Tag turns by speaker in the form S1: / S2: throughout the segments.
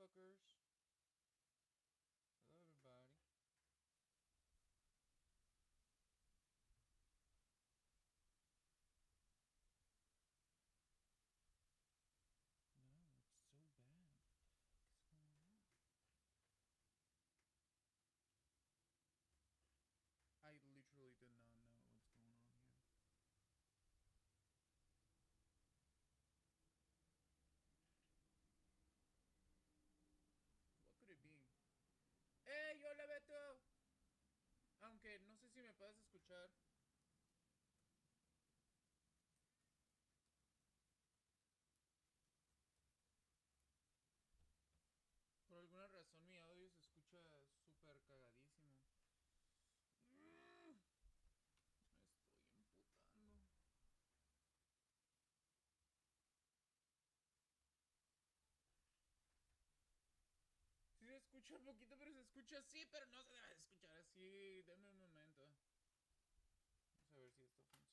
S1: motherfuckers. Hello, everybody. No, it's so bad. What the fuck is going on? I literally did not know what's going on here. What could it be? ¡Ey, hola, Beto! Aunque no sé si me puedes escuchar. Por alguna razón mi audio se escucha súper cagadísimo. Me estoy emputando. Sí se escucha un poquito, pero se escucha así, pero no se debe de escuchar así. Deme un momento. Vamos a ver si esto funciona.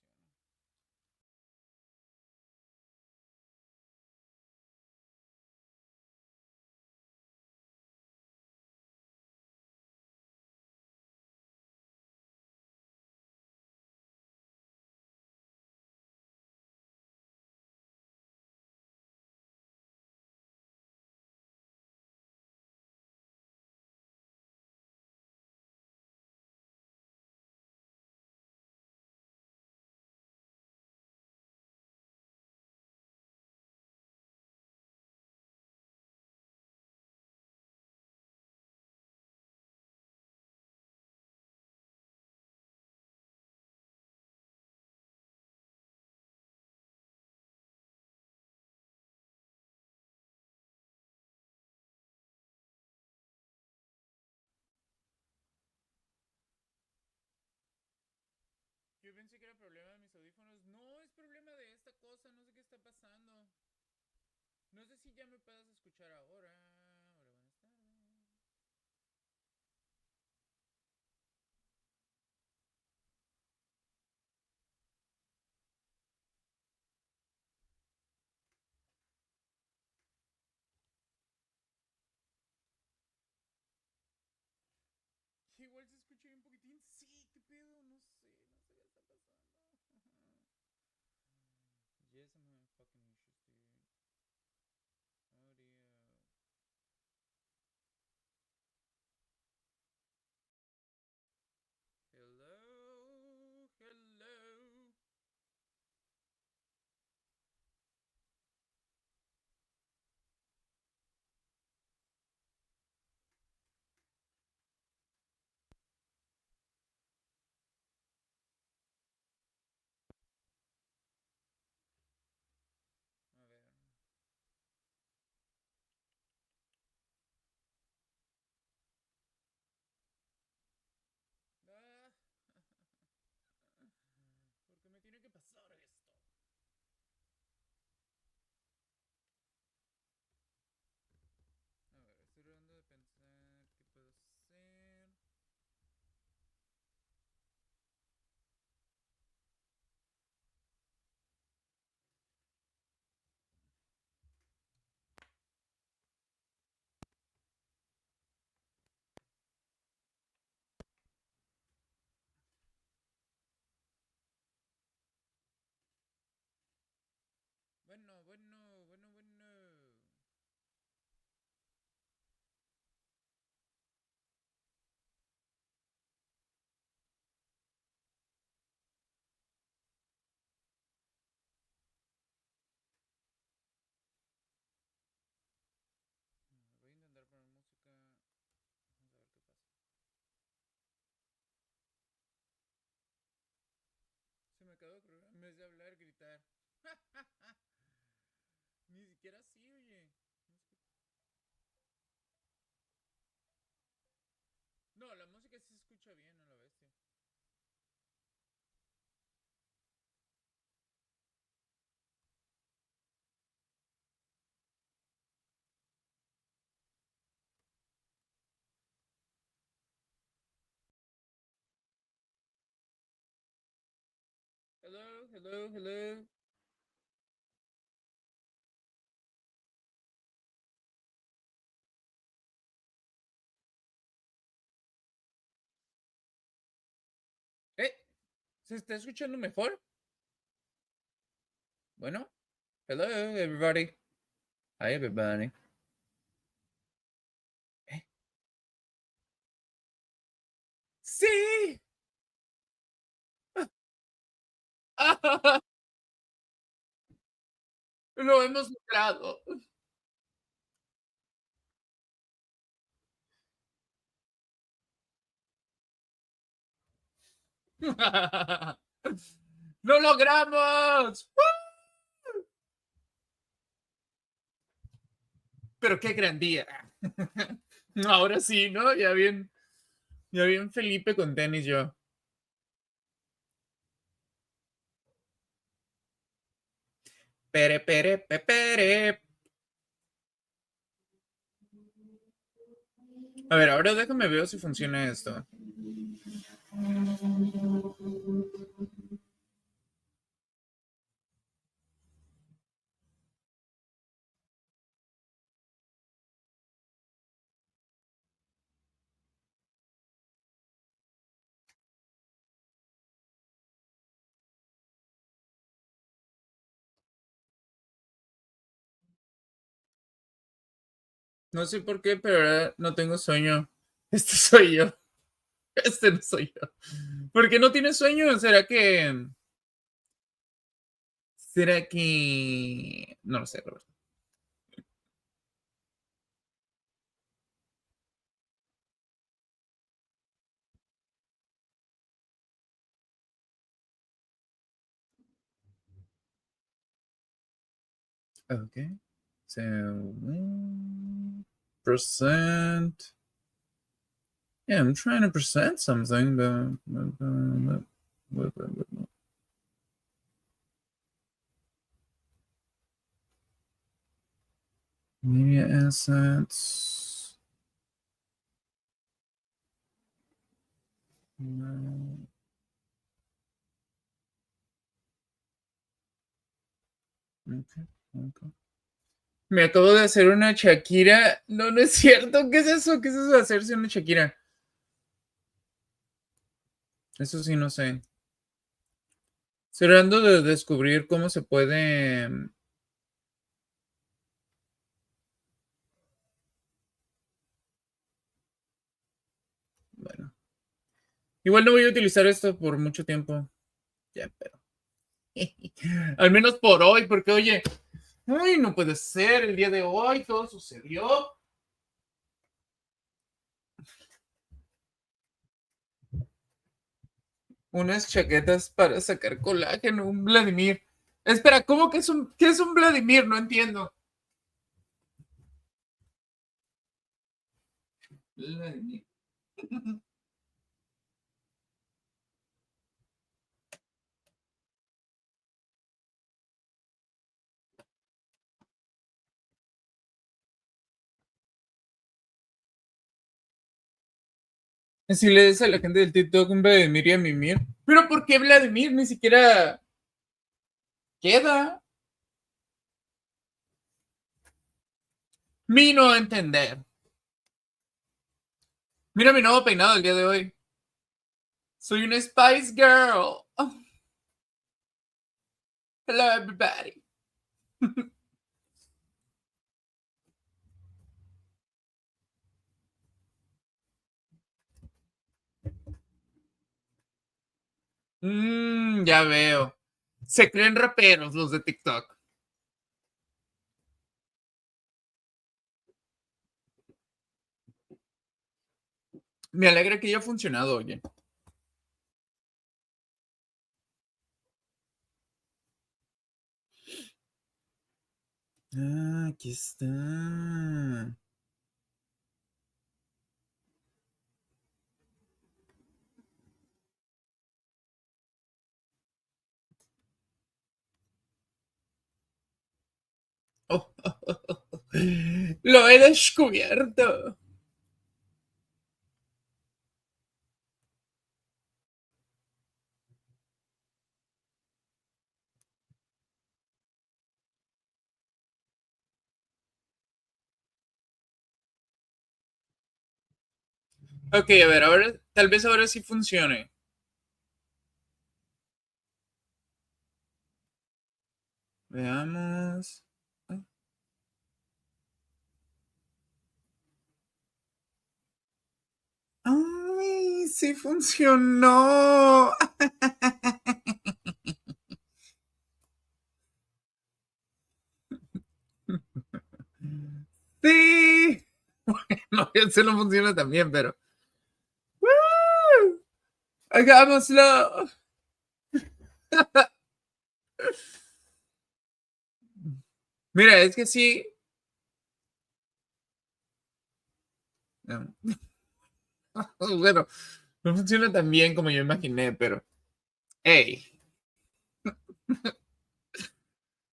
S1: Yo pensé que era problema de mis audífonos. No, es problema de esta cosa. No sé qué está pasando. No sé si ya me puedas escuchar ahora. Hola, buenas tardes. Igual se escucha bien poquitín. Sí, qué pedo. No sé. No sé qué está pasando. Yes, I'm having fucking issues, dude. Audio. Hello. Hello. A ver. Ah. ¿Por qué me tiene que pasar esto? A ver, estoy tratando de pensar qué puedo hacer. Bueno. Voy a intentar poner música. Vamos a ver qué pasa. Se me acaba de ocurrir en vez de hablar, gritar. Ni siquiera así, oye. No, sé no, la música sí se escucha bien a la bestia. Hello. ¿Se está escuchando mejor? Bueno, hello everybody. Hi everybody. ¿Eh? ¡Sí! Lo hemos logrado. ¡Lo logramos! Pero qué gran día. Ahora sí, ¿no? Ya bien Felipe con tenis yo. Pere, pere, pere. A ver, ahora déjame ver si funciona esto. No sé por qué, pero ahora no tengo sueño. Este soy yo. Este no soy yo. ¿Por qué no tienes sueño? ¿Será que no lo sé, Roberto? Okay. So, present. Yeah, I'm trying to present something, but media assets. No. Okay, okay. Me acabo de hacer una Shakira. No, no es cierto. ¿Qué es eso? ¿Qué es eso de hacerse una Shakira? Eso sí, no sé. Tratando de descubrir cómo se puede. Bueno, igual no voy a utilizar esto por mucho tiempo. Ya, pero. Al menos por hoy, porque oye, ay, no puede ser. El día de hoy todo sucedió. Unas chaquetas para sacar colágeno, un Vladimir. Espera, ¿cómo que qué es un Vladimir? No entiendo. Vladimir. Así le dice a la gente del TikTok un Vladimir y a Mimir. Pero ¿por qué Vladimir? Ni siquiera queda. Mi no entender. Mira mi nuevo peinado el día de hoy. Soy una Spice Girl. Hello everybody. Ya veo. Se creen raperos los de TikTok. Me alegra que haya funcionado, oye. Ah, aquí está. Oh, oh, oh, oh. Lo he descubierto. Ok, a ver, ahora tal vez ahora sí funcione. Veamos. ¡Ay, sí funcionó! ¡Sí! Bueno, ese no funciona también, pero... ¡Woo! ¡Hagámoslo! Mira, es que sí... No. Bueno, no funciona tan bien como yo imaginé, pero... ¡Ey!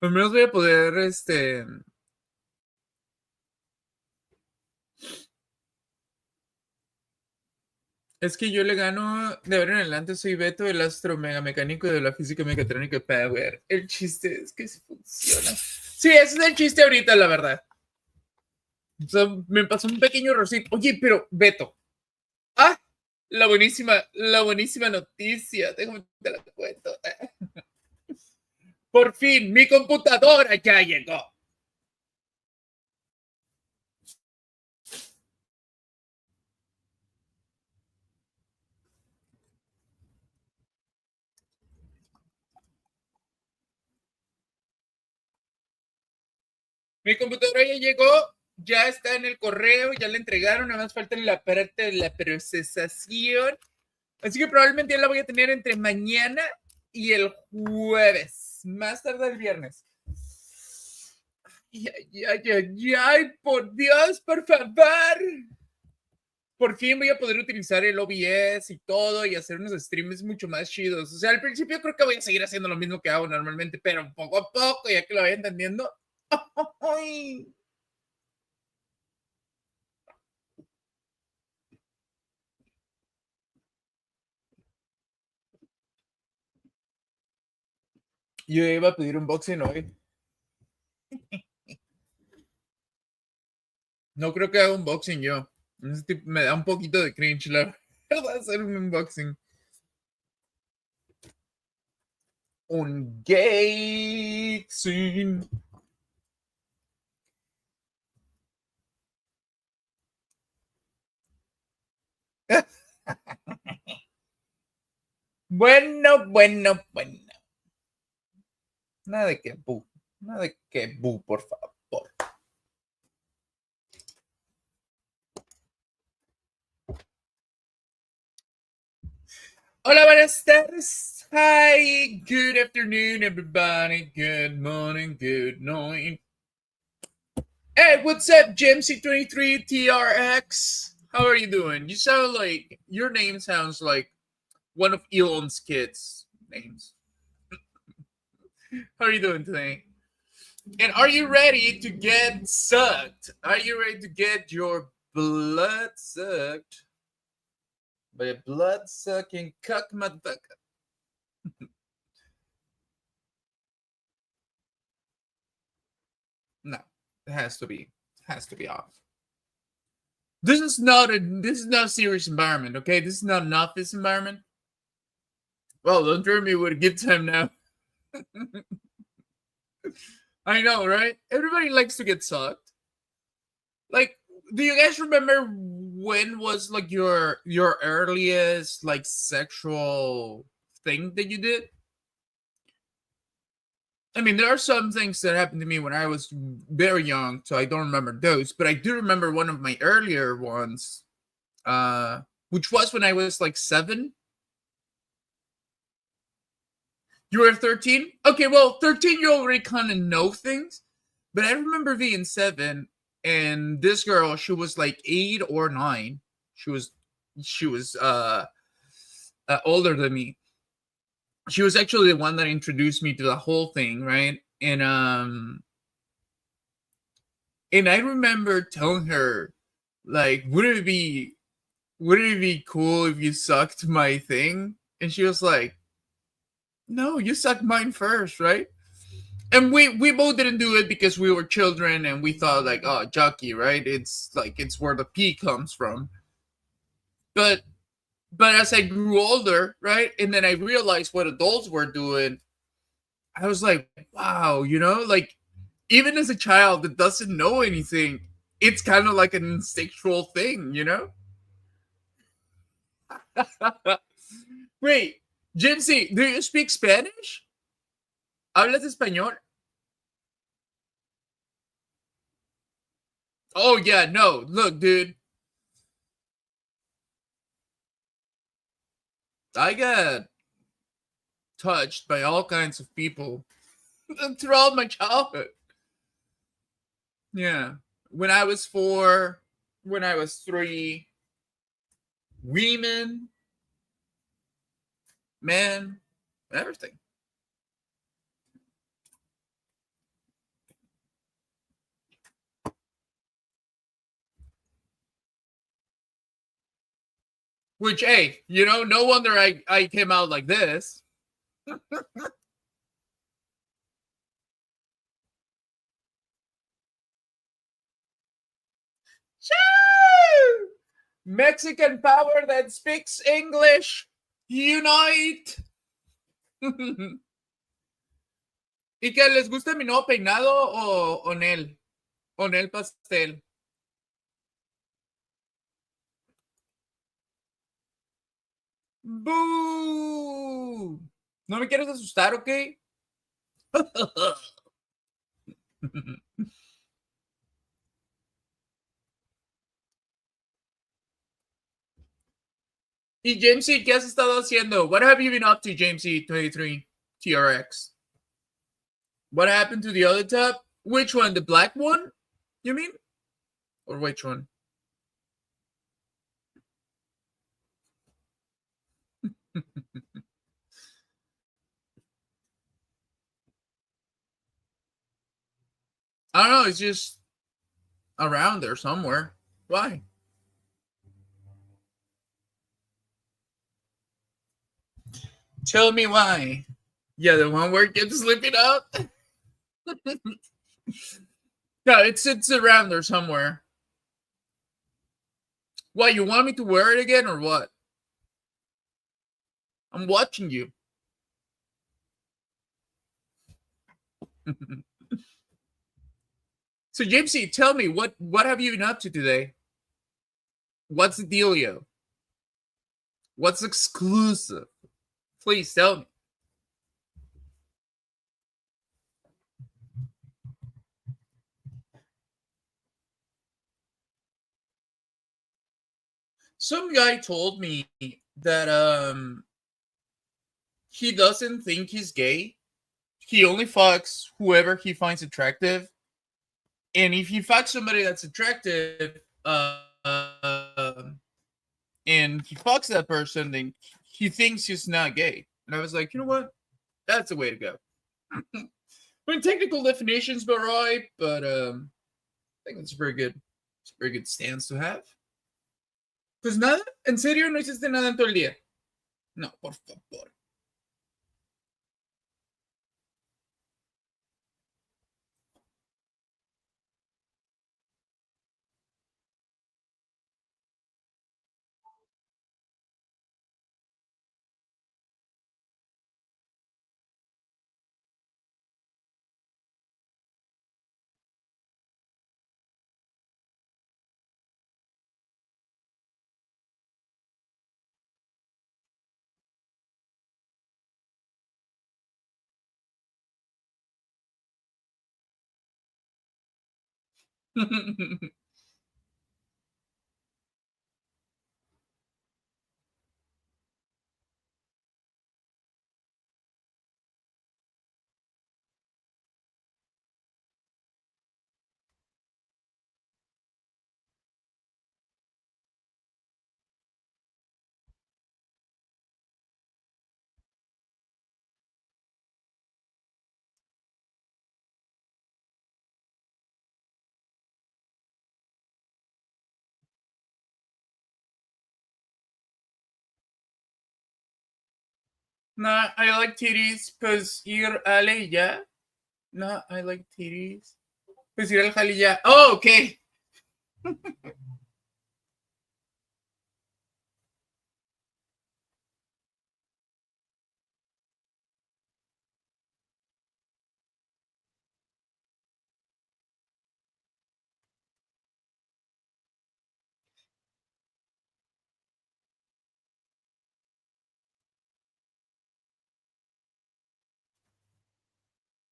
S1: Al menos voy a poder, Es que yo le gano, de ahora en adelante soy Beto, el astro mega mecánico de la física mecatrónica Power. El chiste es que sí funciona. Sí, ese es el chiste ahorita, la verdad. O sea, me pasó un pequeño errorcito. Oye, pero Beto. Ah, la buenísima noticia. Déjame te la cuento. Por fin, mi computadora ya llegó. Mi computadora ya llegó, ya está en el correo, ya la entregaron, nada más falta la parte de la procesación. Así que probablemente ya la voy a tener entre mañana y el jueves, más tarde el viernes. Ay, por Dios, por favor. Por fin voy a poder utilizar el OBS y todo y hacer unos streams mucho más chidos. O sea, al principio creo que voy a seguir haciendo lo mismo que hago normalmente, pero poco a poco, ya que lo vaya entendiendo. ¡Ay! Yo iba a pedir un boxing hoy. No creo que haga un boxing yo. Me da un poquito de cringe, la verdad, hacer un unboxing. Un gay scene. Bueno. Nada de que bu. Nada de que bu, por favor. Hola, buenas tardes. Hi, good afternoon, everybody. Good morning, good night. Hey, what's up, JMC23TRX? How are you doing? You sound like your name sounds like one of Elon's kids' names. How are you doing today? And are you ready to get sucked? Are you ready to get your blood sucked by a blood sucking cuck motherfucker? No, it has to be. It has to be off. This is not a serious environment, okay? This is not an office environment. Well, don't turn me with a good time now. I know, right? Everybody likes to get sucked. Like, do you guys remember when was like your earliest like sexual thing that you did? I mean, there are some things that happened to me when I was very young, so I don't remember those, but I do remember one of my earlier ones, which was when I was like 7. You were 13? Okay, well, 13 you already kind of know things, but I remember being 7, and this girl, she was like 8 or 9. She was older than me. She was actually the one that introduced me to the whole thing, right? And I remember telling her, like, would it be cool if you sucked my thing? And she was like, no, you sucked mine first, right? And we both didn't do it because we were children and we thought like, oh, jockey, right? It's like it's where the pee comes from. But as I grew older, right, and then I realized what adults were doing, I was like, wow, like even as a child that doesn't know anything, it's kind of like an instinctual thing. Wait, Gypsy, do you speak Spanish? ¿Hablas español? Oh, yeah, no. Look, dude, I got touched by all kinds of people throughout my childhood. Yeah. When I was 4, when I was 3, women, men, everything. Which, hey, no wonder I came out like this. Choo! Mexican power that speaks English, unite. ¿Y que les gusta mi nuevo peinado o Onel? Onel pastel. ¡Boo! ¿No me quieres asustar, ok? Y Jamesy, ¿qué has estado haciendo? What have you been up to, Jamesy 23 TRX? What happened to the other tab? Which one? The black one? You mean? Or which one? I don't know. It's just around there somewhere. Why? Tell me why. Yeah, the one where it keeps slipping up. No, it's around there somewhere. Why, you want me to wear it again or what? I'm watching you. So Jamesy, tell me what have you been up to today? What's the dealio? What's exclusive? Please tell me. Some guy told me that he doesn't think he's gay. He only fucks whoever he finds attractive. And if he fucks somebody that's attractive, and he fucks that person, then he thinks he's not gay. And I was like, you know what? That's the way to go. I mean, technical definitions, but right, but I think it's a very good, stance to have. Pues nada, en serio, no hiciste nada en todo el día. No, por favor. Nah, I like titties, pues ir Ale ya. Nah, I like titties. Pues ir al jali ya. Oh, okay.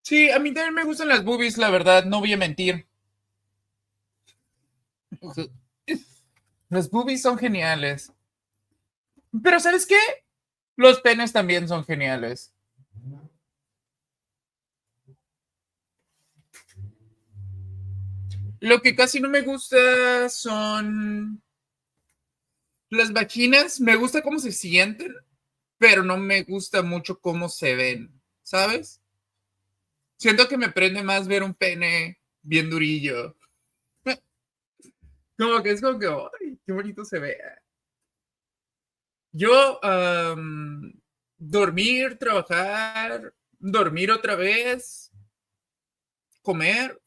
S1: Sí, a mí también me gustan las boobies, la verdad, no voy a mentir. Las boobies son geniales. Pero ¿sabes qué? Los penes también son geniales. Lo que casi no me gusta son las vaginas. Me gusta cómo se sienten, pero no me gusta mucho cómo se ven, ¿sabes? Siento que me prende más ver un pene bien durillo. Como que es como que, ¡ay, qué bonito se ve! Yo, dormir, trabajar, dormir otra vez, comer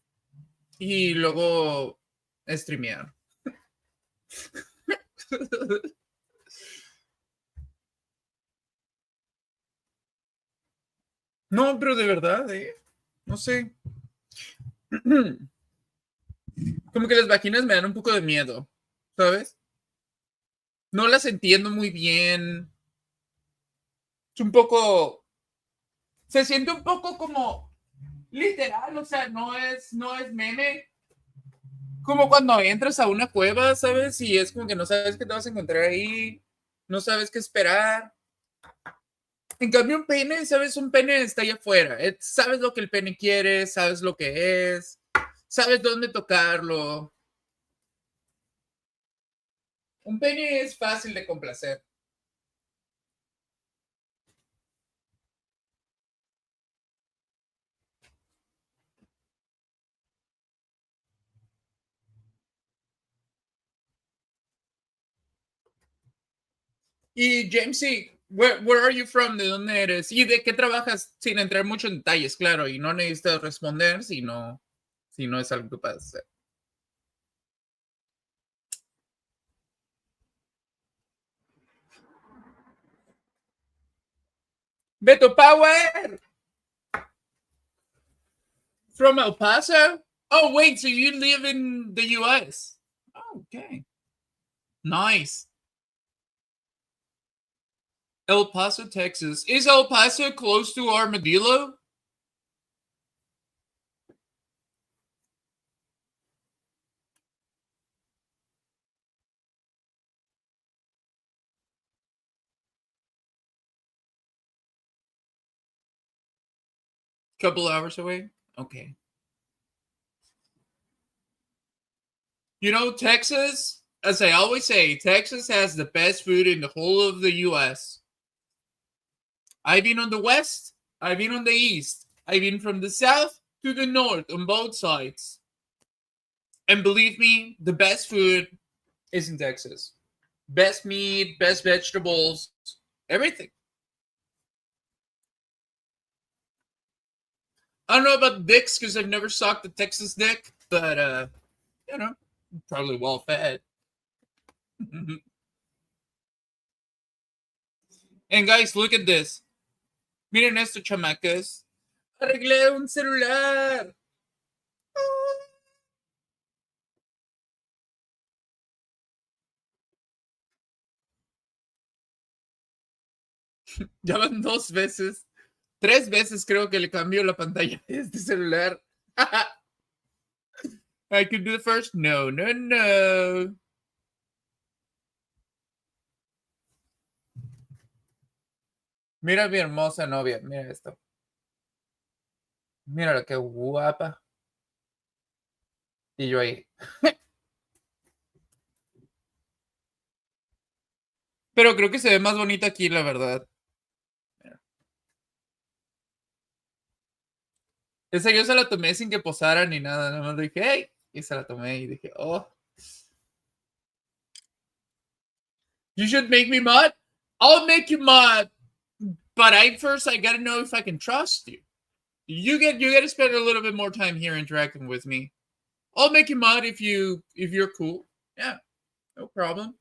S1: y luego streamear. No, pero de verdad, no sé. Como que las vaginas me dan un poco de miedo, ¿sabes? No las entiendo muy bien. Es un poco, se siente un poco como literal, o sea, no es meme. Como cuando entras a una cueva, ¿sabes? Y es como que no sabes qué te vas a encontrar ahí, no sabes qué esperar. En cambio, un pene, ¿sabes? Un pene está allá afuera. Sabes lo que el pene quiere, sabes lo que es, sabes dónde tocarlo. Un pene es fácil de complacer. Y Jamesy, where are you from? ¿De dónde eres? ¿Y de qué trabajas? Sin entrar mucho en detalles, claro, y no necesitas responder si no es algo que puedas hacer. Beto Power from El Paso. Oh, wait, so you live in the US? Oh, okay. Nice. El Paso, Texas. Is El Paso close to Armadillo? Couple hours away? Okay. You know, Texas, as I always say, Texas has the best food in the whole of the US. I've been on the west, I've been on the east, I've been from the south to the north on both sides. And believe me, the best food is in Texas. Best meat, best vegetables, everything. I don't know about dicks because I've never sucked a Texas dick, but you know, probably well fed. And guys, look at this. Miren esto, chamacas. Arreglé un celular. Ya van 2 veces. 3 veces creo que le cambio la pantalla de este celular. I could do the first. No, no, no. Mira mi hermosa novia. Mira esto. Mira qué guapa. Y yo ahí. Pero creo que se ve más bonita aquí, la verdad. Esa yo se la tomé sin que posara ni nada. Nada más dije, hey. Y se la tomé y dije, oh. You should make me mod. I'll make you mod. But I gotta know if I can trust you. You gotta spend a little bit more time here interacting with me. I'll make you mod if you're cool. Yeah, no problem.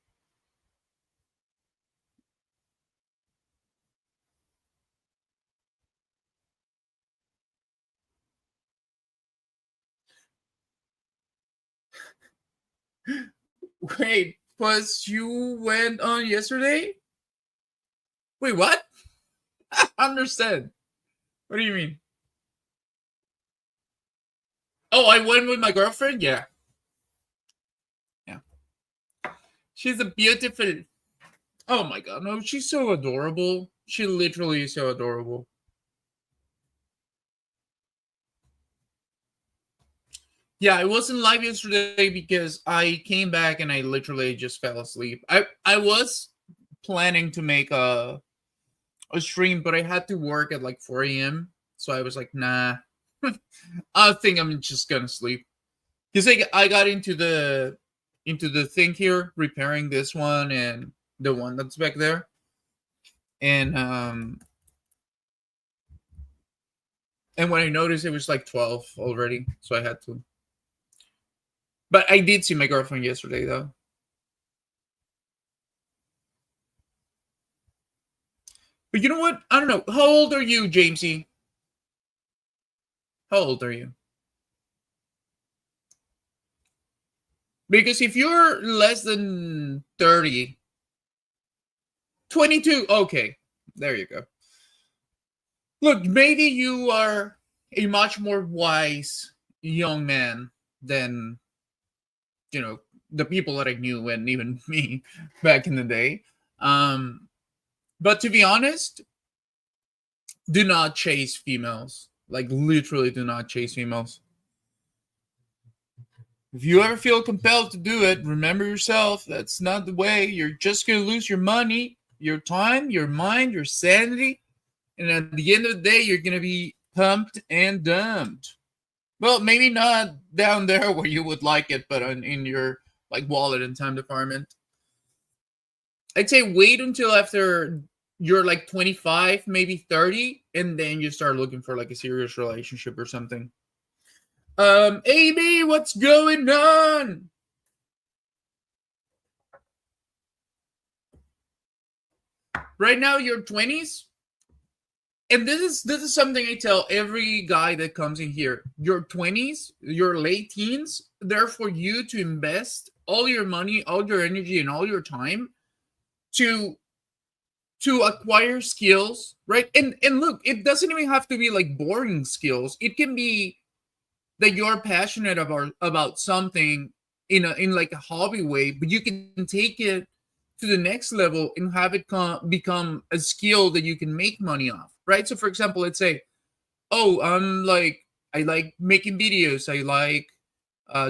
S1: Wait, plus you went on yesterday? Wait, what? I understand. What do you mean? Oh, I went with my girlfriend? Yeah. Yeah. She's a beautiful. Oh my god, no, she's so adorable. She literally is so adorable. Yeah, I wasn't live yesterday because I came back and I literally just fell asleep. I was planning to make a stream, but I had to work at like 4 a.m. So I was like, nah. I think I'm just gonna sleep. Because I got into the thing here, repairing this one and the one that's back there. And when I noticed it was like 12 already, so I had to. But I did see my girlfriend yesterday though. But you know what? I don't know. How old are you, Jamesy? How old are you? Because if you're less than 30, 22, okay. There you go. Look, maybe you are a much more wise young man than, you know, the people that I knew and even me back in the day. But to be honest, do not chase females. Like, literally, do not chase females. If you ever feel compelled to do it, remember yourself. That's not the way. You're just going to lose your money, your time, your mind, your sanity. And at the end of the day, you're going to be pumped and dumped. Well, maybe not down there where you would like it, but in your like wallet and time department. I'd say wait until after you're like 25, maybe 30, and then you start looking for like a serious relationship or something. Amy, what's going on? Right now, you're 20s, and this is something I tell every guy that comes in here. Your 20s, your late teens, they're for you to invest all your money, all your energy, and all your time to acquire skills, right? And look, it doesn't even have to be like boring skills. It can be that you're passionate about something in like a hobby way, but you can take it to the next level and have it become a skill that you can make money off, right? So for example, let's say, oh, I like making videos, I like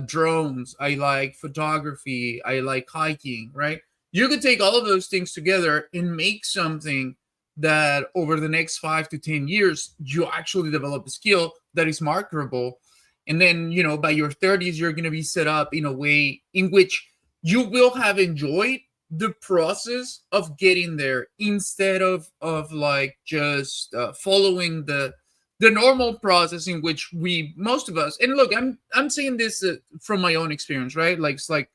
S1: drones, I like photography, I like hiking, right? You could take all of those things together and make something that over the next 5 to 10 years you actually develop a skill that is marketable. And then, by your 30s, you're going to be set up in a way in which you will have enjoyed the process of getting there, instead of like just following the normal process in which we, most of us, and look, I'm saying this from my own experience, right? Like, it's like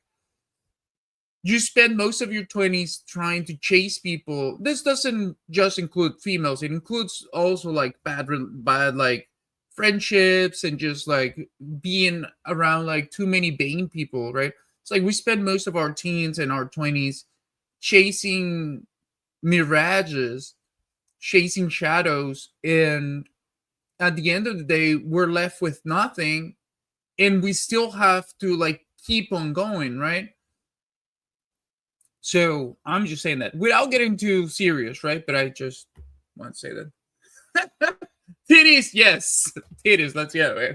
S1: you spend most of your 20s trying to chase people. This doesn't just include females, it includes also like bad like friendships, and just like being around like too many vain people, right? It's like we spend most of our teens and our 20s chasing mirages, chasing shadows, and at the end of the day we're left with nothing, and we still have to like keep on going, right? So I'm just saying that without getting too serious, right? But I just want to say that. Titties, yes. Titties, let's go.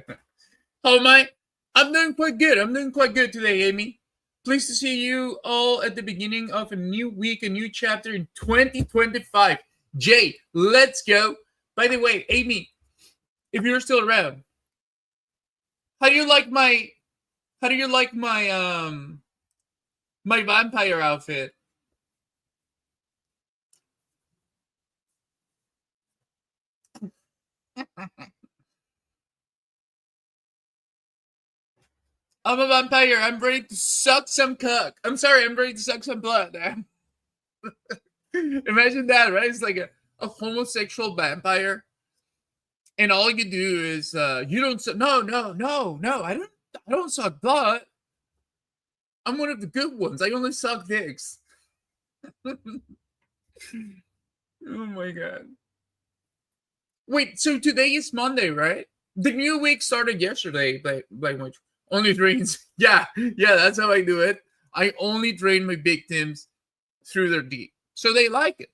S1: How am I? I'm doing quite good. I'm doing quite good today, Amy. Pleased to see you all at the beginning of a new week, a new chapter in 2025. Jay, let's go. By the way, Amy, if you're still around, how do you like my vampire outfit? I'm a vampire. I'm ready to suck some cock. I'm sorry, I'm ready to suck some blood. Imagine that, right? It's like a homosexual vampire, and all you do is you don't. No, no, no, no. I don't suck blood. I'm one of the good ones. I only suck dicks. Oh my god. Wait, so today is Monday, right? The new week started yesterday. By much only drains. Yeah, yeah, that's how I do it. I only drain my victims through their deed, so they like it.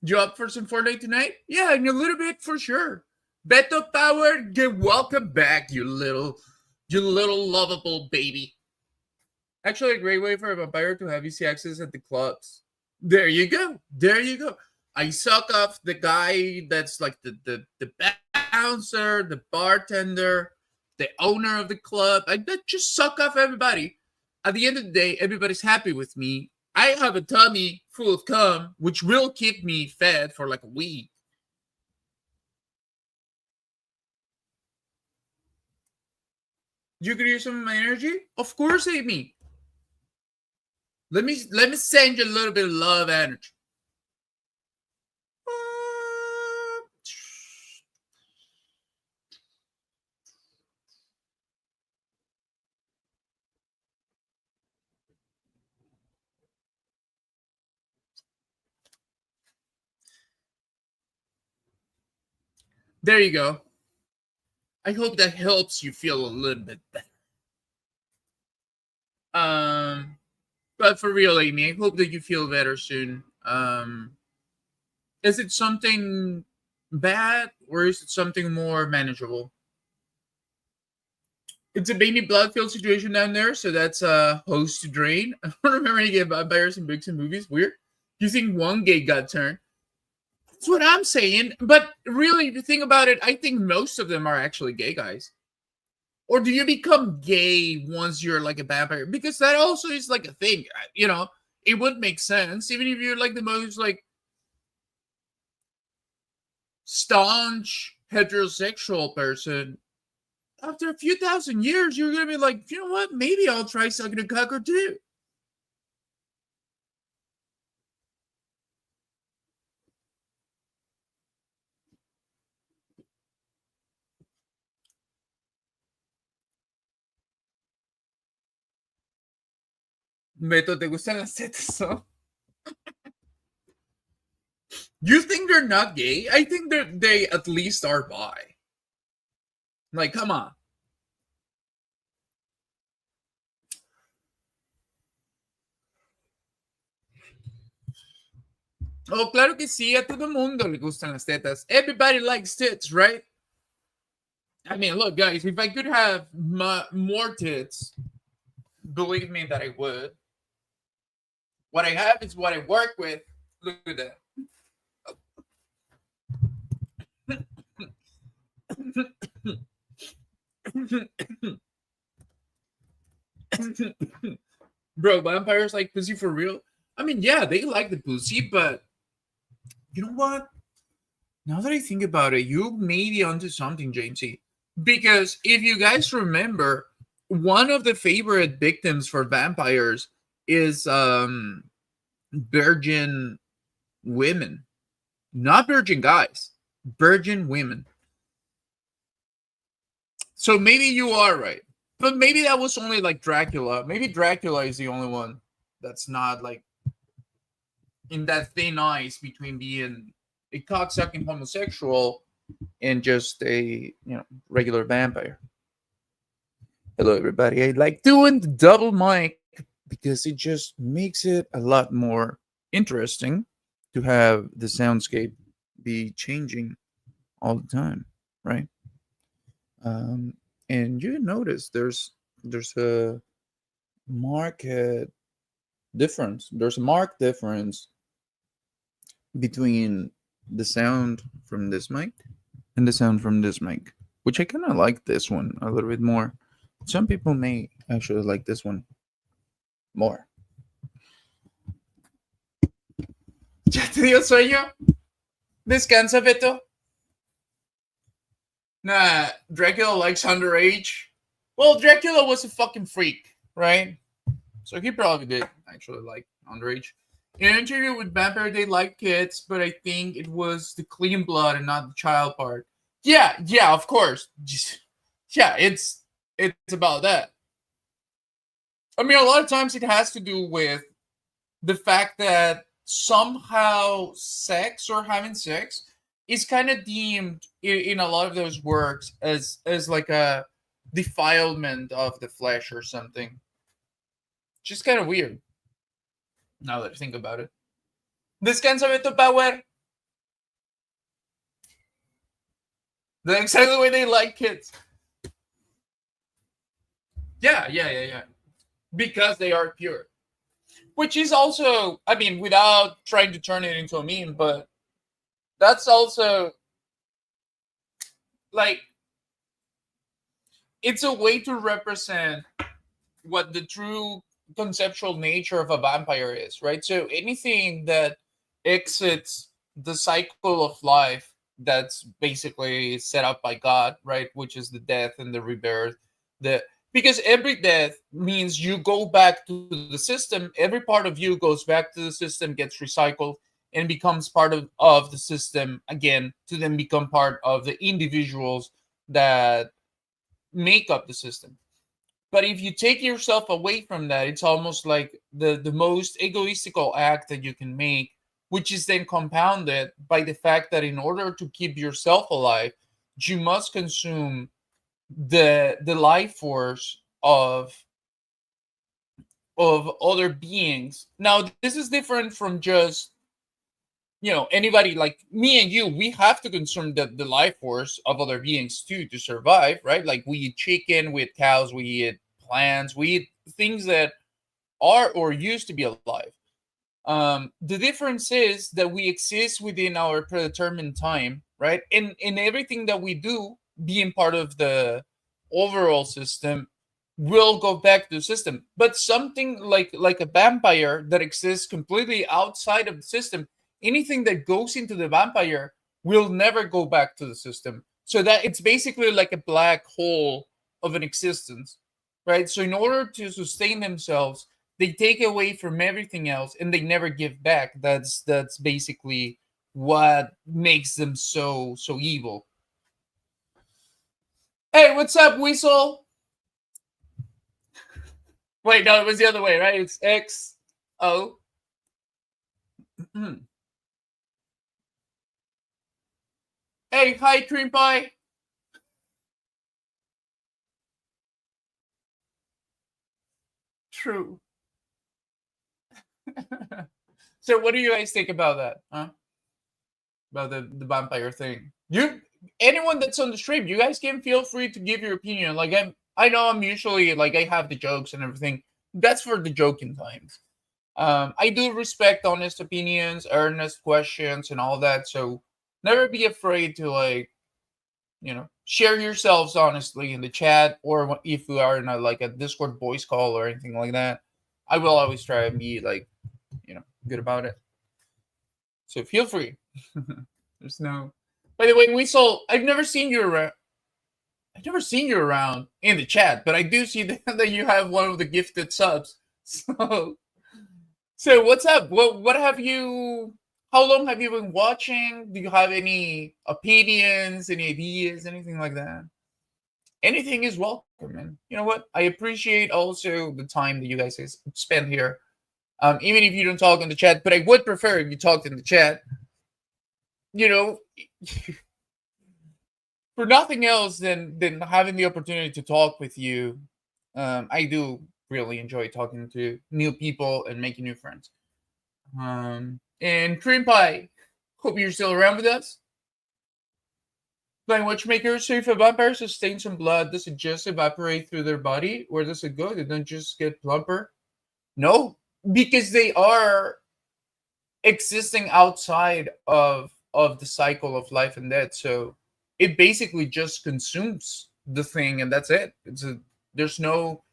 S1: You up for some Fortnite tonight? Yeah, in a little bit for sure. Beto Power, get welcome back, you little lovable baby. Actually, a great way for a vampire to have easy access at the clubs. There you go. There you go. I suck off the guy that's like the bouncer, the bartender, the owner of the club. I just suck off everybody. At the end of the day, everybody's happy with me. I have a tummy full of cum, which will keep me fed for like a week. You could use some of my energy? Of course, Amy. Let me send you a little bit of love energy. There you go. I hope that helps you feel a little bit better. But for real, Amy, I hope that you feel better soon. Is it something bad or is it something more manageable? It's a baby Bloodfield situation down there, so that's a host to drain. I don't remember any gay vampires in books and movies. Weird. You think one gay got turned? That's what I'm saying. But really, if you think about it, I think most of them are actually gay guys. Or do you become gay once you're like a vampire? Because that also is like a thing, you know. It would make sense, even if you're like the most like staunch heterosexual person. After a few thousand years, you're gonna be like, you know what? Maybe I'll try sucking a cock or two. Beto, ¿te gustan las tetas? ¿No? You think they're not gay? I think they at least are bi. Like, come on. Oh, claro que sí, a todo mundo le gustan las tetas. Everybody likes tits, right? I mean, look, guys, if I could have more tits, believe me that I would. What I have is what I work with. Look at that. Bro, vampires like pussy for real? I mean, yeah, they like the pussy, but you know what? Now that I think about it, you may be onto something, Jamesy. Because if you guys remember, one of the favorite victims for vampires is virgin women. Not virgin guys, virgin women. So maybe you are right. But maybe that was only like Dracula. Maybe Dracula is the only one that's not like in that thin ice between being a cocksucking homosexual and just a regular vampire. Hello everybody. I like doing the double mic because it just makes it a lot more interesting to have the soundscape be changing all the time, right? And you notice there's a marked difference. There's a marked difference between the sound from this mic and the sound from this mic, which I kind of like this one a little bit more. Some people may actually like this one more. ¿Ya te dio sueño? Descansa, Beto. Nah, Dracula likes underage. Well, Dracula was a fucking freak, right? So he probably did actually like underage. In an interview with Vampire, they like kids, but I think it was the clean blood and not the child part. Yeah, of course. Yeah, it's about that. I mean, a lot of times it has to do with the fact that somehow sex or having sex is kind of deemed in a lot of those works as like a defilement of the flesh or something. Just kind of weird now that I think about it. Descansa Beto Power. The exactly the way they like kids. Yeah. Because they are pure. Which is also, I mean, without trying to turn it into a meme, but that's also like it's a way to represent what the true conceptual nature of a vampire is, right? So anything that exits the cycle of life that's basically set up by God, right? Which is the death and the rebirth. The Because every death means you go back to the system, every part of you goes back to the system, gets recycled, and becomes part of the system again to then become part of the individuals that make up the system. But if you take yourself away from that, it's almost like the most egoistical act that you can make, which is then compounded by the fact that in order to keep yourself alive, you must consume the life force of other beings. Now, this is different from just anybody like me and you. We have to consume the life force of other beings too to survive, right? Like we eat chicken, we eat cows, we eat plants, we eat things that are or used to be alive. The difference is that we exist within our predetermined time, right? And in everything that we do, being part of the overall system, will go back to the system. But something like a vampire that exists completely outside of the system, anything that goes into the vampire will never go back to the system. So that it's basically like a black hole of an existence, right? So in order to sustain themselves, they take away from everything else and they never give back. That's basically what makes them so evil. Hey, what's up, Weasel? Wait, no, it was the other way, right? It's XO. Hey, hi, cream pie. True. So what do you guys think about that? Huh? About the vampire thing. You anyone that's on the stream, you guys can feel free to give your opinion. Like I know I'm usually like I have the jokes and everything. That's for the joking times. I do respect honest opinions, earnest questions, and all that. So never be afraid to share yourselves honestly in the chat, or if you are in a Discord voice call or anything like that. I will always try and be good about it. So feel free. There's no. By the way, Weasel, I've never seen you around. I've never seen you around in the chat, but I do see that you have one of the gifted subs. So what's up? What have you? How long have you been watching? Do you have any opinions, any ideas, anything like that? Anything is welcome, man. You know what? I appreciate also the time that you guys spend here. Even if you don't talk in the chat, but I would prefer if you talked in the chat. You know, for nothing else than having the opportunity to talk with you. I do really enjoy talking to new people and making new friends. And Cream Pie, hope you're still around with us. Blind Watchmaker, so if a vampire sustains some blood, does it just evaporate through their body? Where does it go? They don't just get plumper? No, because they are existing outside of the cycle of life and death. So it basically just consumes the thing and that's it. There's no,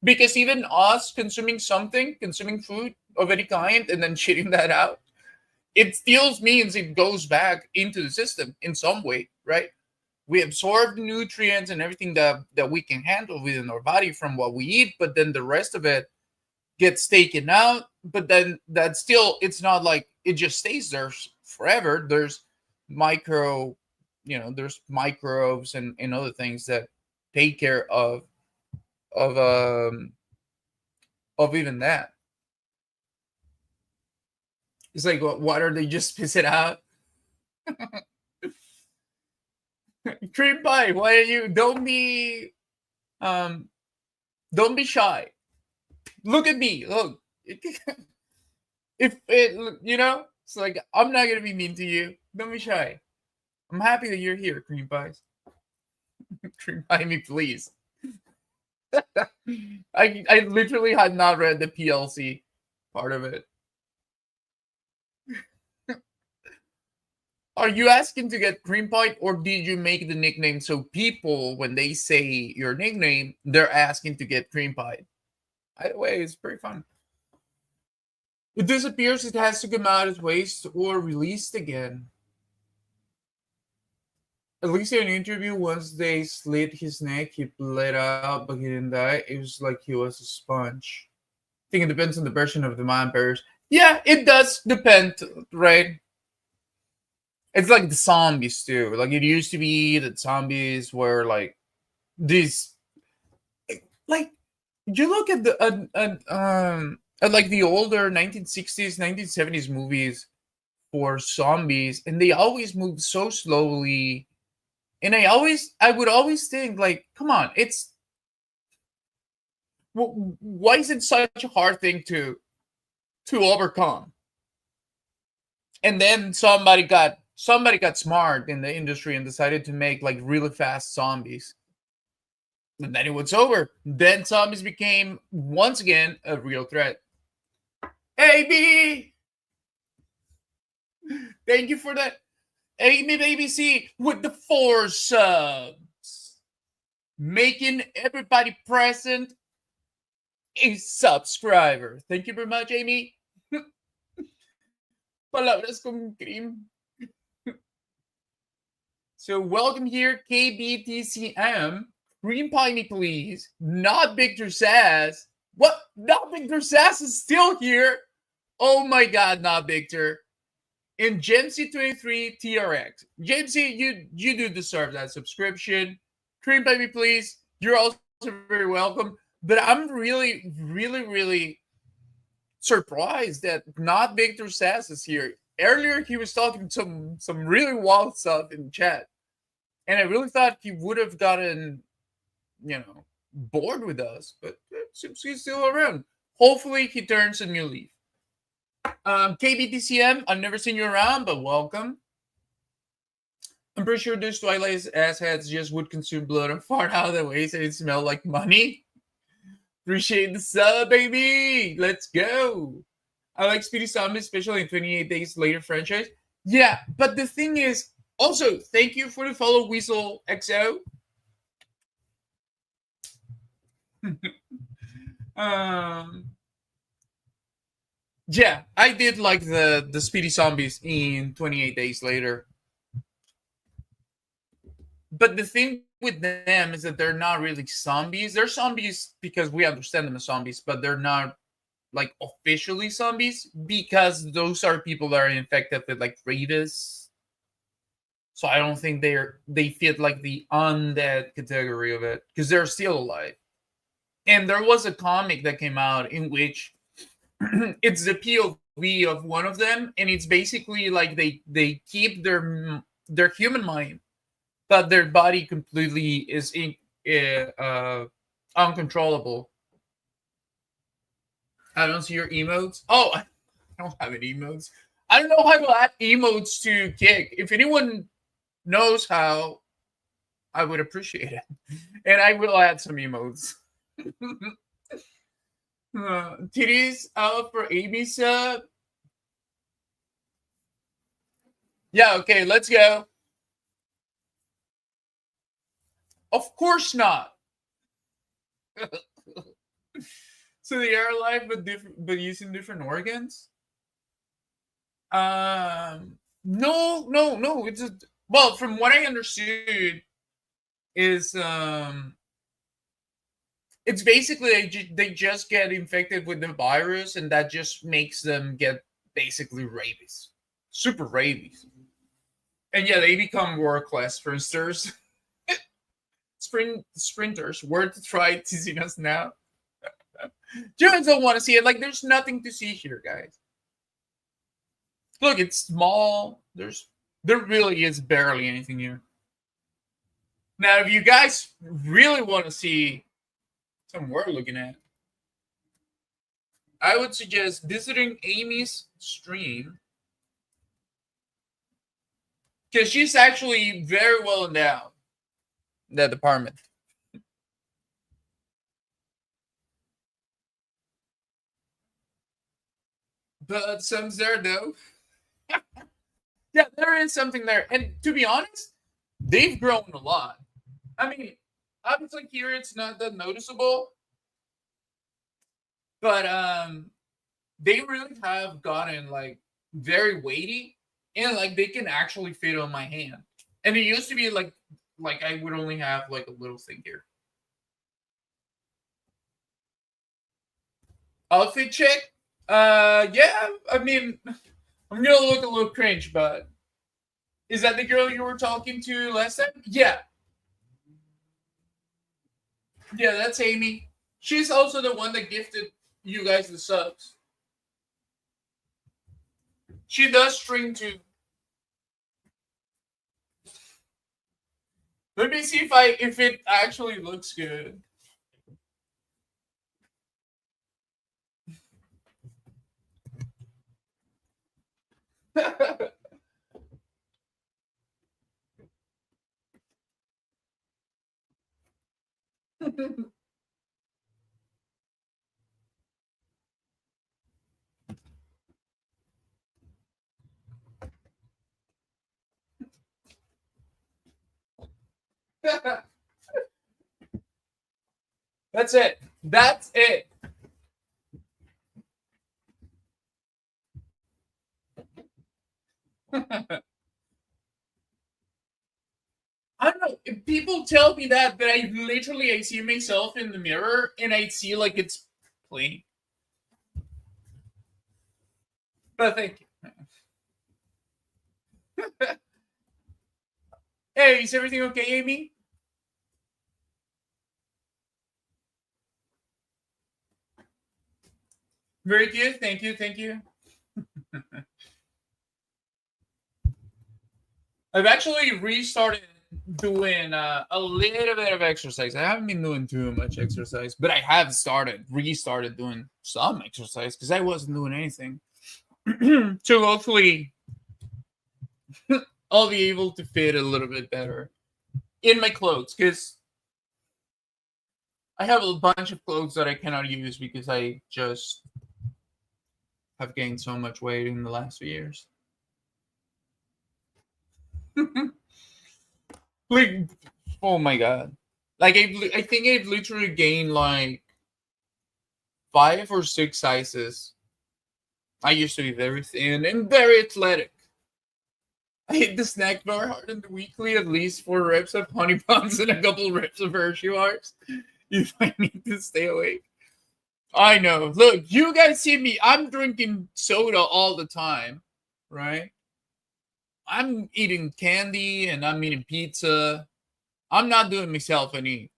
S1: because even us consuming something, consuming food of any kind and then shitting that out, it still means it goes back into the system in some way, right? We absorb nutrients and everything that we can handle within our body from what we eat, but then the rest of it gets taken out. But then that still, it's not like it just stays there forever. There's micro, there's microbes and other things that take care of um of even that. It's like, what are they just piss it out? Cream pie, why are you? Don't be shy. Look at me. Look, if it, it's like I'm not gonna be mean to you. Don't be shy. I'm happy that you're here, cream pies. Cream pie me, please. I literally had not read the PLC part of it. Are you asking to get cream pie, or did you make the nickname so people, when they say your nickname, they're asking to get cream pie? Either way, it's pretty fun. It disappears, it has to come out as waste or released again. At least in an interview, once they slit his neck, he bled out, but he didn't die. It was like he was a sponge. I think it depends on the version of the vampires. Yeah, it does depend, right? It's like the zombies too. Like it used to be that zombies were like these, like you look at the at like the older 1960s, 1970s movies for zombies, and they always move so slowly. And I would always think like, come on, it's why is it such a hard thing to overcome? And then somebody got smart in the industry and decided to make like really fast zombies. And then it was over. Then zombies became once again a real threat. AB, thank you for that. Amy Baby C with the 4 subs, making everybody present a subscriber. Thank you very much, Amy. Palabras con cream. So welcome here, KBTCM. Cream pie me, please. Not Victor Sass. What? Not Victor Sass is still here. Oh my God, not Victor. And Jamesy23 TRX. Jamesy, you do deserve that subscription. Cream pie me, please. You're also very welcome. But I'm really, really, really surprised that not Victor Sass is here. Earlier, he was talking some really wild stuff in chat. And I really thought he would have gotten, bored with us. But it seems he's still around. Hopefully, he turns a new leaf. KBTCM, I've never seen you around, but welcome. I'm pretty sure those Twilight assheads just would consume blood and fart out of the ways and it smell like money. Appreciate the sub, baby. Let's go. I like Speedy Zombies, especially in 28 Days Later franchise. Yeah, but the thing is, also, thank you for the follow, Weasel XO. Yeah, I did like the Speedy Zombies in 28 Days Later. But the thing with them is that they're not really zombies. They're zombies because we understand them as zombies, but they're not like officially zombies because those are people that are infected with like rabies. So I don't think they fit like the undead category of it because they're still alive. And there was a comic that came out in which it's the POV of one of them, and it's basically like they keep their human mind, but their body completely is uncontrollable. I don't see your emotes. Oh, I don't have any emotes. I don't know how to add emotes to Kick. If anyone knows how, I would appreciate it. And I will add some emotes. Titties out for AB sub. Yeah, okay, let's go. Of course not. So they are alive but using different organs? No. It's well, from what I understood, is it's basically they just get infected with the virus, and that just makes them get basically rabies, super rabies. And yeah, they become world class sprinters. Sprinters. Word to try teasing us now. Germans don't want to see it. Like, there's nothing to see here, guys. Look, it's small. There really is barely anything here. Now, if you guys really want to see something we're looking at, I would suggest visiting Amy's stream because she's actually very well endowed in that department. But some's there though. Yeah, there is something there. And to be honest, they've grown a lot. I mean, obviously here it's not that noticeable, but they really have gotten like very weighty and like they can actually fit on my hand. And it used to be like I would only have like a little thing here. Outfit check? Yeah, I mean, I'm gonna look a little cringe, but is that the girl you were talking to last time? Yeah. Yeah, that's Amy. She's also the one that gifted you guys the subs. She does stream too. Let me see if it actually looks good. That's it. That's it. I don't know. If people tell me that I see myself in the mirror and I see like it's plain. But thank you. Hey, is everything okay, Amy? Very good. Thank you. Thank you. I've actually restarted doing a little bit of exercise. I haven't been doing too much exercise, but I have restarted doing some exercise because I wasn't doing anything. So hopefully I'll be able to fit a little bit better in my clothes because I have a bunch of clothes that I cannot use because I just have gained so much weight in the last few years. Like, oh my god! Like I think I've literally gained like 5 or 6 sizes. I used to be very thin and very athletic. I hit the snack bar hard in the weekly, at least 4 reps of honey buns and a couple reps of Hershey bars. If I need to stay awake. I know. Look, you guys see me. I'm drinking soda all the time, right? I'm eating candy and I'm eating pizza. I'm not doing myself any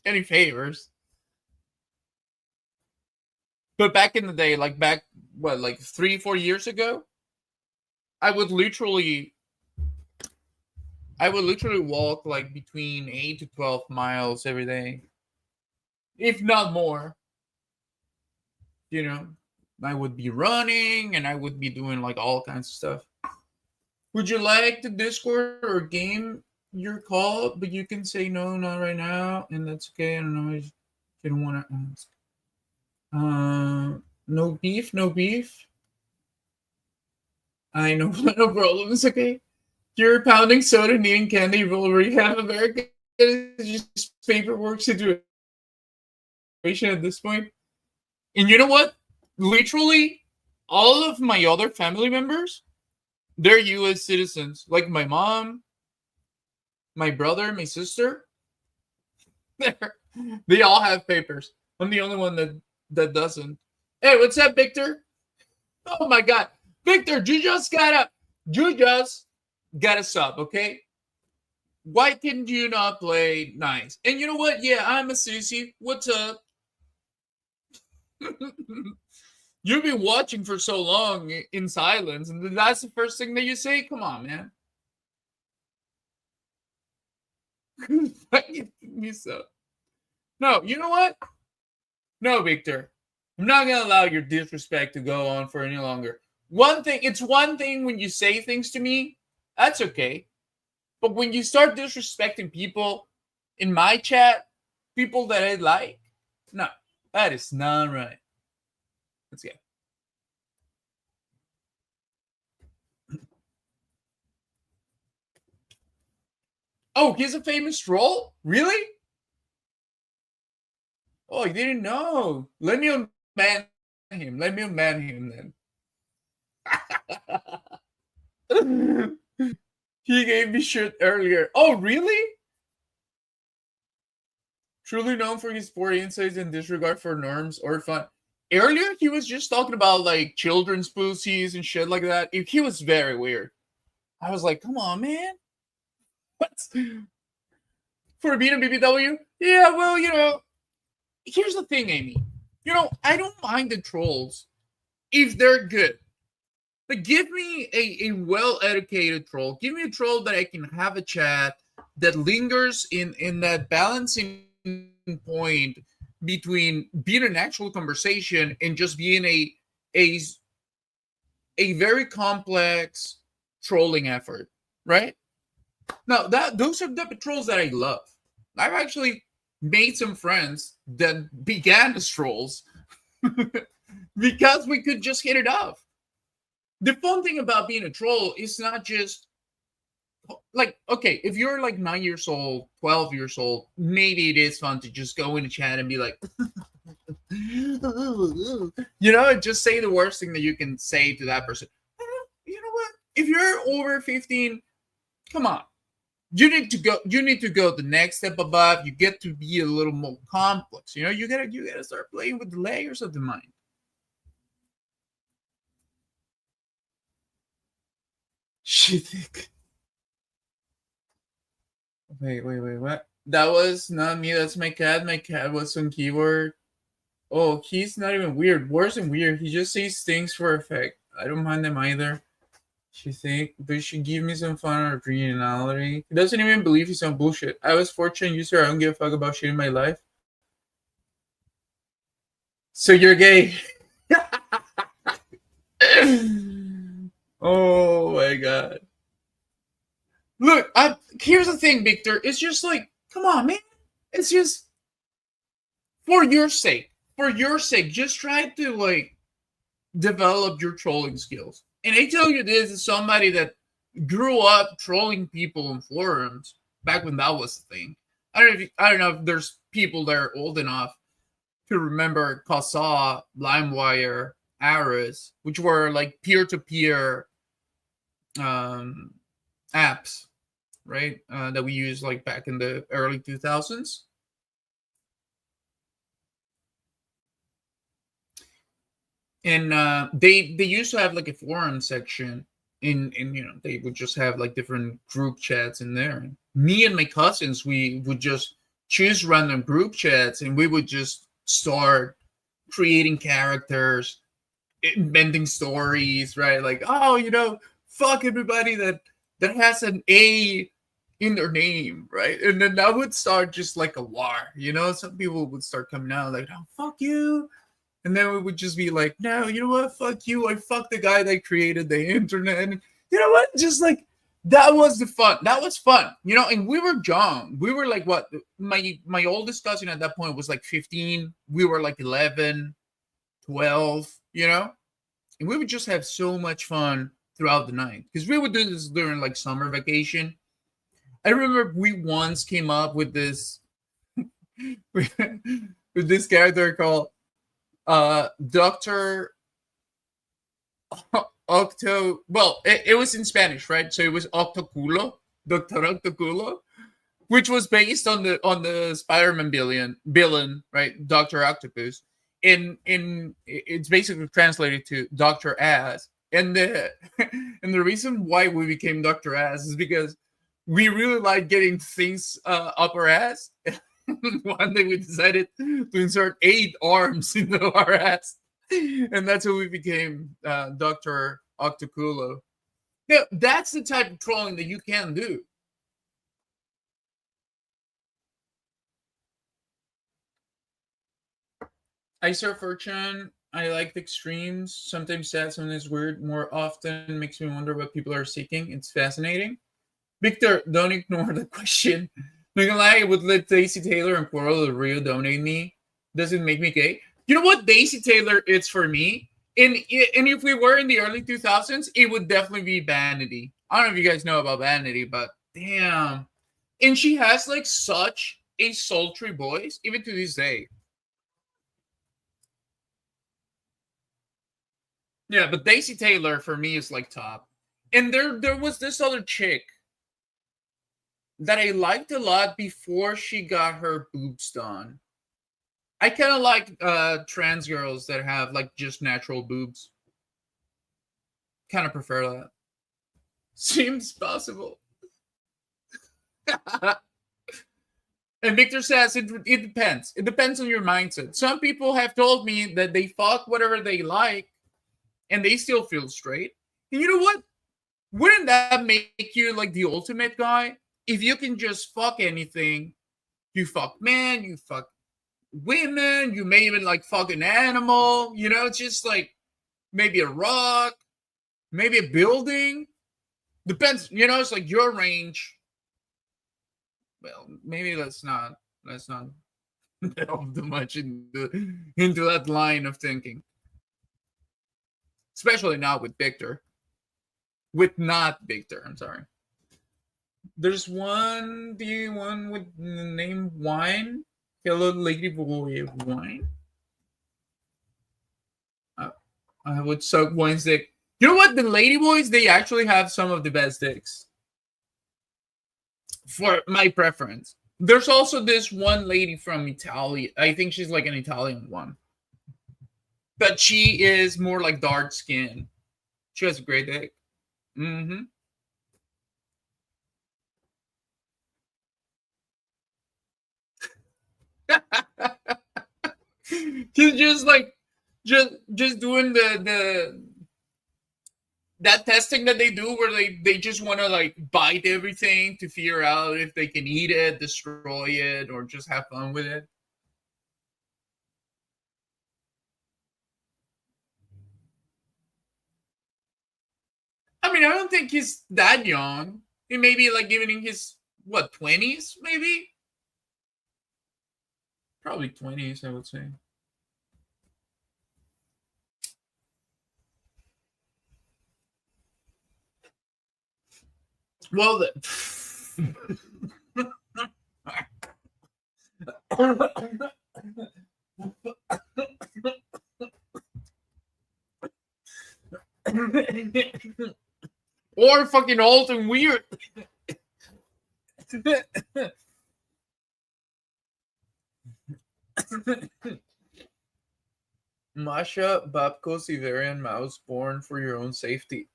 S1: favors. But back in the day, like 3-4 years ago, I would literally walk like between 8 to 12 miles every day, if not more. You know, I would be running and I would be doing like all kinds of stuff. Would you like to Discord or game your call? But you can say no, not right now, and that's okay. I don't know if you don't want to ask. No beef, no beef. I know, no problem. It's okay. You're pounding soda and eating candy. You already have America. It's just paperwork situation at this point. And you know what? Literally, all of my other family members, they're U.S. citizens. Like my mom, my brother, my sister. They all have papers. I'm the only one that doesn't. Hey, what's up, Victor? Oh my god. Victor, you just got a sub, okay? Why can you not play nice? And you know what? Yeah, I'm a sissy. What's up? You've been watching for so long in silence, and that's the first thing that you say? Come on, man. Fucking me so. No, you know what? No, Victor. I'm not gonna allow your disrespect to go on for any longer. It's one thing when you say things to me, that's okay. But when you start disrespecting people in my chat, people that I like, no, that is not right. Let's go. Oh, he's a famous troll? Really? Oh, I didn't know. Let me unban him. Let me unban him then. He gave me shit earlier. Oh, really? Truly known for his poor insights and disregard for norms or fun. Earlier, he was just talking about like children's pussies and shit like that. He was very weird. I was like, come on, man. What? For being a BBW? Yeah, well, here's the thing, Amy. I don't mind the trolls if they're good. But give me a well-educated troll. Give me a troll that I can have a chat that lingers in that balancing point between being an actual conversation and just being a a very complex trolling effort, right? Now those are the trolls that I love. I've actually made some friends that began as trolls because we could just hit it off. The fun thing about being a troll is not just like, okay, if you're like 9 years old, 12 years old, maybe it is fun to just go in a chat and be like, just say the worst thing that you can say to that person. You know what? If you're over 15, come on. You need to go the next step above. You get to be a little more complex. You gotta start playing with the layers of the mind. Shit. Wait, what? That was not me. That's my cat. My cat was on keyboard. Oh, he's not even weird. Worse than weird. He just says things for effect. I don't mind them either. She think, but she give me some fun or originality. He doesn't even believe he's on bullshit. I was fortunate user. I don't give a fuck about shit in my life. So you're gay. Oh my god. Look, here's the thing, Victor. It's just like, come on, man. It's just for your sake. For your sake, just try to like develop your trolling skills. And I tell you this as somebody that grew up trolling people on forums back when that was the thing. I don't know if there's people that are old enough to remember Kasa, LimeWire, Aris, which were like peer-to-peer apps, right? That we used like back in the early 2000s. And they used to have like a forum section in they would just have like different group chats in there. Me and my cousins, we would just choose random group chats and we would just start creating characters, inventing stories, right? Like, oh, fuck everybody that has an A in their name, right? And then that would start just like a war, some people would start coming out like, oh, fuck you. And then we would just be like, no, you know what? Fuck you. I fuck the guy that created the internet. And you know what? Just like, that was the fun. That was fun. And we were young. We were like, what? My oldest cousin at that point was like 15. We were like 11, 12, And we would just have so much fun throughout the night. Because we would do this during like summer vacation. I remember we once came up with this with this character called Dr. Octo. Well, it was in Spanish, right? So it was Octoculo, Dr. Octoculo, which was based on the Spider-Man villain, right? Dr. Octopus. In it's basically translated to Dr. Ass. And the and the reason why we became Dr. Ass is because we really like getting things up our ass. One day we decided to insert 8 arms into our ass, and that's how we became Dr. Octoculo. Now, that's the type of trolling that you can do. I surf fortune. I like the extremes. Sometimes sad, sometimes weird. More often makes me wonder what people are seeking. It's fascinating. Victor, don't ignore the question. Not gonna lie, I would let Daisy Taylor and Coral Del Rio donate me. Does it make me gay? You know what? Daisy Taylor is for me. And if we were in the early 2000s, it would definitely be Vanity. I don't know if you guys know about Vanity, but damn. And she has like such a sultry voice, even to this day. Yeah, but Daisy Taylor for me is like top. And there was this other chick that I liked a lot before she got her boobs done. I kind of like trans girls that have like just natural boobs. Kind of prefer that. Seems possible. And Victor says it depends. It depends on your mindset. Some people have told me that they fuck whatever they like and they still feel straight. And you know what? Wouldn't that make you like the ultimate guy? If you can just fuck anything, you fuck men, you fuck women, you may even like fuck an animal, you know, it's just like maybe a rock, maybe a building. Depends, you know, it's like your range. Well, maybe let's not delve too much into that line of thinking. Especially not with Victor. With not Victor, I'm sorry. There's the one with the name Wine. Hello, Lady Boy Wine. I would suck Wine's dick. You know what? The Lady Boys, they actually have some of the best dicks. For my preference. There's also this one lady from Italy. I think she's like an Italian one. But she is more like dark skin. She has a great dick. Mm-hmm. She's just like just doing the that testing that they do where they just want to like bite everything to figure out if they can eat it, destroy it, or just have fun with it. I mean, I don't think he's that young. He may be like giving his what 20s, maybe, probably 20s, I would say. Well, or fucking old and weird. Masha Babko Siberian mouse born for your own safety.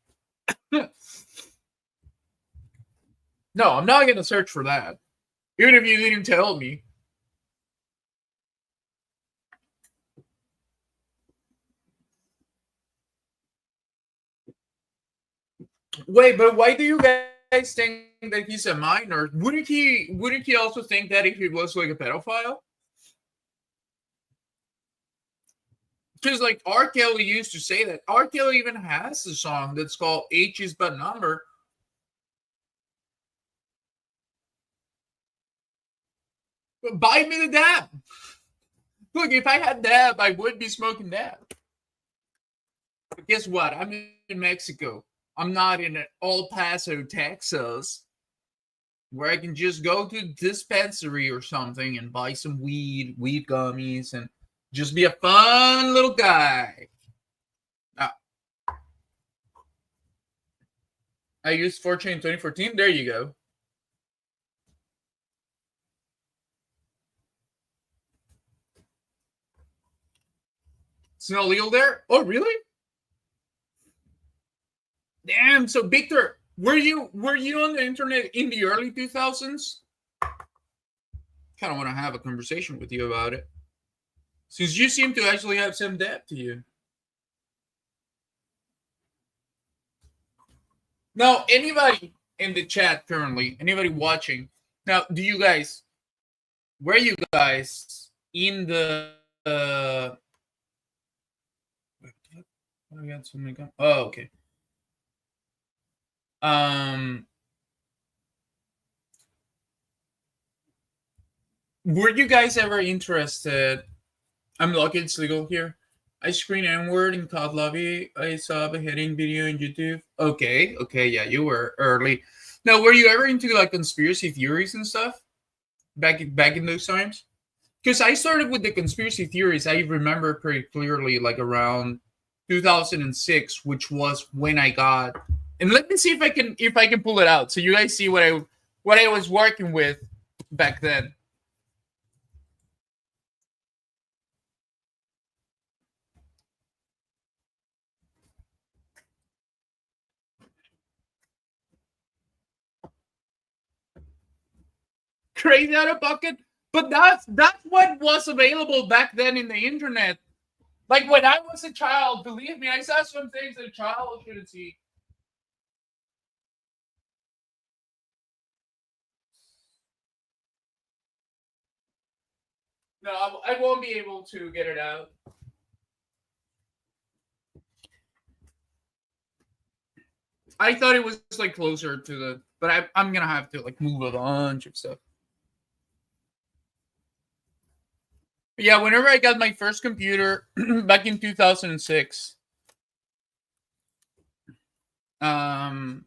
S1: No, I'm not gonna search for that. Even if you didn't tell me. Wait, but why do you guys think that he's a minor? Wouldn't he also think that if he was like a pedophile? Because like R. Kelly used to say that. R. Kelly even has a song that's called H is but number. But buy me the dab. Look, if I had dab, I would be smoking dab. But guess what? I'm in Mexico. I'm not in El Paso, Texas, where I can just go to a dispensary or something and buy some weed gummies, and just be a fun little guy. Ah, I used 4chan in 2014. There you go. It's not legal there? Oh, really? Damn. So, Victor, were you on the internet in the early 2000s? Kind of want to have a conversation with you about it, since you seem to actually have some depth to you. Now, anybody in the chat currently, anybody watching, now, do you guys, were you guys in the I got so many. Oh, okay. Um, were you guys ever interested? I'm lucky it's legal here. I screen N-word in COD lobby. I saw a beheading video on YouTube. Okay, okay, yeah, you were early. Now, were you ever into like conspiracy theories and stuff back in those times? Because I started with the conspiracy theories. I remember pretty clearly, like around 2006, which was when I got. And let me see if I can pull it out, so you guys see what I was working with back then. Crazy out of bucket. But that's what was available back then in the internet. Like when I was a child, believe me, I saw some things that a child shouldn't see. No, I won't be able to get it out. I thought it was like closer to the, but I'm gonna have to like move a bunch of stuff. But yeah, whenever I got my first computer back in 2006, um,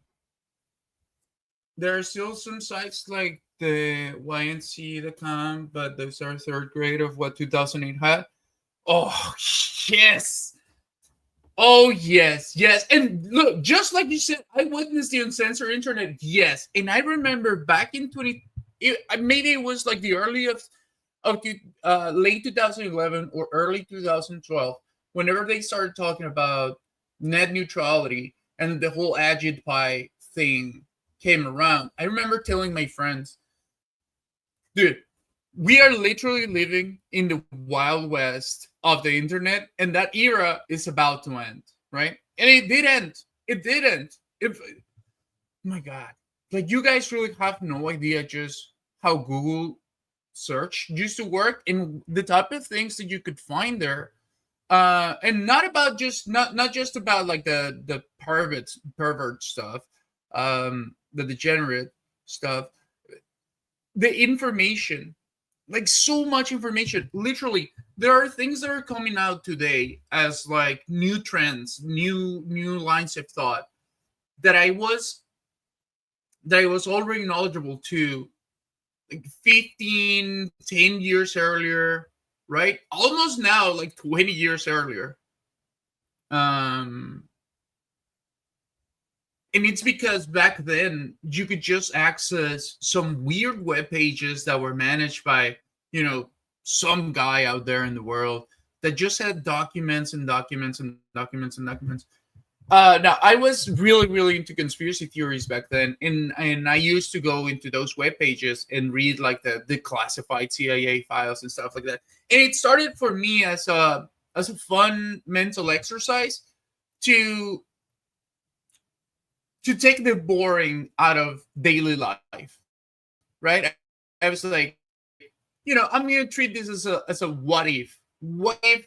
S1: there are still some sites like the YNC.com, but those are third grade of what 2008 had. Oh yes. Oh yes, yes, and look, just like you said, I witnessed the uncensored internet. Yes, and I remember back in maybe it was like the early of late 2011 or early 2012, whenever they started talking about net neutrality and the whole agit pie thing came around. I remember telling my friends, dude, we are literally living in the wild west of the internet, and that era is about to end, right? And it did end. It did end. Oh my god, like you guys really have no idea just how Google search used to work and the type of things that you could find there. And not about just not just about like the pervert stuff, the degenerate stuff, the information, like so much information. Literally, there are things that are coming out today as like new trends, new lines of thought that I was already knowledgeable to like 15, 10 years earlier, right? Almost now, like 20 years earlier. Um, and it's because back then you could just access some weird web pages that were managed by, you know, some guy out there in the world that just had documents and documents and documents and documents. Now I was really into conspiracy theories back then, and I used to go into those web pages and read like the classified CIA files and stuff like that. And it started for me as a fun mental exercise to take the boring out of daily life, right? I was like, you know, I'm gonna treat this as a what if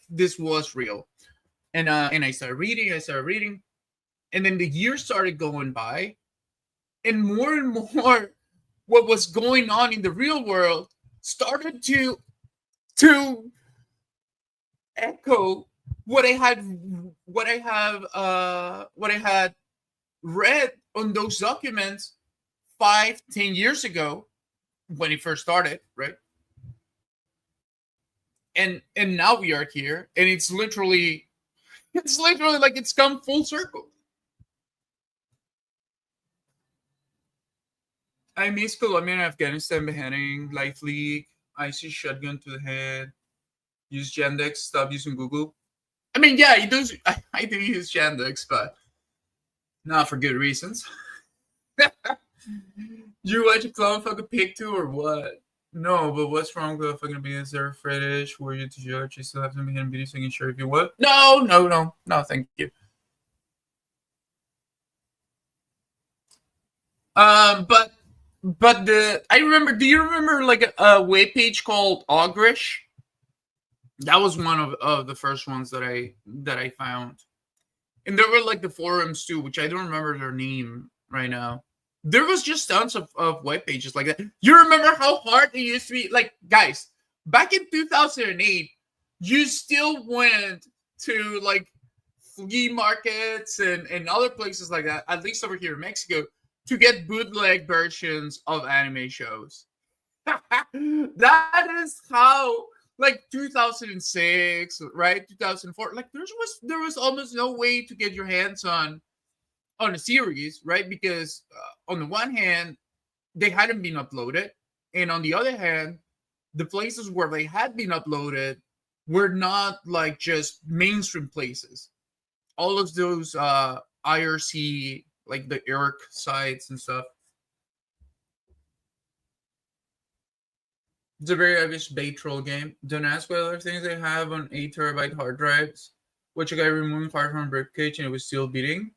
S1: this was real? And I started reading, and then the years started going by, and more what was going on in the real world started to echo what I had read on those documents 5, 10 years ago when it first started, right? And now we are here, and it's literally like it's come full circle. I miss Colombia and Afghanistan beheading, life leak, IC shotgun to the head, use Yandex, stop using Google. I mean, yeah, I do use Yandex, but not for good reasons. You watch a clown fucking pig too, or what? No, but what's wrong with fucking being is there fetish? Were you to judge? You still have some hidden videos, so you can share if you what? No, thank you. But the I remember. Do you remember like a web page called Ogrish? That was one of the first ones that I found. And there were like the forums too, which I don't remember their name right now. There was just tons of web pages like that. You remember how hard it used to be? Like, guys, back in 2008, you still went to like flea markets and other places like that, at least over here in Mexico, to get bootleg versions of anime shows. That is how, like 2006, right? 2004, like there was almost no way to get your hands on a series, right? Because on the one hand, they hadn't been uploaded, and on the other hand, the places where they had been uploaded were not like just mainstream places. All of those IRC, like the IRC sites and stuff. It's a very obvious bait troll game. Don't ask what other things they have on 8 terabyte hard drives. Which a guy removing part from ribcage and it was still beating.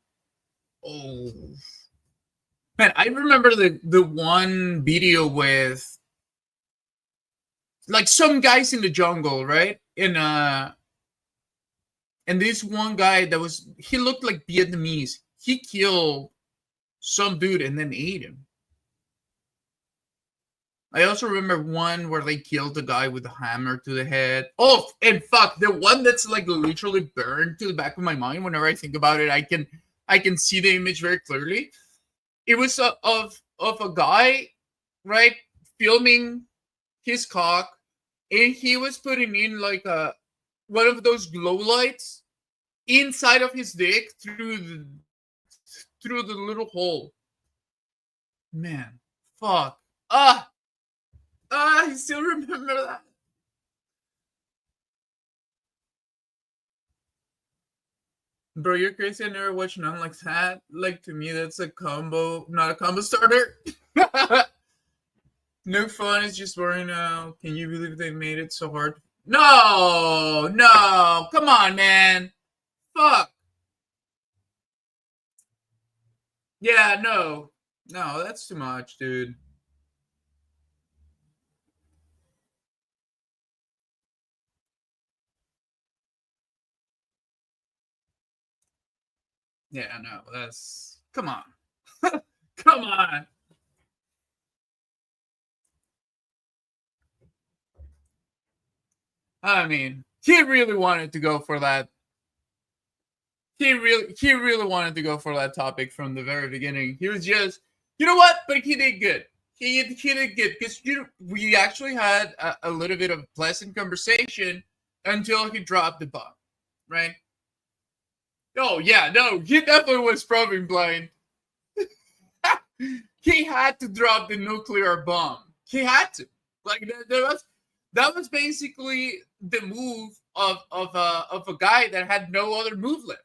S1: Oh man, I remember the one video with like some guys in the jungle, right? And this one guy he looked like Vietnamese. He killed some dude and then ate him. I also remember one where they killed the guy with a hammer to the head. Oh, and fuck, the one that's like literally burned to the back of my mind. Whenever I think about it, I can see the image very clearly. It was of a guy, right, filming his cock, and he was putting in like one of those glow lights inside of his dick through the little hole. Man, fuck. I still remember that. Bro, you're crazy. I never watched none like that. Like, to me, that's a combo, not a combo starter. No fun. It's just boring now. Can you believe they made it so hard? No, no. Come on, man. Fuck. Yeah, no. No, that's too much, dude. Yeah, no. That's. Come on. Come on. I mean, he really wanted to go for that. He really wanted to go for that topic from the very beginning. He was just, you know what? But he did good. He did good because we actually had a little bit of pleasant conversation until he dropped the bomb, right? Oh yeah, no, he definitely was probing blind. He had to drop the nuclear bomb. He had to. Like that was basically the move of a guy that had no other move left.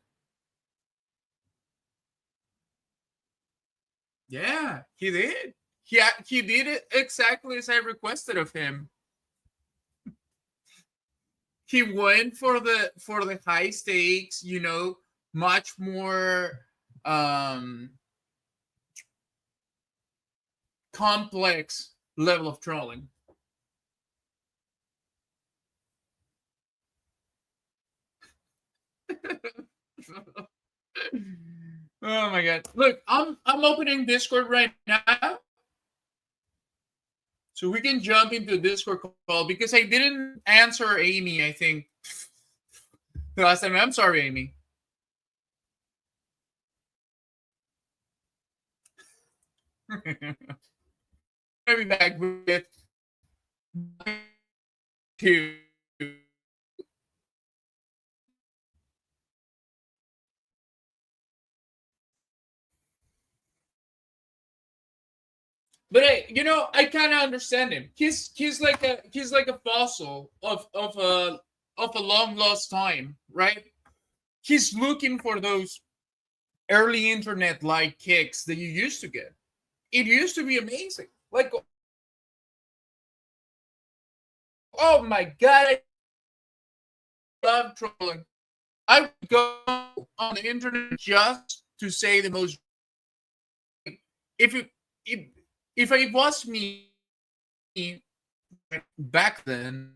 S1: Yeah, he did. He did it exactly as I requested of him. He went for the high stakes, much more complex level of trolling. Oh my god! Look, I'm opening Discord right now, so we can jump into Discord call because I didn't answer Amy. I think the last time. I'm sorry, Amy. I'll be back with two. But I kind of understand him. He's like a fossil of a long lost time, right? He's looking for those early internet like kicks that you used to get. It used to be amazing. Like, oh my god, I love trolling. I would go on the internet just to say the most. If it if it was me back then,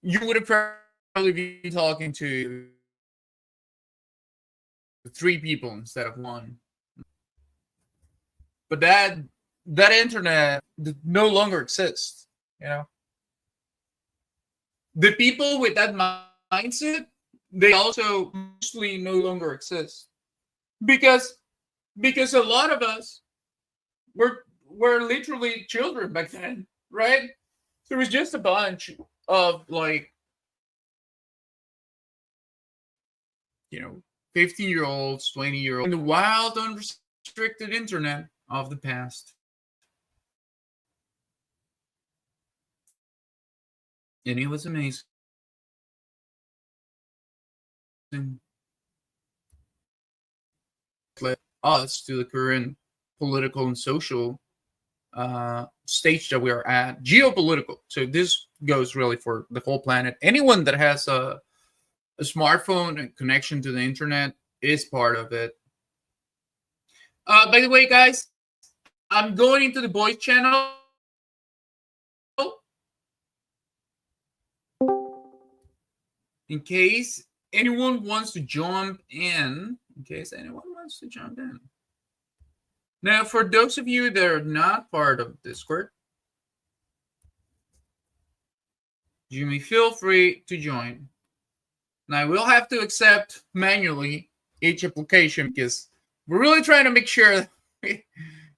S1: you would have probably be talking to 3 people instead of 1. But that internet no longer exists. You know, the people with that mindset, they also mostly no longer exist because a lot of us were literally children back then, right? There was just a bunch of like, 15-year-olds, 20-year-olds in the wild, unrestricted internet of the past. And it was amazing. Led us to the current political and social stage that we are at, geopolitical. So this goes really for the whole planet. Anyone that has a smartphone and connection to the internet is part of it. By the way, guys, I'm going into the voice channel. In case anyone wants to jump in. Now, for those of you that are not part of Discord, you may feel free to join. Now, we'll have to accept manually each application because we're really trying to make sure that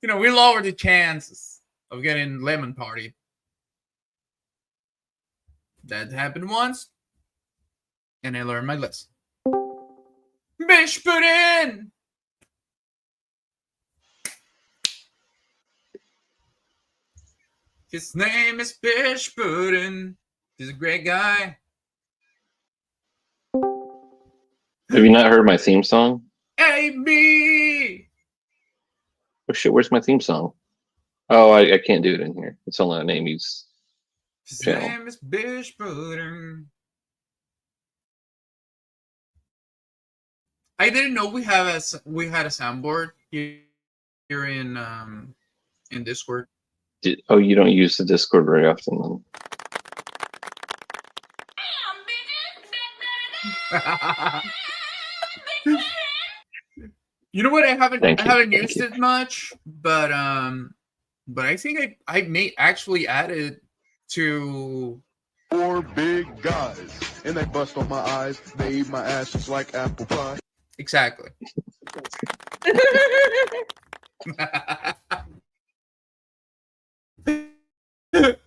S1: we lower the chances of getting lemon party. That happened once, and I learned my lesson. Bish put in! His name is Bish Puddin'. He's a great guy.
S2: Have you not heard my theme song?
S1: A-B!
S2: Oh shit, where's my theme song? Oh, I can't do it in here. It's only on Amy's channel.
S1: His name is Bish Puddin'. I didn't know we had a soundboard here in Discord.
S2: Oh, you don't use the Discord very often then.
S1: You know what? I haven't used it much, but I think I may actually add it to
S3: 4 big guys, and they bust on my eyes. They eat my ass just like apple pie.
S1: Exactly.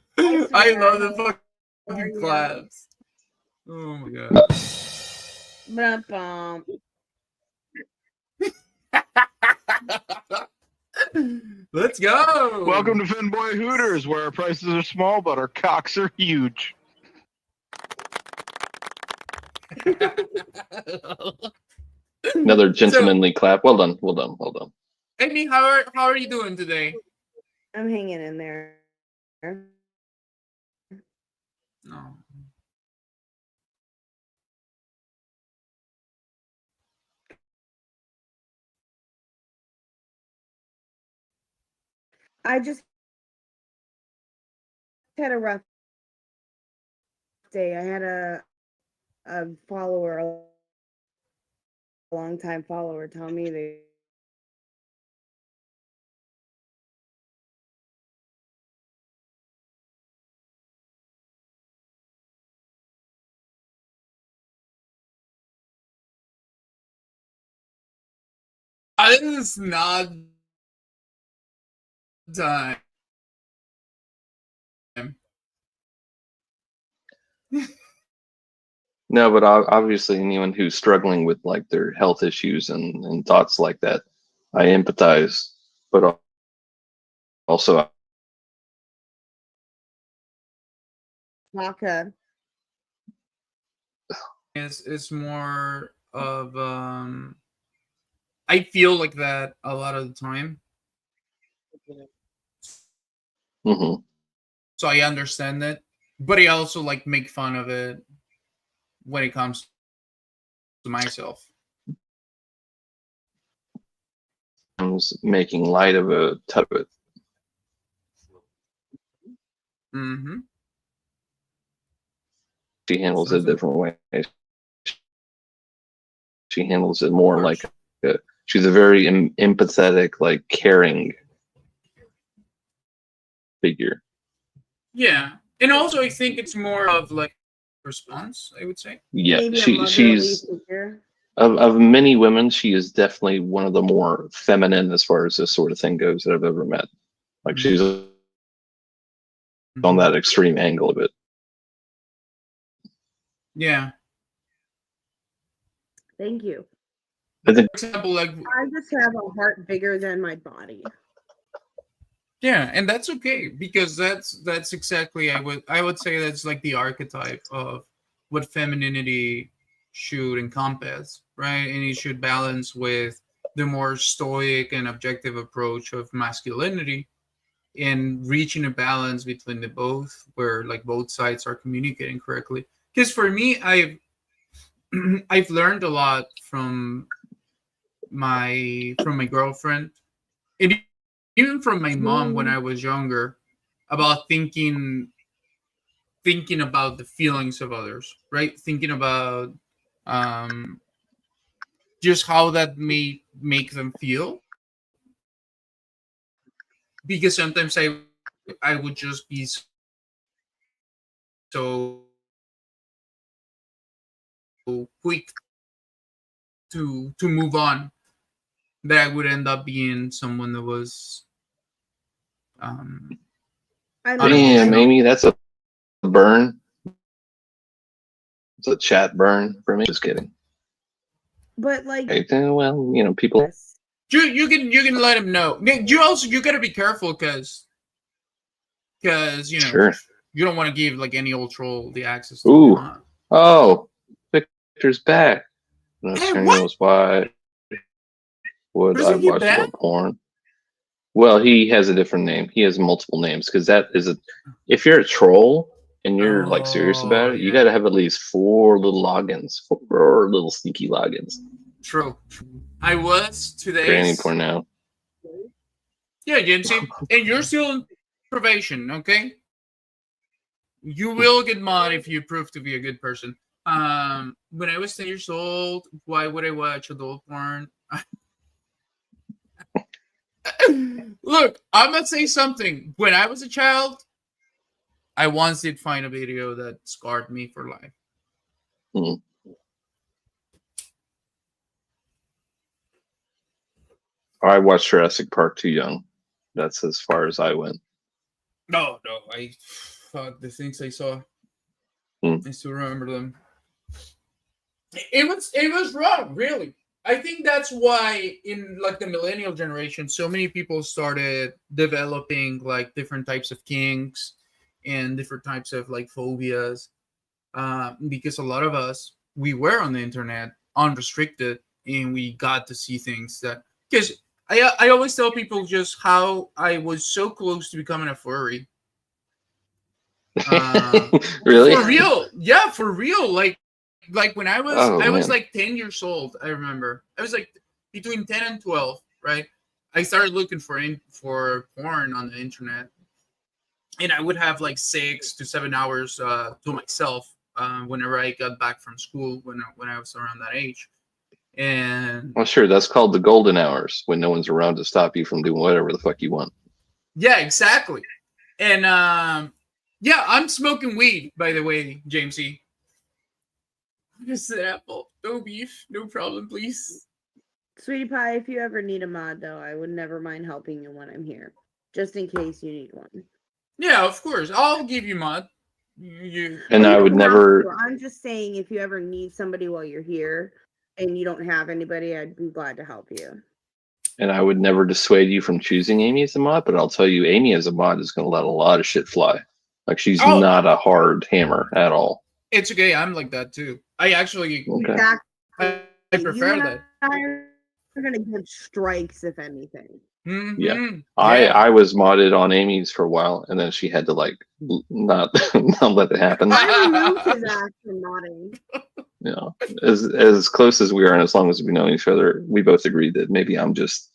S1: I love the fucking claps. Oh my god. Let's go.
S3: Welcome to Finboy Hooters, where our prices are small, but our cocks are huge.
S2: Another gentlemanly clap. Well done.
S1: Amy, how are you doing today?
S4: I'm hanging in there.
S1: No.
S4: I just had a rough day. I had a follower, a long-time follower, tell me they
S1: It's not time.
S2: No, but obviously anyone who's struggling with like their health issues and thoughts like that, I empathize, but also
S4: Waka.
S1: It's more of I feel like that a lot of the time.
S2: Mm-hmm.
S1: So I understand it, but I also like make fun of it when it comes to myself.
S2: Making light of a topic.
S1: Mm-hmm.
S2: she handles it a different way. She handles it more like she's a very empathetic, like caring figure.
S1: Yeah, and also I think it's more of like response. I would say.
S2: Yeah,
S4: Maybe a
S2: she's
S4: motherly figure.
S2: of many women, she is definitely one of the more feminine as far as this sort of thing goes that I've ever met. Like she's on that extreme angle of it.
S1: Yeah.
S4: Thank you.
S2: I think,
S1: For example, like
S4: I just have a heart bigger than my body.
S1: yeah, and that's okay because that's exactly I would say that's like the archetype of what femininity should encompass, right? And it should balance with the more stoic and objective approach of masculinity and reaching a balance between the both where like both sides are communicating correctly. Because for me, I've learned a lot from my girlfriend and even from my mom when I was younger about thinking about the feelings of others, right? Thinking about just how that may make them feel. Because sometimes I would just be so quick to move on that I would end up being someone that was
S2: damn, Amy, that's a burn. It's a chat burn for me. Just kidding.
S4: But like,
S2: well, you know, people.
S1: You can let him know. You gotta be careful because you know
S2: Sure.
S1: you don't want to give like any old troll the access to
S2: Ooh. Oh, Victor's back.
S1: Hey,
S2: knows why would I watch the porn? Well, he has a different name. He has multiple names because that is if you're a troll and you're like serious about it, you got to have at least 4 little logins, 4 little sneaky logins.
S1: True. I was today.
S2: Granny porn now.
S1: Yeah, James, and you're still in probation, okay? You will get mod if you prove to be a good person. When I was 10 years old, why would I watch adult porn? Look, I'm gonna say something. When I was a child, I once did find a video that scarred me for life.
S2: I watched Jurassic Park too young. That's as far as I went.
S1: No, I thought the things I saw. I still remember them. It was wrong, really. I think that's why in like the millennial generation, so many people started developing like different types of kinks and different types of like phobias, because a lot of us we were on the internet unrestricted and we got to see things that because I always tell people just how I was so close to becoming a furry.
S2: Really?
S1: For real? Yeah, for real. Like when I was like 10 years old, I remember. I was like between 10 and 12, right? I started looking for porn on the internet. And I would have like 6 to 7 hours to myself whenever I got back from school when I was around that age. And
S2: well, sure, that's called the golden hours when no one's around to stop you from doing whatever the fuck you want.
S1: Yeah, exactly. And yeah, I'm smoking weed, by the way, Jamesy. Just an apple. No beef. No problem, please.
S4: Sweetie Pie, if you ever need a mod, though, I would never mind helping you when I'm here. Just in case you need one.
S1: Yeah, of course. I'll give you mod. You
S2: and I would never.
S4: I'm just saying, if you ever need somebody while you're here and you don't have anybody, I'd be glad to help you.
S2: And I would never dissuade you from choosing Amy as a mod, but I'll tell you, Amy as a mod is going to let a lot of shit fly. Like she's not a hard hammer at all.
S1: It's okay. I'm like that too. I actually I prefer that.
S4: We're gonna give strikes if anything.
S1: Mm-hmm.
S2: Yeah. I was modded on Amy's for a while, and then she had to like not let it happen.
S4: I removed his ass from modding.
S2: You know, as close as we are, and as long as we know each other, we both agreed that maybe I'm just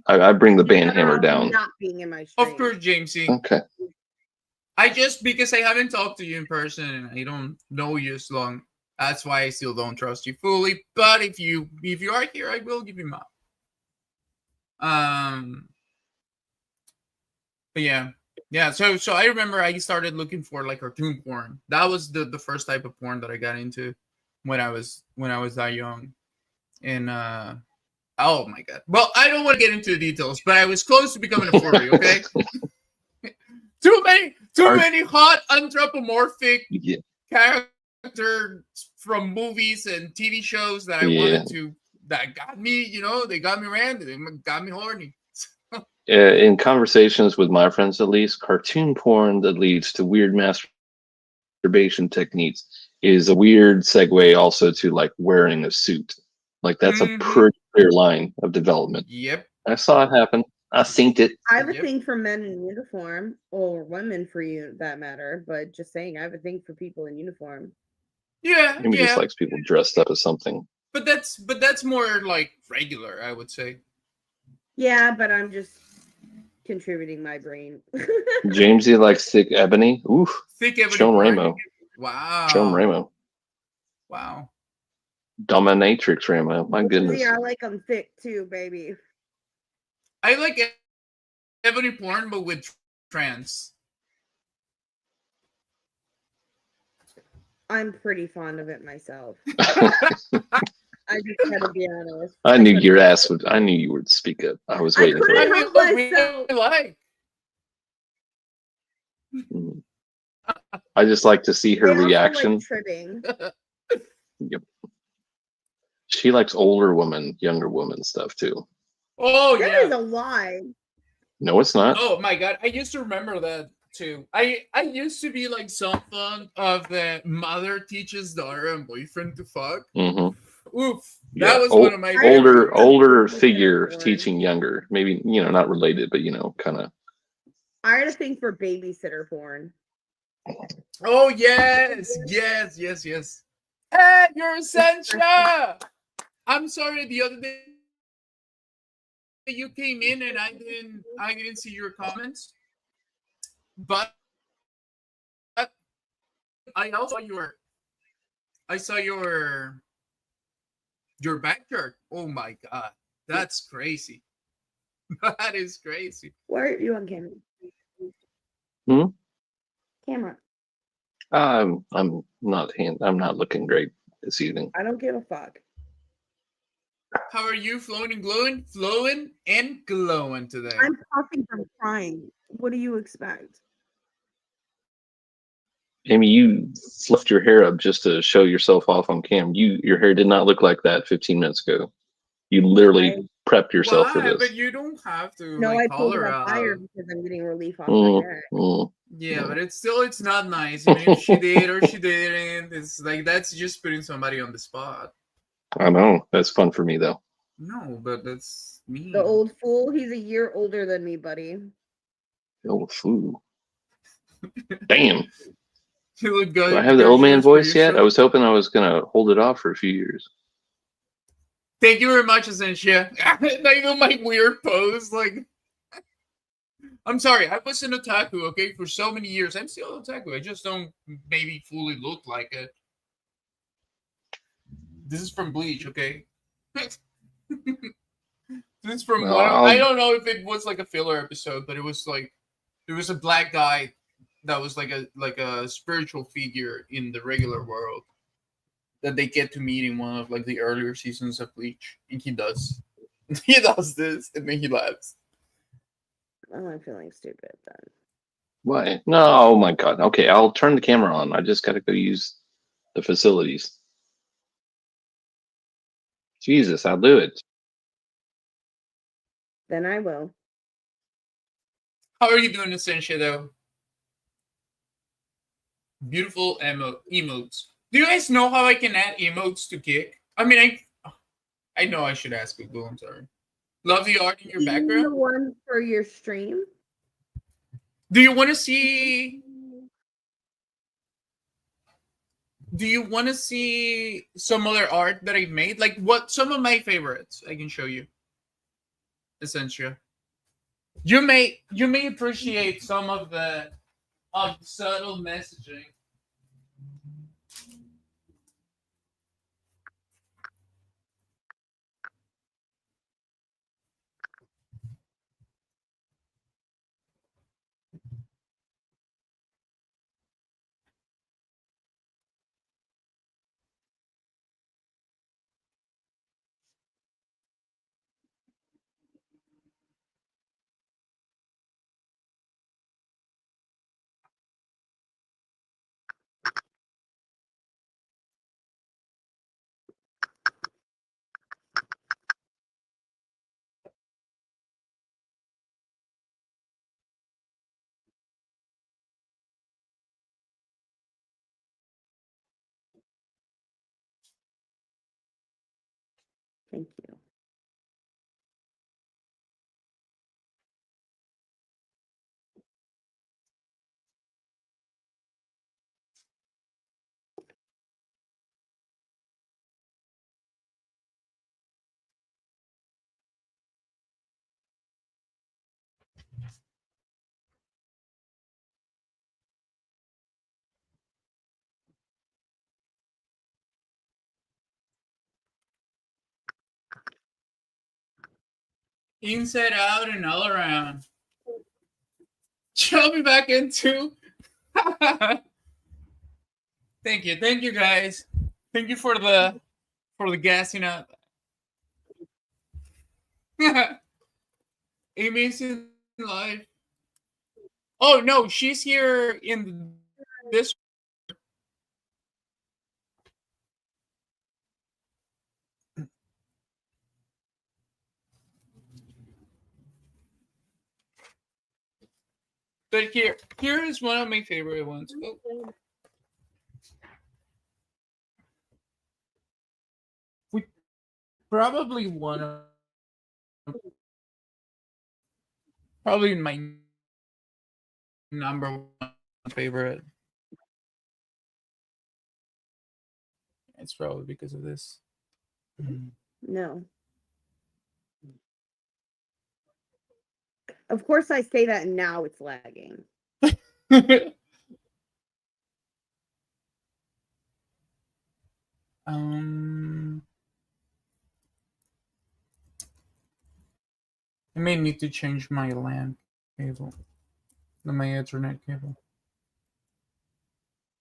S2: I bring the band hammer down.
S4: Not being in my
S1: stream. Of course, Jamesy.
S2: Okay.
S1: because I haven't talked to you in person and I don't know you as long. That's why I still don't trust you fully. But if you are here, I will give you mine. But yeah. So I remember I started looking for like cartoon porn. That was the first type of porn that I got into when I was that young. And oh my god. Well, I don't want to get into the details, but I was close to becoming a furry. Okay. Too many hot anthropomorphic characters from movies and TV shows that I wanted to. That got me. They got me random. They got me horny.
S2: In conversations with my friends, at least, cartoon porn that leads to weird masturbation techniques is a weird segue also to like wearing a suit. Like that's a pretty clear line of development.
S1: Yep.
S2: I saw it happen. I synced it.
S4: I have a thing for men in uniform, or women for you, that matter. But just saying, I have a thing for people in uniform.
S1: Yeah.
S2: Maybe just likes people dressed up as something.
S1: But that's more like regular, I would say.
S4: Yeah, but I'm just contributing my brain.
S2: Jamesy likes thick ebony. Oof.
S1: Thick ebony.
S2: Sean Ramo.
S1: Wow.
S2: Sean Ramo.
S1: Wow.
S2: Dominatrix Ramo. My goodness.
S4: Yeah, I like them thick too, baby.
S1: I like ebony porn, but with trans.
S4: I'm pretty fond of it myself. I just gotta be honest.
S2: I knew your ass would. I knew you would speak up. I was waiting for
S4: couldn't
S2: it.
S4: help myself.
S2: I just like to see her reaction.
S4: Like tripping.
S2: Yep. She likes older women, younger women stuff too.
S1: Oh
S4: that
S1: yeah.
S4: is a lie.
S2: No, it's not.
S1: Oh my god, I used to remember that too. I used to be like some fun of the mother teaches daughter and boyfriend to fuck.
S2: Mm-hmm.
S1: Oof, that was one of my
S2: older figure teaching younger. Maybe not related, but kind of.
S4: I had a thing for babysitter porn.
S1: Oh yes. Hey, you're Sencha! I'm sorry, the other day you came in and I didn't see your comments. But I also saw your backyard. Oh my god. That's crazy. That is crazy.
S4: Where are you on camera? Camera.
S2: I'm not looking great this evening.
S4: I don't give a fuck.
S1: How are you flowing and glowing today?
S4: I'm puffing from crying. What do you expect?
S2: Amy, you fluffed your hair up just to show yourself off on cam. Your hair did not look like that 15 minutes ago. You literally prepped yourself for this.
S1: But you don't have to.
S4: No, I pulled it up higher because I'm getting relief off my neck.
S1: Yeah, but it's not nice. If she did or she didn't, it's like that's just putting somebody on the spot.
S2: I know. That's fun for me though.
S1: No, but that's me.
S4: The old fool. He's a year older than me, buddy.
S2: The old fool. Damn.
S1: You look good.
S2: Do I have the old man voice yet? I was hoping I was gonna hold it off for a few years.
S1: Thank you very much, Essentia. I do my weird pose. Like, I'm sorry, I was an otaku, okay, for so many years. I'm still an otaku. I just don't maybe fully look like it. This is from Bleach, okay? This is from I don't know if it was like a filler episode, but it was like there was a black guy that was like a spiritual figure in the regular world that they get to meet in one of like the earlier seasons of Bleach, and he does this, and then he laughs.
S4: Oh, I'm feeling stupid then.
S2: Why? No, oh my god. Okay, I'll turn the camera on. I just gotta go use the facilities. Jesus, I'll do it.
S4: Then I will.
S1: How are you doing, Essentia, though? Beautiful emotes. Do you guys know how I can add emotes to Kick? I mean, I know I should ask Google. I'm sorry. Love the art in your background.
S4: The one for your stream.
S1: Do you want to see? Do you want to see some other art that I've made? Like what? Some of my favorites. I can show you. Essentia. You may appreciate some of the of subtle messaging.
S4: Thank you.
S1: Inside out and all around. Shall be back into. Thank you guys. Thank you for the gassing up. Amy's in live. Oh no, she's here in this. But here is one of my favorite ones. Oh. We probably one of my number one favorite. It's probably because of this.
S4: No. Of course I say that and now it's lagging.
S1: I may need to change my LAN cable. My Ethernet cable.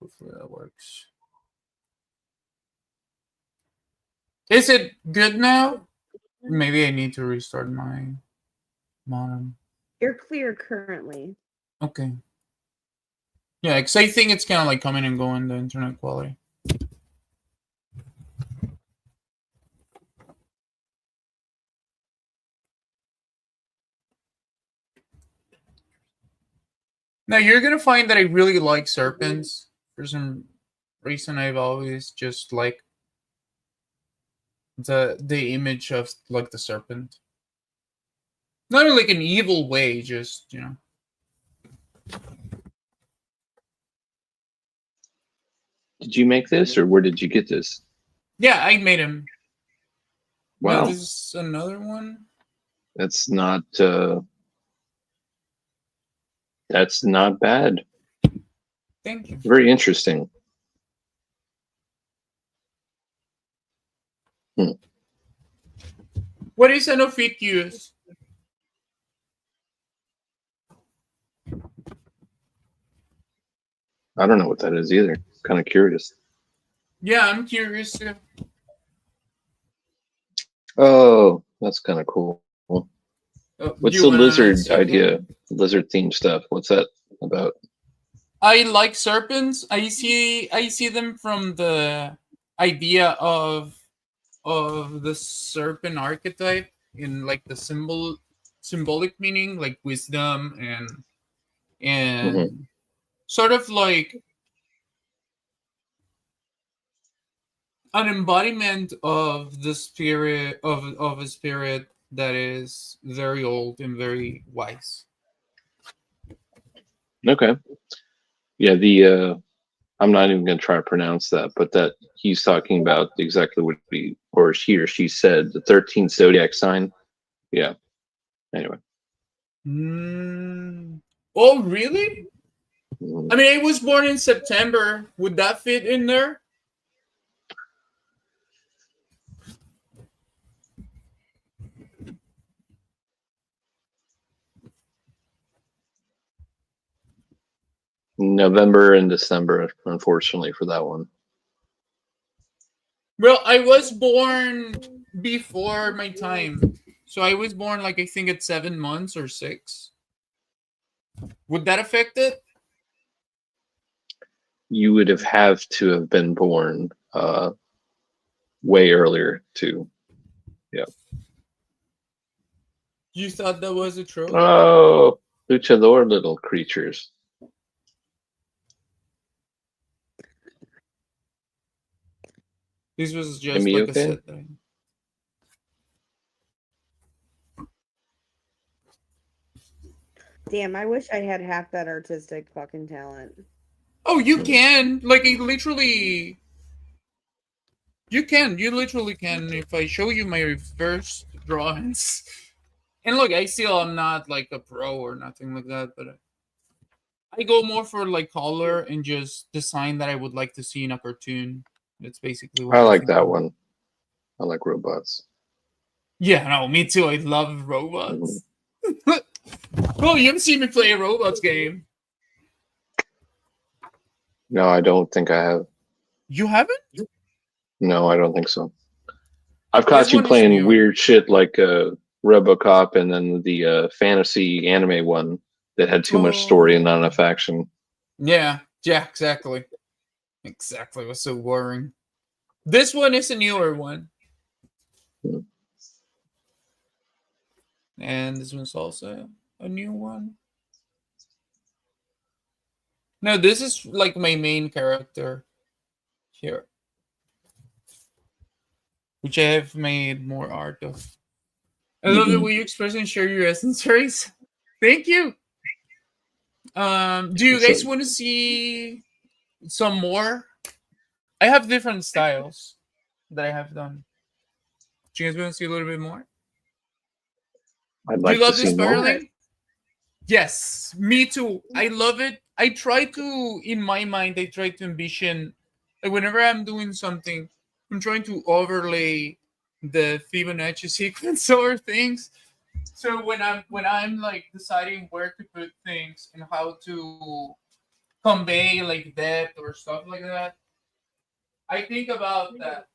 S1: Hopefully that works. Is it good now? Maybe I need to restart my modem.
S4: You're clear currently.
S1: Okay. Yeah, because I think it's kind of like coming and going, the internet quality. Now you're gonna find that I really like serpents. For some reason, I've always just liked the image of like the serpent. Not in like an evil way, just
S2: Did you make this, or where did you get this?
S1: Yeah, I made him.
S2: Wow,
S1: No, this is another one.
S2: that's not bad.
S1: Thank you.
S2: Very interesting.
S1: What is an ophidius?
S2: I don't know what that is either. Kind of curious.
S1: Yeah, I'm curious too.
S2: Oh, that's kind of cool. What's the lizard idea?
S1: Them?
S2: Lizard themed stuff. What's that about?
S1: I like serpents. I see them from the idea of the serpent archetype in like the symbolic meaning, like wisdom and sort of like an embodiment of the spirit of a spirit that is very old and very wise.
S2: Okay. Yeah, the I'm not even going to try to pronounce that, but that he's talking about exactly what he or she said, the 13th zodiac sign. Yeah. Anyway.
S1: Oh, really? I mean, I was born in September. Would that fit in there?
S2: November and December, unfortunately, for that one.
S1: Well, I was born before my time. So I was born, like, I think at 7 months or 6. Would that affect it?
S2: You would have to have been born way earlier, too. Yeah.
S1: You thought that was a trope?
S2: Oh, luchador little creatures.
S1: This was just
S2: Amy,
S1: like a
S2: okay?
S1: set thing.
S4: Damn, I wish I had half that artistic fucking talent.
S1: Oh, you can. Like, it literally... You literally can if I show you my first drawings. And look, I still am not like a pro or nothing like that, but I go more for like color and just design that I would like to see in a cartoon. That's basically what
S2: I
S1: I
S2: like
S1: think
S2: that
S1: of.
S2: one. I like robots.
S1: Yeah, no, me too. I love robots. Well, you haven't seen me play a robots game.
S2: No, I don't think I have.
S1: You haven't?
S2: No, I don't think so. I've
S1: This
S2: caught you
S1: one is
S2: playing
S1: new.
S2: weird shit like RoboCop and then the fantasy anime one that had too much story and not enough action.
S1: Yeah, exactly. Exactly. It was so boring. This one is a newer one.
S2: Hmm.
S1: And this one's also a new one. No, this is like my main character here, which I have made more art of. I love the way you express and share your essence stories. Thank you. Do you guys want to see some more? I have different styles that I have done. Do you guys want to see a little bit more?
S2: I'd
S1: Do you
S2: like to
S1: love
S2: see
S1: this
S2: more.
S1: spiraling? Yes, me too. I love it. I try to, in my mind, I try to envision, like whenever I'm doing something, I'm trying to overlay the Fibonacci sequence or things. So when I'm like deciding where to put things and how to convey like depth or stuff like that, I think about that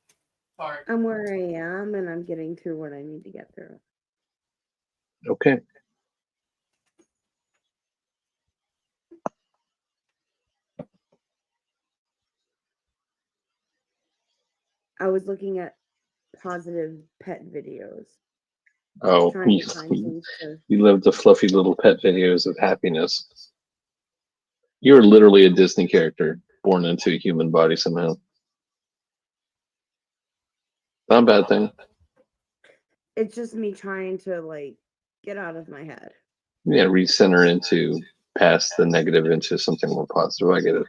S1: part.
S4: I'm where I am and I'm getting through what I need to get through.
S2: Okay.
S4: I was looking at positive pet videos.
S2: Oh,
S4: Trying to find things to...
S2: you love the fluffy little pet videos of happiness. You're literally a Disney character born into a human body somehow. Not a bad thing.
S4: It's just me trying to like get out of my head.
S2: Yeah, recenter into past the negative into something more positive. I get it.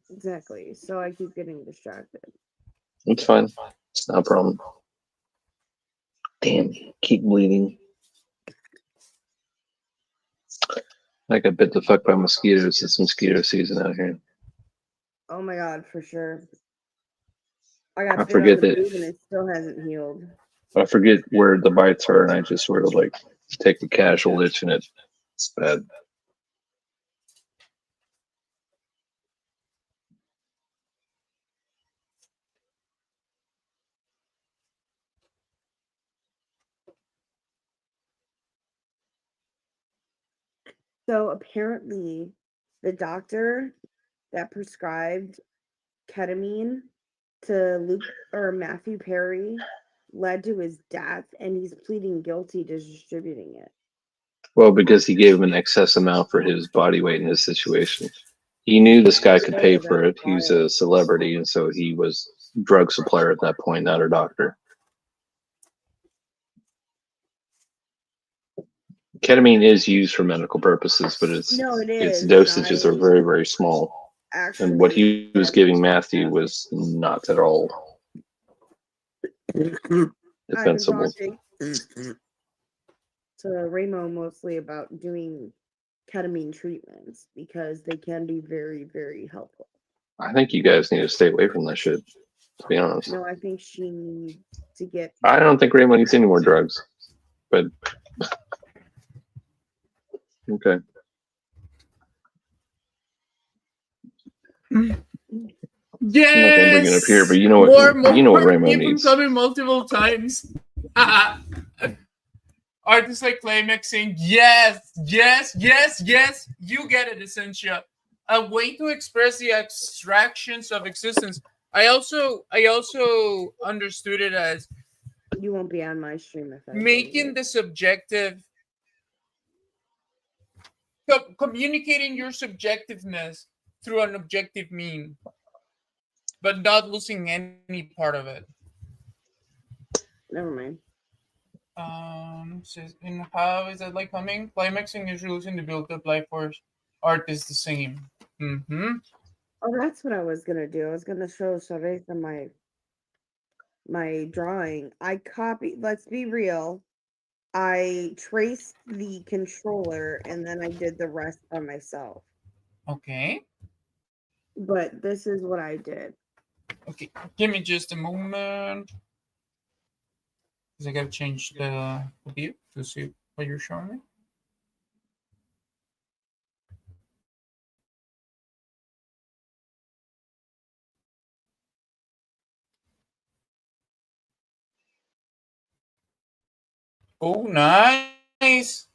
S4: Exactly. So I keep getting distracted.
S2: It's fine. It's not a problem. Damn, keep bleeding. I got bit the fuck by mosquitoes. It's mosquito season out here.
S4: Oh my god, for sure. I got
S2: I
S4: bit on
S2: forget
S4: the
S2: that.
S4: boob and it still hasn't healed.
S2: I forget where the bites are, and I just sort of like take the casual itch, and it's bad.
S4: So apparently, the doctor that prescribed ketamine to Luke or Matthew Perry led to his death, and he's pleading guilty to distributing it.
S2: Well, because he gave him an excess amount for his body weight in his situation. He knew this guy could pay for it. He was a celebrity, and so he was drug supplier at that point, not a doctor. Ketamine is used for medical purposes, but its dosages are very, very small. And what he was giving Matthew was not at all defensible.
S4: To Ramo mostly about doing ketamine treatments because they can be very, very helpful.
S2: I think you guys need to stay away from that shit, to be honest.
S4: No, I think she needs to get.
S2: I don't think Raymond needs any more drugs, but okay.
S1: Yes.
S2: I'm not gonna bring it up here, but you know what?
S1: More,
S2: you know what
S1: more.
S2: Raymond
S1: Keep them
S2: needs.
S1: coming multiple times. Artists like climaxing. Yes, yes, yes, yes. You get it, Essentia. A way to express the abstractions of existence. I also understood it as
S4: You won't be on my stream if I
S1: making the subjective, communicating your subjectiveness through an objective mean, but not losing any part of it.
S4: Never mind.
S1: Says, and how is that like coming? Climaxing is releasing the built-up life force. Art is the same. Mm-hmm.
S4: Oh, that's what I was gonna do. I was gonna show Shareka my drawing. I copied. Let's be real. I traced the controller and then I did the rest by myself.
S1: Okay.
S4: But this is what I did.
S1: Okay. Give me just a moment. Because I gotta change the view to see what you're showing me. Oh, nice.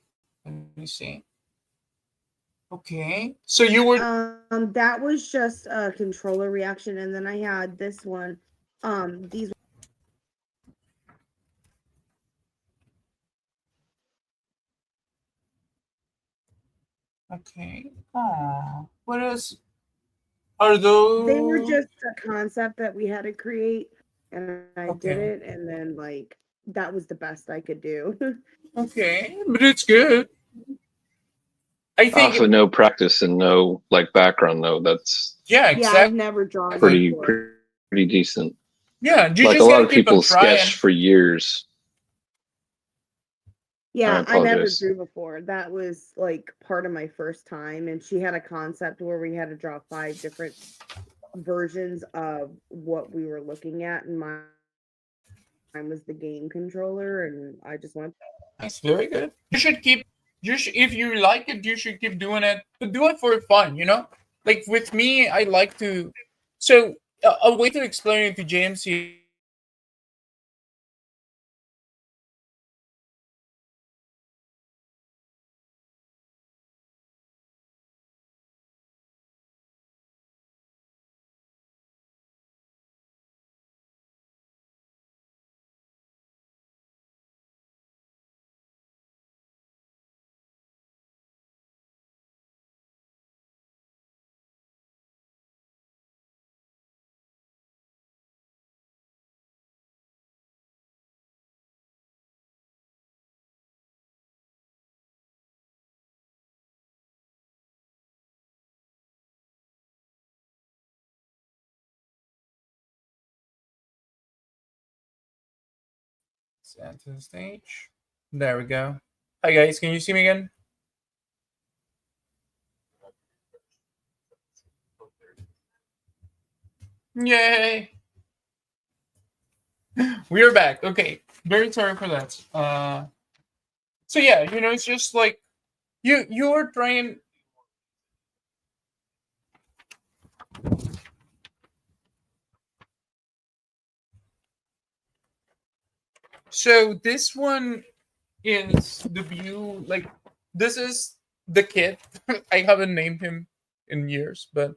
S1: Let me see. Okay. So you were
S4: that was just a controller reaction, and then I had this one. These.
S1: okay. Oh, what else? Are those?
S4: They were just a concept that we had to create, and I did
S1: Okay.
S4: it, and then like that was the best I could do.
S1: Okay, but it's good. I think
S2: Also, no practice and no like background though. That's
S1: yeah,
S4: Yeah, I've
S1: exactly.
S4: never drawn
S2: pretty
S4: before.
S2: pretty decent.
S1: Yeah, you
S2: Like a
S1: just
S2: lot
S1: gotta
S2: of
S1: keep on
S2: people
S1: trying.
S2: sketch for years.
S4: Yeah, I never
S2: apologize.
S4: drew before. That was like part of my first time, and she had a concept where we had to draw 5 different versions of what we were looking at, and mine was the game controller, and I just went.
S1: That's very good. You should keep. If you like it, you should keep doing it. But do it for fun, you know. Like with me, I like to. So a way to explain it to James to the stage. There we go. Hi guys, can you see me again? Yay! We're back. Okay, very sorry for that. So yeah, you know, it's just like you're trying. So this one is the view. Like this is the kid. I haven't named him in years, but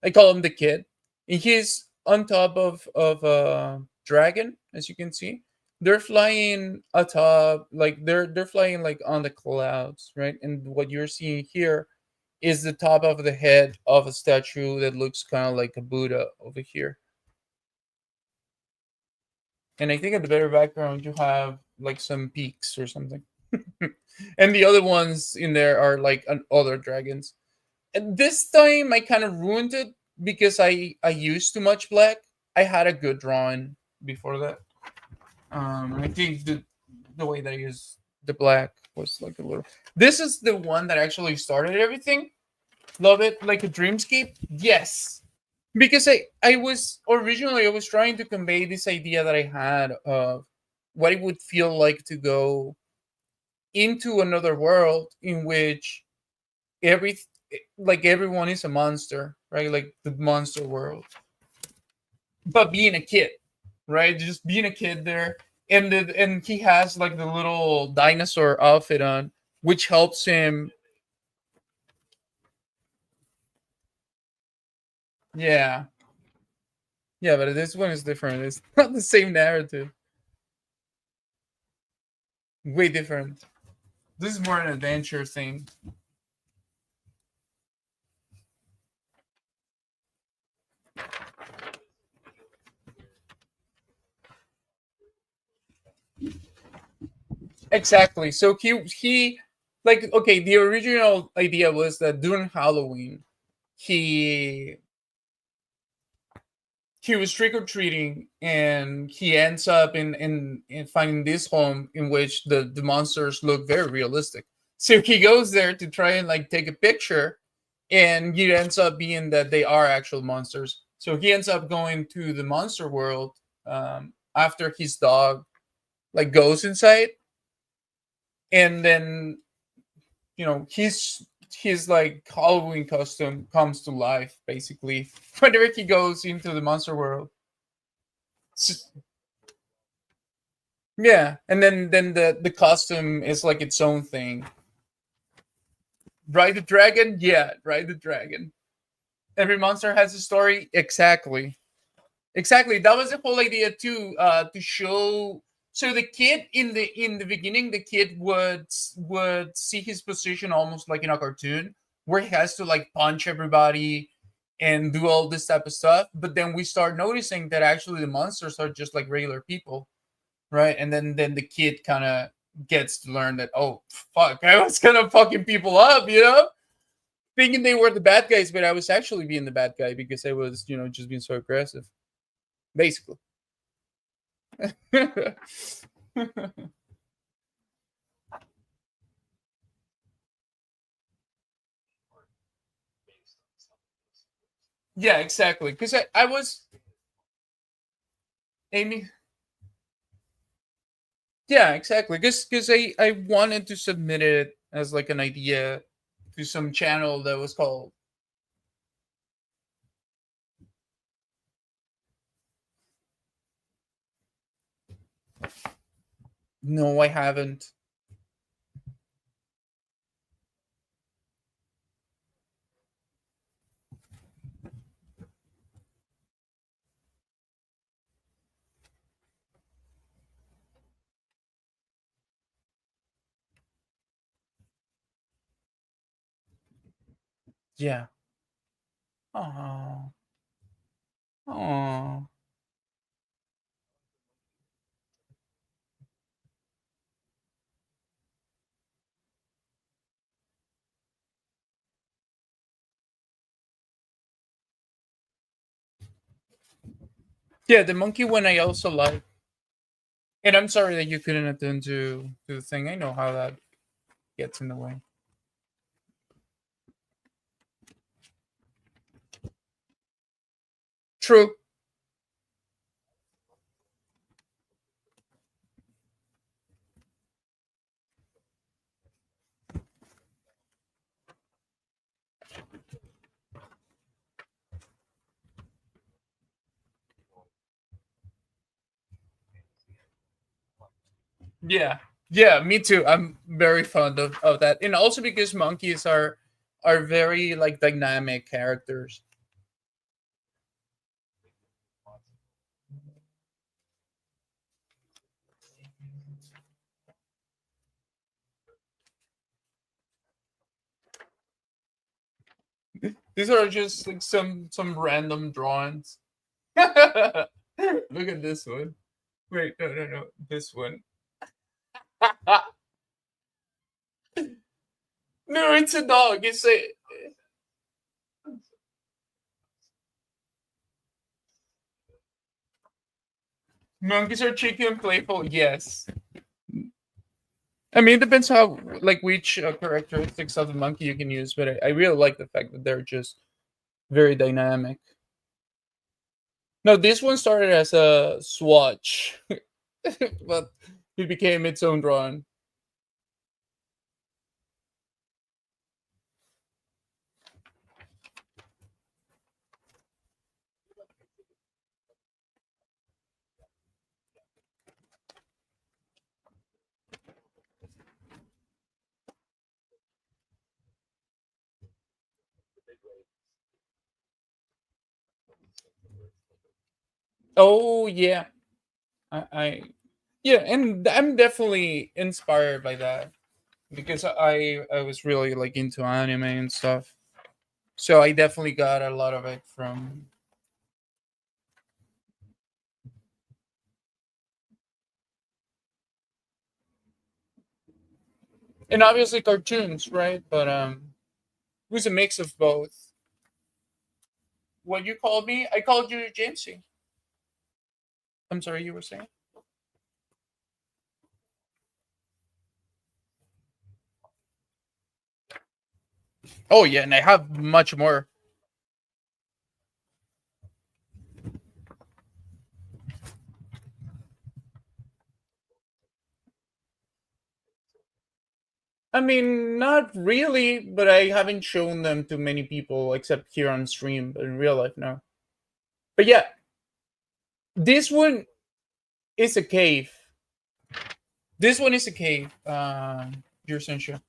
S1: I call him the kid. And he's on top of a dragon, as you can see. They're flying atop, like they're flying like on the clouds, right? And what you're seeing here is the top of the head of a statue that looks kind of like a Buddha over here. And I think at the very background you have like some peaks or something. And the other ones in there are like other dragons. And this time I kind of ruined it because I used too much black. I had a good drawing before that. I think the way that I use the black was like a little. This is the one that actually started everything. Love it, like a dreamscape. Yes, because I was originally I was trying to convey this idea that I had of what it would feel like to go into another world in which every like everyone is a monster, right? Like the monster world, but being a kid, right? Just being a kid there, and he has like the little dinosaur outfit on, which helps him. Yeah, yeah, but this one is different. It's not the same narrative. Way different. This is more an adventure thing. Exactly. So he like okay, the original idea was that during Halloween he he was trick or treating and he ends up in finding this home in which the monsters look very realistic. So he goes there to try and like take a picture, and it ends up being that they are actual monsters. So he ends up going to the monster world after his dog like goes inside, and then his like Halloween costume comes to life basically whenever he goes into the monster world. Yeah, and then the costume is like its own thing. Ride the dragon, yeah, ride the dragon. Every monster has a story, exactly, exactly. That was the whole idea too, to show. So the kid in the beginning, the kid would see his position almost like in a cartoon, where he has to like punch everybody and do all this type of stuff. But then we start noticing that actually the monsters are just like regular people, right? And then the kid kind of gets to learn that, oh fuck, I was kind of fucking people up, thinking they were the bad guys, but I was actually being the bad guy because I was just being so aggressive, basically. Yeah, exactly, because I was Amy. Yeah, exactly, because I wanted to submit it as like an idea to some channel that was called. No, I haven't. Yeah. Oh. Oh. Yeah, the monkey one I also like. And I'm sorry that you couldn't attend to the thing. I know how that gets in the way. True. Yeah. Yeah, me too. I'm very fond of that. And also because monkeys are very like dynamic characters. These are just like some random drawings. Look at this one. Wait, no. This one. No, it's a dog. It's a monkeys are cheeky and playful. Yes. I mean, it depends how, like, which characteristics of the monkey you can use, but I really like the fact that they're just very dynamic. No, this one started as a swatch, but it became its own drawing. Oh yeah, I yeah, and I'm definitely inspired by that because I was really like into anime and stuff. So I definitely got a lot of it from, and obviously cartoons, right? But it was a mix of both. What you called me? I called you Jamesy. I'm sorry, you were saying? Oh yeah, and I have much more. I mean, not really, but I haven't shown them to many people except here on stream, but in real life, no. But yeah, this one is a cave. This one is a cave. Your Essential.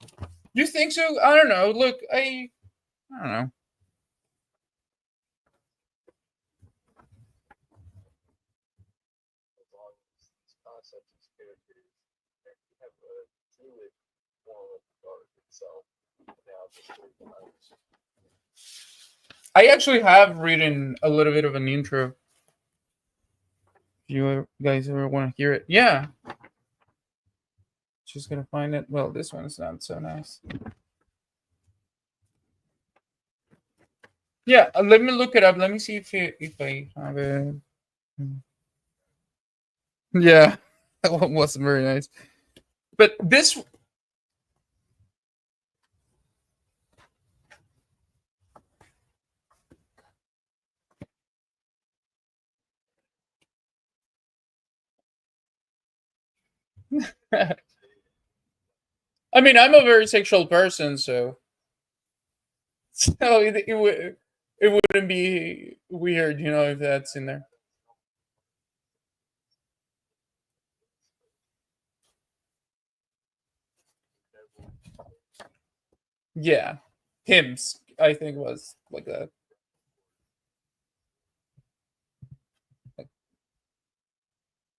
S1: You think so? I don't know. Look, I don't know. I actually have written a little bit of an intro. If you guys ever want to hear it, yeah. Just gonna find it. Well, this one's not so nice. Yeah, let me look it up. Let me see if I have it. Yeah, that one wasn't very nice. But this, I mean, I'm a very sexual person, so it wouldn't be weird, if that's in there. Yeah, hymns, I think was like that.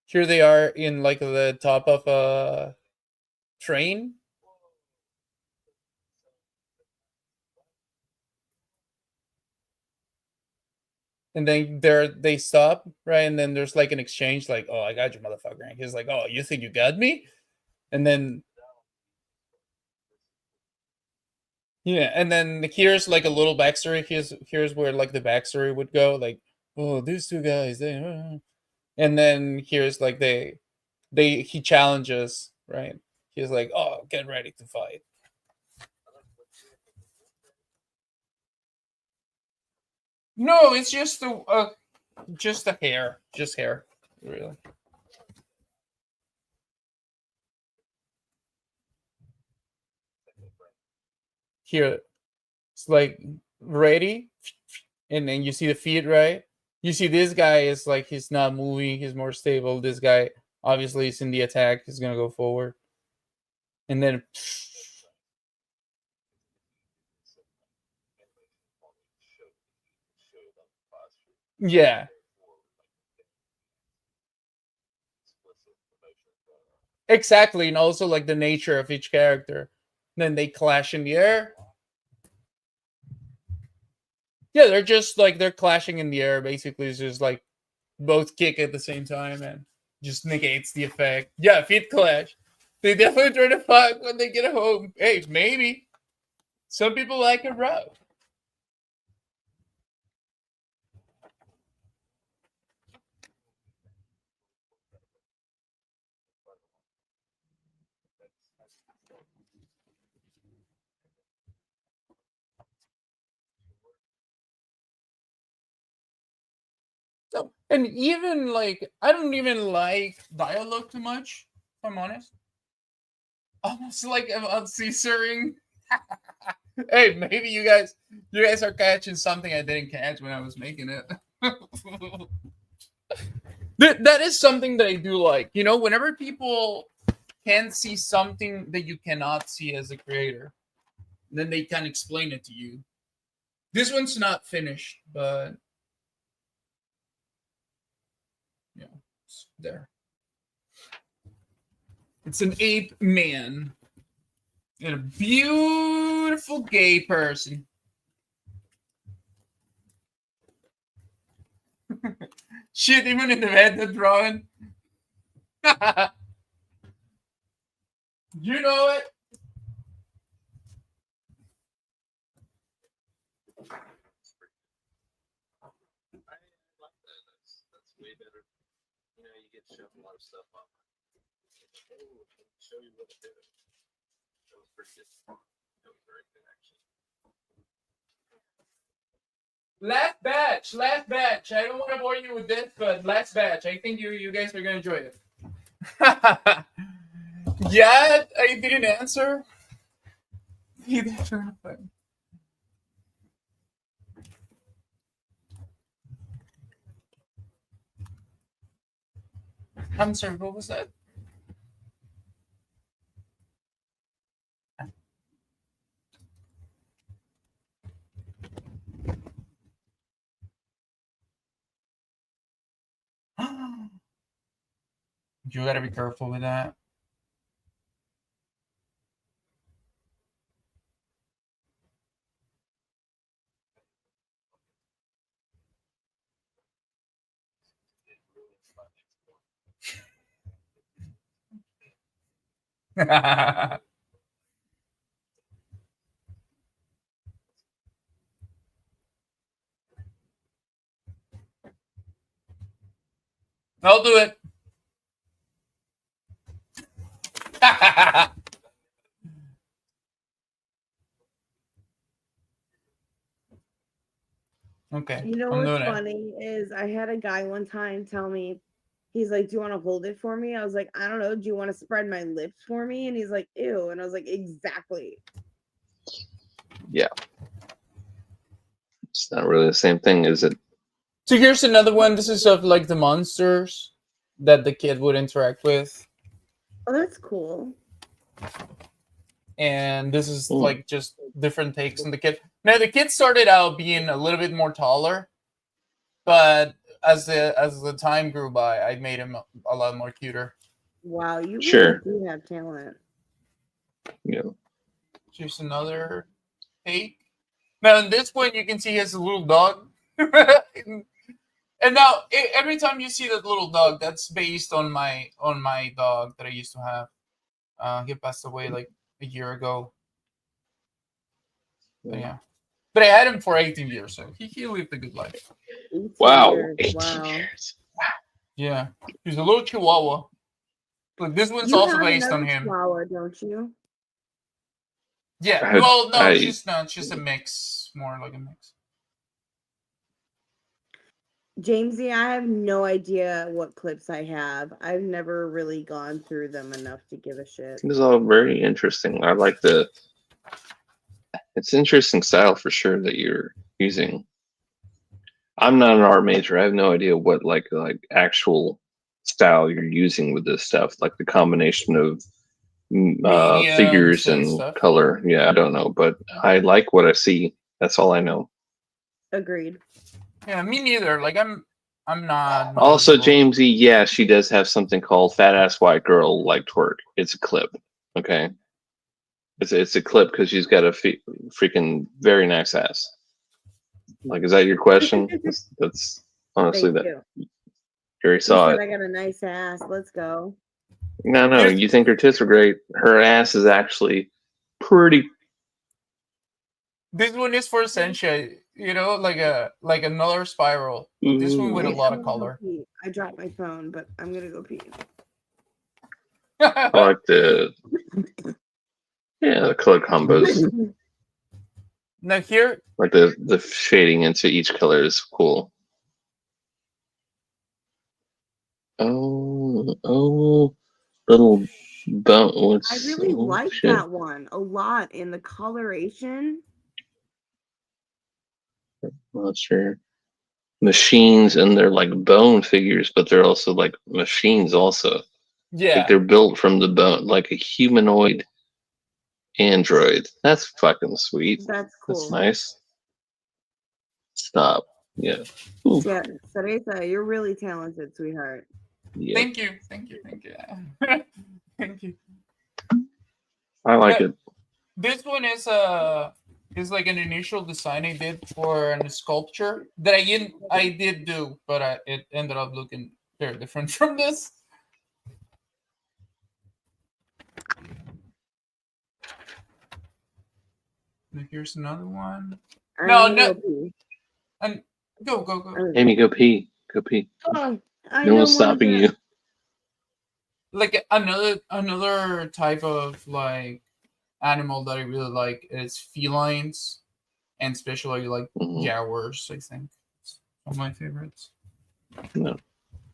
S1: Here they are in like the top of a train, and then they stop, right, and then there's like an exchange, like, "Oh, I got you, motherfucker," and he's like, "Oh, you think you got me?" And then yeah, and then here's like a little backstory. Here's where like the backstory would go, like, "Oh, these two guys, and then here's like he challenges, right? He's like, "Oh, get ready to fight." No, it's just a hair, just hair, really. Here, it's like ready, and then you see the feet, right? You see this guy is like he's not moving, he's more stable. This guy obviously is in the attack, he's gonna go forward, and then yeah, exactly, and also like the nature of each character. Then they clash in the air. Yeah, they're just like they're clashing in the air. Basically, it's just like both kick at the same time and just negates the effect. Yeah, feet clash. They definitely try to fuck when they get home. Hey, maybe some people like it rough. So, and even like I don't even like dialogue too much, if I'm honest. Almost like I'm censoring. Hey, maybe you guys are catching something I didn't catch when I was making it. That is something that I do like. You know, whenever people can see something that you cannot see as a creator, then they can explain it to you. This one's not finished, but yeah, it's there. It's an ape man and a beautiful gay person. Shit, even in the head, the drawing. You know it.
S2: That's way better. You know, you get shown a lot of stuff up. Show you what to do. That was pretty good. That was very good, actually.
S1: Last batch. I don't want to bore you with this, but last batch. I think you guys are gonna enjoy it. Yeah, I didn't answer. I'm sorry, what was that? You gotta be careful with that. I'll do it. Okay.
S4: You know
S1: I'm
S4: what's
S1: doing it.
S4: funny is I had a guy one time tell me, he's like, "Do you want to hold it for me?" I was like, "I don't know. Do you want to spread my lips for me?" And he's like, "Ew." And I was like, "Exactly."
S2: Yeah. It's not really the same thing, is it?
S1: So here's another one. This is of like the monsters that the kid would interact with.
S4: Oh, that's cool.
S1: And this is like just different takes on the kid. Now the kid started out being a little bit more taller, but as the time grew by, I made him a lot more cuter.
S4: Wow, you
S2: Sure.
S4: really do have talent.
S2: Yeah.
S1: Here's another take. Now in this one, you can see he has a little dog. And now every time you see that little dog, that's based on my dog that I used to have. He passed away like a year ago. But yeah. But I had him for 18 years, so he lived a good life.
S4: 18
S2: Wow.
S4: years.
S2: 18
S4: Wow.
S2: years.
S1: Yeah. He's a little chihuahua. But this one's
S4: You
S1: also
S4: have
S1: based on
S4: another
S1: him.
S4: chihuahua, don't you?
S1: Yeah. Well, no, she's not. She's a mix. More like a mix.
S4: Jamesy, I have no idea what clips I have. I've never really gone through them enough to give a shit.
S2: It's all very interesting. I like it's interesting style for sure that you're using. I'm not an art major. I have no idea what like actual style you're using with this stuff, like the combination of figures and
S1: stuff.
S2: color. Yeah, I don't know, but I like what I see. That's all I know.
S4: Agreed.
S1: Yeah, me neither. Like I'm not.
S2: Also, Jamesy, yeah, she does have something called Fat Ass White Girl Like Twerk. It's a clip. Okay. It's a clip because she's got a freaking very nice ass. Like, is that your question? That's honestly
S4: Thank
S2: that.
S4: you.
S2: Jerry saw it.
S4: I got a nice ass. Let's go.
S2: No, you think her tits are great. Her ass is actually pretty.
S1: This one is for Senshei, you know, like another spiral. This one with a lot of color.
S4: I dropped my phone, but I'm gonna go pee.
S2: I like the color combos.
S1: Now here,
S2: Like the shading into each color is cool. Oh, little bone.
S4: I really like that one a lot in the coloration.
S2: Not sure. Machines, and they're like bone figures, but they're also like machines also.
S1: yeah.
S2: Like they're built from the bone, like a humanoid android. That's fucking sweet.
S4: That's cool.
S2: That's nice. Stop. Yeah. Oof.
S4: Yeah, Sarita, you're really talented, sweetheart.
S2: Yeah.
S1: Thank you. Thank you.
S2: I like it.
S1: This one is like an initial design I did for a sculpture that I did do, but it ended up looking very different from this. And here's another one. No. And go.
S2: Amy, go pee. Go pee.
S4: Oh,
S2: No one's stopping you.
S1: Like another type of like animal that I really like is felines, and especially like jaguars. I think it's one of my favorites.
S2: No.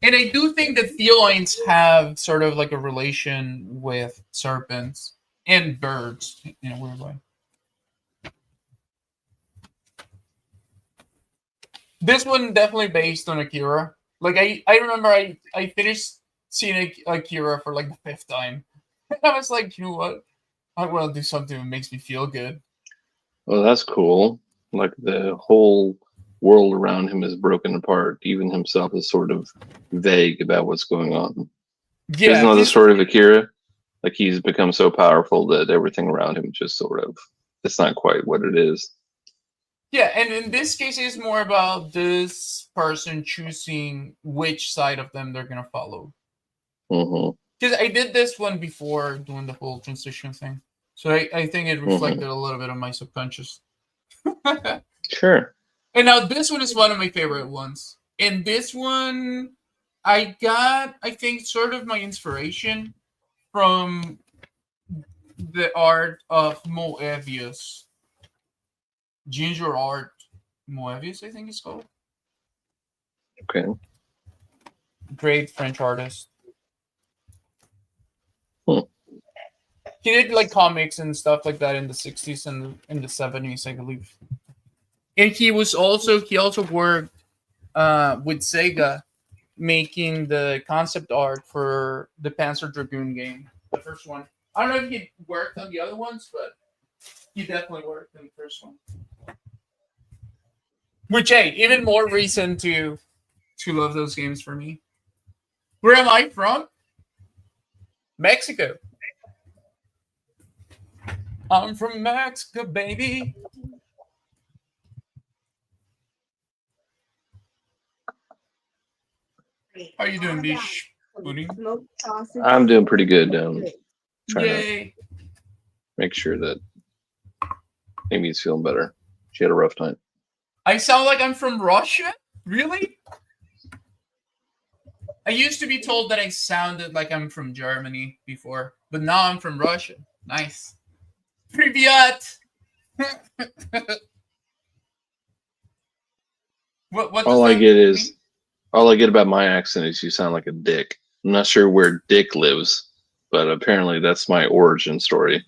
S1: And I do think that felines have sort of like a relation with serpents and birds in a weird way. This one definitely based on Akira. Like I remember I finished seeing Akira for like the 5th time. I was like, you know what? I want to do something that makes me feel good.
S2: Well, that's cool. Like the whole world around him is broken apart. Even himself is sort of vague about what's going on.
S1: Yeah,
S2: isn't that the story of Akira? Like he's become so powerful that everything around him just sort of, it's not quite what it is.
S1: Yeah, and in this case, it's more about this person choosing which side of them they're gonna follow. Because I did this one before doing the whole transition thing, so I think it reflected a little bit of my subconscious.
S2: Sure.
S1: And now this one is one of my favorite ones. And this one, I got, I think, sort of my inspiration from the art of Moebius. Ginger art Moebius, I think it's called.
S2: Okay.
S1: Great French artist. He did like comics and stuff like that in the 60s and in the 70s, I believe. And he also worked with Sega making the concept art for the Panzer Dragoon game, the first one. I don't know if he worked on the other ones, but he definitely worked on the first one. Which, hey, even more reason to love those games for me. Where am I from? Mexico. I'm from Mexico, baby. How you doing, Bish?
S2: I'm doing pretty good. Trying
S1: Yay.
S2: to make sure that Amy's feeling better. She had a rough time.
S1: I sound like I'm from Russia? Really? I used to be told that I sounded like I'm from Germany before, but now I'm from Russia. Nice. Privyat! What
S2: all I get about my accent is you sound like a dick. I'm not sure where Dick lives, but apparently that's my origin story.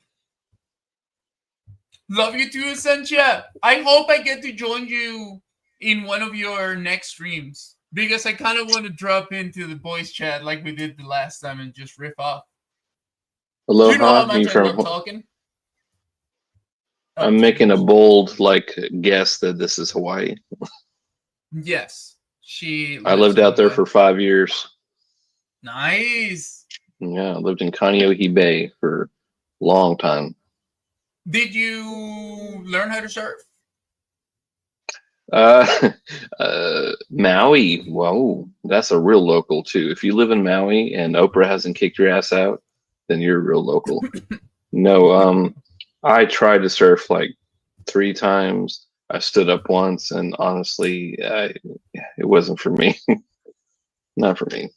S1: Love you too, Sancha. I hope I get to join you in one of your next streams, because I kind of want to drop into the voice chat like we did the last time and just riff off.
S2: Aloha,
S1: you know how much I love talking?
S2: I'm making a bold guess that this is Hawaii.
S1: Yes.
S2: I lived out there for 5 years.
S1: Nice.
S2: Yeah, I lived in Kaneohe Bay for a long time.
S1: Did you learn how to surf?
S2: Maui. Whoa, that's a real local too. If you live in Maui and Oprah hasn't kicked your ass out, then you're a real local. No, I tried to surf like 3 times. I stood up once, and honestly, it wasn't for me. Not for me.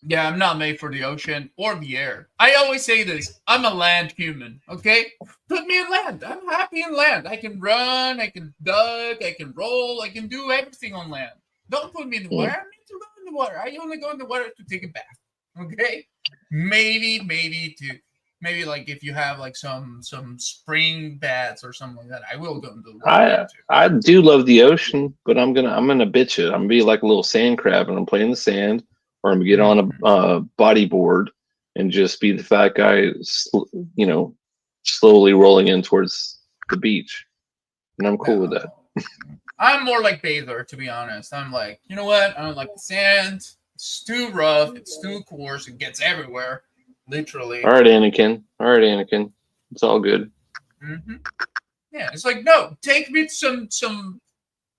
S1: Yeah, I'm not made for the ocean or the air. I always say this. I'm a land human, okay? Put me in land. I'm happy in land. I can run, I can duck, I can roll, I can do everything on land. Don't put me in the water. I need to go in the water. I only go in the water to take a bath, okay? Maybe like if you have like some spring baths or something like that, I will go into the water too.
S2: I do love the ocean, but I'm gonna bitch it. I'm gonna be like a little sand crab, and I'm playing the sand, or I'm gonna get on a bodyboard and just be the fat guy, slowly rolling in towards the beach, and I'm cool with that.
S1: I'm more like bather, to be honest. I'm like, you know what? I don't like the sand. It's too rough. It's too coarse. It gets everywhere, literally.
S2: All right, Anakin. It's all good.
S1: Mm-hmm. Yeah, it's like, no, take me to some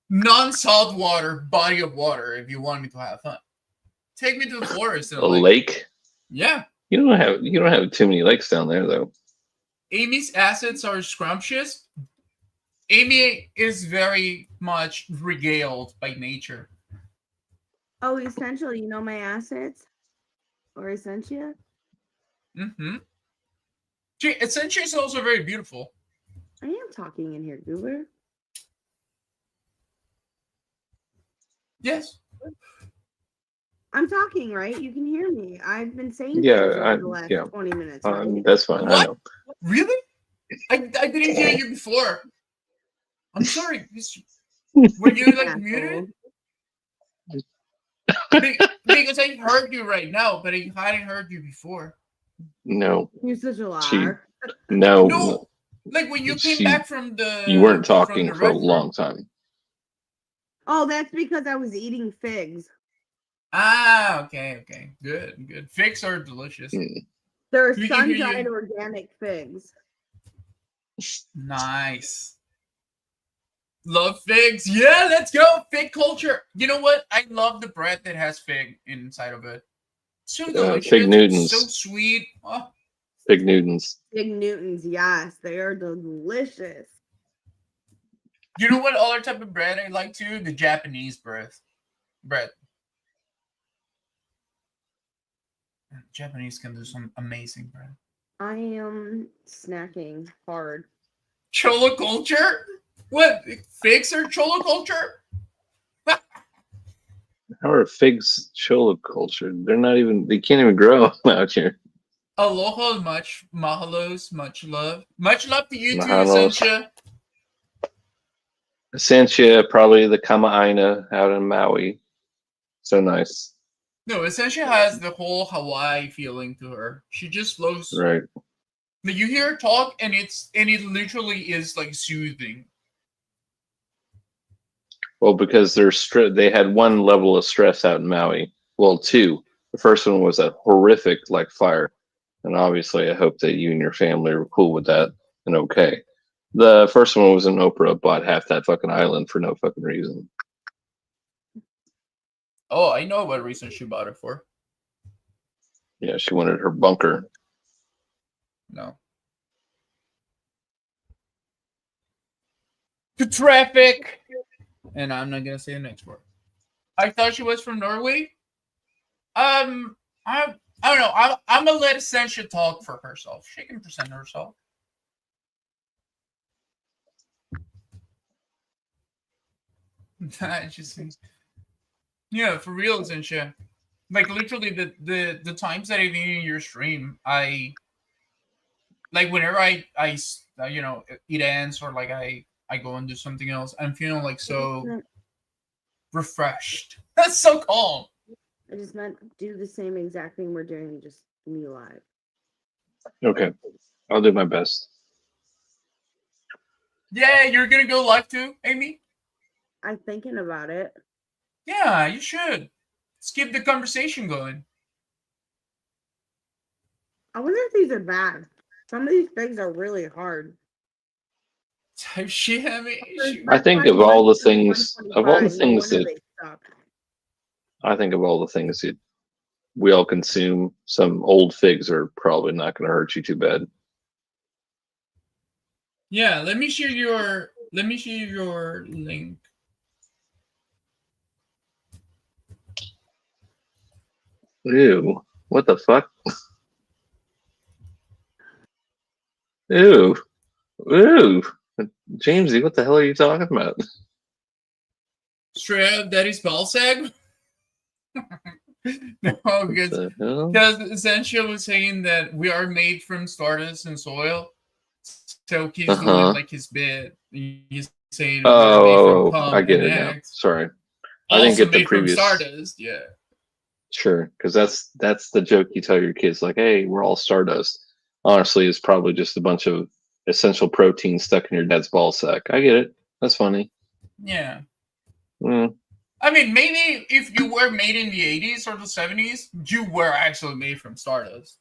S1: non-salt water body of water if you want me to have fun. Take me to the forest.
S2: A lake.
S1: Yeah.
S2: You don't have too many lakes down there, though.
S1: Amy's assets are scrumptious. Amy is very much regaled by nature.
S4: Oh, essentially, you know my assets? Or Essentia?
S1: Mm-hmm. Essentia is also very beautiful.
S4: I am talking in here, Goober.
S1: Yes.
S4: I'm talking, right? You can hear me. I've been saying things for the last 20 minutes. Right?
S2: That's fine.
S1: What?
S2: I know.
S1: Really? I didn't hear you before. I'm sorry. Were you like muted? Because I heard you right now, but I hadn't heard you before.
S2: No.
S4: You're such a liar.
S2: No.
S1: Like when you came back from the.
S2: You weren't talking for a long time.
S4: Oh, that's because I was eating figs.
S1: Ah, okay. Good. Figs are delicious.
S4: They're sun-dried organic figs.
S1: Nice. Love figs. Yeah, let's go. Fig culture. You know what? I love the bread that has fig inside of it. So delicious.
S2: Fig Newtons.
S1: So sweet. Oh.
S2: Fig Newtons.
S4: Fig Newtons, yes. They are delicious.
S1: You know what other type of bread I like too? The Japanese bread. Japanese can do some amazing bread.
S4: I am snacking hard.
S1: Cholo culture? What? Figs are cholo culture?
S2: How are figs cholo culture? They can't even grow out here.
S1: Aloha, much mahalos, much love. Much love to you too,
S2: Mahalos.
S1: Essentia.
S2: Essentia, probably the Kama'aina out in Maui. So nice.
S1: No, Essentia has the whole Hawaii feeling to her. She just flows.
S2: Right.
S1: But you hear her talk, and it literally is like soothing.
S2: Well, because they had one level of stress out in Maui. Well, two. The first one was a horrific fire, and obviously, I hope that you and your family were cool with that and okay. The first one was when Oprah bought half that fucking island for no fucking reason.
S1: Oh, I know what reason she bought it for.
S2: Yeah, she wanted her bunker.
S1: No. The traffic. And I'm not gonna say the next word. I thought she was from Norway. I don't know. I'm gonna let Essentia talk for herself. She can present herself. Yeah, for real, Essentia. Like literally, the times that I've been in your stream, I like whenever I eat ants or like I go and do something else, I'm feeling like so refreshed. That's so calm.
S4: I just meant do the same exact thing we're doing, just me live.
S2: Okay, I'll do my best.
S1: Yeah, you're gonna go live too, Amy?
S4: I'm thinking about it.
S1: Yeah, you should. Let's keep the conversation going.
S4: I wonder if these are bad. Some of these things are really hard.
S1: Type shit at me.
S2: I think of all the things that we all consume, some old figs are probably not going to hurt you too bad.
S1: Yeah, let me share your link.
S2: Ew. What the fuck? Ew. Ew. Jamesy, what the hell are you talking about?
S1: Straight up daddy's ball sag? No,
S2: What the hell?
S1: because Essential was saying that we are made from stardust and soil. So he's doing like his bit. He's saying we're made from cum
S2: I get
S1: and
S2: it now.
S1: eggs.
S2: Sorry. I
S1: Also
S2: didn't get the
S1: made from
S2: previous.
S1: stardust, yeah.
S2: Sure, because that's the joke you tell your kids, like, hey, we're all stardust. Honestly, it's probably just a bunch of essential protein stuck in your dad's ball sack. I get it. That's funny.
S1: Yeah.
S2: Mm.
S1: I mean, maybe if you were made in the 80s or the 70s, you were actually made from stardust.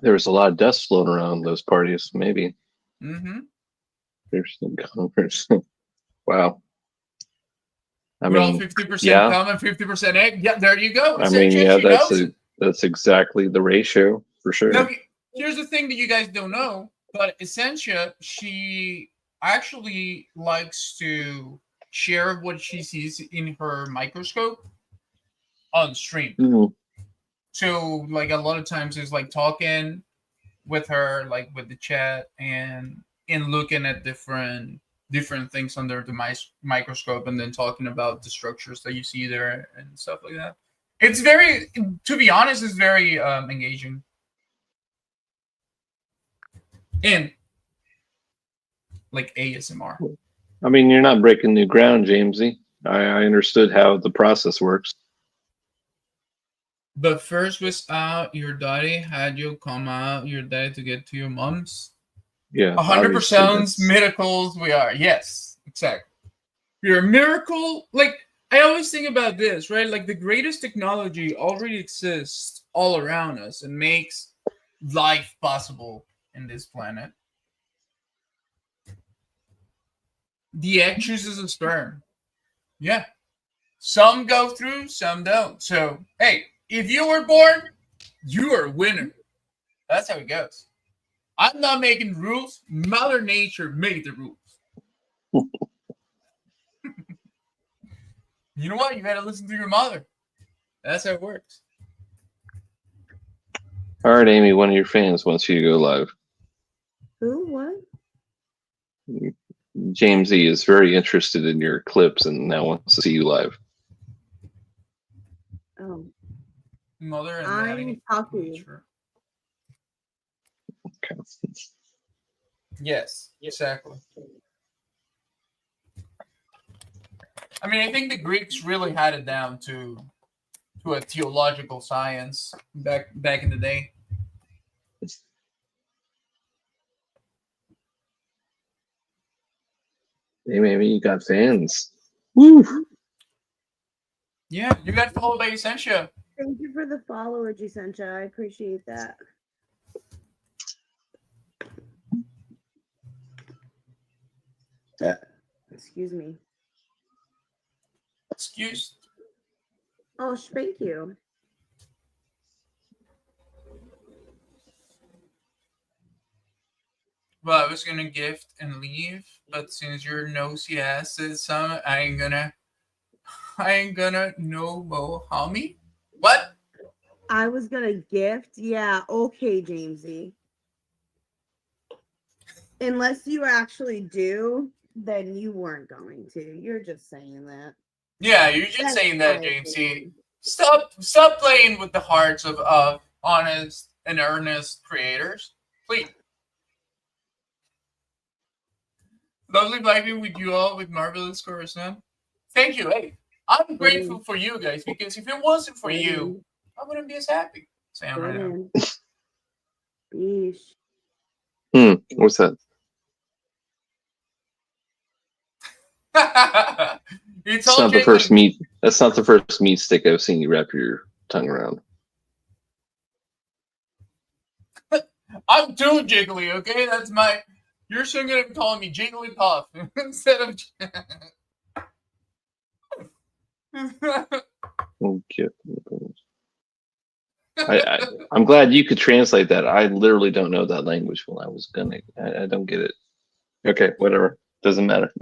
S2: There was a lot of dust floating around those parties, maybe.
S1: Mm-hmm.
S2: There's some Congress. Wow. I
S1: We're all
S2: mean,
S1: 50%
S2: yeah.
S1: cum and 50% egg. Yeah, there you go.
S2: I mean, yeah,
S1: Essentially,
S2: that's exactly the ratio for sure.
S1: Now, here's the thing that you guys don't know, but Essentia, she actually likes to share what she sees in her microscope on stream.
S2: Mhm.
S1: So, like, a lot of times it's like talking with her, like with the chat and looking at different things under the microscope, and then talking about the structures that you see there and stuff like that. It's very, to be honest, it's very engaging. And like ASMR.
S2: I mean, you're not breaking new ground, Jamesy. I understood how the process works.
S1: But first was your daddy had you come out your daddy to get to your mom's.
S2: Yeah,
S1: 100% miracles we are. Yes, exactly. You're a miracle. Like, I always think about this, right? Like, the greatest technology already exists all around us and makes life possible in this planet. The egg chooses a sperm. Yeah. Some go through, some don't. So, hey, if you were born, you are a winner. That's how it goes. I'm not making rules. Mother Nature made the rules. You know what? You gotta listen to your mother. That's how it works.
S2: All right, Amy, one of your fans wants you to go live.
S4: Who? What?
S2: Jamesy is very interested in your clips and now wants to see you live.
S4: Oh.
S1: Mother and
S4: I'm
S1: daddy.
S4: happy.
S2: Okay.
S1: Yes, exactly. I mean, I think the Greeks really had it down to a theological science back in the day.
S2: Hey, maybe you got fans. Woo!
S1: Yeah, you got followed by Essentia.
S4: Thank you for the follow, Essentia. I appreciate that. Excuse me.
S1: Excuse.
S4: Oh, thank you.
S1: Well, I was gonna gift and leave, but since your nosy ass said some, I ain't gonna no mo homie. What?
S4: I was gonna gift. Yeah, okay, Jamesy. Unless you actually do, then you weren't going to. You're just saying that.
S1: Yeah, you're just
S4: That's
S1: saying that,
S4: my
S1: James.
S4: opinion.
S1: Stop playing with the hearts of honest and earnest creators, please. Lovely vibing with you all with Marvelous Coruscant. Thank you. Hey, I'm grateful for you guys, because if it wasn't for you, I wouldn't be as happy as I am right now.
S4: Beesh.
S2: What's that?
S1: It's
S2: That's
S1: all
S2: not the first meat. That's not the first meat stick I've seen you wrap your tongue around.
S1: I'm too jiggly, okay? That's my. You're soon gonna be calling me Jigglypuff instead of.
S2: Okay. I'm glad you could translate that. I literally don't know that language. When I was gonna, I don't get it. Okay, whatever. Doesn't matter.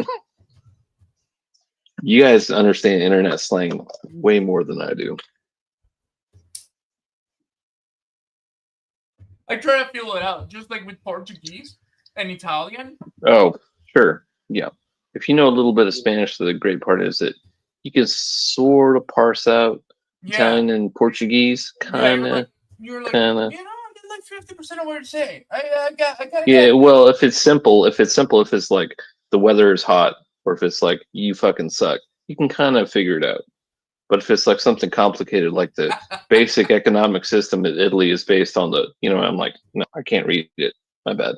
S2: You guys understand internet slang way more than I do.
S1: I try to feel it out, just like with Portuguese and Italian.
S2: Oh, sure. Yeah. If you know a little bit of Spanish, the great part is that you can sort of parse out Italian and Portuguese, kind of.
S1: You're like,
S2: Kinda.
S1: you know, I get like 50% of what you're saying. I gotta
S2: Yeah,
S1: get.
S2: well, if it's simple, if it's like the weather is hot, or if it's like you fucking suck, you can kind of figure it out. But if it's like something complicated, like the basic economic system in Italy is based on the, I'm like, no, I can't read it. My bad.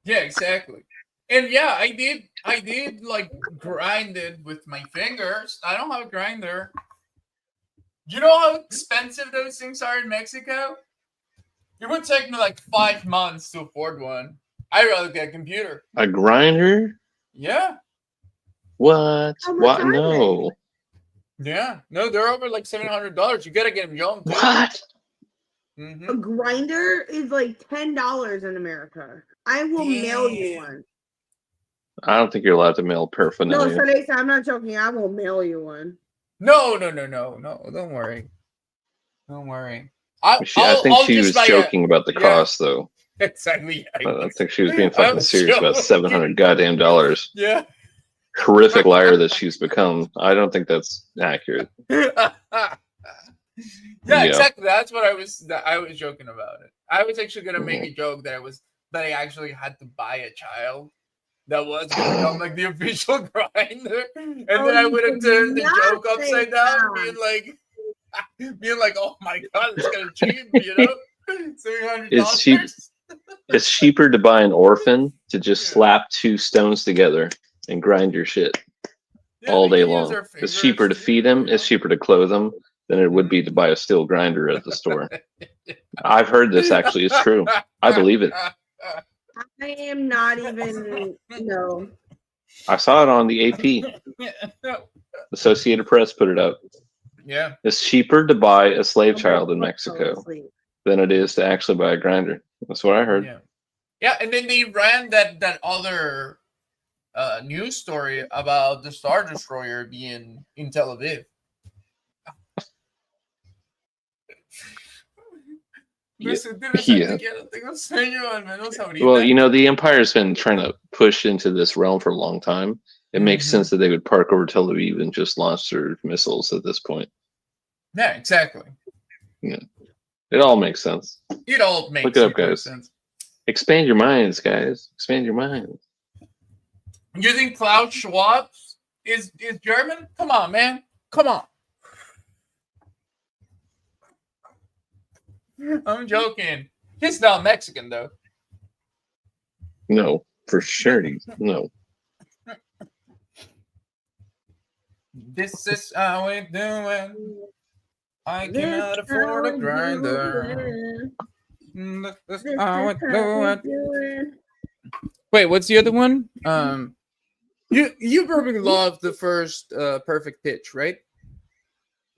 S1: Yeah, exactly. And yeah, I did like grind it with my fingers. I don't have a grinder. You know how expensive those things are in Mexico? It would take me like 5 months to afford one. I'd rather get a computer.
S2: A grinder?
S1: Yeah.
S2: What?
S4: How much
S2: What?
S4: are
S2: No.
S1: Yeah. No, they're over like $700. You gotta get them young too.
S2: What?
S4: A grinder is like $10 in America. I will mail you one.
S2: I don't think you're allowed to mail
S4: No,
S2: paraphernalia.
S4: Sunday, I'm not joking. I will mail you one.
S1: No. Don't worry. Don't worry.
S2: I think she was joking about the cost, though.
S1: Exactly.
S2: I think she was being fucking serious about $700 goddamn dollars.
S1: Yeah.
S2: Horrific liar that she's become. I don't think that's accurate.
S1: Yeah, exactly. That's what I was joking about it. I was actually gonna make a joke that I actually had to buy a child that was gonna become like the official grinder, and then I would have turned the joke upside down, being like, oh my god, it's gonna cheap, $300.
S2: It's cheaper to buy an orphan to just slap two stones together and grind your shit all day long. It's cheaper to feed him. It's cheaper to clothe him than it would be to buy a steel grinder at the store. I've heard this actually. It's true. I believe it.
S4: I am not even, no.
S2: I saw it on the AP. Associated Press put it up.
S1: Yeah.
S2: It's cheaper to buy a slave child in Mexico than it is to actually buy a grinder. That's what I heard.
S1: Yeah, and then they ran that other news story about the Star Destroyer being in Tel Aviv.
S2: Yeah.
S1: Well,
S2: Well, the Empire's been trying to push into this realm for a long time. It makes sense that they would park over Tel Aviv and just launch their missiles at this point.
S1: Yeah, exactly.
S2: Yeah. It all makes sense.
S1: It all makes
S2: Look it up, guys.
S1: sense.
S2: Expand your minds, guys. Expand your minds.
S1: You think Klaus Schwab is German? Come on, man. Come on. I'm joking. He's not Mexican, though.
S2: No, for sure. No.
S1: This is how we do it. I cannot afford a grinder. This is how we do it. Wait, what's the other one? You probably loved the first Perfect Pitch, right?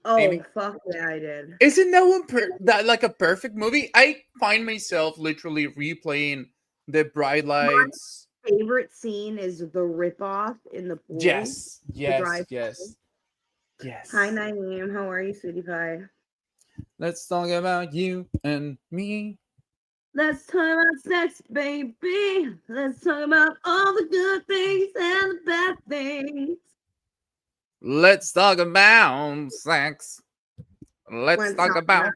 S4: Oh,
S1: Amy?
S4: Fuck yeah, I did.
S1: Isn't that one that like a perfect movie? I find myself literally replaying the bright lights.
S4: My favorite scene is the ripoff in the pool.
S1: Yes.
S4: Hi,
S1: Hi,
S4: Naeem. How are you, sweetie pie?
S1: Let's talk about you and me.
S4: Let's talk about sex, baby. Let's talk about all the good things and the bad things.
S1: Let's talk about sex. Let's talk about.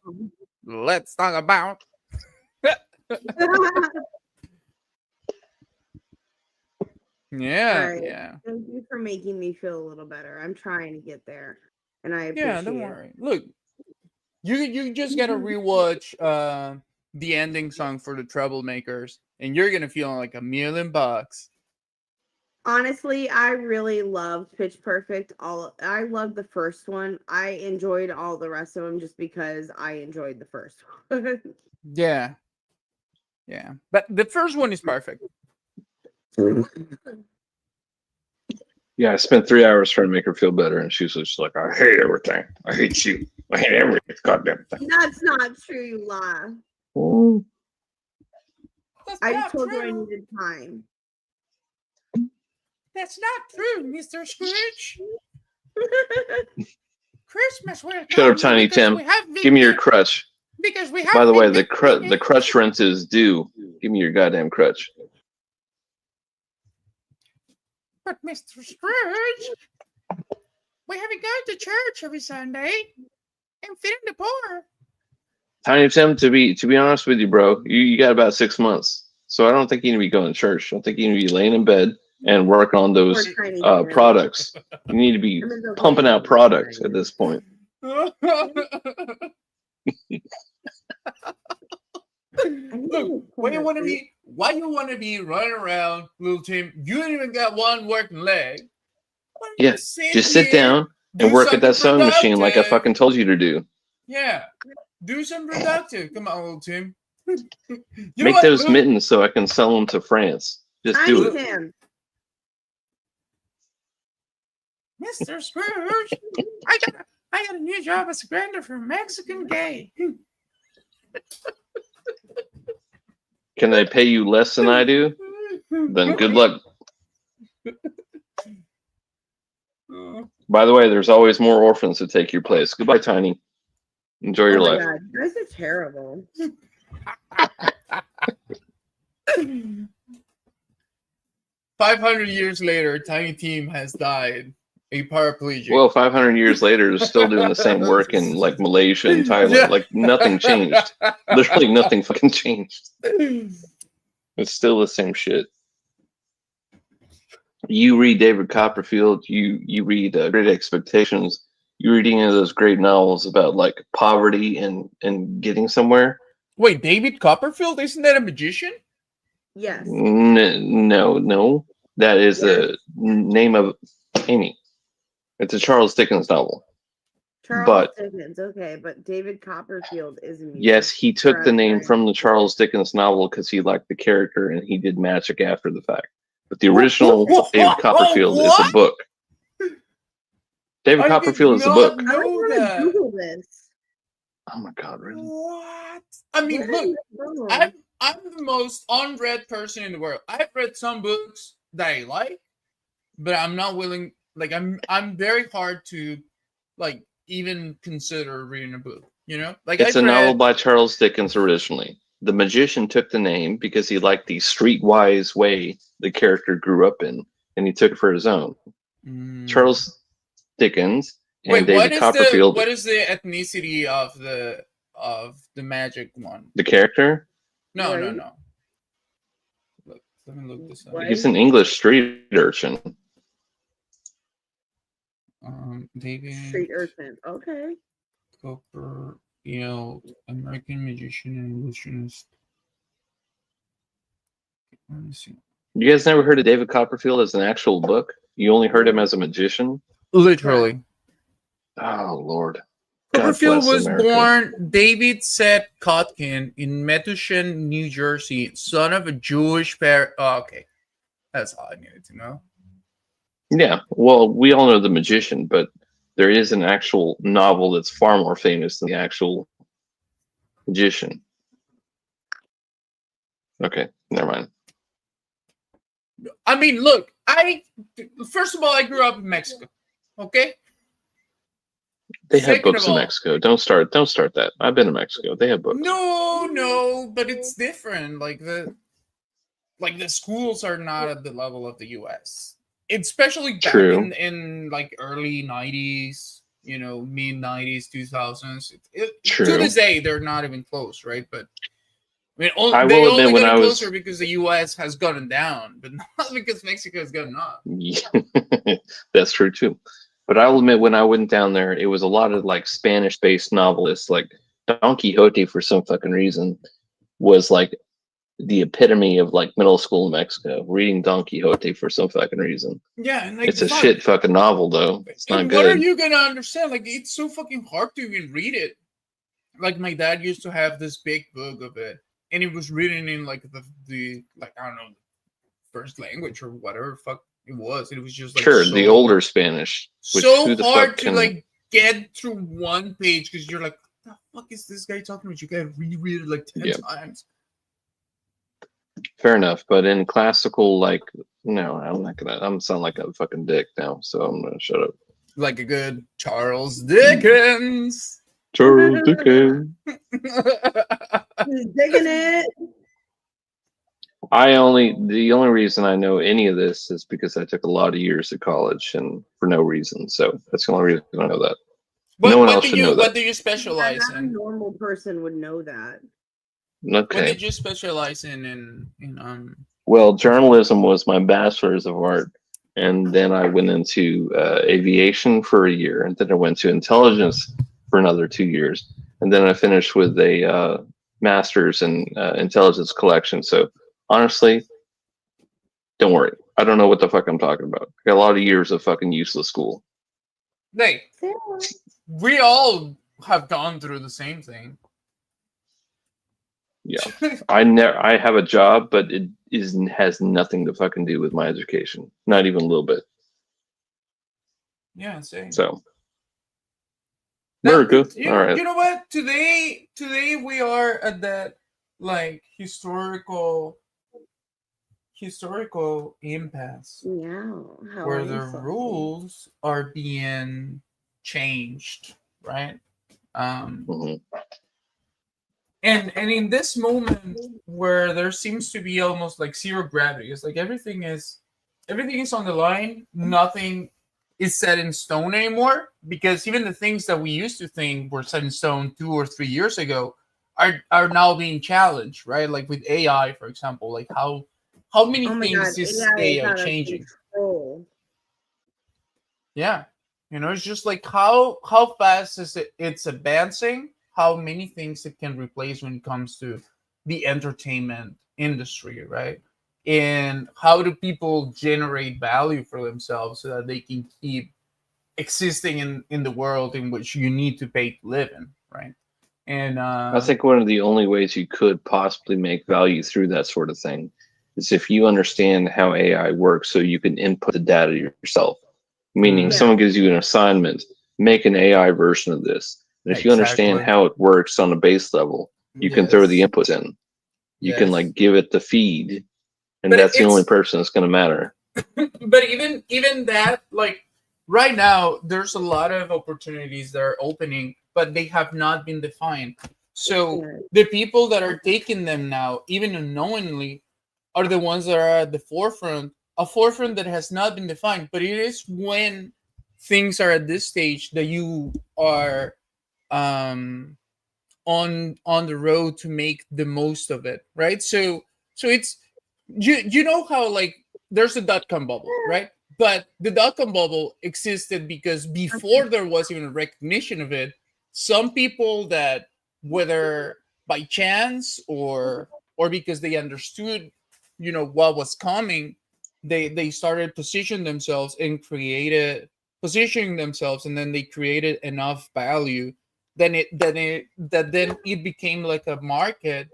S1: Yeah,
S4: right.
S1: yeah.
S4: Thank you for making me feel a little better. I'm trying to get there, and I appreciate
S1: Yeah, don't worry. Look, you just gotta rewatch the ending song for the Troublemakers, and you're gonna feel like $1,000,000.
S4: Honestly, I really loved Pitch Perfect. I loved the first one. I enjoyed all the rest of them just because I enjoyed the first one.
S1: Yeah. But the first one is perfect.
S2: Yeah, I spent 3 hours trying to make her feel better, and she was just like, I hate everything. I hate you. I hate everything. Goddamn thing.
S4: That's not true, you lie.
S2: Oh.
S4: I just told you I needed time.
S1: That's not true, Mr. Scrooge. Christmas will
S2: Shut up,
S1: come
S2: Tiny
S1: because
S2: Tim.
S1: we have
S2: Give me your crutch.
S1: because we have
S2: By the way, the
S1: big
S2: crutch rent is due. Give me your goddamn crutch.
S1: But Mr. Scrooge, we haven't gone to church every Sunday and feeding the poor.
S2: Tiny Tim, to be honest with you, bro, you got about 6 months. So I don't think you need to be going to church. I don't think you need to be laying in bed and working on those products. You need to be pumping out products at this point.
S1: Look, why you want to be running around, little Tim? You ain't even got one working leg.
S2: Yeah, just sit down and work at that sewing machine like I fucking told you to do.
S1: Yeah, do some productive. Come on, little Tim.
S2: Make those mittens so I can sell them to France. Just do it.
S4: Tim.
S1: Mr. Scrooge, I got a new job as a grinder for Mexican gay.
S2: Can they pay you less than I do? Then good luck. By the way, there's always more orphans to take your place. Goodbye, Tiny. Enjoy your life.
S4: God, you guys are terrible.
S1: 500 years later, Tiny Tim has died a paraplegic.
S2: Well, 500 years later, they're still doing the same work in like Malaysia and Thailand. Yeah. Like nothing changed. Literally nothing fucking changed. It's still the same shit. You read David Copperfield. You read Great Expectations. You read any of those great novels about like poverty and getting somewhere.
S1: Wait, David Copperfield? Isn't that a magician?
S4: Yes.
S2: No. That is the name of Amy. It's a Charles Dickens novel.
S4: Charles Dickens, okay, but David Copperfield is a magician.
S2: Yes, he took the name from the Charles Dickens novel because he liked the character and he did magic after the fact. But the original David Copperfield is a book. David Copperfield is a book.
S4: I want to Google this.
S2: Oh my god, really?
S1: What? I mean, look, I'm the most unread person in the world. I've read some books that I like, but I'm not willing. Like, I'm very hard to, like, even consider reading a book. You know, like
S2: it's a novel by Charles Dickens originally. The magician took the name because he liked the streetwise way the character grew up in, and he took it for his own. Charles Dickens and David Copperfield.
S1: What is the ethnicity of the magic one?
S2: The character?
S1: No. Look, let me look this up.
S2: He's an English street urchin.
S1: David
S4: Street urchin. Okay.
S1: Copper, American magician and illusionist. Let me see.
S2: You guys never heard of David Copperfield as an actual book? You only heard him as a magician?
S1: Literally.
S2: Oh, Lord.
S1: Copperfield was born David Seth Kotkin in Metuchen, New Jersey, son of a Jewish parent. Oh, okay. That's all I needed to know.
S2: Yeah, well, we all know the magician, but there is an actual novel that's far more famous than the actual magician. Okay, never mind.
S1: I mean, look, first of all, I grew up in Mexico. Okay?
S2: They have books in Mexico. Don't start that. I've been to Mexico. They have books.
S1: No, but it's different. Like the schools are not at the level of the US. Especially back in like early 90s, mid 90s, 2000s. To this day, they're not even close, right? But I mean, they only got closer because the US has gone down, but not because Mexico has gone up.
S2: Yeah, that's true too. But I'll admit, when I went down there, it was a lot of like Spanish-based novelists. Like Don Quixote, for some fucking reason, was like the epitome of like middle school in Mexico. Reading Don Quixote for some fucking reason.
S1: Yeah, and
S2: it's a shit fucking novel though. It's not good.
S1: What are you gonna understand? Like, it's so fucking hard to even read it. Like, my dad used to have this big book of it, and he was reading in like the like, I don't know, first language or whatever fuck it was. It was just like
S2: the older Spanish.
S1: So hard to like get through one page because you're like, what the fuck is this guy talking about? You gotta reread it like 10 times.
S2: Fair enough, but in classical, like, no, I'm not gonna. I'm sound like a fucking dick now, so I'm gonna shut up.
S1: Like a good Charles Dickens.
S2: Charles Dickens.
S4: He's digging it.
S2: The only reason I know any of this is because I took a lot of years of college and for no reason. So that's the only reason I know that. No one else should know
S1: What
S2: that.
S1: do you specialize
S4: Not a
S1: in?
S4: normal person would know that.
S1: What
S2: Okay.
S1: did you specialize in
S2: Well, journalism was my bachelor's of art, and then I went into aviation for a year, and then I went to intelligence for another 2 years, and then I finished with a master's in intelligence collection. So honestly, don't worry. I don't know what the fuck I'm talking about. I got a lot of years of fucking useless school.
S1: Hey, we all have gone through the same thing.
S2: Yeah, I have a job, but it has nothing to fucking do with my education. Not even a little bit.
S1: Yeah, same.
S2: So,
S1: Now,
S2: America.
S1: you
S2: All right.
S1: know what? Today we are at that like historical impasse
S4: Yeah.
S1: where the rules are being changed, right?
S2: Mhm.
S1: And in this moment where there seems to be almost like zero gravity, it's like everything is on the line. Nothing is set in stone anymore, because even the things that we used to think were set in stone 2 or 3 years ago are now being challenged, right? Like with AI, for example, like how many things is AI changing? Yeah, it's just like how fast is it's advancing, how many things it can replace when it comes to the entertainment industry, right? And how do people generate value for themselves so that they can keep existing in the world in which you need to pay to live in, right? And
S2: I think one of the only ways you could possibly make value through that sort of thing is if you understand how AI works, so you can input the data yourself. Meaning, someone gives you an assignment, make an AI version of this. And if you understand how it works on a base level, you can throw the inputs in. You can like give it the feed, and
S1: But
S2: that's the only person that's going to matter.
S1: But even that, like right now, there's a lot of opportunities that are opening, but they have not been defined. So the people that are taking them now, even unknowingly, are the ones that are at the forefront, a forefront that has not been defined. But it is when things are at this stage that you are on the road to make the most of it, right? So it's you know how like there's a dot-com bubble, right? But the dot-com bubble existed because before there was even a recognition of it, some people that, whether by chance or because they understood what was coming, they started positioning themselves and created positioning themselves, and then they created enough value, then it became like a market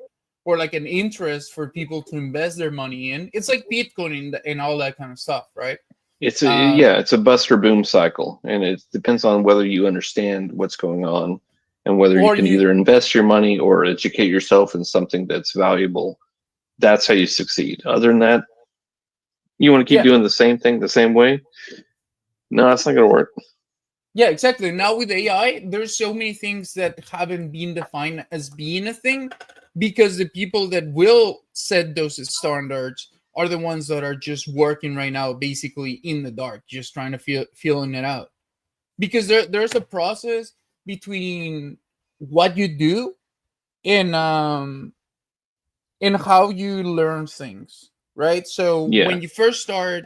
S1: or like an interest for people to invest their money in. It's like Bitcoin and all that kind of stuff, right?
S2: It's a bust or boom cycle, and it depends on whether you understand what's going on and whether you can either invest your money or educate yourself in something that's valuable. That's how you succeed. Other than that, you want to keep doing the same thing the same way? No, that's not going to work.
S1: Yeah, exactly. Now with AI, there's so many things that haven't been defined as being a thing, because the people that will set those standards are the ones that are just working right now, basically in the dark, just trying to feeling it out. Because there's a process between what you do and how you learn things, right? So when you first start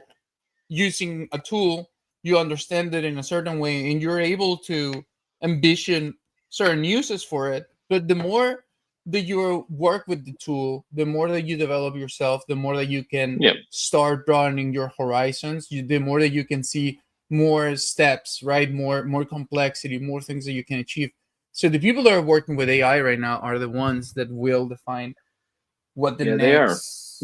S1: using a tool, you understand it in a certain way and you're able to ambition certain uses for it. But the more that you work with the tool, the more that you develop yourself, the more that you can start broadening your horizons, the more that you can see more steps, right? More complexity, more things that you can achieve. So the people that are working with AI right now are the ones that will define what the next...
S2: They are.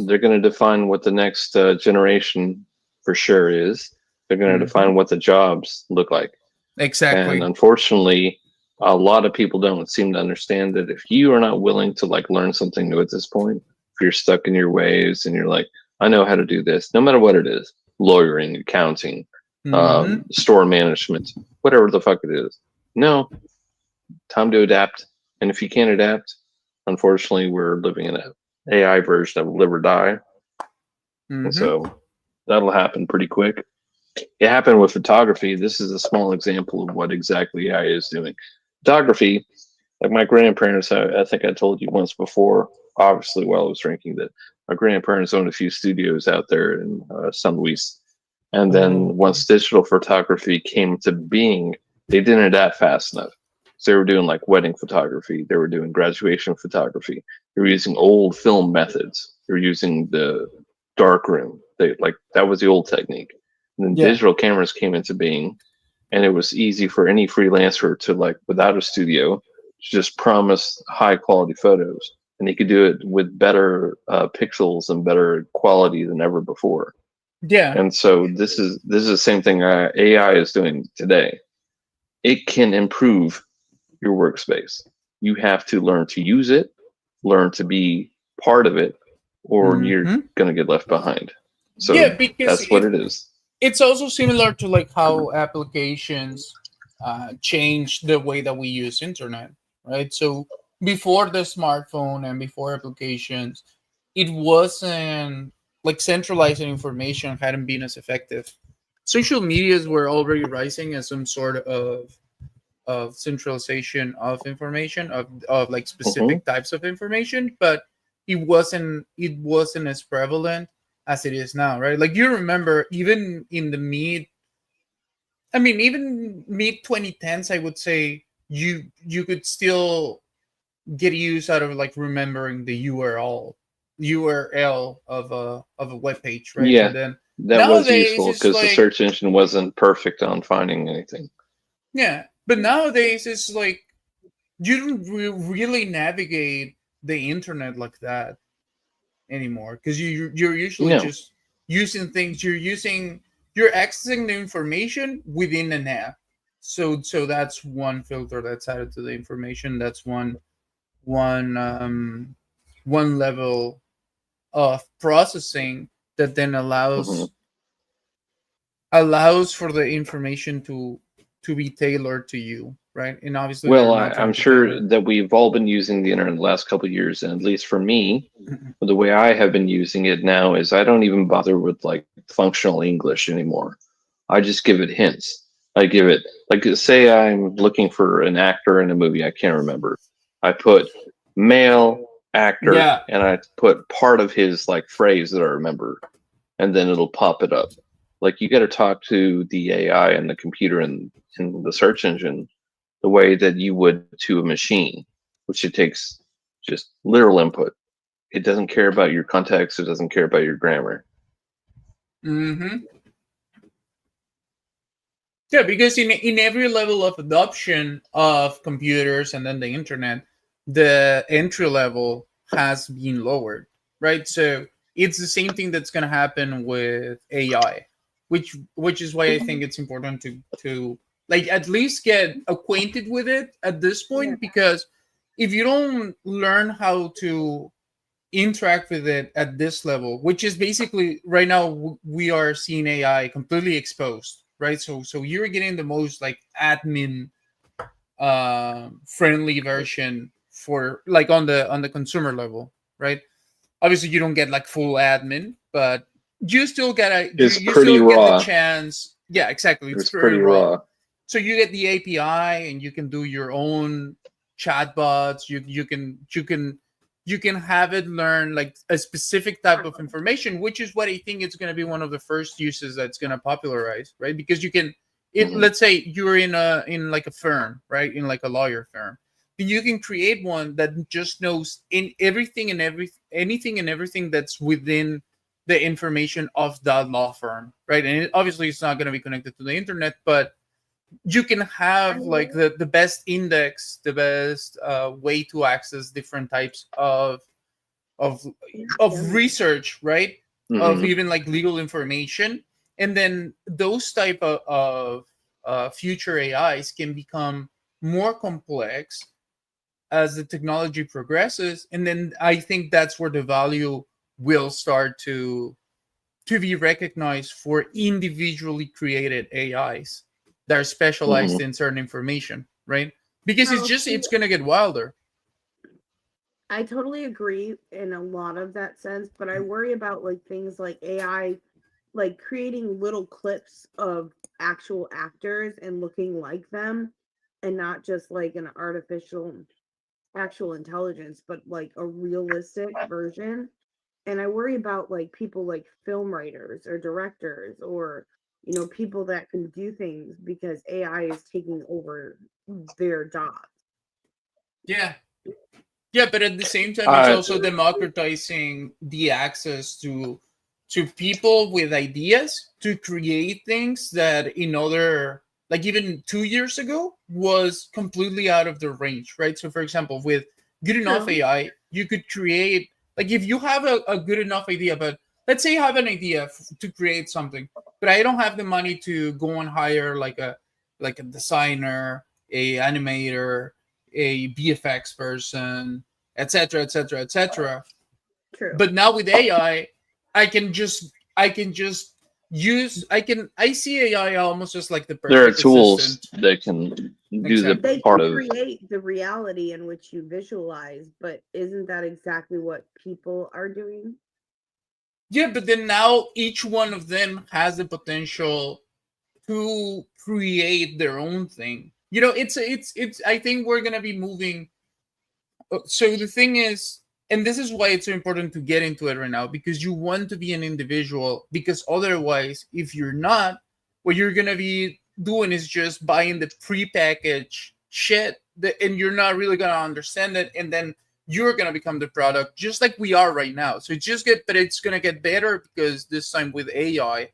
S2: They're going to define what the next generation for sure is. They're going to define what the jobs look like.
S1: Exactly.
S2: And unfortunately, a lot of people don't seem to understand that if you are not willing to like learn something new at this point, if you're stuck in your ways and you're like, I know how to do this, no matter what it is, lawyering, accounting, store management, whatever the fuck it is. No, time to adapt. And if you can't adapt, unfortunately, we're living in an AI version of live or die. And so that'll happen pretty quick. It happened with photography. This is a small example of what exactly AI is doing. Photography, like my grandparents, I think I told you once before, obviously while I was drinking, that my grandparents owned a few studios out there in San Luis. And then once digital photography came to being, they didn't adapt fast enough. So they were doing like wedding photography. They were doing graduation photography. They were using old film methods. They were using the dark room. That was the old technique. And then digital cameras came into being, and it was easy for any freelancer to, like, without a studio, just promise high quality photos, and he could do it with better pixels and better quality than ever before.
S1: Yeah.
S2: And so this is the same thing AI is doing today. It can improve your workspace. You have to learn to use it, learn to be part of it, or you're going to get left behind. So
S1: because
S2: that's what it is.
S1: It's also similar to like how applications change the way that we use internet, right? So before the smartphone and before applications, it wasn't like centralizing information hadn't been as effective. Social medias were already rising as some sort of centralization of information of like specific types of information, but it wasn't as prevalent as it is now, right? Like you remember even in the even mid 2010s, I would say you could still get use out of like remembering the URL of a web page, right?
S2: Yeah,
S1: And then
S2: that was
S1: nowadays
S2: useful
S1: it's
S2: because the
S1: like,
S2: search engine wasn't perfect on finding anything.
S1: yeah, but nowadays it's like you don't really navigate the internet like that anymore because you're usually just using things. You're accessing the information within an app. So that's one filter that's added to the information. That's one level of processing that then allows for the information to be tailored to you, right? And obviously,
S2: well, I'm sure that we've all been using the internet the last couple of years, and at least for me, the way I have been using it now is I don't even bother with like functional English anymore. I just give it hints. I give it, like, say I'm looking for an actor in a movie I can't remember. I put male actor, and I put part of his like phrase that I remember, and then it'll pop it up. Like, you got to talk to the AI and the computer and the search engine the way that you would to a machine, which it takes just literal input. It doesn't care about your context. It doesn't care about your grammar.
S1: Yeah, because in every level of adoption of computers and then the internet, the entry level has been lowered, right? So it's the same thing that's going to happen with AI, which is why I think it's important to like at least get acquainted with it at this point, because if you don't learn how to interact with it at this level, which is basically right now we are seeing AI completely exposed, right? So you're getting the most like admin friendly version for like on the consumer level, right? Obviously you don't get like full admin, but you still get
S2: It's
S1: you
S2: pretty
S1: still
S2: raw.
S1: get the chance. Yeah, exactly.
S2: It's pretty raw.
S1: So you get the API and you can do your own chatbots. You can have it learn like a specific type of information, which is what I think it's going to be one of the first uses that's going to popularize, right? Because you can, let's say you're in like a firm, right? In like a lawyer firm, and you can create one that just knows in anything and everything that's within the information of that law firm, right? And obviously it's not going to be connected to the internet, but you can have like the best index, the best way to access different types of research, right? Of even like legal information, and then those type of future AIs can become more complex as the technology progresses, and then I think that's where the value will start to be recognized for individually created AIs that are specialized in certain information, right? Because it's gonna get wilder.
S4: I totally agree in a lot of that sense, but I worry about like things like AI, like creating little clips of actual actors and looking like them, and not just like an artificial actual intelligence, but like a realistic version. And I worry about like people like film writers or directors, or people that can do things because AI is taking over their jobs.
S1: Yeah. Yeah, but at the same time, it's also democratizing the access to people with ideas to create things that in other, like even 2 years ago, was completely out of their range, right? So, for example, with good enough AI, you could create, like if you have a good enough idea, but let's say you have an idea to create something, but I don't have the money to go and hire like a designer, a animator, a VFX person, etc., etc., etc.
S4: True.
S1: But now with AI, I can just use I see AI almost just like the perfect
S2: there are tools
S1: assistant.
S2: that can do
S1: Exactly.
S2: the
S4: They
S2: part
S4: can
S2: of.
S4: create the reality in which you visualize, but isn't that exactly what people are doing?
S1: Yeah, but then now each one of them has the potential to create their own thing. It's I think we're gonna be moving. So the thing is, and this is why it's so important to get into it right now, because you want to be an individual, because otherwise, if you're not, what you're gonna be doing is just buying the prepackaged shit and you're not really gonna understand it, and then you're gonna become the product, just like we are right now. So but it's gonna get better, because this time with AI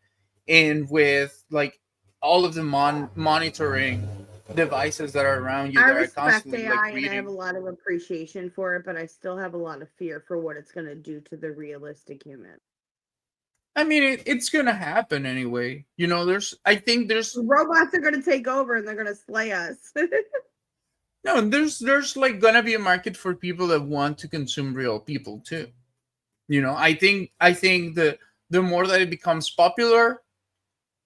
S1: and with like all of the monitoring devices that are around you
S4: I
S1: that are
S4: respect
S1: constantly like
S4: AI and I have
S1: reading.
S4: a lot of appreciation for it, but I still have a lot of fear for what it's going to do to the realistic human.
S1: I mean, it's gonna happen anyway. I think there's
S4: Robots are going to take over and they're going to slay us.
S1: no, there's like gonna be a market for people that want to consume real people too. I think the more that it becomes popular,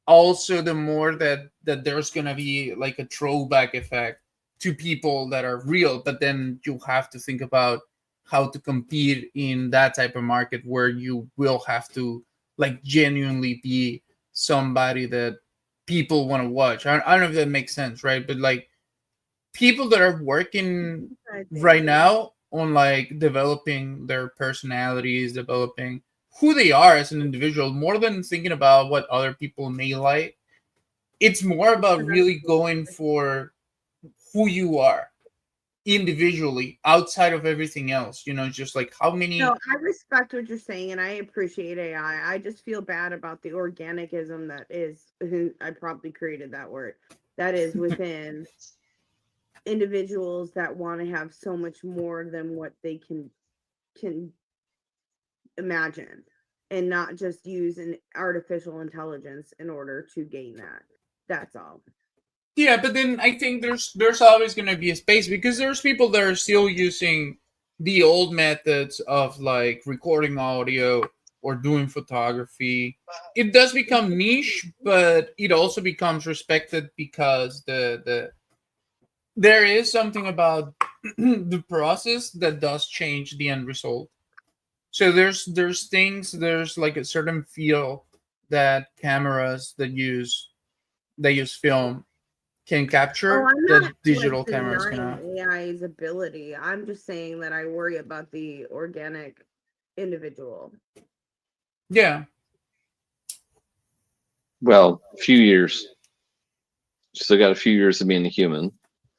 S1: also the more that there's gonna be like a throwback effect to people that are real. But then you have to think about how to compete in that type of market where you will have to like genuinely be somebody that people want to watch. I don't know if that makes sense, right? But like people that are working right now on like developing their personalities, developing who they are as an individual, more than thinking about what other people may like, it's more about really going for who you are individually outside of everything else. Just like how many.
S4: No, I respect what you're saying and I appreciate AI. I just feel bad about the organicism that is, I probably created that word, that is within individuals that want to have so much more than what they can imagine, and not just use an artificial intelligence in order to gain that. That's all.
S1: Yeah, but then I think there's always going to be a space, because there's people that are still using the old methods of like recording audio or doing photography. It does become niche, but it also becomes respected, because there is something about the process that does change the end result. So there's like a certain feel that cameras that use film can
S4: Oh,
S1: capture
S4: I'm
S1: that
S4: not like
S1: digital cameras cannot.
S4: denying AI's ability. I'm just saying that I worry about the organic individual.
S1: Yeah.
S2: Well, a few years. Still got a few years of being a human,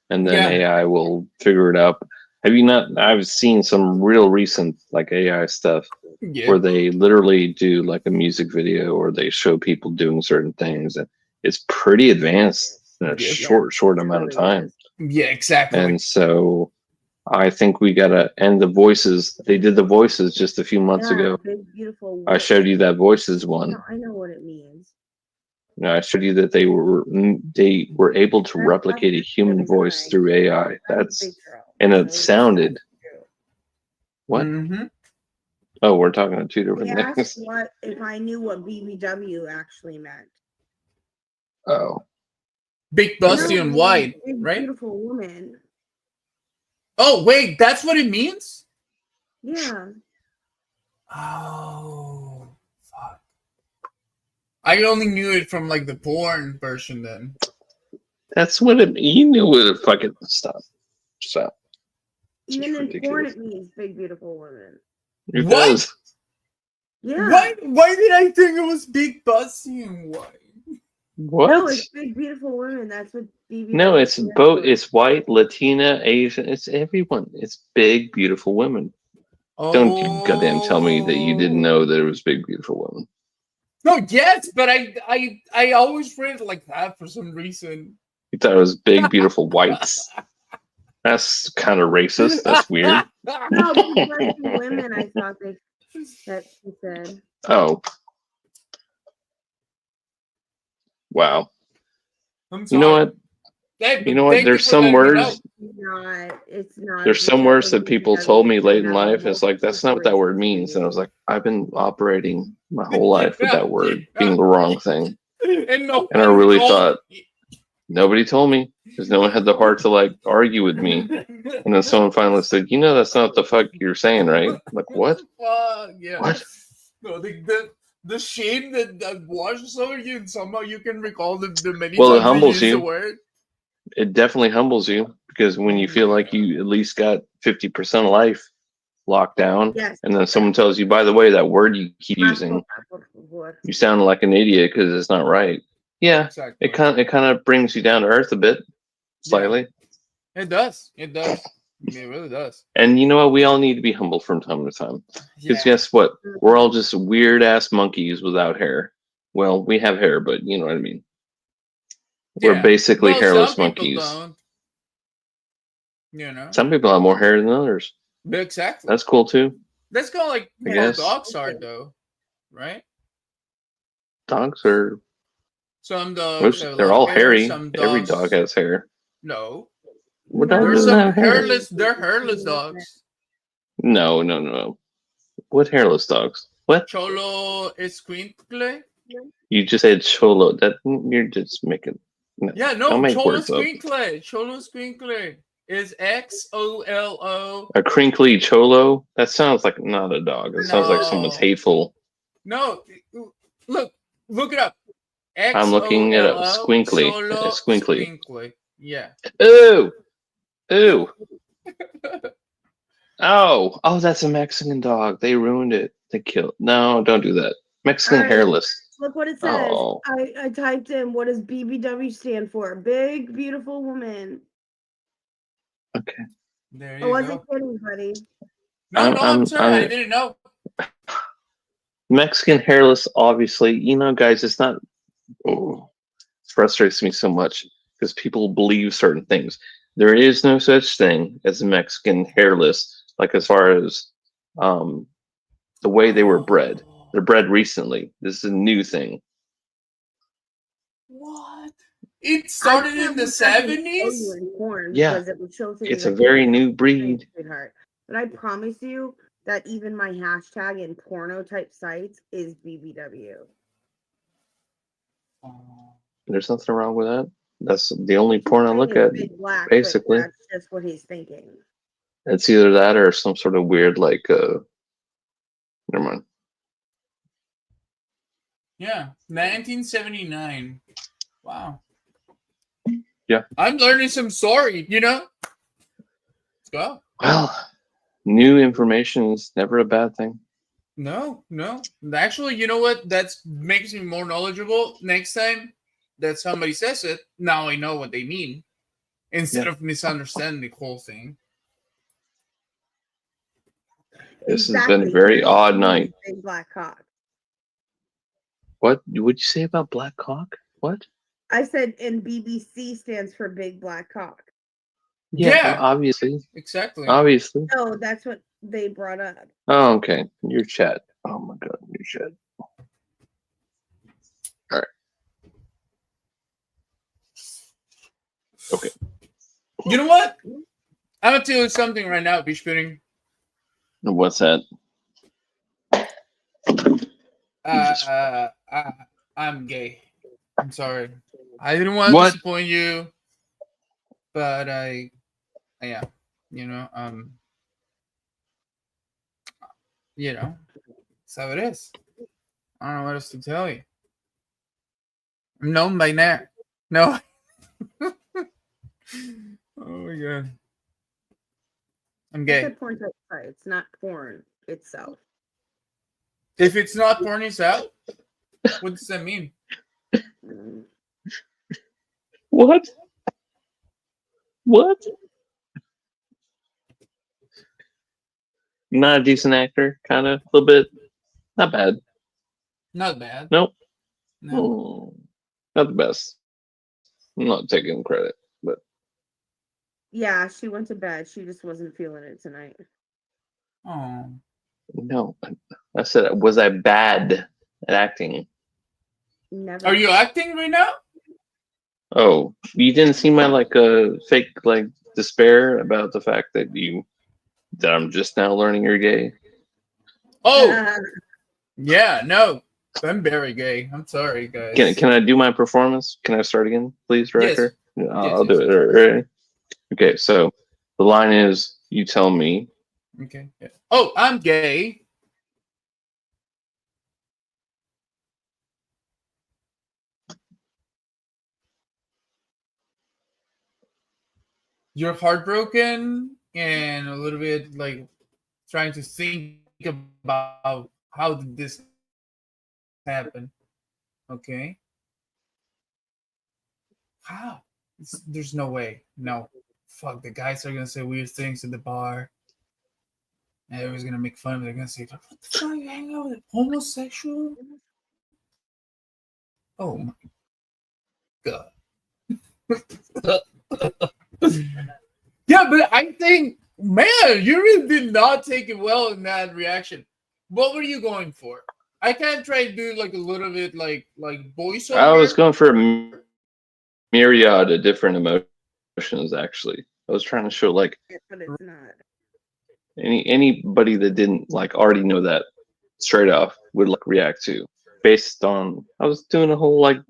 S2: and then
S1: Yeah.
S2: AI will figure it out. Have you not? I've seen some real recent like AI stuff
S1: Yeah.
S2: where they literally do like a music video, or they show people doing certain things, and it's pretty advanced in a
S1: Yeah.
S2: short amount of time.
S1: Yeah, exactly.
S2: And so I think we gotta end the voices. They did the voices just a few months ago.
S4: Big beautiful.
S2: I showed you that voices one.
S4: I know what it means.
S2: I showed you that they were able to replicate a human voice through AI. And
S4: So
S2: it sounded. What?
S1: Mm-hmm.
S2: Oh, we're talking about two
S4: He
S2: different
S4: asked
S2: things.
S4: what if I knew what BBW actually meant.
S2: Oh.
S1: Big,
S4: No,
S1: busty, and
S4: it means
S1: wide,
S4: big,
S1: right?
S4: beautiful woman.
S1: Oh, wait, that's what it means?
S4: Yeah.
S1: Oh, fuck. I only knew it from like the porn version then.
S2: That's what it. You knew what it fucking stop. Stop. It's
S4: Even
S2: just
S4: in porn,
S2: ridiculous.
S4: it means big, beautiful woman.
S2: It
S1: What?
S2: does.
S4: Yeah.
S1: Why did I think it was big, busty, and wide?
S2: What?
S4: No, it's big, beautiful women. That's what BBW
S2: No, it's
S4: stands
S2: both.
S4: for.
S2: It's white, Latina, Asian. It's everyone. It's big, beautiful women. Don't you goddamn tell me that you didn't know that it was big, beautiful women.
S1: No, yes, but I always read it like that for some reason.
S2: You thought it was big, beautiful whites. That's kind of racist. That's weird.
S4: No, big, busty women. I thought that she said.
S2: Oh. Wow.
S1: I'm
S2: You
S1: sorry.
S2: know what?
S1: Hey,
S2: You know what?
S1: thank you
S2: There's
S1: for
S2: some
S1: letting me know.
S2: words.
S4: It's not.
S2: There's
S4: It's
S2: some
S4: just
S2: words
S4: like
S2: that people
S4: BBW
S2: told me
S4: can
S2: late in
S4: have a
S2: life. It's like that's not what that word means, and I was like, I've been operating my whole life with that word being the wrong thing,
S1: And no
S2: and I
S1: one
S2: really
S1: told
S2: thought
S1: me.
S2: nobody told me because no one had the heart to like argue with me. And then someone finally said, "You know, that's not what the fuck you're saying, right?" I'm like, what?
S1: Fuck, yeah.
S2: What?
S1: No, the shame that washes over you, and somehow you can recall the many
S2: Well, it
S1: times you
S2: humbles
S1: used the
S2: you.
S1: word.
S2: It definitely humbles you because when you feel like you at least got 50% of life locked down,
S4: Yes.
S2: and then someone tells you, by the way, that word you keep using, you sound like an idiot because it's not right. Yeah,
S1: Exactly.
S2: it kind of brings you down to earth a bit, slightly.
S1: It does. It does. It really does.
S2: And you know what? We all need to be humble from time to time. Because guess what? We're all just weird ass monkeys without hair. Well, we have hair, but you know what I mean. We're basically
S1: Well,
S2: hairless
S1: some people
S2: monkeys.
S1: don't. You know.
S2: Some people have more hair than others.
S1: Exactly.
S2: That's cool too.
S1: That's kind of like
S2: I
S1: how
S2: guess.
S1: dogs are, though, right?
S2: Dogs are.
S1: Some dogs have a
S2: They're
S1: lot
S2: all
S1: of hair.
S2: hairy.
S1: Some
S2: Every
S1: dogs.
S2: dog has hair.
S1: No.
S2: What dog
S1: There's
S2: doesn't
S1: some
S2: have hair?
S1: hairless. They're hairless dogs.
S2: No. What hairless dogs? What?
S1: Cholo Escuincle?
S2: You just said cholo. That you're just making. No,
S1: Yeah,
S2: don't
S1: no,
S2: make
S1: Cholo
S2: words up.
S1: Escuincle. Cholo Escuincle is XOLO.
S2: A crinkly cholo? That sounds like not a dog. It sounds like someone's
S1: No.
S2: hateful.
S1: No, look it up.
S2: I'm looking it up.
S1: XOLO
S2: Squinkly.
S1: Cholo
S2: Squinkly.
S1: Escuincle. Yeah.
S2: Ooh. Oh, that's a Mexican dog. They ruined it. They killed. No, don't do that. Mexican
S4: All right.
S2: hairless.
S4: Look what it says.
S2: Oh.
S4: I typed in what does BBW stand for? Big, beautiful woman.
S2: Okay.
S1: There
S4: I
S1: you
S4: wasn't
S1: go.
S4: kidding, buddy.
S1: No, I'm sorry. I didn't know.
S2: Mexican hairless, obviously. You know, guys, it's not. Oh, it frustrates me so much because people believe certain things. There is no such thing as a Mexican hairless, like as far as the way they were bred. They're bred recently. This is a new thing.
S1: What? It started in the 70s?
S2: Yeah,
S4: because it would show things
S2: it's a
S4: like
S2: very new breed.
S4: sweetheart. But I promise you that even my hashtag in porno type sites is BBW.
S2: There's nothing wrong with that. That's the only porn I look at,
S4: Big black,
S2: basically.
S4: that's just what he's thinking.
S2: It's either that or some sort of weird, like, never mind.
S1: Yeah, 1979. Wow.
S2: Yeah.
S1: I'm learning some story, you know? Let's go.
S2: Well, new information is never a bad thing.
S1: No. Actually, you know what? That makes me more knowledgeable. Next time that somebody says it, now I know what they mean instead of misunderstanding the whole thing.
S2: This has been a very odd night.
S4: Big black cock.
S2: What would you say about black cock? What?
S4: I said, and BBC stands for big black cock.
S2: Yeah. Obviously.
S1: Exactly.
S2: Obviously.
S4: No, that's what they brought up.
S2: Oh, okay. Your chat. Oh my god, your chat. All right. Okay.
S1: You know what? I'm gonna tell you something right now, Beach Pudding.
S2: What's that?
S1: I'm gay. I'm sorry. I didn't want to
S2: What?
S1: disappoint you, but I am. You know, that's how it is. I don't know what else to tell you. I'm known by now. No. Oh my god. I'm
S4: I
S1: gay.
S4: said porn site. It's not porn itself.
S1: If it's not porn, it's out. What does that mean?
S2: What? What? Not a decent actor, kind of, a little bit. Not bad.
S1: Not bad.
S2: Nope.
S1: No.
S2: Not the best. I'm not taking credit, but
S4: Yeah, she went to bed. She just wasn't feeling it tonight.
S1: Oh.
S2: no. I said, was I bad at acting?
S4: Never.
S1: Are you acting right now?
S2: Oh, you didn't see my fake despair about the fact that I'm just now learning you're gay?
S1: Oh, yeah, no. I'm very gay. I'm sorry, guys.
S2: Can I do my performance? Can I start again, please, director?
S1: Yes.
S2: I'll do it. Ready? Okay, so the line is, you tell me.
S1: Okay. Yeah. Oh, I'm gay. You're heartbroken and a little bit like trying to think about how did this happen. Okay. How? There's no way. No. Fuck, the guys are gonna say weird things at the bar. And everyone's gonna make fun of it. They're gonna say, what the fuck, are you hanging out with a homosexual? Oh my god. Yeah, but I think, man, you really did not take it well in that reaction. What were you going for? I can't try to do like a little bit like voiceover.
S2: I was going for a myriad of different emotions, actually. I was trying to show
S4: But it's not.
S2: anybody that didn't already know that straight off would react to, based on, I was doing a whole a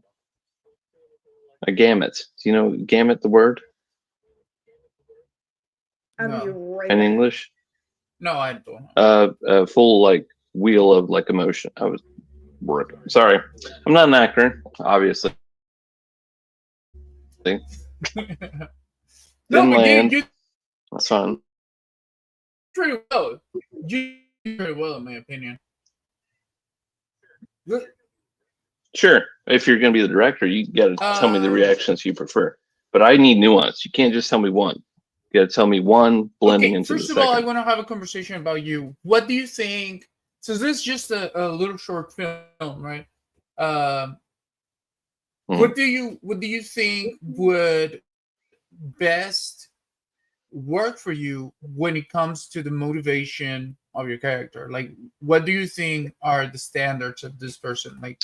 S2: gamut. Do you know gamut, the word
S4: Right
S2: in English?
S1: No, I don't.
S2: A full wheel of emotion. I was working. Sorry, I'm not an actor, obviously.
S1: No,
S2: Didn't
S1: but
S2: land.
S1: you
S2: That's fine.
S1: pretty well. You did pretty well, in my opinion.
S2: Sure, if you're going to be the director, you got to tell me the reactions you prefer. But I need nuance. You can't just tell me one. You got to tell me one blending into the second.
S1: First of all, I want to have a conversation about you. What do you think? So this is just a little short film, right? What do you think would best work for you when it comes to the motivation of your character? Like, what do you think are the standards of this person? Like,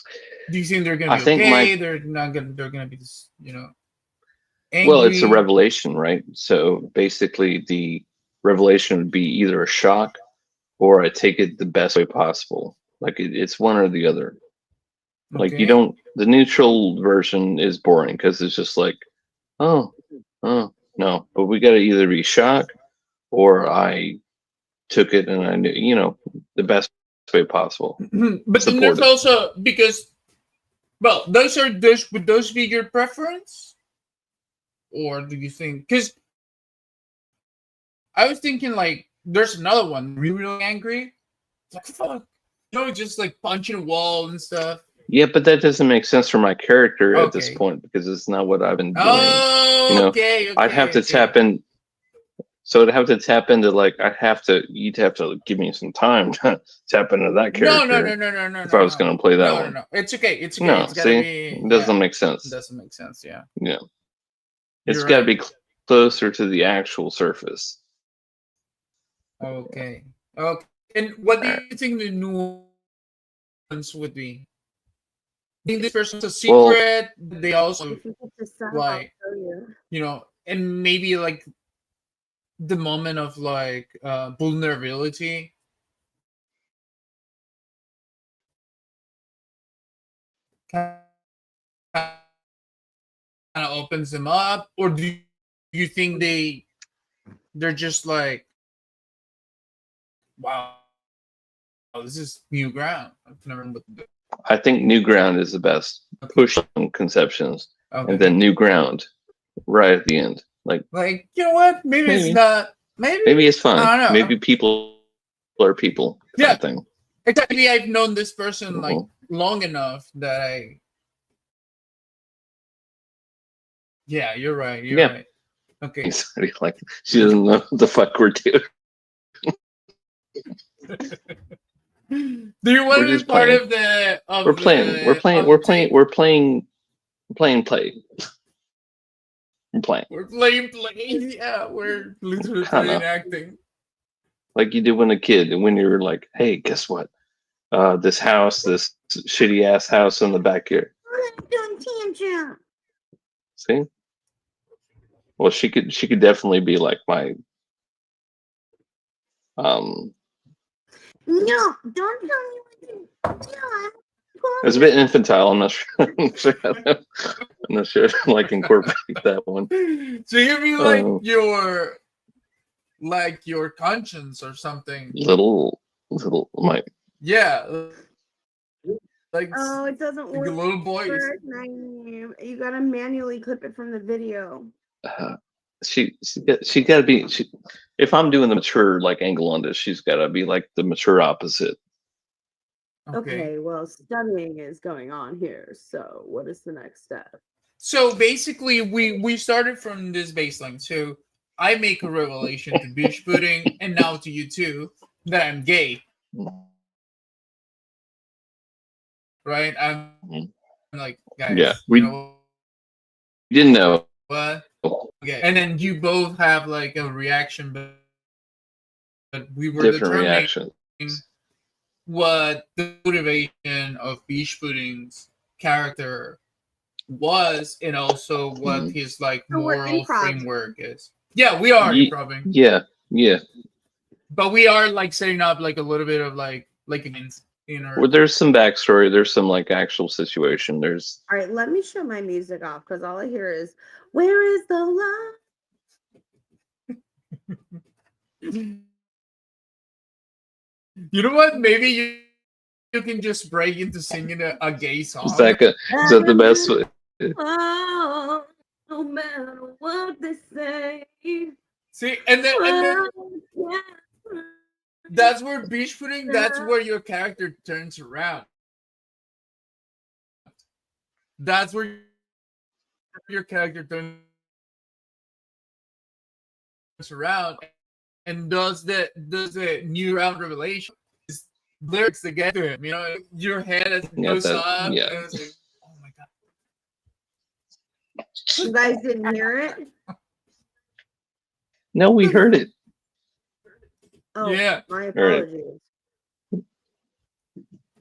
S1: do you think they're gonna be okay? They're not gonna. They're gonna be this, angry?
S2: Well, it's a revelation, right? So basically, the revelation would be either a shock or I take it the best way possible. It's one or the other. You don't. The neutral version is boring because it's just oh, no. But we got to either be shocked or I took it and I knew, the best way possible.
S1: But then there's also, because, well, would those be your preference? Or do you think, because I was thinking there's another one really angry, fuck, just punching a wall and stuff.
S2: Yeah, but that doesn't make sense for my character at this point because it's not what I've been doing. I'd have to tap in. So I'd have to tap into you'd have to give me some time to tap into that character.
S1: No.
S2: If I was going to play that one.
S1: No. It's okay. It's okay.
S2: No,
S1: it's gotta
S2: it doesn't make sense.
S1: It doesn't make sense. Yeah.
S2: Yeah. It's got to be closer to the actual surface.
S1: Okay. Okay. And what do you think the nuance would be? Think this person's a secret? They also and maybe the moment of like vulnerability kind of opens them up, or do you think they're just like, wow, this is new ground? I've never been able to do.
S2: I think New Ground is the best. Push on Conceptions,
S1: Okay.
S2: and then New Ground right at the end. Like
S1: you know what? Maybe it's not.
S2: Maybe it's fun.
S1: I don't know.
S2: Maybe people are people.
S1: Yeah.
S2: Thing.
S1: Exactly. I've known this person like
S2: Mm-hmm.
S1: long enough that I. Yeah, you're right. You're right. Okay.
S2: Like she doesn't know what the fuck we're doing.
S1: Do you want to be part
S2: playing.
S1: of the?
S2: We're playing. We're playing. We're playing. We're playing. Play. We're playing.
S1: We're playing. Yeah, we're literally playing acting.
S2: Like you did when a kid, and when you were like, "Hey, guess what? This house, this shitty ass house in the backyard."
S4: I'm doing tantrum.
S2: See? Well, she could definitely be like my.
S4: No, don't tell me what to do.
S2: It's a bit infantile. I'm not sure. I'm not sure if I like incorporate that one.
S1: So you mean like your conscience or something?
S2: Little my.
S1: Yeah. Like
S4: it doesn't work.
S1: Like a little boy.
S4: You gotta manually clip it from the video.
S2: She got to be. If I'm doing the mature like angle on this, she's got to be like the mature opposite.
S4: Okay, well, studying is going on here. So, what is the next step?
S1: So basically, we started from this baseline. So I make a revelation to Beach Pudding, and now to you too, that I'm gay. Right? I'm like, guys.
S2: Yeah, we didn't know.
S1: What? Okay, and then you both have like a reaction, but we were
S2: different
S1: determining
S2: reactions.
S1: What the motivation of Beach Pudding's character was, and also what his like moral framework is. Yeah, we are improving.
S2: Yeah.
S1: But we are like setting up like a little bit of like against.
S2: Well, there's some backstory. There's some like actual situation. There's.
S4: All right, let me show my music off because all I hear is, "Where is the love?"
S1: You know what? Maybe you can just break into singing a gay song.
S2: Is that the best way?
S4: Oh, no matter what they say.
S1: See, and then that's where Beach Pudding. That's where your character turns around. That's where your character turns around and does the new round revelation. Lyrics to get to him, you know, your head goes up.
S2: Yeah.
S1: And it's like, oh my god!
S4: You guys didn't hear it?
S2: No, we heard it.
S4: Oh,
S1: yeah.
S4: My apologies.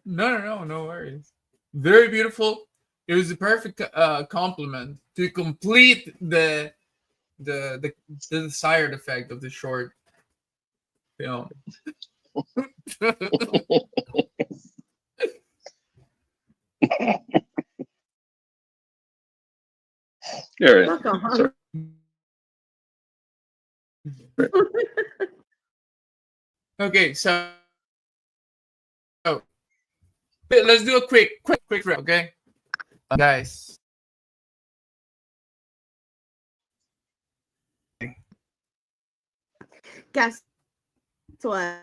S1: No worries. Very beautiful. It was the perfect compliment to complete the desired effect of the short film. Okay, so let's do a quick rip, okay, guys.
S4: Guess what?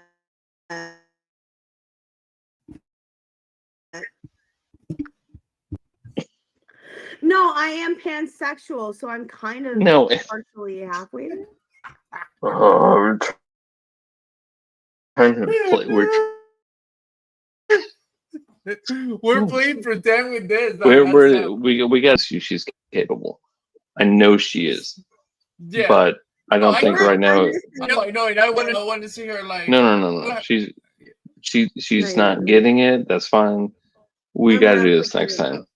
S4: No, I am pansexual, so I'm kind of partially halfway there.
S2: We're trying to play.
S1: We're playing pretend with this.
S2: We got to. She's capable. I know she is.
S1: Yeah.
S2: But I don't think right now.
S1: I know. I want to see her like.
S2: No. She's not getting it. That's fine. We got to do this next time.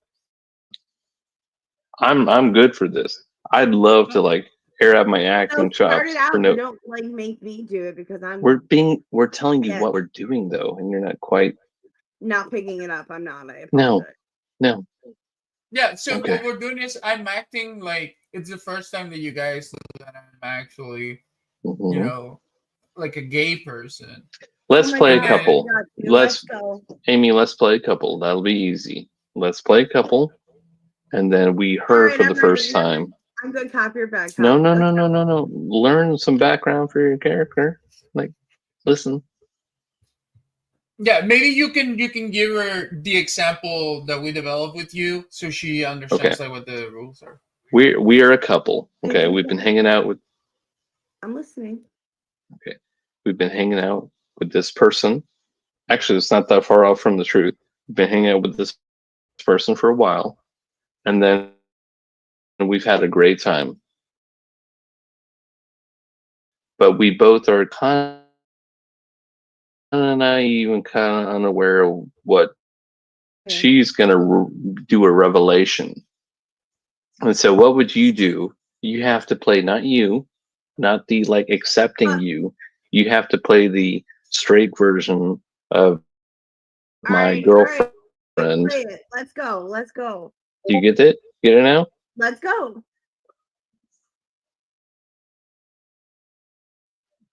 S2: I'm good for this. I'd love to like air out my
S4: So
S2: acting
S4: start
S2: chops
S4: it out.
S2: for
S4: You
S2: no.
S4: don't like make me do it because I'm
S2: We're telling you
S4: Yes.
S2: what we're doing though, and you're not quite.
S4: not picking it up. I'm not. I
S2: No,
S4: apologize.
S2: no.
S1: Yeah, so
S2: Okay.
S1: what we're doing is I'm acting like it's the first time that you guys know that I'm actually,
S2: Mhm.
S1: you know, like a gay person.
S2: Let's
S4: Oh my
S2: play a
S4: God,
S2: couple.
S4: we got you.
S2: Let's
S4: go.
S2: Amy. Let's play a couple. That'll be easy. Let's play a couple, and then we
S4: All
S2: her
S4: right,
S2: for
S4: I'm
S2: the
S4: ready.
S2: first time.
S4: I'm good. Cop your bag.
S2: No,
S4: Cop.
S2: no,
S4: Let's
S2: no,
S4: go.
S2: no, no, no. Learn some background for your character. Like, listen.
S1: Yeah, maybe you can give her the example that we developed with you, so she understands like what the rules are.
S2: We are a couple.
S4: Thank
S2: Okay,
S4: you.
S2: we've been hanging out with.
S4: I'm listening.
S2: Okay, we've been hanging out with this person. Actually, it's not that far off from the truth. We've been hanging out with this person for a while, and then we've had a great time. But we both are kind of naive and kind of unaware of what
S4: Okay.
S2: she's going to do a revelation. And so, what would you do? You have to play not you, not the like accepting you. You have to play the straight version of
S4: All
S2: my
S4: right,
S2: girlfriend.
S4: play it. Let's go. Let's go.
S2: Do you get it? Get it now?
S4: Let's go.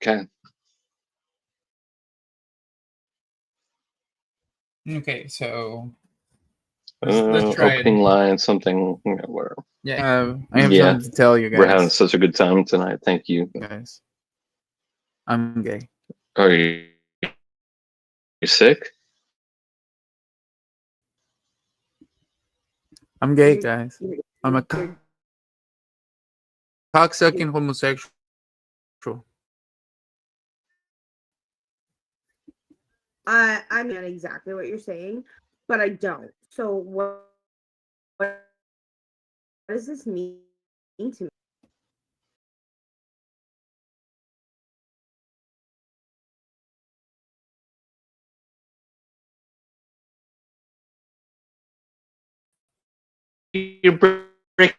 S2: Okay.
S1: Okay, so let's try
S2: Opening
S1: it.
S2: line, something. Whatever.
S1: Yeah, I have
S2: Yeah.
S1: something to tell you guys.
S2: We're having such a good time tonight. Thank you.
S1: guys. I'm gay.
S2: Are you sick?
S1: I'm gay,
S4: You're-
S1: guys.
S4: you're-
S1: I'm a
S4: you're-
S1: cocksucking homosexual.
S4: I mean exactly what you're saying, but I don't. So what does this mean to me?
S2: You're breaking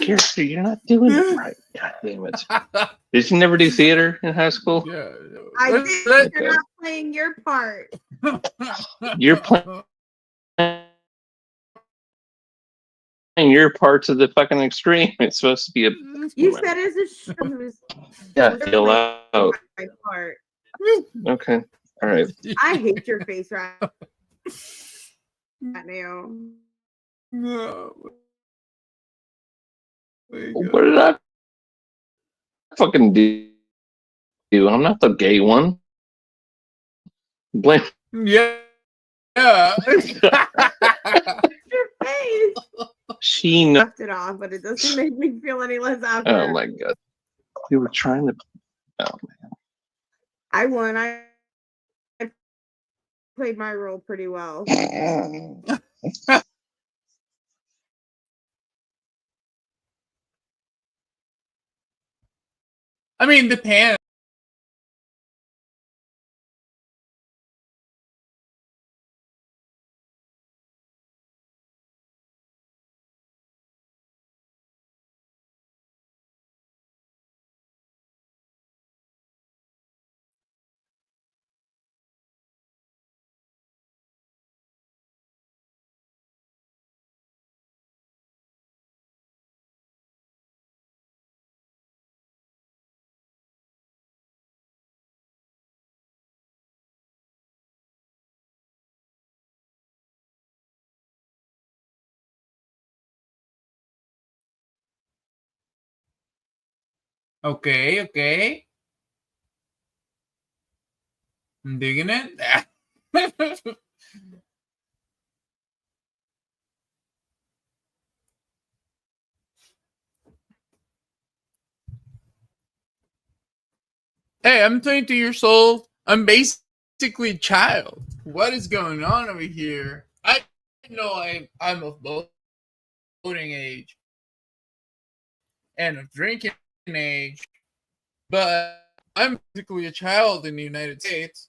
S2: character. You're not doing it right. God damn it. Did you never do theater in high school?
S1: Yeah.
S4: I
S1: Let's-
S4: think
S1: let's-
S4: you're not playing your part.
S2: You're playing your part to the fucking extreme. It's supposed to be a
S4: You said as a who's
S2: yeah, feel out.
S4: my part.
S2: Okay. All right.
S4: I hate your face right now.
S1: No.
S2: What did I fucking do? I'm not the gay one. Blame.
S1: Yeah. Yeah.
S4: Your face.
S2: She knows.
S4: Left it off, but it doesn't make me feel any less
S2: Oh
S4: awkward.
S2: my god. We were trying to. Oh
S4: I won. I played my role pretty well.
S2: man.
S1: I mean, depends. Okay, okay. I'm digging it. Hey, I'm 22 years old. I'm basically a child. What is going on over here? I know I'm of voting age and of drinking age, but I'm basically a child in the United States.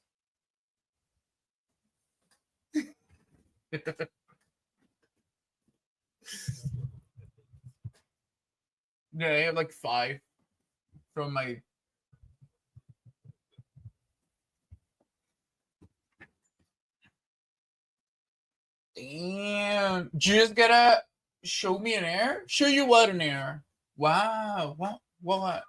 S1: Yeah, I have like 5 from my. Damn, just gotta show me an error. Show you what an error. Wow, what?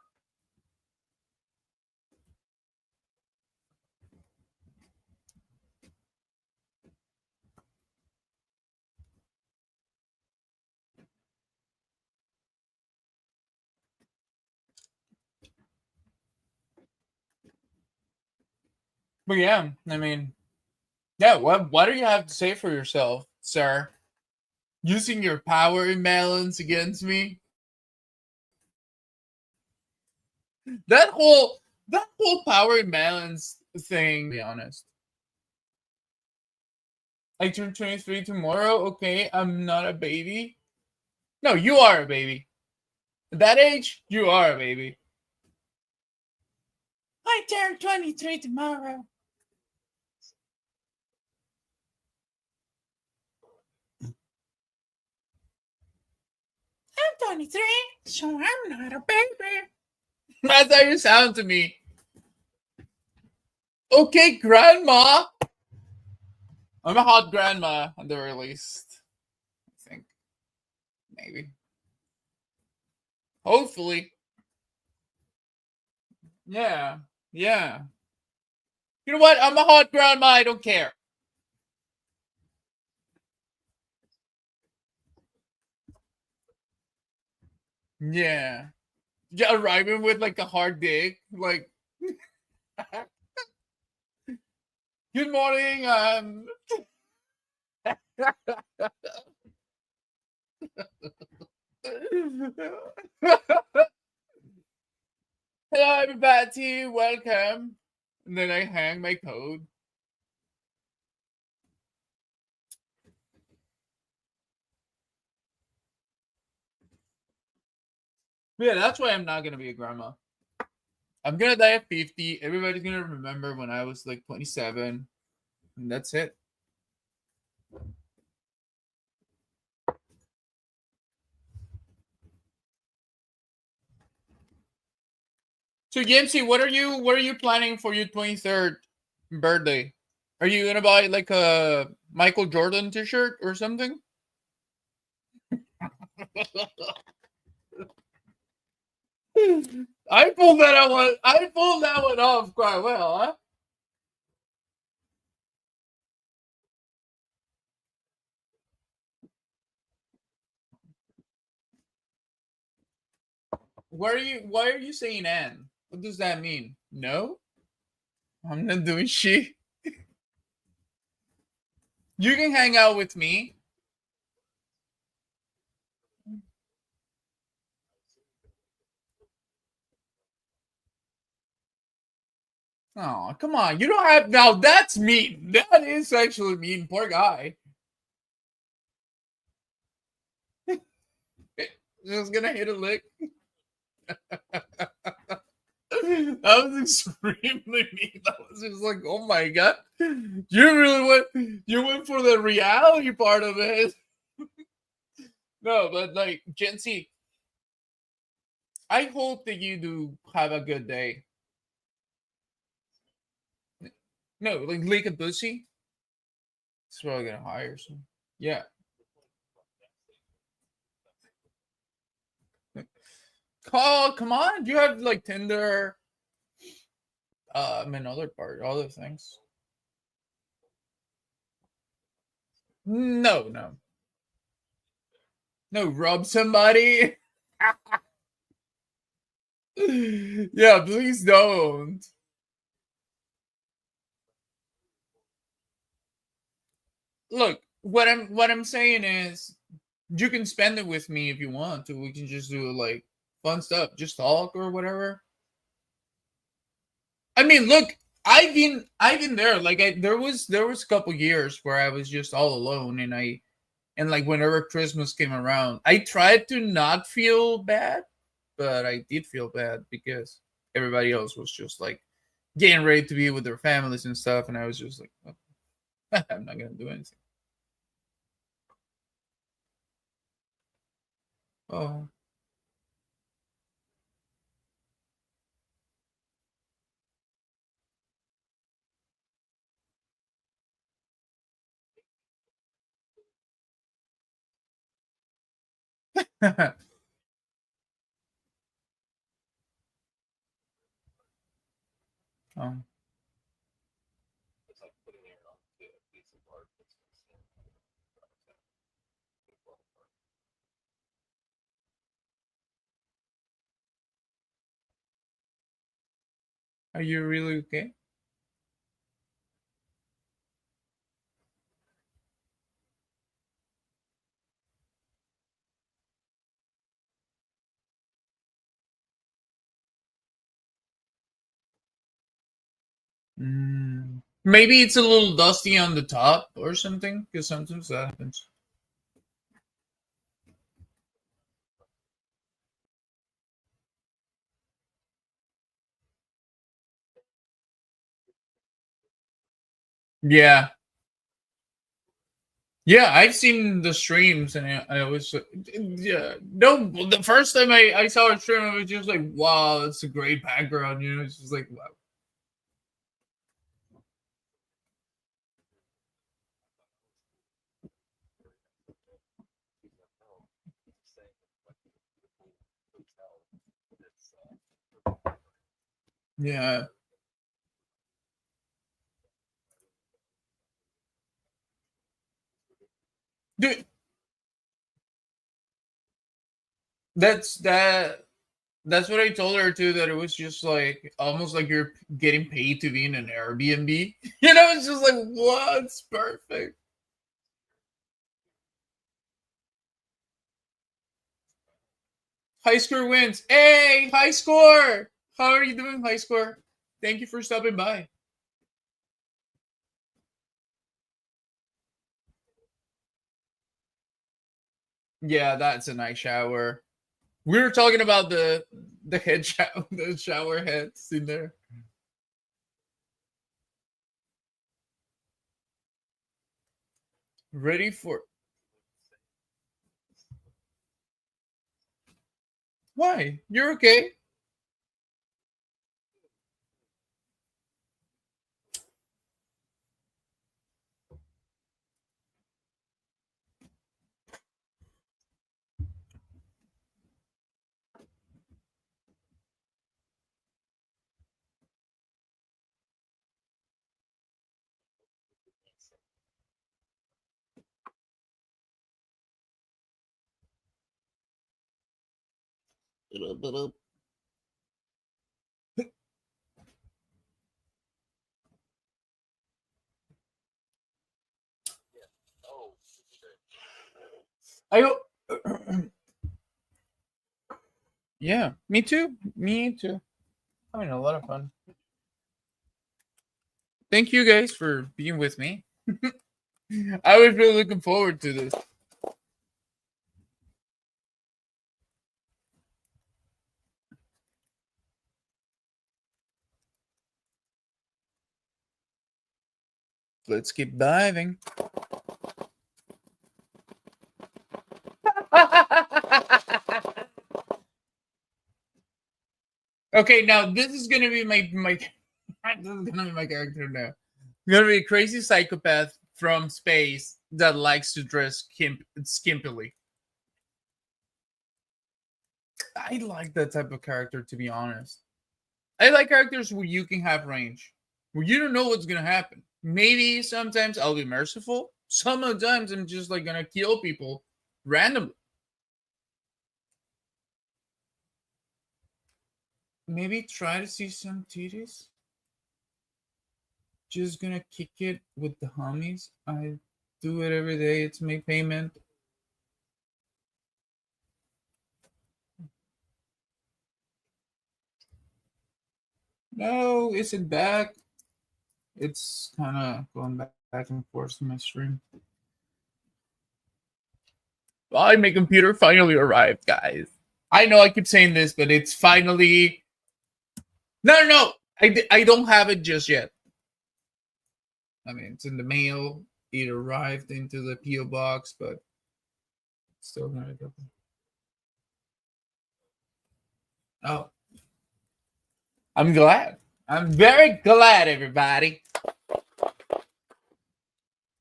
S1: But yeah, I mean, yeah. What do you have to say for yourself, sir? Using your power imbalance against me. That whole power imbalance thing. To be honest, I turn 23 tomorrow. Okay, I'm not a baby. No, you are a baby. At that age, you are a baby. I turn 23 tomorrow. I'm 23, so I'm not a baby. That's how you sound to me. Okay, grandma. I'm a hot grandma at the very least. I think. Maybe. Hopefully. Yeah. Yeah. You know what? I'm a hot grandma. I don't care. Yeah. Yeah, arriving with like a hard dick. Like, good morning. Hello, everybody. Welcome. And then I hang my code. Yeah, that's why I'm not gonna be a grandma. I'm gonna die at 50. Everybody's gonna remember when I was like 27. And that's it. So Yamsi, what are you planning for your 23rd birthday? Are you gonna buy like a Michael Jordan t-shirt or something? I pulled that one off quite well, huh? Why are you saying N? What does that mean? No? I'm not doing shit. You can hang out with me. Oh, come on. You don't have now that's mean. That is actually mean. Poor guy. Just gonna hit a lick. That was extremely mean. That was just like, oh my god. You went for the reality part of it. No, but like Jency, I hope that you do have a good day. No, like lick a pussy. It's probably gonna hire some. Yeah. Oh, come on. You have like Tinder. And other things. No. No, rob somebody. Yeah, please don't. Look, what I'm saying is you can spend it with me if you want to. We can just do like fun stuff, just talk or whatever. I mean, look, I've been there. Like there was a couple years where I was just all alone, and like whenever Christmas came around, I tried to not feel bad, but I did feel bad because everybody else was just like getting ready to be with their families and stuff, and I was just like, oh, I'm not gonna do anything. Oh, Oh. Are you really okay? Maybe it's a little dusty on the top or something, because sometimes that happens. Yeah. Yeah, I've seen the streams, and I always, yeah. No, the first time I saw a stream, I was just like, wow, it's a great background. You know, it's just like, wow. Yeah. Dude, that's that. That's what I told her too. That it was just like almost like you're getting paid to be in an Airbnb. You know, it's just like, what? It's perfect. High score wins. Hey, high score. How are you doing, high score? Thank you for stopping by. Yeah, that's a nice shower. We were talking about the head shower, the shower heads in there. Ready for why? You're okay. I hope. Yeah, me too. Me too. Having a lot of fun. Thank you guys for being with me. I was really looking forward to this. Let's keep diving. Okay, now this is gonna be my this is gonna be my character now. I'm gonna be a crazy psychopath from space that likes to dress skimpily. I like that type of character, to be honest. I like characters where you can have range, where you don't know what's gonna happen. Maybe sometimes I'll be merciful. Sometimes I'm just like gonna kill people randomly. Maybe try to see some titties. Just gonna kick it with the homies. I do it every day. It's my payment. No, is it back? It's kind of going back and forth in my stream. Well, my computer finally arrived, guys. I know I keep saying this, but it's finally. No. I don't have it just yet. I mean, it's in the mail. It arrived into the PO box, but it's still not open. Oh, I'm glad. I'm very glad, everybody.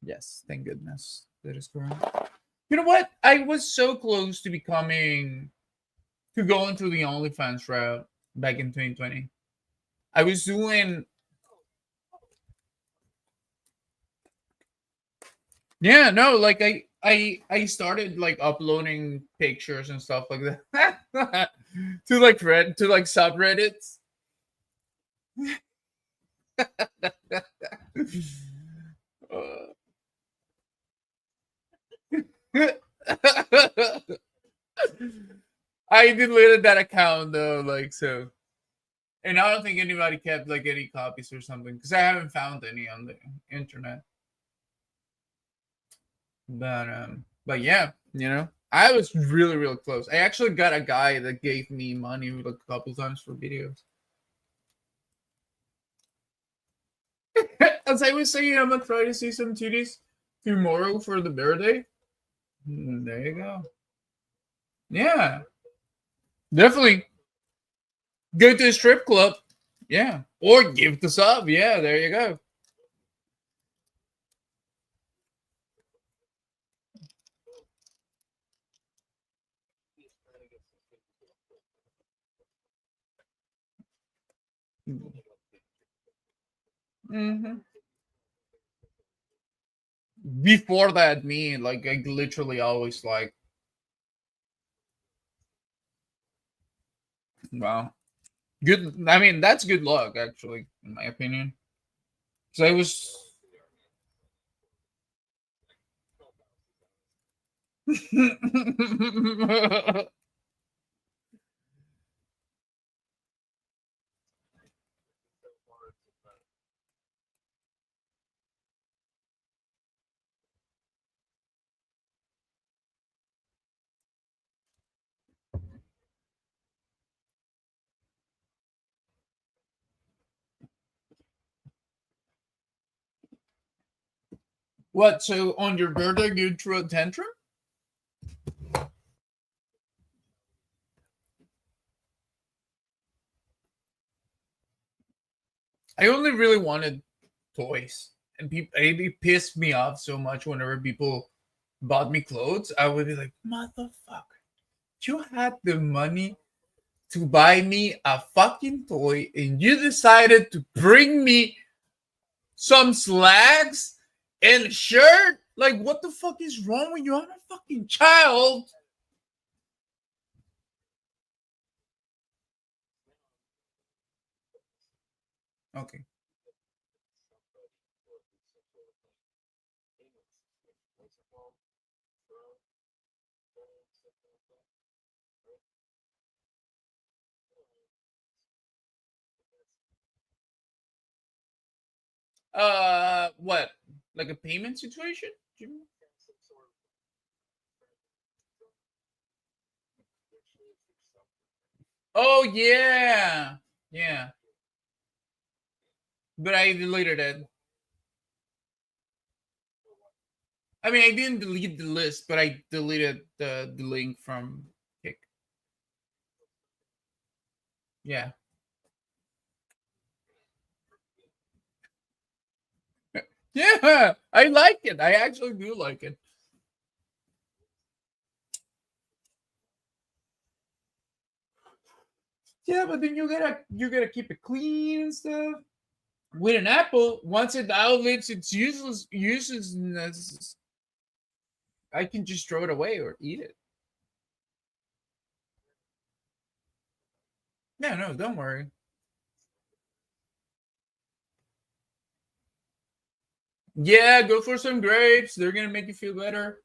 S1: Yes, thank goodness that is correct. You know what? I was so close to going through the OnlyFans route back in 2020. I was doing, yeah, no, like I started like uploading pictures and stuff like that to like subreddits. I deleted that account though, like so. And I don't think anybody kept like any copies or something because I haven't found any on the internet. But yeah, I was really, really close. I actually got a guy that gave me money like a couple times for videos. As I was saying, I'm gonna try to see some titties tomorrow for the birthday. There you go. Yeah, definitely go to a strip club. Yeah, or give the sub. Yeah, there you go. Mm-hmm. Before that, me like I literally always like, wow, good. I mean, that's good luck actually, in my opinion. So I was. What? So on your birthday, you threw a tantrum? I only really wanted toys, and it pissed me off so much whenever people bought me clothes. I would be like, "Motherfucker, you had the money to buy me a fucking toy, and you decided to bring me some slacks and a shirt? Like, what the fuck is wrong with you? I'm a fucking child." Okay. What? Like a payment situation? Oh yeah, yeah. But I deleted it. I mean, I didn't delete the list, but I deleted the link from Kick. Yeah. Yeah, I like it. I actually do like it. Yeah, but then you gotta keep it clean and stuff. With an apple, once it outlives its uselessness, I can just throw it away or eat it. Yeah, no, don't worry. Yeah, go for some grapes. They're gonna make you feel better.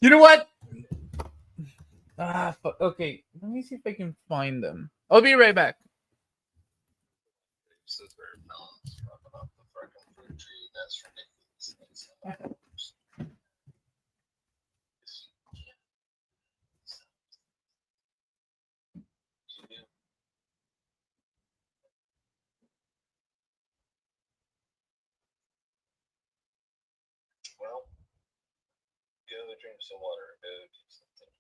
S1: You know what? Okay. Let me see if I can find them. I'll be right back.
S2: Well, go drink some water. Go do something.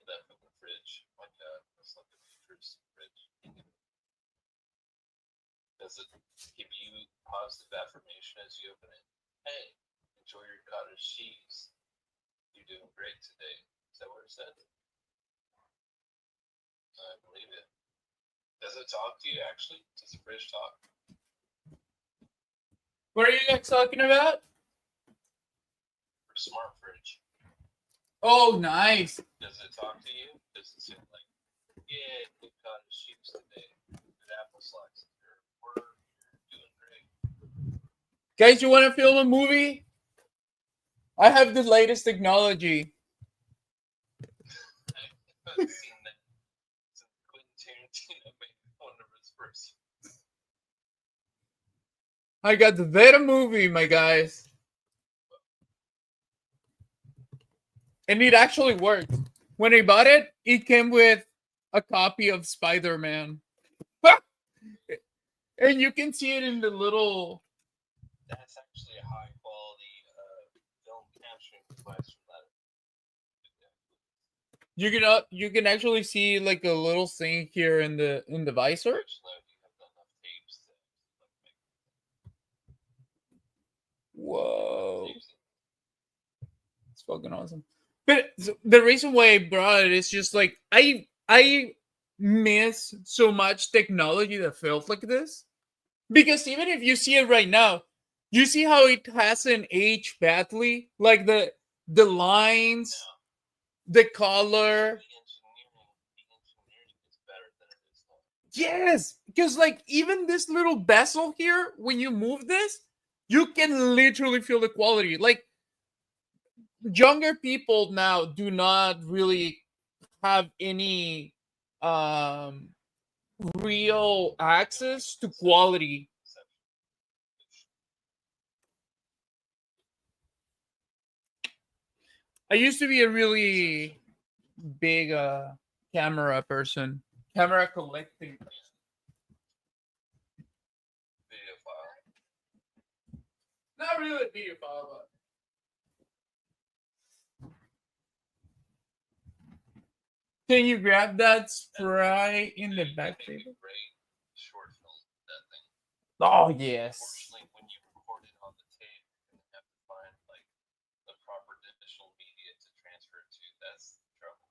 S2: that from the fridge. My God, that's like a futuristic fridge. Does it give you positive affirmation as you open it? Hey, enjoy your cottage cheese. You're doing great today. Is that what it said? I believe it. Does it talk to you actually? Does the fridge talk?
S1: What are you guys talking about?
S2: For smart fridge.
S1: Oh, nice.
S2: Does it talk to you? Does it say like, yeah, good cottage cheese today, good apple slices, you're doing great.
S1: Guys, you want to film a movie? I have the latest technology.
S2: I've seen that. Quentin Tarantino made one of his first.
S1: I got the better movie, my guys. And it actually worked. When I bought it, it came with a copy of Spider-Man. And you can see it in the little...
S2: That's actually a high quality film capturing device from that.
S1: You can actually see like a little thing here in the visor. Whoa. It's fucking awesome. But the reason why I brought it is just like I miss so much technology that felt like this. Because even if you see it right now, you see how it hasn't aged badly? Like the lines, the color. Yes, because like even this little bezel here, when you move this, you can literally feel the quality. Like younger people now do not really have any real access to quality. I used to be a really big camera person, camera collecting person. Not really a videophile, but can you grab that spray in the back table? Oh yes.
S2: Unfortunately, when you record it on the tape, you have to find like the proper digital media to transfer it to. That's the trouble.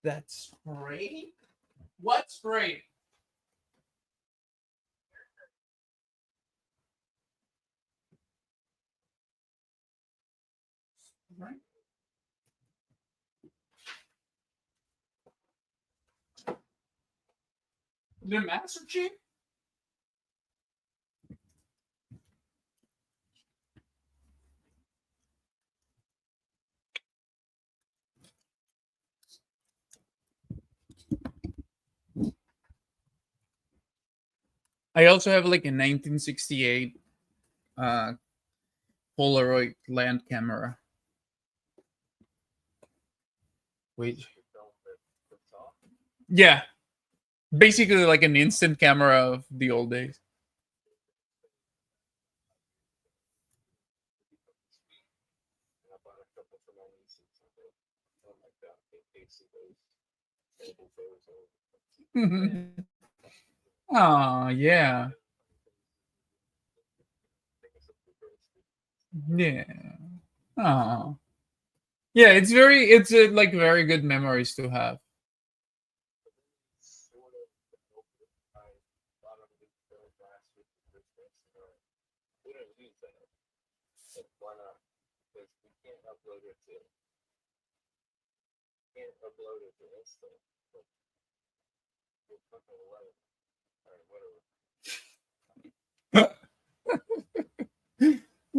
S1: That's spray? What spray? Right. The Master Chief? I also have like a 1968 Polaroid land camera. Wait. Yeah. Basically like an instant camera of the old days. Oh, yeah. Yeah. Oh. Yeah, it's like very good memories to have.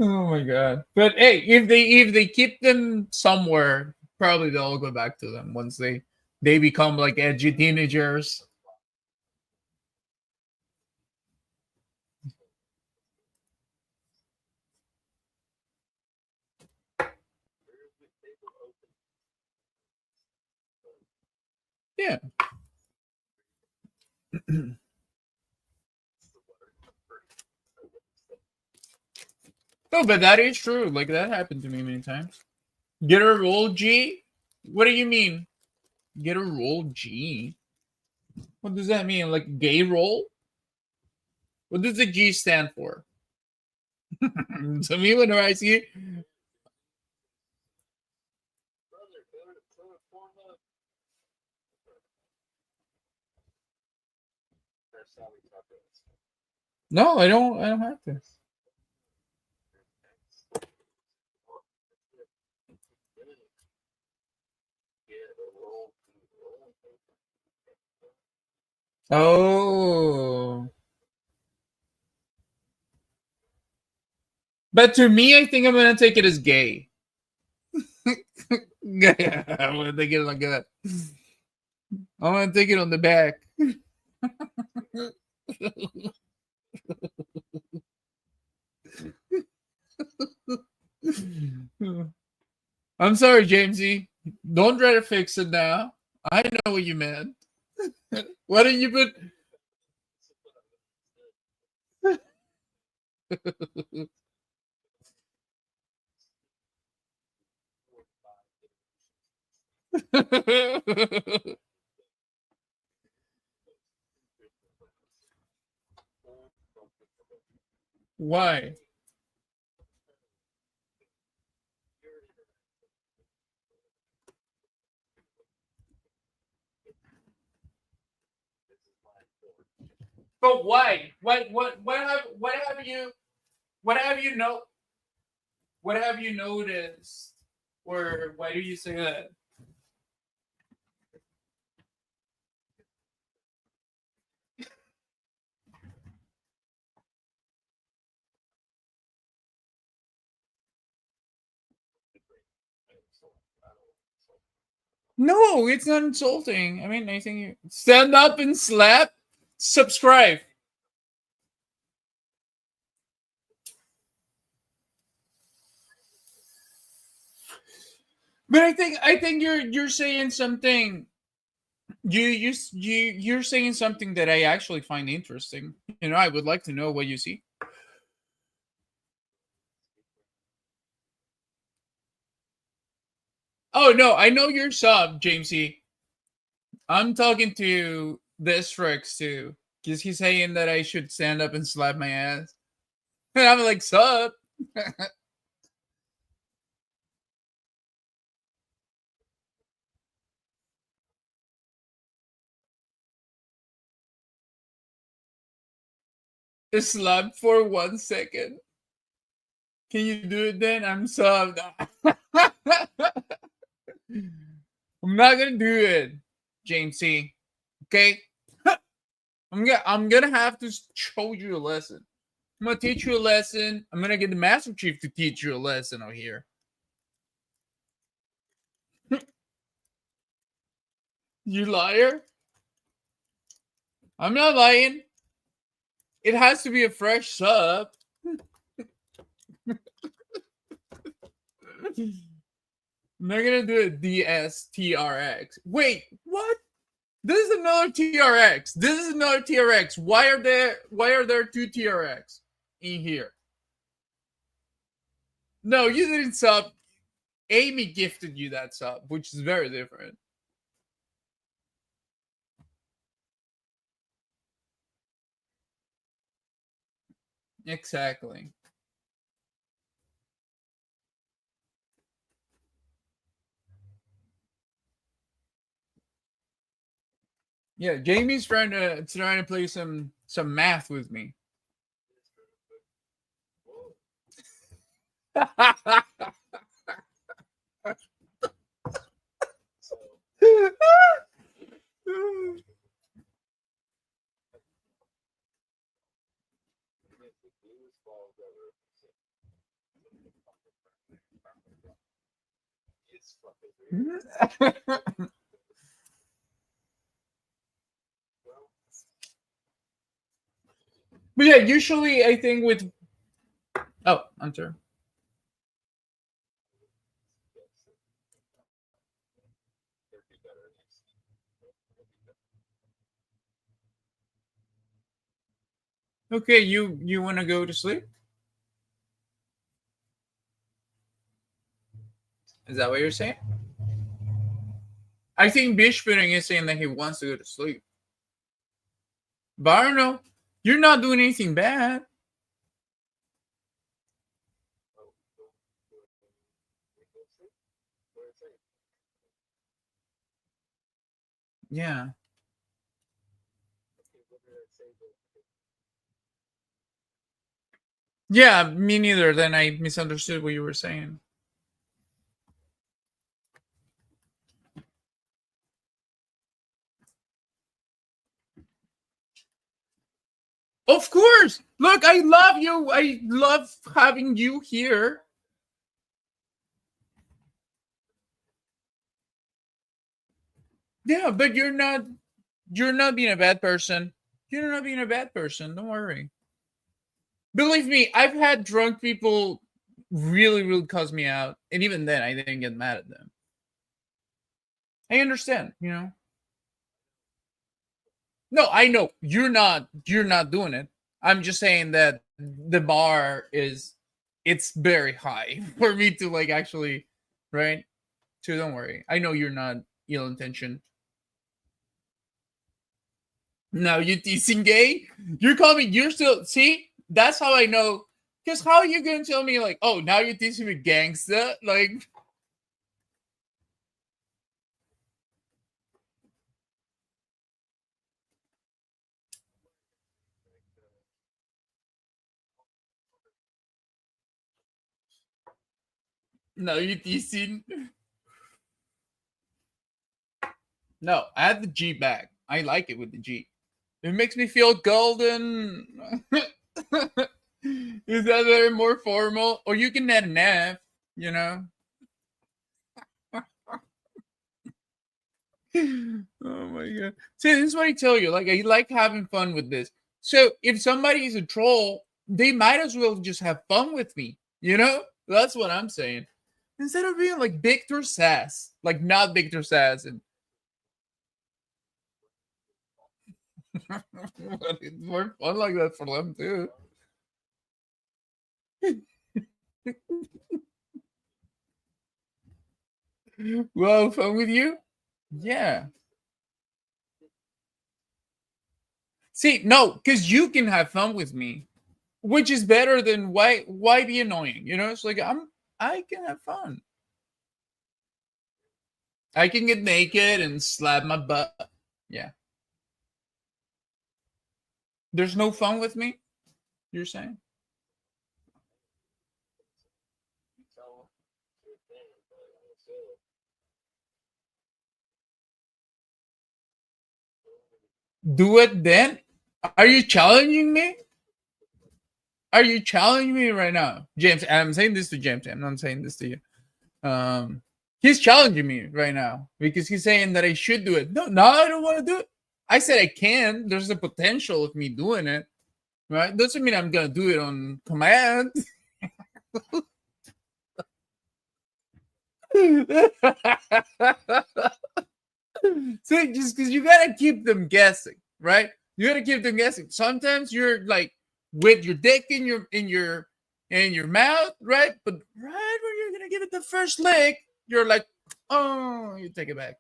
S1: Oh my god. But hey, if they keep them somewhere, probably they'll go back to them once they become like edgy teenagers. Yeah. No, but that is true. Like, that happened to me many times. Get a roll G? What do you mean? Get a roll G? What does that mean? Like, gay roll? What does the G stand for? To me, whenever I see it, no, I don't have this. Oh. But to me, I think I'm gonna take it as gay. Yeah, I'm gonna take it like that. I'm gonna take it on the back. I'm sorry, Jamesy. Don't try to fix it now. I know what you meant. Why don't you put? Why? But why? What have you know? What have you noticed? Or why do you say that? No, it's not insulting. I mean, I think you stand up and slap, subscribe. But I think you're saying something. You're saying something that I actually find interesting. You know, I would like to know what you see. Oh no, I know you're sub, Jamesy. I'm talking to this Rex too, because he's saying that I should stand up and slap my ass, and I'm like, sub. Slap for 1 second. Can you do it then? I'm sub. I'm not gonna do it, Jamesy. Okay, I'm gonna have to show you a lesson. I'm gonna teach you a lesson. I'm gonna get the Master Chief to teach you a lesson out here. You liar! I'm not lying. It has to be a fresh sub. I'm not gonna do a DSTRX. Wait, what? This is another TRX. This is another TRX. Why are there two TRX in here? No, you didn't sub. Amy gifted you that sub, which is very different. Exactly. Yeah, Jamie's trying to play some math with me. But yeah, usually I think with. Oh, I'm sorry. Okay, you want to go to sleep? Is that what you're saying? I think Bish Pudding is saying that he wants to go to sleep. But I don't know. You're not doing anything bad. Yeah. Yeah, me neither. Then I misunderstood what you were saying. Of course. Look, I love you. I love having you here. Yeah, but you're not being a bad person. You're not being a bad person. Don't worry. Believe me, I've had drunk people really, really cuss me out. And even then I didn't get mad at them. I understand, you know. No, I know you're not doing it. I'm just saying that the bar it's very high for me to like actually, right? So don't worry. I know you're not ill intentioned. Now you teasing gay? You're calling me, you're still, see? That's how I know. Because how are you gonna tell me like, oh, now you're teasing me gangsta? Like, no, you teasing. No, I have the G back. I like it with the G. It makes me feel golden. Is that very more formal? Or you can add an F, you know? Oh my god. See, this is what I tell you. Like, I like having fun with this. So if somebody is a troll, they might as well just have fun with me. You know? That's what I'm saying. Instead of being like Victor Sass. Like not Victor Sass. And it's more fun like that for them too. Well, fun with you? Yeah. See, no, because you can have fun with me, which is better than why be annoying? You know, it's like I can have fun. I can get naked and slap my butt. Yeah. There's no fun with me, you're saying? Do it then? Are you challenging me? Are you challenging me right now? James, I'm saying this to James. I'm not saying this to you. He's challenging me right now because he's saying that I should do it. No, I don't want to do it. I said I can. There's a potential of me doing it, right? Doesn't mean I'm gonna do it on command. So just because you gotta keep them guessing, right? You gotta keep them guessing. Sometimes you're like with your dick in your mouth, right? But right when you're gonna give it the first lick, you're like, oh, you take it back.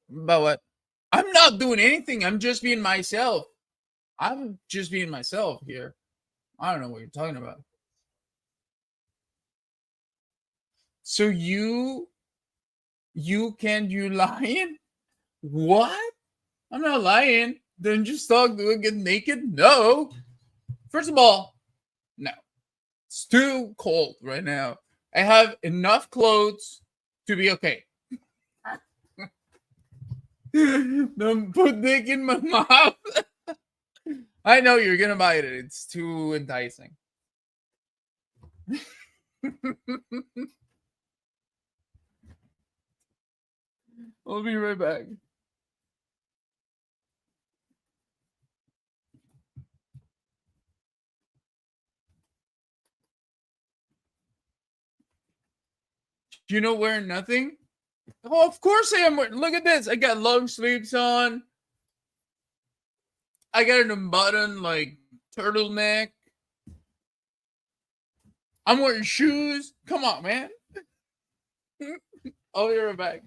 S1: But what? I'm not doing anything. I'm just being myself. I'm just being myself here. I don't know what you're talking about. So you lying? What? I'm not lying. Then just talk to it, get naked? No. First of all, no. It's too cold right now. I have enough clothes to be okay. Don't put dick in my mouth. I know you're gonna bite it. It's too enticing. I'll be right back. You know, wearing nothing? Oh, of course I am. Look at this. I got long sleeves on. I got an unbuttoned like turtleneck. I'm wearing shoes. Come on, man. Oh, you're back.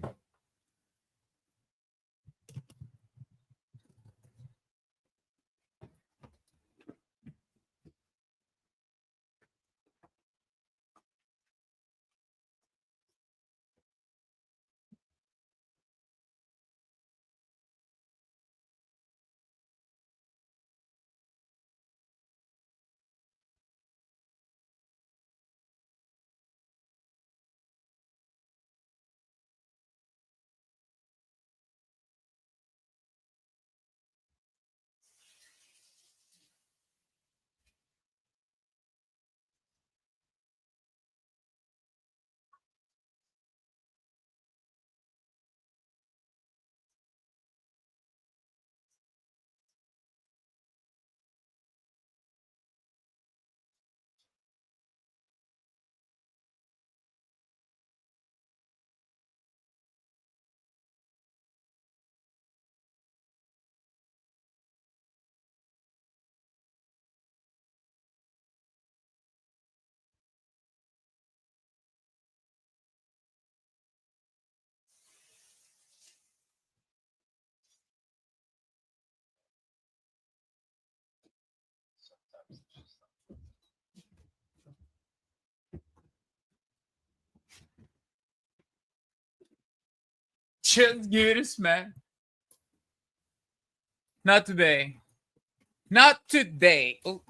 S1: Just give it a smack. Not today. Not today. Oh.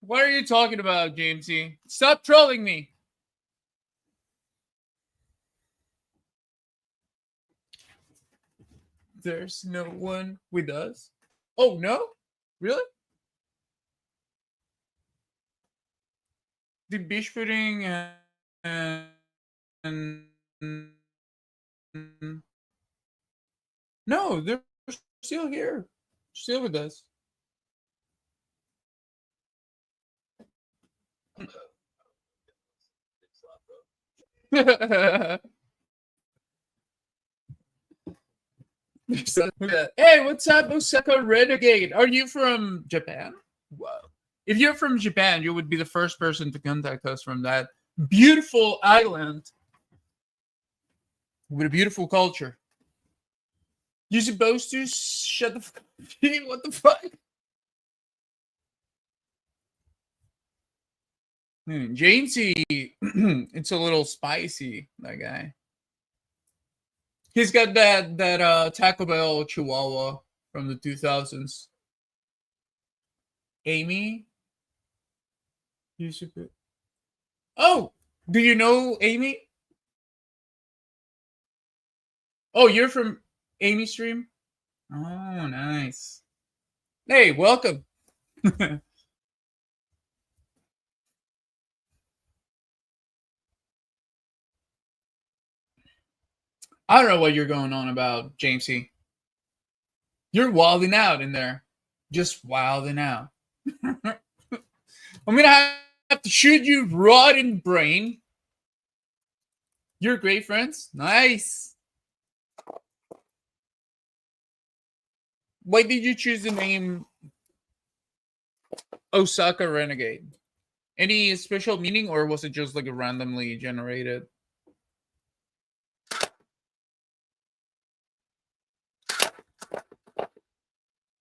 S1: What are you talking about, Jamesy? Stop trolling me. There's no one with us. Oh, no? Really? The beach pudding and no, they're still here. Still with us. Hey, what's up, Osaka Renegade? Are you from Japan? Wow. If you're from Japan, you would be the first person to contact us from that beautiful island with a beautiful culture. You're supposed to shut the fuck up. What the fuck? Jamesy, it's a little spicy, that guy. He's got that Taco Bell Chihuahua from the 2000s. Amy? You should put... Oh! Do you know Amy? Oh, you're from Amy Stream? Oh, nice. Hey, welcome. I don't know what you're going on about, Jamesy. You're wilding out in there. Just wilding out. I'm going to have to shoot you rotten brain. You're great friends? Nice. Why did you choose the name Osaka Renegade? Any special meaning, or was it just like a randomly generated?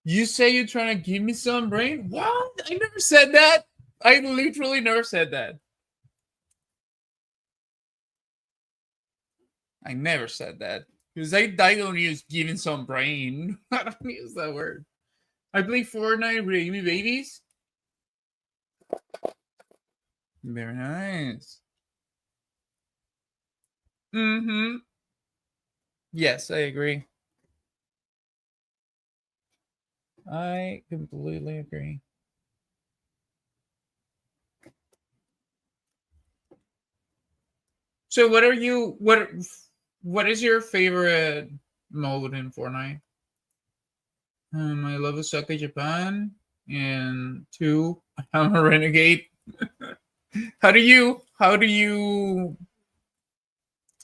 S1: You say you're trying to give me some brain? What? I never said that. I literally never said that. I never said that. Because I don't use giving some brain. I don't use that word. I play Fortnite with Amy Babies. Very nice. Mm-hmm. Yes, I agree. I completely agree. So what is your favorite mode in Fortnite? I love Osaka, Japan. And 2, I'm a renegade. How do you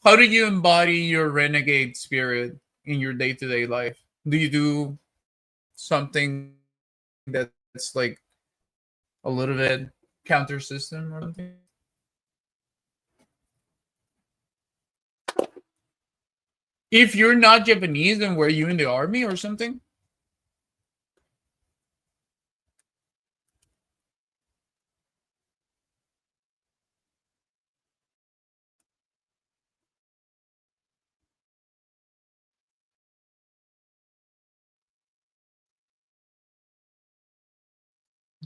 S1: embody your renegade spirit in your day-to-day life? Do you do something that's like a little bit counter system or something? If you're not Japanese, then were you in the army or something?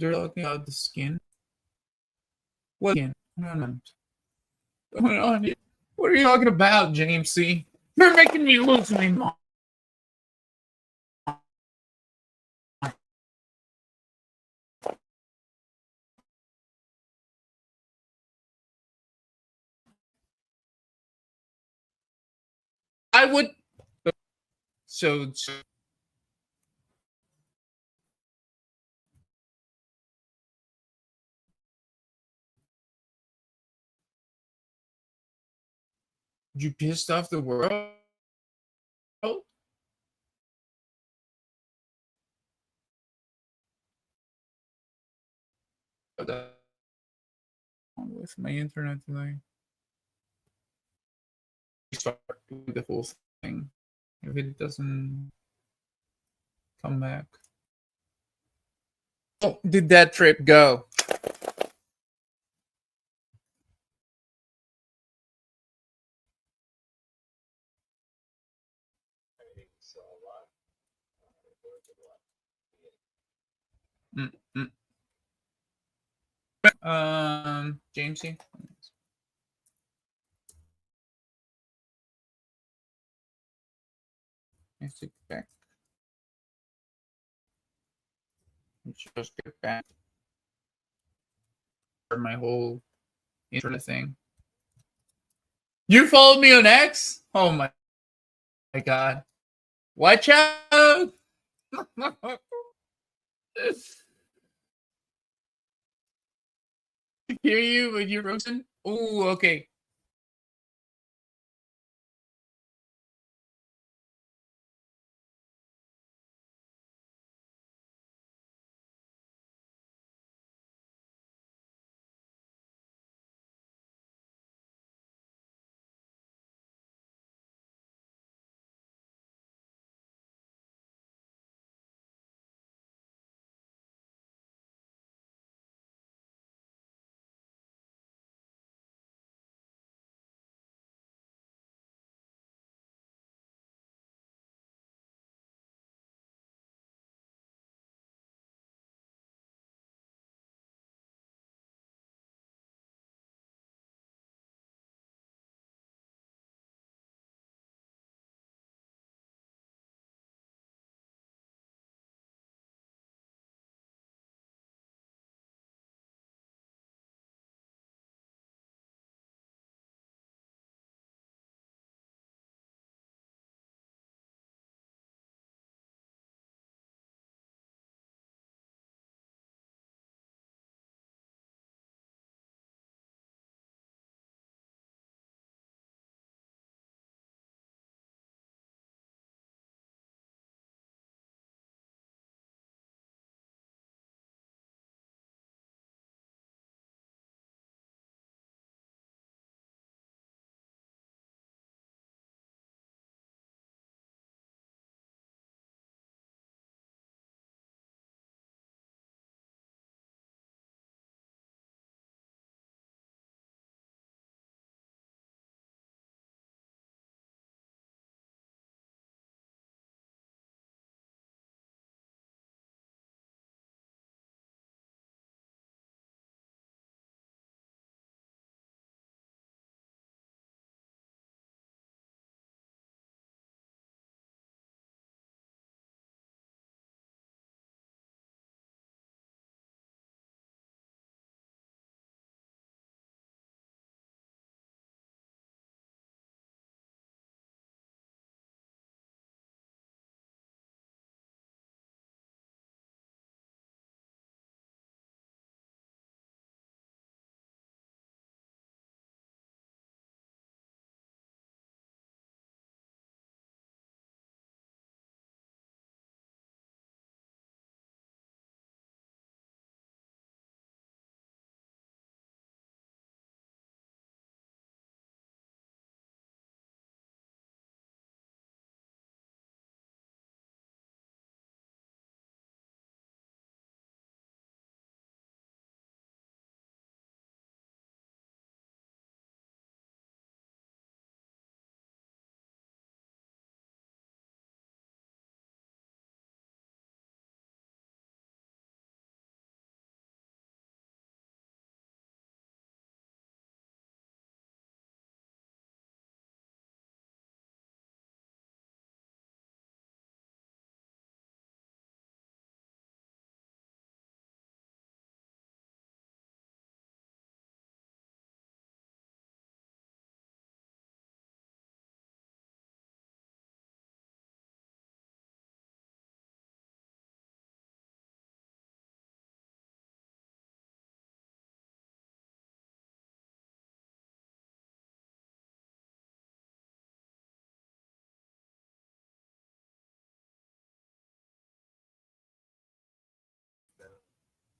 S1: They're talking about the skin. What skin? No, no. What's going on here? What are you talking about, James C? You're making me lose my mind. I would. So you pissed off the world with my internet today. Start the whole thing if it doesn't come back. Oh, did that trip go? Mm-mm. Jamesy. Let's get back. Let's just get back for my whole internet thing. You followed me on X? Oh my god. Watch out! Hear you when you're roasting? Oh, okay.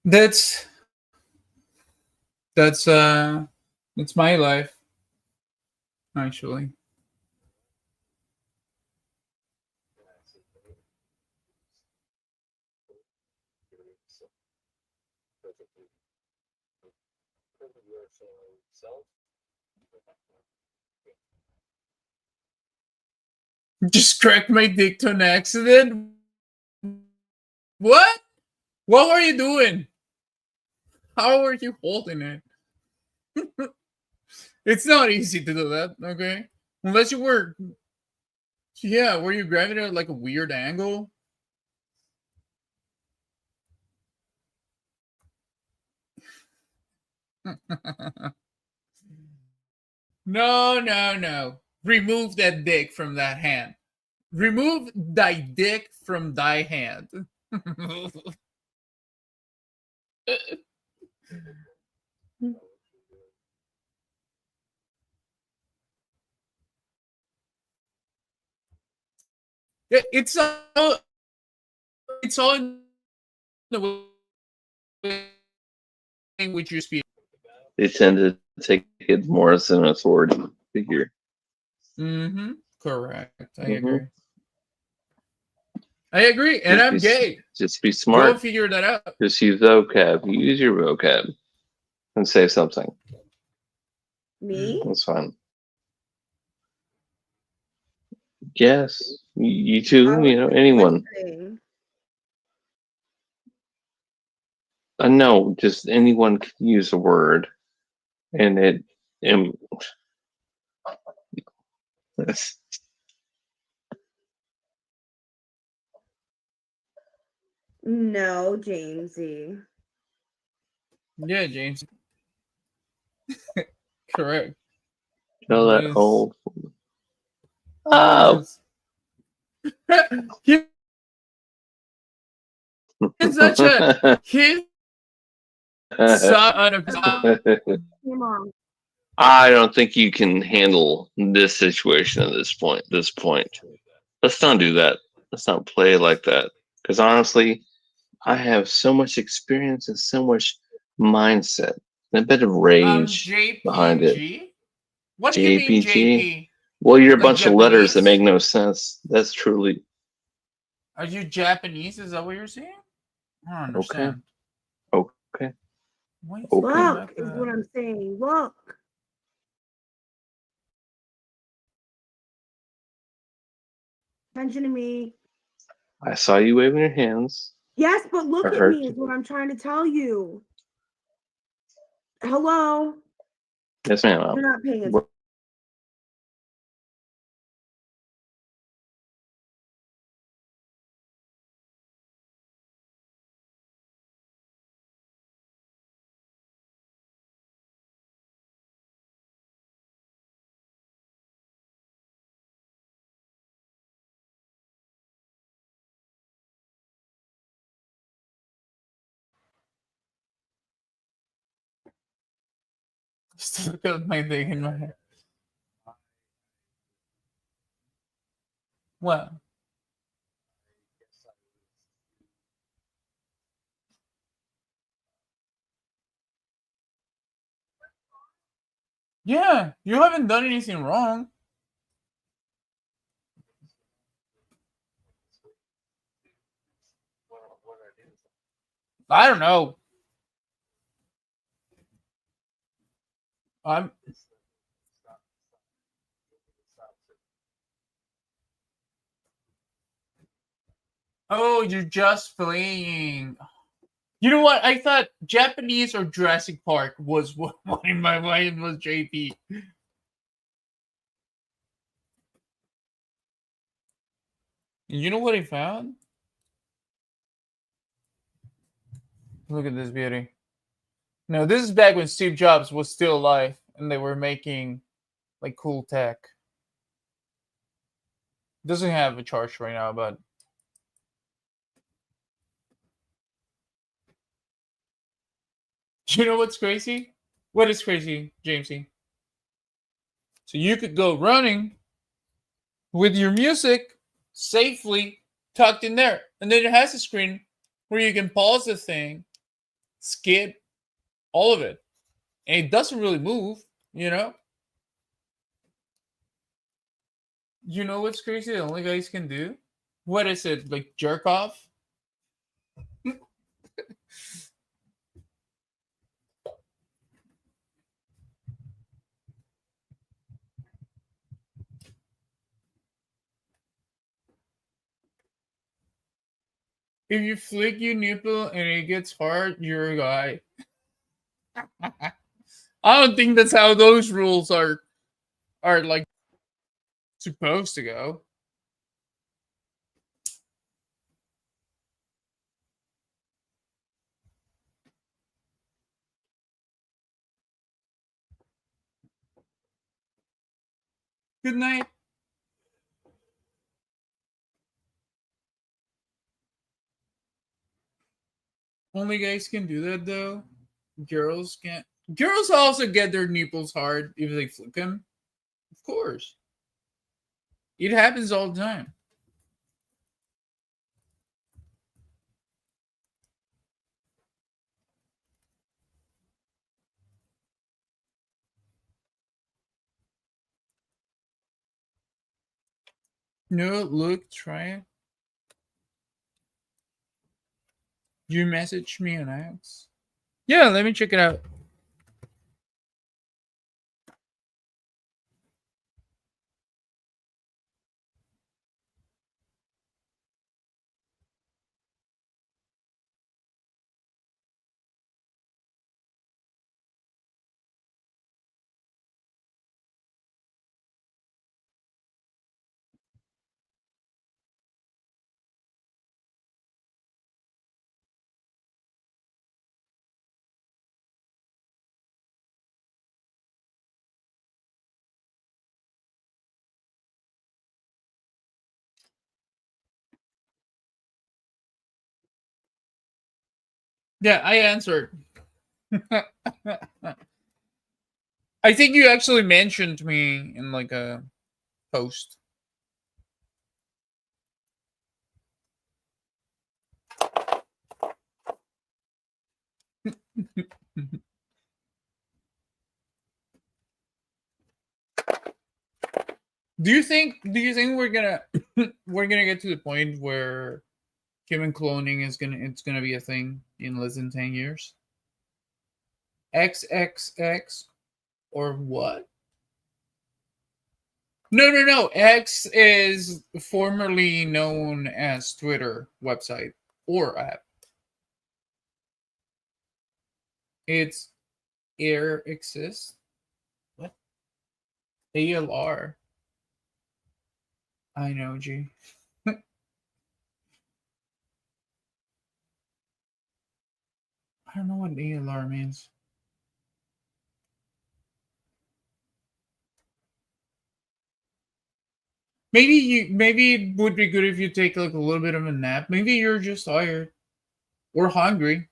S1: That's that's my life, actually. Just cracked my dick to an accident. What? What were you doing? How were you holding it? It's not easy to do that, okay? Unless you were, yeah, were you grabbing it at like a weird angle? No, no, no. Remove that dick from that hand. Remove thy dick from thy hand. It's all in the way in which you speak.
S2: They tend to take it more as an authority figure.
S1: Mm-hmm. Correct. I
S2: Mhm.
S1: agree. I agree, and I'm gay.
S2: Just be
S1: Go
S2: smart.
S1: figure that out.
S2: Just use vocab. Use your vocab and say something.
S4: Me?
S2: That's fine. Yes, you too.
S4: I
S2: You know,
S4: was
S2: anyone.
S4: listening.
S2: No, just anyone can use a word, and it. Um,
S4: No, Jamesy.
S1: Yeah, James. Correct.
S2: tell that
S1: Yes.
S2: old. Oh.
S1: He's such a he's son of
S4: Come on.
S2: I don't think you can handle this situation at this point. Let's not do that. Let's not play like that. Because honestly, I have so much experience and so much mindset and a bit of rage behind it.
S1: JPG. What do you mean
S2: JPG?
S1: JP?
S2: Well, you're a
S1: Like
S2: bunch of letters that
S1: Japanese?
S2: make no sense. That's truly
S1: Are you Japanese? Is that what you're saying? I don't understand.
S2: okay.
S1: Why is it
S2: Okay.
S1: coming
S4: Look
S1: back to
S4: is
S1: that?
S4: what I'm saying. Look. Attention to me.
S2: I saw you waving your hands.
S4: Yes, but look
S2: I
S4: at
S2: heard
S4: me
S2: you.
S4: is what I'm trying to tell you. Hello?
S2: Yes, ma'am.
S4: You're not paying attention.
S1: Still got my dick in my head. What? Yeah, you haven't done anything wrong. I don't know. I'm. Oh, you're just playing. You know what? I thought Japanese or Jurassic Park was what in my mind was JP. You know what I found? Look at this beauty. No, this is back when Steve Jobs was still alive and they were making like cool tech. Doesn't have a charge right now, but you know what's crazy? What is crazy, Jamesy? So you could go running with your music safely tucked in there, and then it has a screen where you can pause the thing skip, all of it. And it doesn't really move, you know? You know what's crazy? The only guys can do? What is it? Like jerk off? If you flick your nipple and it gets hard, you're a guy. I don't think that's how those rules are like supposed to go. Good night. Only guys can do that though. Girls can't. Girls also get their nipples hard if they flick them. Of course. It happens all the time. No, look, try it. You message me on X? Yeah, let me check it out. Yeah, I answered. I think you actually mentioned me in like a post. Do you think we're gonna we're gonna get to the point where human cloning is gonna be a thing in less than 10 years? XXX or what? No. X is formerly known as Twitter website or app. It's Air Exist. What? ALR. I know, G. I don't know what ALR means. Maybe it would be good if you take like a little bit of a nap. Maybe you're just tired or hungry.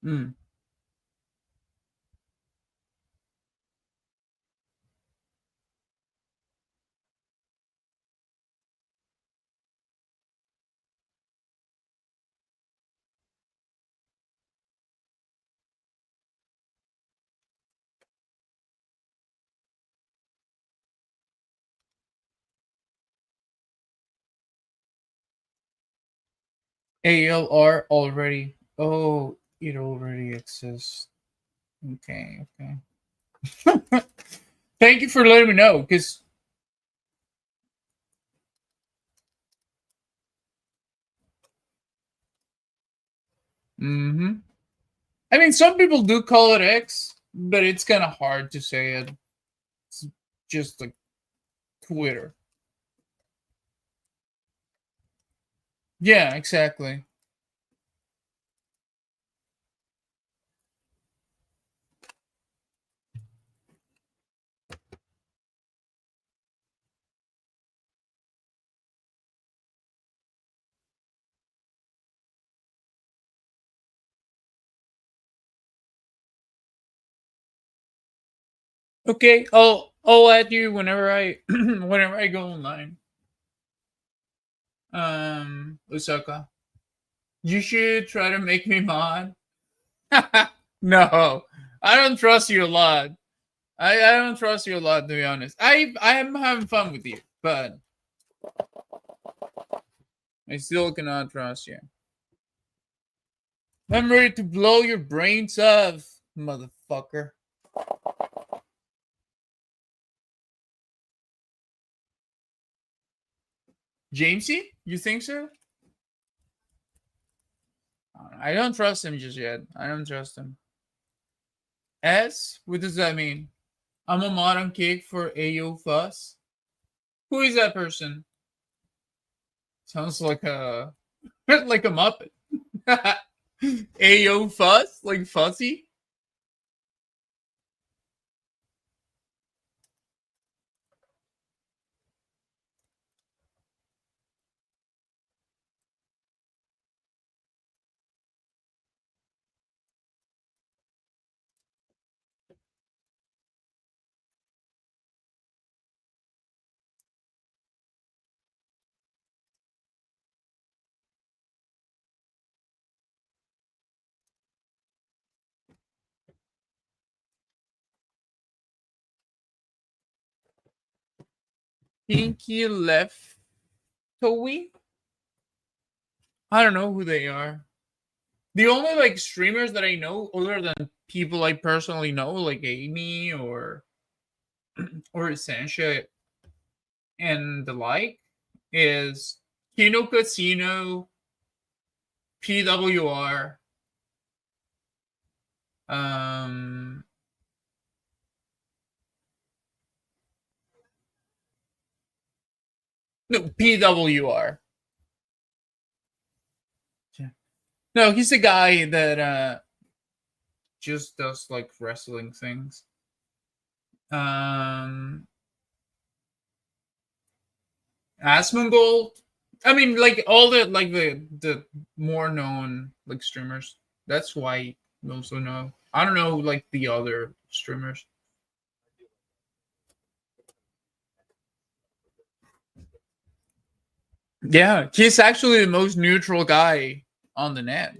S1: Hmm. ALR already. Oh, it already exists. Okay. Thank you for letting me know, because I mean, some people do call it X, but it's kind of hard to say it. It's just like Twitter. Yeah, exactly. Okay, I'll add you whenever I whenever I go online. Usaka. You should try to make me mod. No, I don't trust you a lot. I don't trust you a lot, to be honest. I am having fun with you, but I still cannot trust you. I'm ready to blow your brains off, motherfucker. Jamesy? You think so? I don't trust him just yet. I don't trust him. S? What does that mean? I'm a modern cake for Ayo Fuss. Who is that person? Sounds like a like a Muppet. Ayo Fuss? Like Fuzzy? Pinky Left Toey? I don't know who they are. The only like streamers that I know, other than people I personally know, like Amy or Sancha and the like, is Kino Casino, PWR, no, PWR. No, he's a guy that just does like wrestling things. Asmongold. I mean, like all the more known like streamers. That's why I also know. I don't know like the other streamers. Yeah, he's actually the most neutral guy on the net.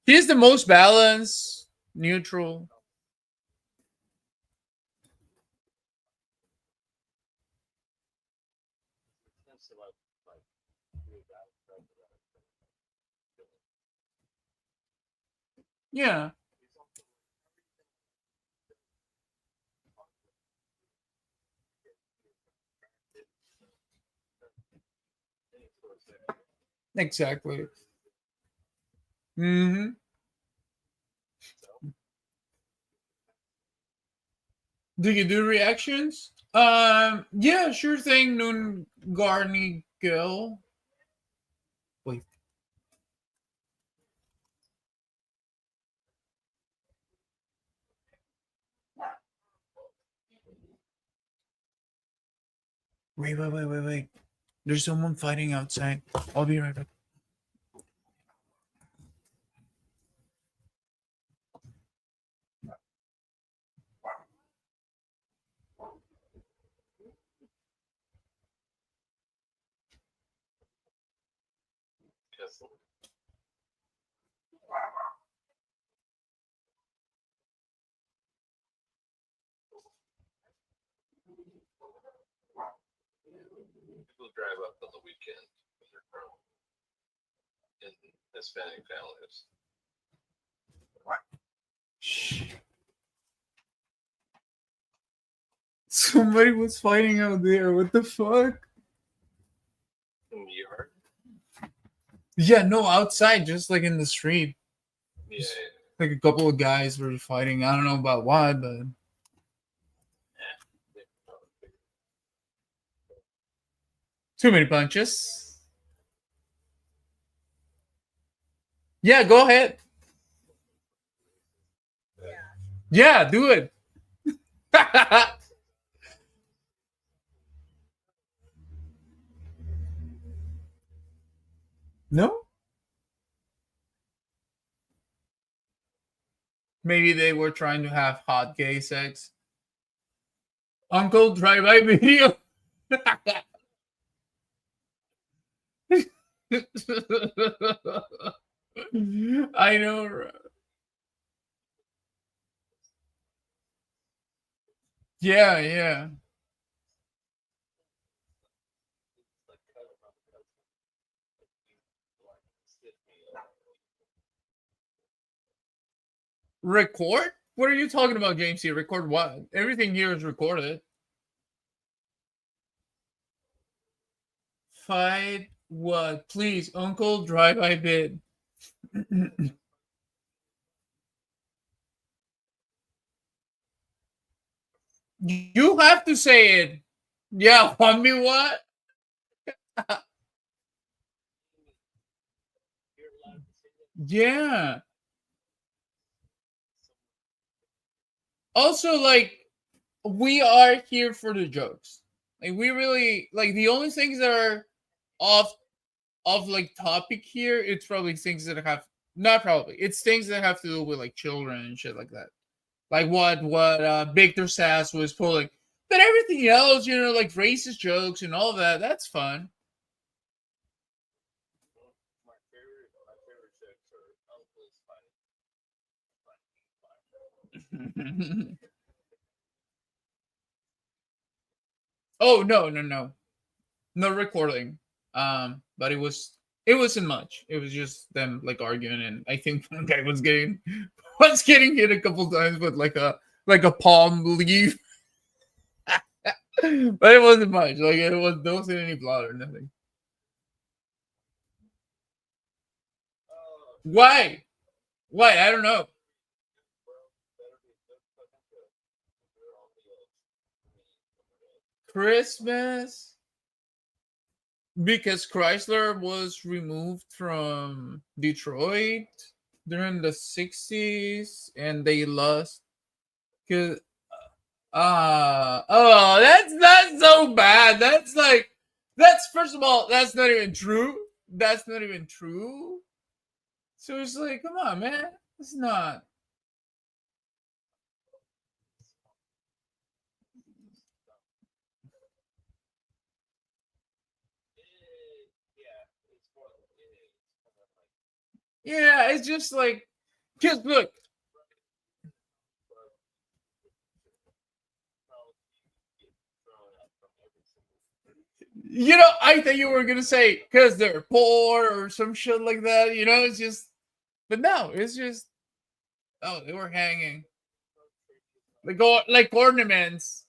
S1: He's the most balanced, neutral. Yeah. Exactly. Mm-hmm. Do you do reactions? Yeah, sure thing, Noon Garney Girl. Wait. Wait. There's someone fighting outside. I'll be right back.
S2: People drive up on the weekend with their car in Hispanic families.
S1: Shh. Somebody was fighting out there. What the fuck?
S2: In the yard?
S1: Yeah, no, outside, just like in the street.
S2: Yeah.
S1: Like a couple of guys were fighting. I don't know about why, but too many punches. Yeah, go ahead. Yeah, do it. No? Maybe they were trying to have hot gay sex. Uncle drive-by video. I know. Yeah, yeah. Record? What are you talking about, James? Here, record what? Everything here is recorded. Fight what? Please, Uncle, drive I bid. You have to say it. Yeah, want me what? Yeah. Also, like, we are here for the jokes. Like, we really like the only things that are off of like topic here. It's probably things that have not probably. It's things that have to do with like children and shit like that. Like what Victor Sass was pulling, but everything else, you know, like racist jokes and all that. That's fun. Oh no recording. But it wasn't much. It was just them like arguing, and I think one guy was getting hit a couple times with like a palm leaf, but it wasn't much. Like it wasn't any blood or nothing. Why? Why? I don't know. Christmas because Chrysler was removed from Detroit during the 60s and they lost cuz oh, that's not so bad. That's like that's first of all, that's not even true. That's not even true. So it's like, come on, man. It's not. Yeah, it's just like cuz look, you know, I thought you were gonna say because they're poor or some shit like that. You know, it's just, but no, it's just oh, they were hanging like ornaments.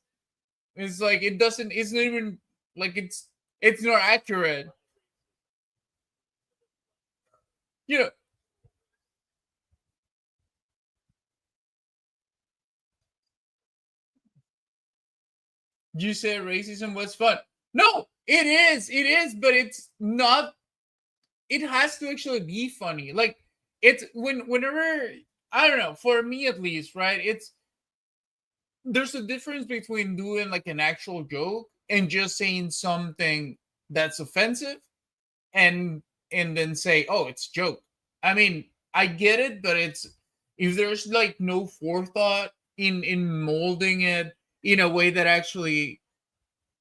S1: It's like it doesn't. It's not even like it's not accurate. You know, you say racism was fun. No, it is. It is, but it's not. It has to actually be funny. Like it's whenever I don't know. For me at least, right? It's there's a difference between doing like an actual joke and just saying something that's offensive and then say, "Oh, it's a joke." I mean, I get it, but it's if there's like no forethought in molding it in a way that actually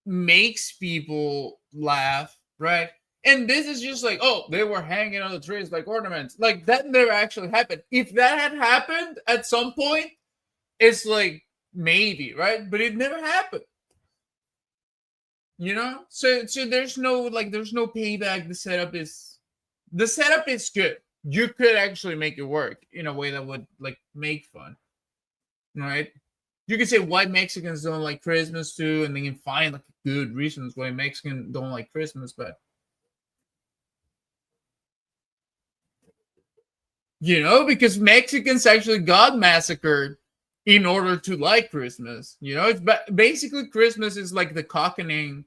S1: makes people laugh, right? And this is just like, oh, they were hanging on the trees like ornaments. Like that never actually happened. If that had happened at some point, it's like maybe, right? But it never happened. You know? So there's no like there's no payback. The setup is good. You could actually make it work in a way that would like make fun. Right? You could say why Mexicans don't like Christmas too, and then you can find like good reasons why Mexicans don't like Christmas, but you know, because Mexicans actually got massacred in order to like Christmas. You know, it's basically Christmas is like the cockening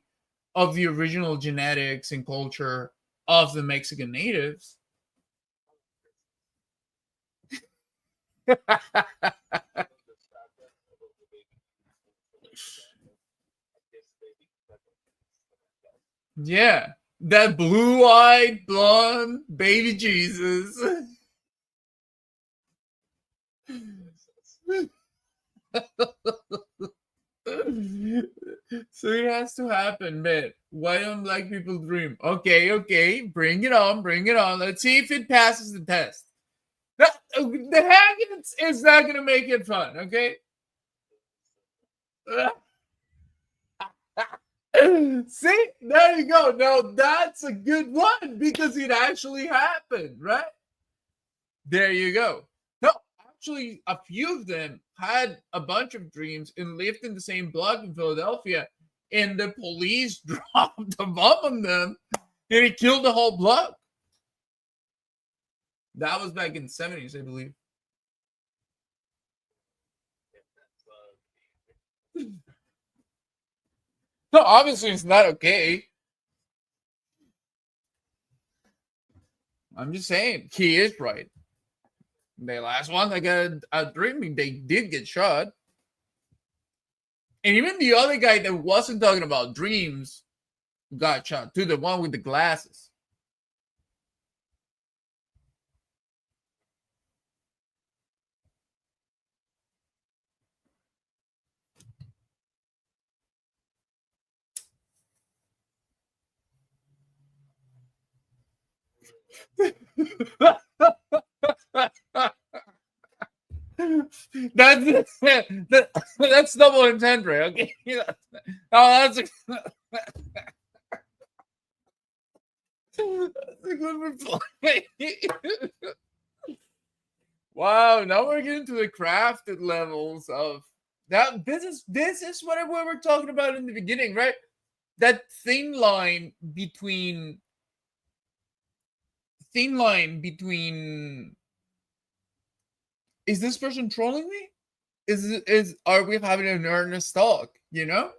S1: of the original genetics and culture of the Mexican natives. Yeah, that blue-eyed, blonde baby Jesus. So it has to happen, man. Why don't black people dream? Okay, bring it on. Let's see if it passes the test. The Haggins is not gonna make it fun, okay? See, there you go. Now that's a good one because it actually happened, right? There you go. No, actually, a few of them had a bunch of dreams and lived in the same block in Philadelphia, and the police dropped a bomb on them and it killed the whole block. That was back in the 70s, I believe. No, obviously it's not okay. I'm just saying, he is right. The last one, I got a dreaming, they did get shot. And even the other guy that wasn't talking about dreams got shot too, the one with the glasses. That's double intent, right? Okay. Oh, that's a good reply. Wow, now we're getting to the crafted levels of that. This is what we were talking about in the beginning, right? That thin line between is this person trolling me? Is are we having an earnest talk? You know?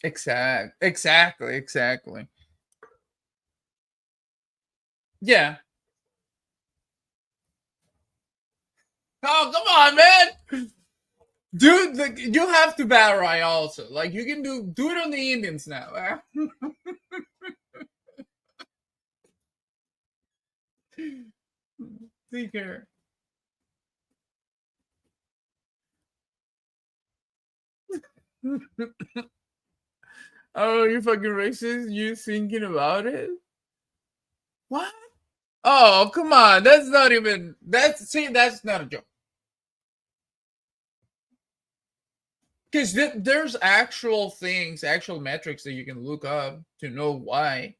S1: Exactly. Yeah. Oh, come on, man. Dude, like, you have to battle Rai also. Like, you can do it on the Indians now. Take care. Oh, you fucking racist. You thinking about it? What? Oh, come on. That's not even. That's not a joke. Because there's actual things, actual metrics that you can look up to know why.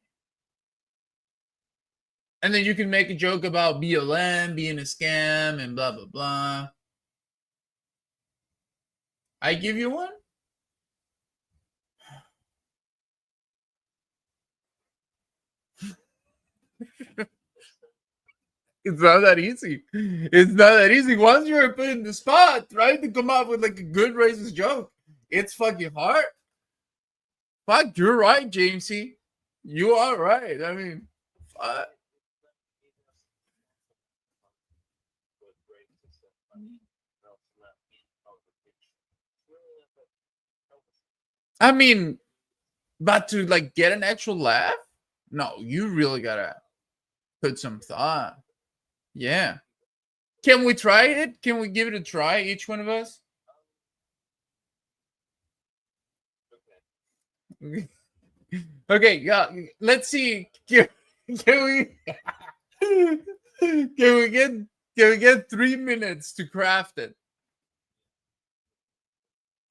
S1: And then you can make a joke about BLM being a scam and blah, blah, blah. I give you one? It's not that easy. It's not that easy. Once you're put in the spot, right, to come up with like a good racist joke, it's fucking hard. Fuck, you're right, Jamesy. You are right. I mean, fuck. I mean, but to like get an actual laugh, no, you really gotta put some thought. Yeah. Can we try it? Can we give it a try, each one of us? Okay, yeah. Let's see. Can we can we get 3 minutes to craft it?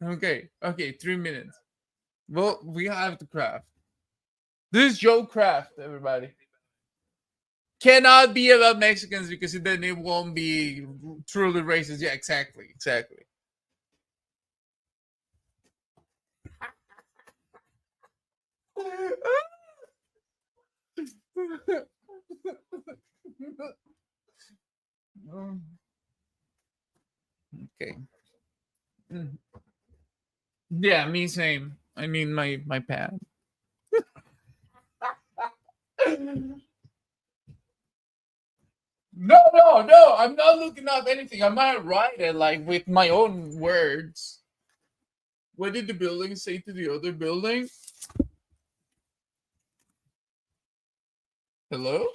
S1: Okay, 3 minutes. Well, we have to craft. This is Joe Craft, everybody. Cannot be about Mexicans because then it won't be truly racist. Yeah, exactly. Okay. Yeah, me same. I mean my pad. No. I'm not looking up anything. I might write it like with my own words. What did the building say to the other building? Hello?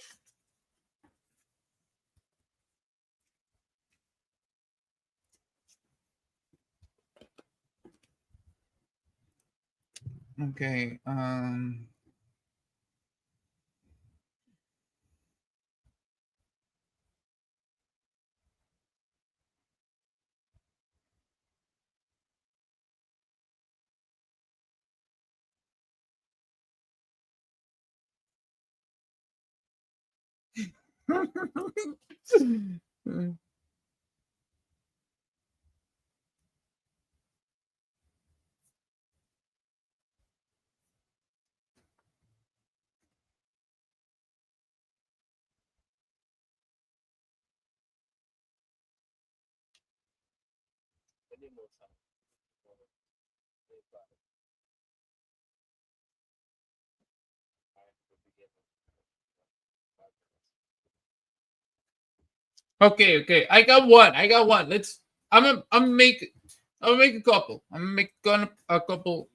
S1: Okay. Okay. I got one. I'm make a couple. I'm make a couple.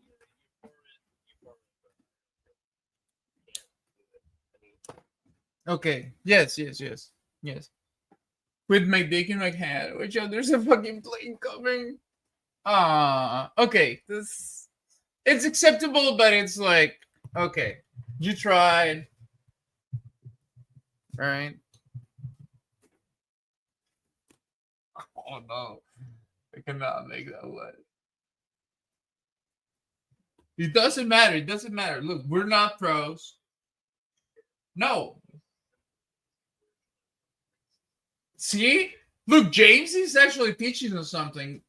S1: Okay. Yes. With my dick in my hand. Which there's a fucking plane coming. Okay. It's acceptable, but it's like, okay, you tried, right? Oh no, I cannot make that one. It doesn't matter. Look, we're not pros. No. See? Look, James is actually teaching us something.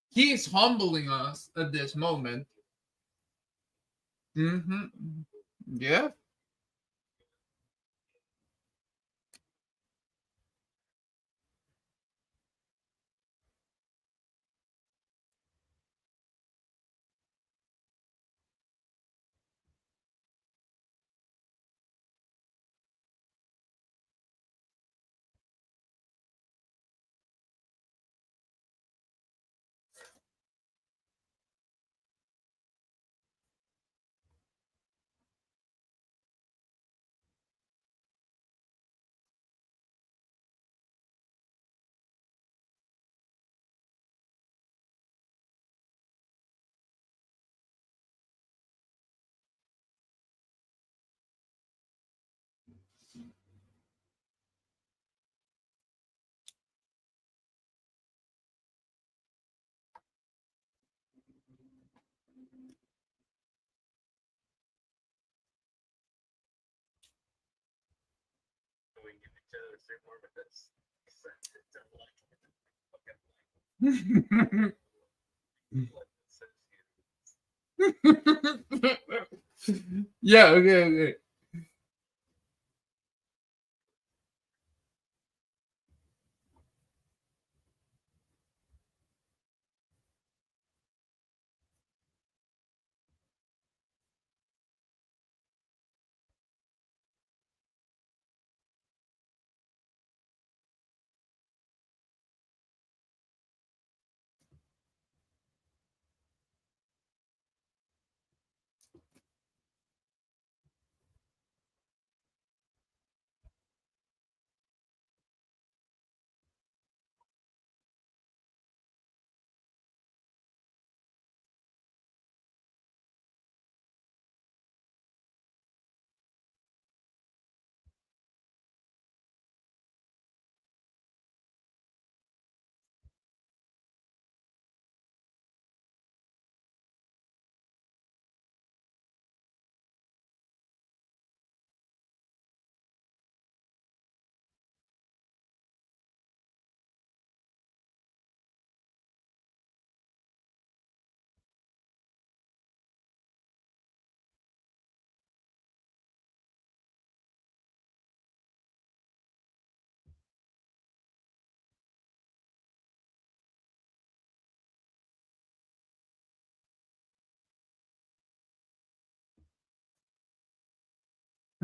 S1: He is humbling us at this moment. Yeah. Yeah, okay.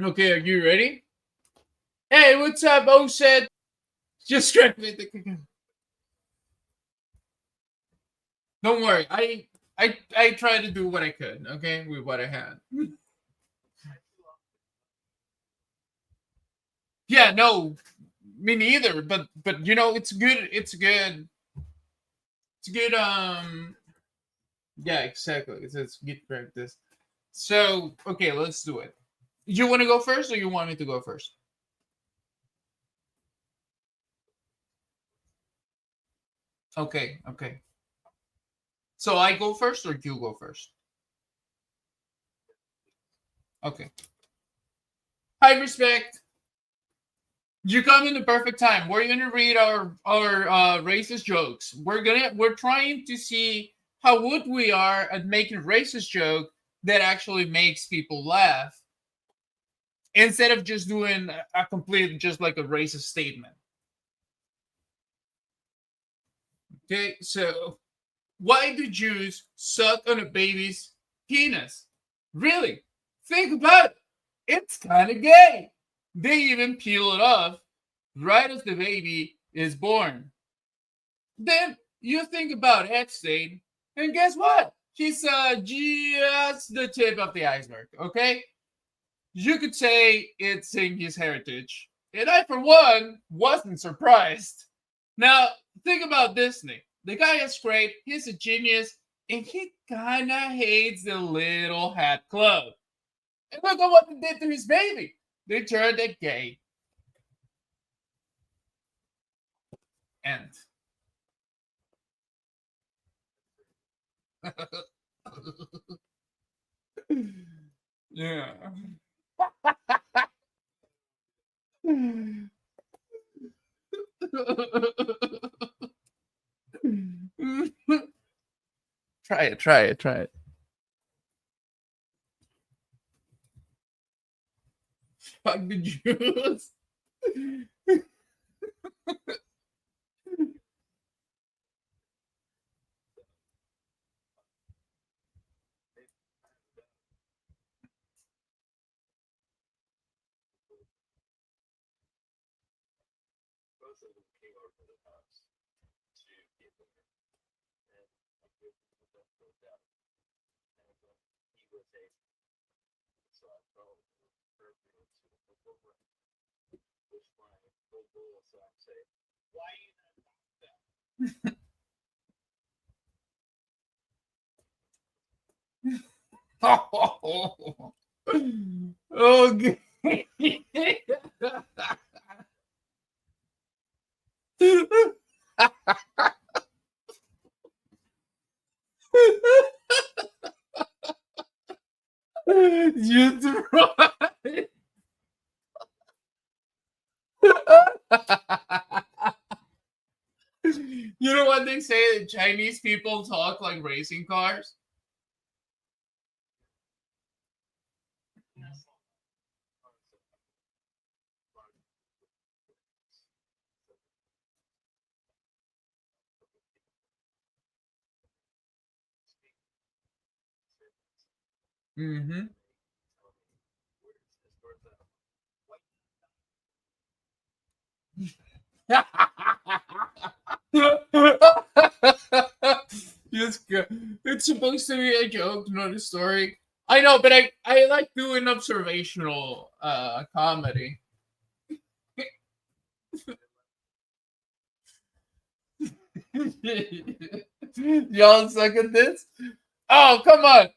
S1: Okay, are you ready? Hey, what's up, Oset? Just straight with the. Don't worry, I tried to do what I could, okay, with what I had. Yeah, no, me neither. But you know, it's good. It's good. It's good. Yeah, exactly. It's good practice. So okay, let's do it. You want to go first, or you want me to go first? Okay, okay. So I go first, or you go first? Okay. High respect. You come in the perfect time. We're gonna read our racist jokes. We're trying to see how good we are at making a racist joke that actually makes people laugh, instead of just doing a complete, just like a racist statement. Okay, so why do Jews suck on a baby's penis? Really? Think about it. It's kind of gay. They even peel it off right as the baby is born. Then you think about Epstein, and guess what? He's just the tip of the iceberg, okay? You could say it's in his heritage. And I, for one, wasn't surprised. Now, think about Disney. The guy is great, he's a genius, and he kinda hates the Little Hat Club. And look at what they did to his baby. They turned it gay. End. Yeah. Try it, try it, try it. Fuck the Jews. Okay. You tried. You know what they say, that Chinese people talk like racing cars? Mm-hmm. It's supposed to be a joke, not a story. I know, but I like doing observational comedy. Y'all suck at this? Oh, come on.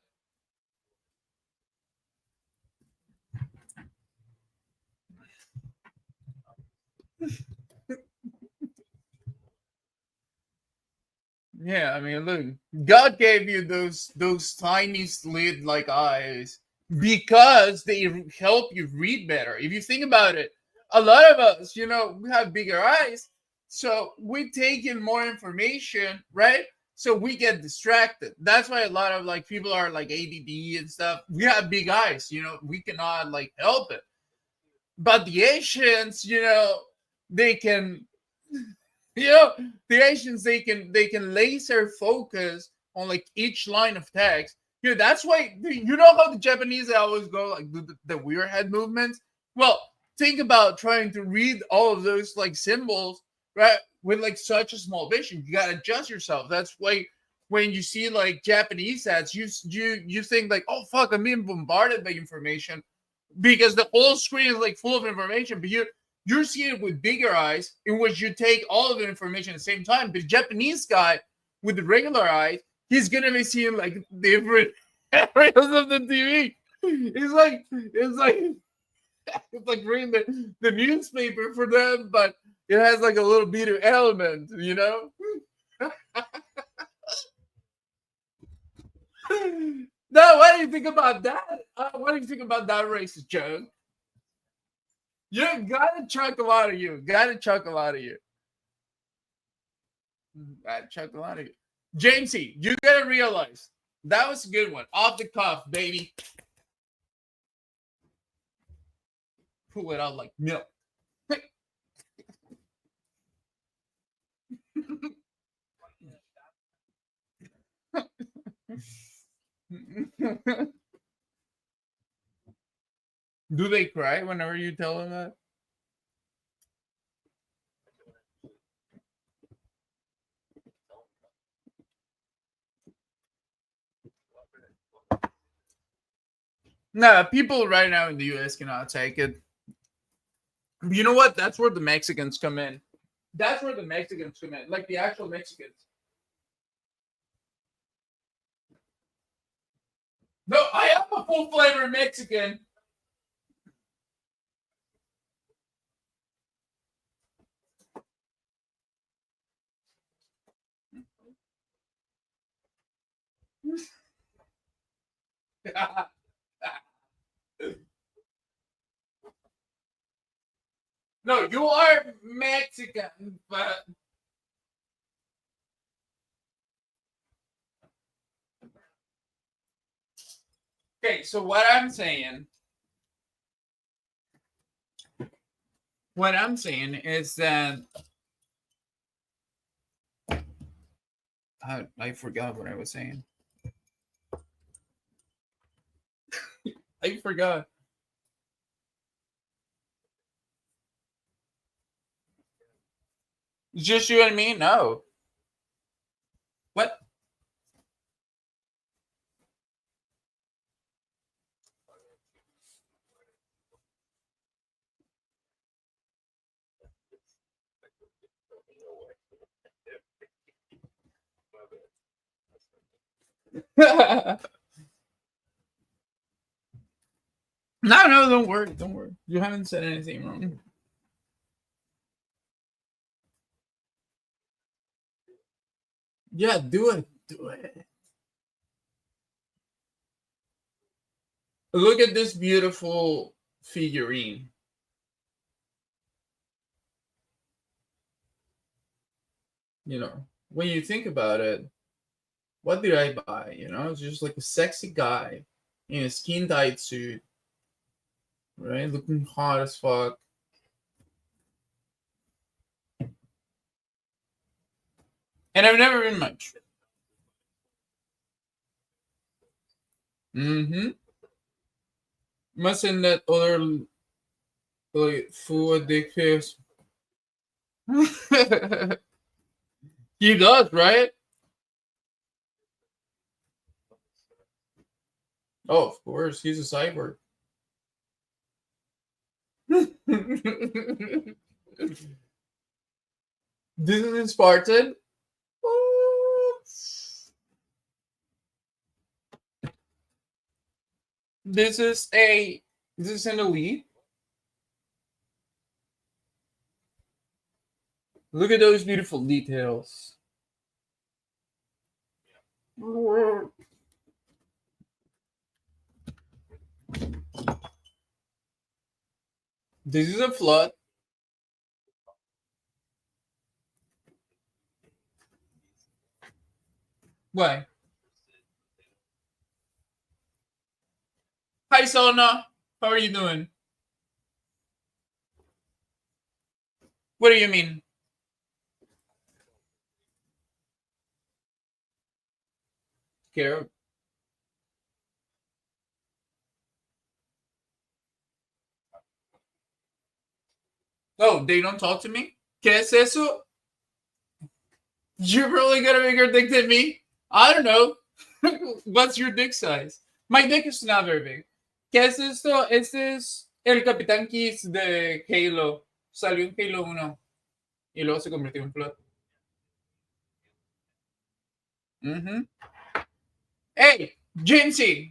S1: Yeah, I mean, look, God gave you those tiny slit like eyes because they help you read better. If you think about it, a lot of us, you know, we have bigger eyes, so we take in more information, right? So we get distracted. That's why a lot of like people are like ADD and stuff. We have big eyes, you know, we cannot like help it. But the Asians, you know, they can, you know, the Asians, they can laser focus on like each line of text. You know, that's why, you know how the Japanese, they always go like the weird head movements. Well, think about trying to read all of those like symbols, right, with like such a small vision. You gotta adjust yourself. That's why when you see like Japanese ads, you think like, oh fuck, I'm being bombarded by information because the whole screen is like full of information, but you're seeing it with bigger eyes in which you take all of the information at the same time. The Japanese guy with the regular eyes, he's gonna be seeing like different areas of the TV. It's like reading the newspaper for them, but it has like a little bit of element, you know? No, what do you think about that? What do you think about that racist joke? You gotta chuck a lot of you. Gotta chuck a lot of you. Gotta chuck a lot of you. Jamesy, you gotta realize that was a good one. Off the cuff, baby. Pull it out like milk. Do they cry whenever you tell them that? No, people right now in the US cannot take it. You know what? That's where the Mexicans come in. That's where the Mexicans come in. Like the actual Mexicans. No, I am a full flavor Mexican. No, you are Mexican, but okay, so what I'm saying is that I forgot what I was saying. I forgot. Just you and me? No. What? No, don't worry. Don't worry. You haven't said anything wrong. Yeah, do it. Do it. Look at this beautiful figurine. You know, when you think about it, what did I buy? You know, it's just like a sexy guy in a skin tight suit, right? Looking hot as fuck. And I've never been much. Mm-hmm. Mustn't that other like food dick pics? He does, right? Oh, of course, he's a cyborg. This is Spartan. This is an elite. Look at those beautiful details. This is a flood. Why? Hi, Sona. How are you doing? What do you mean? Care? Oh, they don't talk to me? ¿Qué es eso? You're probably gonna make her think than me. I don't know. What's your dick size? My dick is not very big. ¿Qué es esto? Este es el Capitán Kiss de Halo. Salió en Halo 1 y luego se convirtió en Flood. ¡Hey! Jinxie,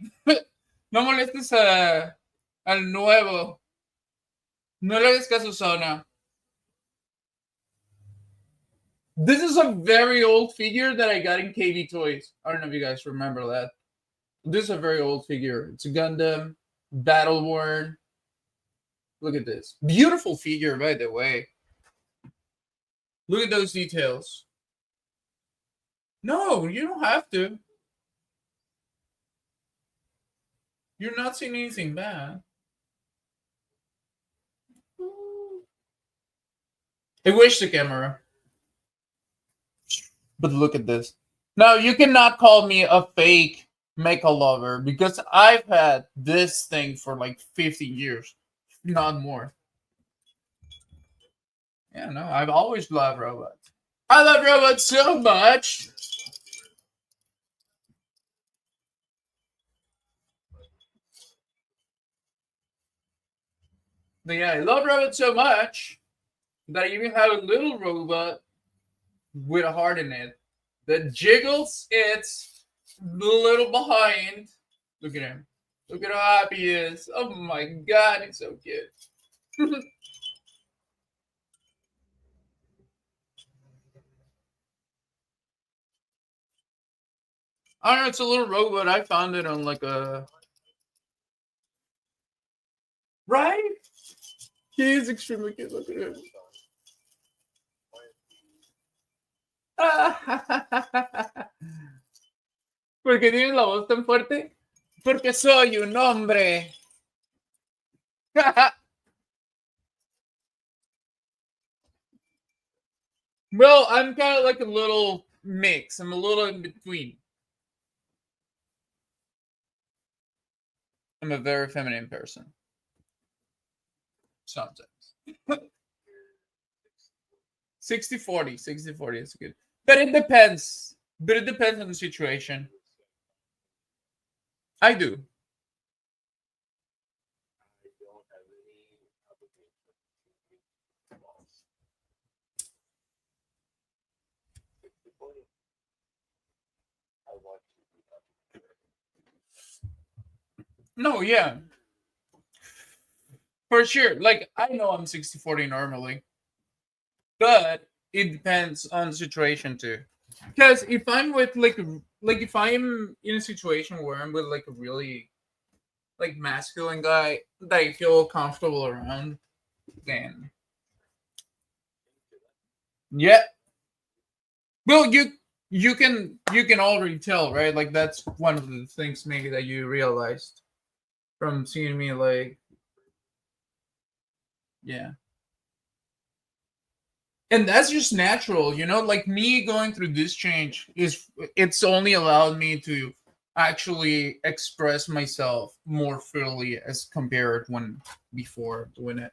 S1: no molestes al nuevo. No le hagas caso, Zona. This is a very old figure that I got in KV Toys. I don't know if you guys remember that. This is a very old figure. It's a Gundam, battle worn. Look at this. Beautiful figure, by the way. Look at those details. No, you don't have to. You're not seeing anything bad. I wish the camera. But look at this. Now, you cannot call me a fake mecha lover because I've had this thing for like 50 years, not more. Yeah, no, I've always loved robots. I love robots so much. But yeah, I love robots so much that I even have a little robot with a heart in it that jiggles its little behind. Look at him. Look at how happy he is. Oh my god, he's so cute. I don't know, it's a little robot. I found it on like a... Right? He is extremely cute. Look at him. ¿Por qué tienes la voz tan fuerte? Porque soy un hombre. Well, I'm kind of like a little mix. I'm a little in between. I'm a very feminine person. Sometimes. 60-40. 60-40 is good. But it depends. But it depends on the situation. I do. No, yeah. For sure. Like, I know I'm 60-40 normally. But it depends on the situation too. Because if I'm with like if I'm in a situation where I'm with like a really like masculine guy that I feel comfortable around, then yeah. Well, you can already tell, right? Like that's one of the things maybe that you realized from seeing me, like, yeah. And that's just natural, you know, like me going through this change it's only allowed me to actually express myself more freely as compared when before doing it.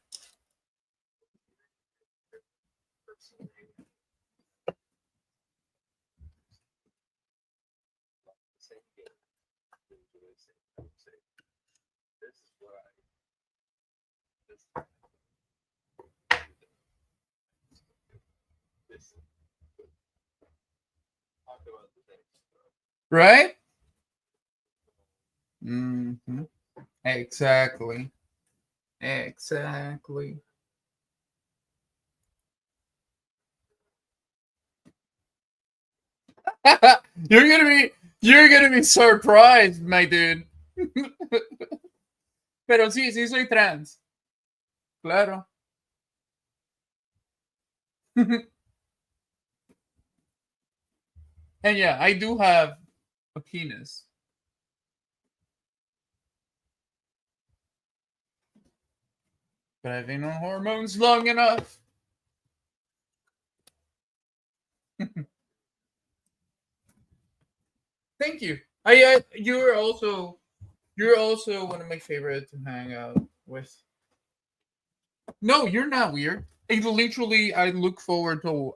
S1: Right? Mm-hmm. Exactly. Exactly. You're gonna be surprised, my dude. Pero sí, sí soy trans. Claro. And yeah, I do have a penis. But I've been on hormones long enough. Thank you. You're also one of my favorite to hang out with. No, you're not weird. I look forward to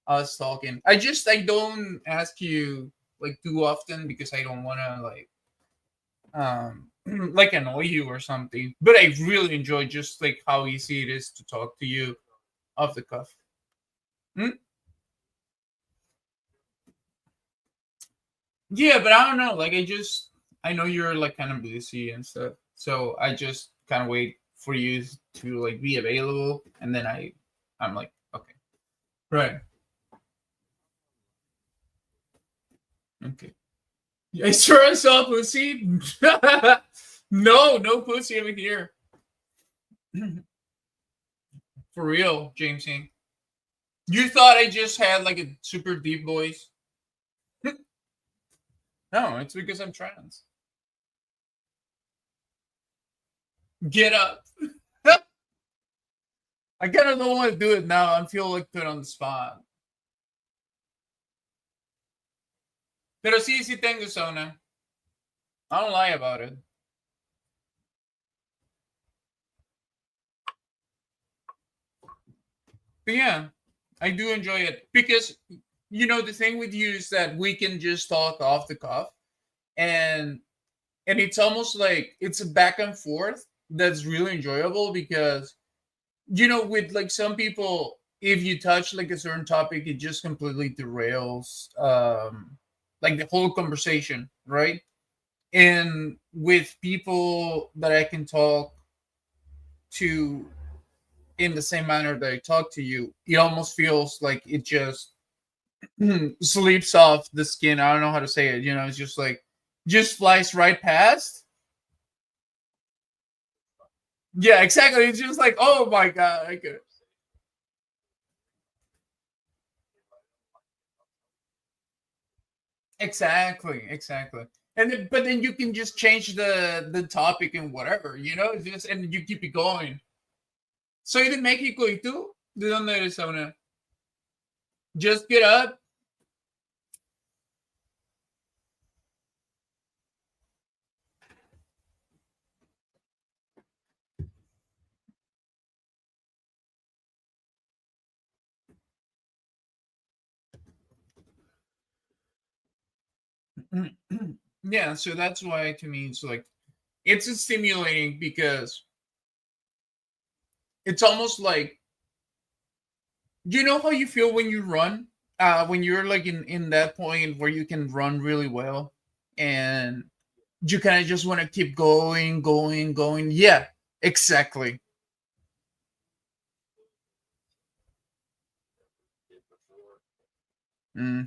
S1: us talking. I don't ask you like too often because I don't want to like annoy you or something. But I really enjoy just like how easy it is to talk to you off the cuff. Hmm? Yeah, but I don't know. Like I know you're like kind of busy and stuff, so I just kind of wait for you to like be available, and then I'm like, okay, right, okay. I sure I saw pussy. No pussy over here. For real, Jamesy. You thought I just had like a super deep voice? No, it's because I'm trans. Get up. I kind of don't want to do it now. I feel like put on the spot. Pero sí tengo zona. I don't lie about it. But yeah, I do enjoy it because the thing with you is that we can just talk off the cuff, and it's almost like it's a back and forth that's really enjoyable because with like some people, if you touch like a certain topic, it just completely derails like the whole conversation, right? And with people that I can talk to in the same manner that I talk to you, it almost feels like it just sleeps off the skin. I don't know how to say it. It's just like just flies right past. Yeah, exactly. It's just like, oh my god, I could. Exactly. But then you can just change the topic and whatever, just and you keep it going. Soy de México, ¿y tú? ¿De dónde eres, Sauna? Just get up. Yeah, so that's why to me it's like it's stimulating because it's almost like how you feel when you run, when you're like in that point where you can run really well, and you kind of just want to keep going. Yeah, exactly. hmm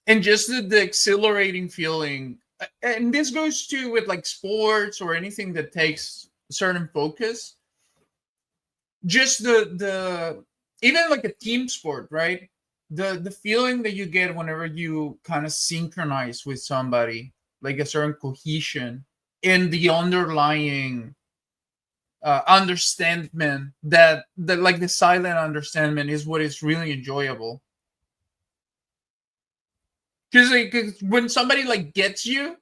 S1: And just the exhilarating feeling, and this goes to with like sports or anything that takes certain focus. Just the even like a team sport, right? The feeling that you get whenever you kind of synchronize with somebody, like a certain cohesion in the underlying understanding, that like the silent understanding is what is really enjoyable. Because like, 'cause when somebody like gets you,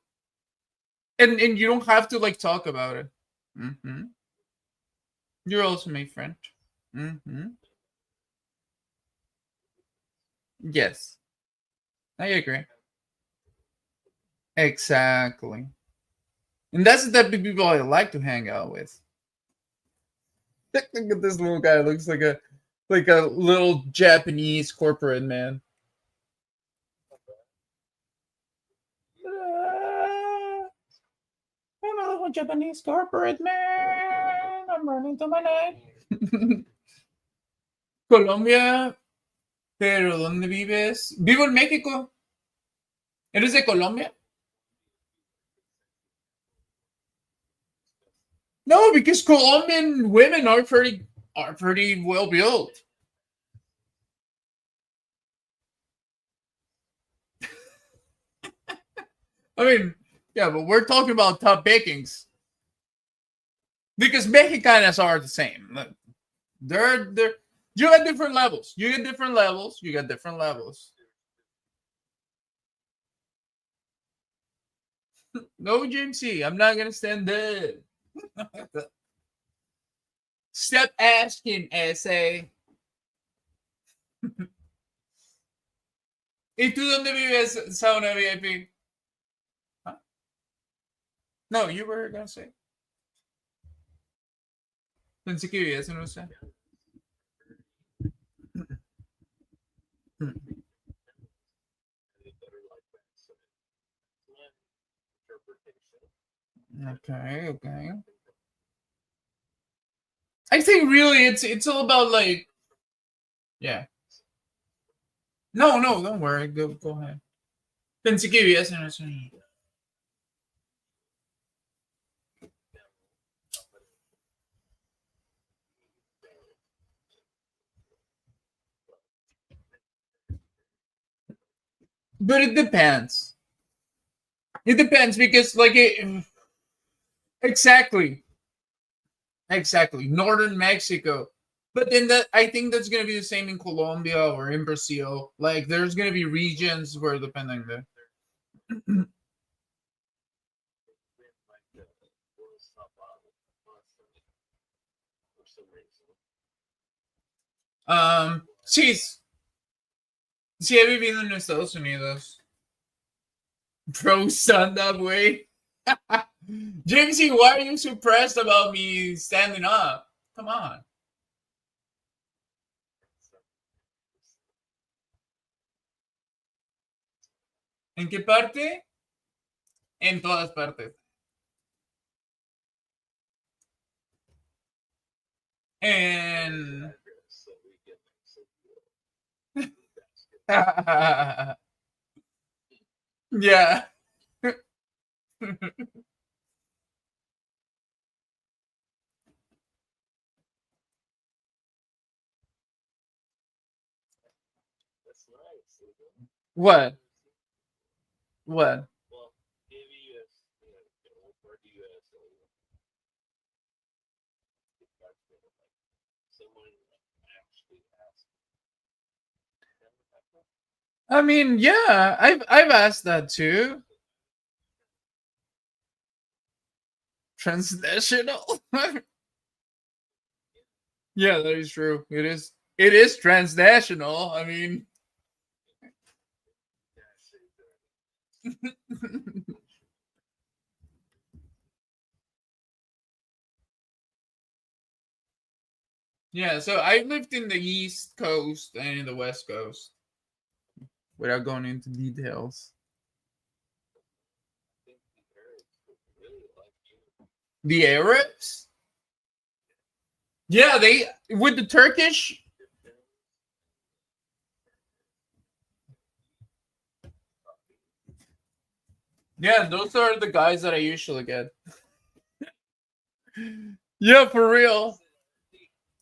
S1: and you don't have to like talk about it. hmm You're also my friend. hmm Yes, I agree. Exactly. And that's the type of people I like to hang out with. Look at this little guy. Looks like a little Japanese corporate man. I'm a little Japanese corporate man. I'm running to my night. Colombia, pero ¿dónde vives? Vivo en México. ¿Eres de Colombia? No, because Colombian women are pretty well built. I mean, yeah, but we're talking about top pickings because Mexicanas are the same. They're you got different levels. You get different levels. You got different levels. No, James C. I'm not gonna stand there. Step asking, essay. ¿Y tú dónde vives, Sauna VIP? Huh? No, you were gonna say. Pensé que vivías en USA. Okay, okay. I think really it's all about like, yeah. No, no, don't worry. Go ahead. Pensé que vivías en USA. But it depends. It depends because like exactly. Exactly. Northern Mexico. But then that I think that's gonna be the same in Colombia or in Brazil. Like there's gonna be regions where depending there. Sí, sí he vivido en Estados Unidos. Bro, stand up way. Jamesy, why are you suppressed about me standing up? Come on. ¿En qué parte? En todas partes. En... yeah. What? What? I mean, yeah, I've asked that too. Transnational. Yeah, that is true. It is. It is transnational. I mean. Yeah, so I lived in the East Coast and in the West Coast without going into details. The Arabs? Yeah, they with the Turkish. Yeah, those are the guys that I usually get. Yeah, for real.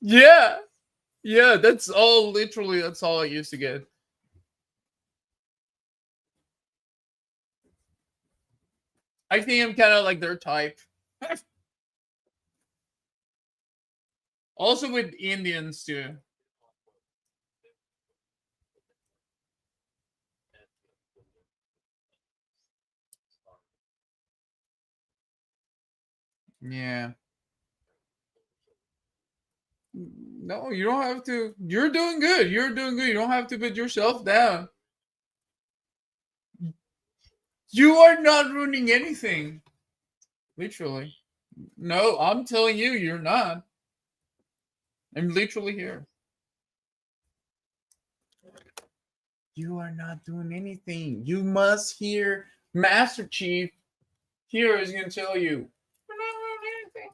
S1: Yeah. Yeah, that's all literally that's all I used to get. I think I'm kind of like their type. Also with Indians too. Yeah. No, you don't have to. You're doing good. You're doing good. You don't have to put yourself down. You are not ruining anything. Literally. No, I'm telling you, you're not. I'm literally here. You are not doing anything. You must hear Master Chief. Here is going to tell you. We're not doing anything.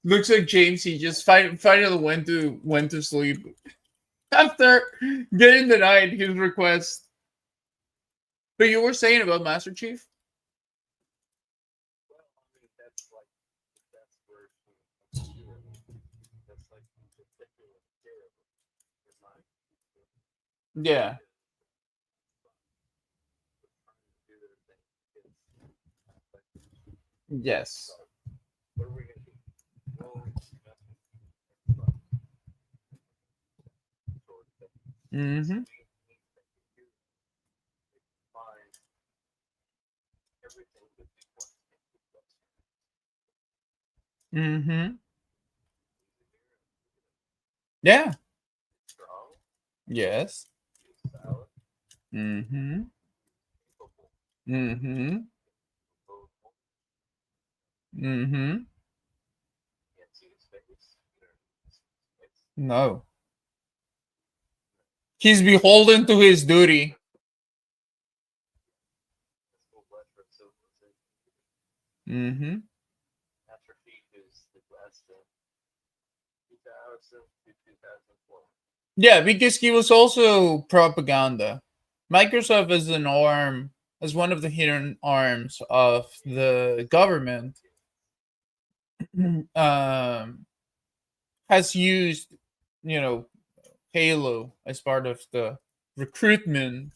S1: Looks like James he just finally went to sleep after getting denied his request. But you were saying about Master Chief? Yeah. Yes. Mm-hmm. Mm-hmm. Yeah. Yes. Mm-hmm. Mm-hmm. Mm-hmm. No. He's beholden to his duty. Mm-hmm. Yeah, because he was also propaganda. Microsoft is an arm, as one of the hidden arms of the government, um, has used, you know, Halo as part of the recruitment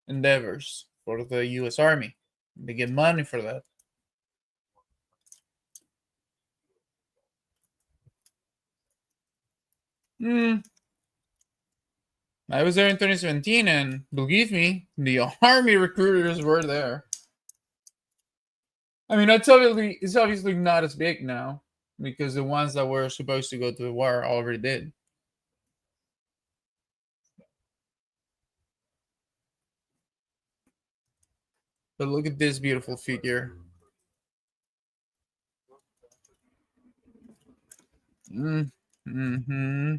S1: endeavors for the U.S. Army. They get money for that. Mm, I was there in 2017, and believe me, the Army recruiters were there. I mean, it's obviously not as big now because the ones that were supposed to go to the war already did. But look at this beautiful figure. Mm-hmm.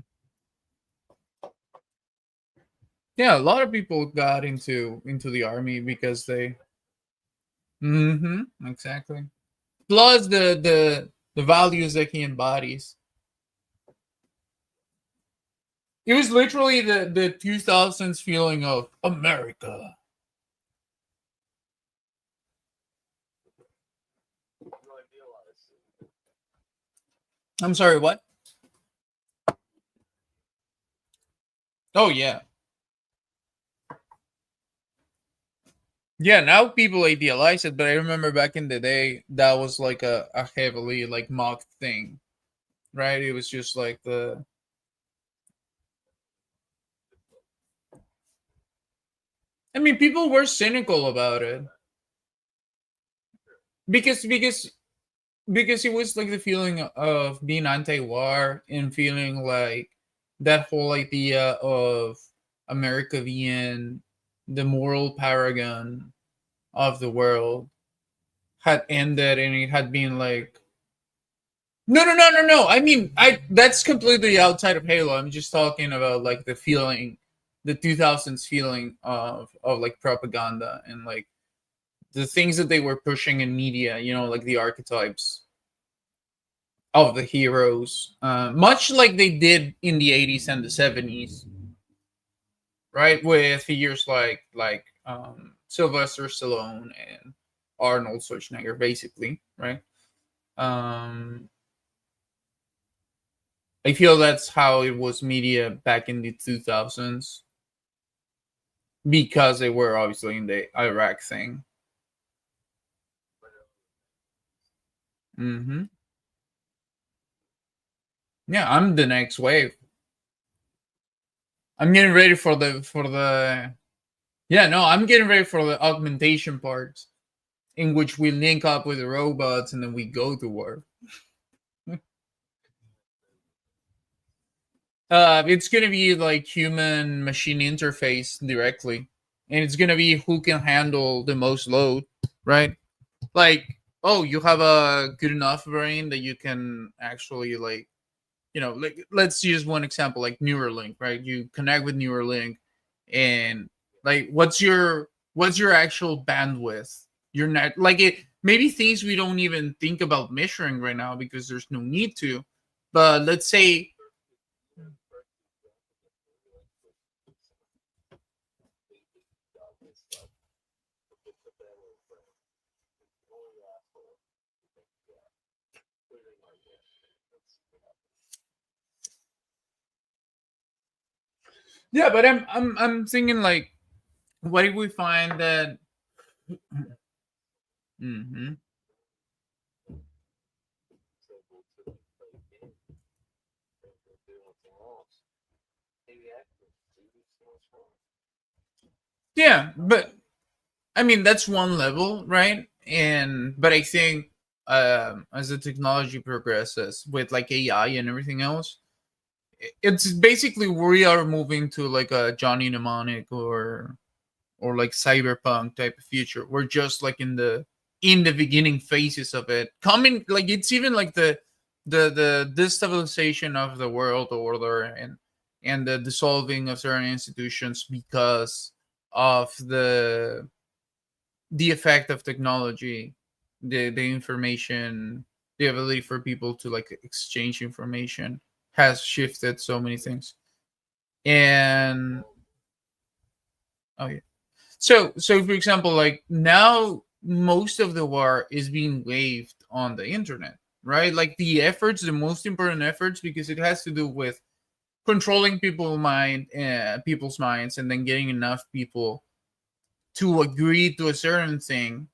S1: Yeah, a lot of people got into the army because they. Mm-hmm. Exactly. Plus the values that he embodies. It was literally the 2000s feeling of America. I'm sorry, what? Oh yeah. Yeah, now people idealize it, but I remember back in the day that was like a heavily like mocked thing, right? It was just like the. I mean, people were cynical about it because because because it was like the feeling of being anti-war and feeling like that whole idea of America being the moral paragon of the world had ended, and it had been like no. I mean, I that's completely outside of Halo. I'm just talking about like the feeling, the 2000s feeling of like propaganda and like the things that they were pushing in media. You know, like the archetypes of the heroes, much like they did in the 80s and the 70s, right? With figures like Sylvester Stallone and Arnold Schwarzenegger, basically, right? Um, I feel that's how it was media back in the 2000s because they were obviously in the Iraq thing. Hmm. Yeah, I'm the next wave. I'm getting ready for the. Yeah, no, I'm getting ready for the augmentation parts in which we link up with the robots and then we go to war. It's gonna be like human machine interface directly, and it's gonna be who can handle the most load, right? Like, oh, you have a good enough brain that you can actually like, like let's use one example like Neuralink, right? You connect with Neuralink, and like, what's your actual bandwidth? You're not like it. Maybe things we don't even think about measuring right now because there's no need to. But let's say. Yeah, but I'm thinking like, what if we find that? Hmm. Yeah, but I mean that's one level, right? But I think as the technology progresses with like AI and everything else, it's basically we are moving to like a Johnny Mnemonic or like cyberpunk type of future. We're just like in the beginning phases of it. Coming like it's even like the destabilization of the world order and the dissolving of certain institutions because of the effect of technology, the information, the ability for people to like exchange information has shifted so many things. And oh yeah. So for example, like now most of the war is being waged on the internet, right? Like the efforts, the most important efforts, because it has to do with controlling people's minds, and then getting enough people to agree to a certain thing,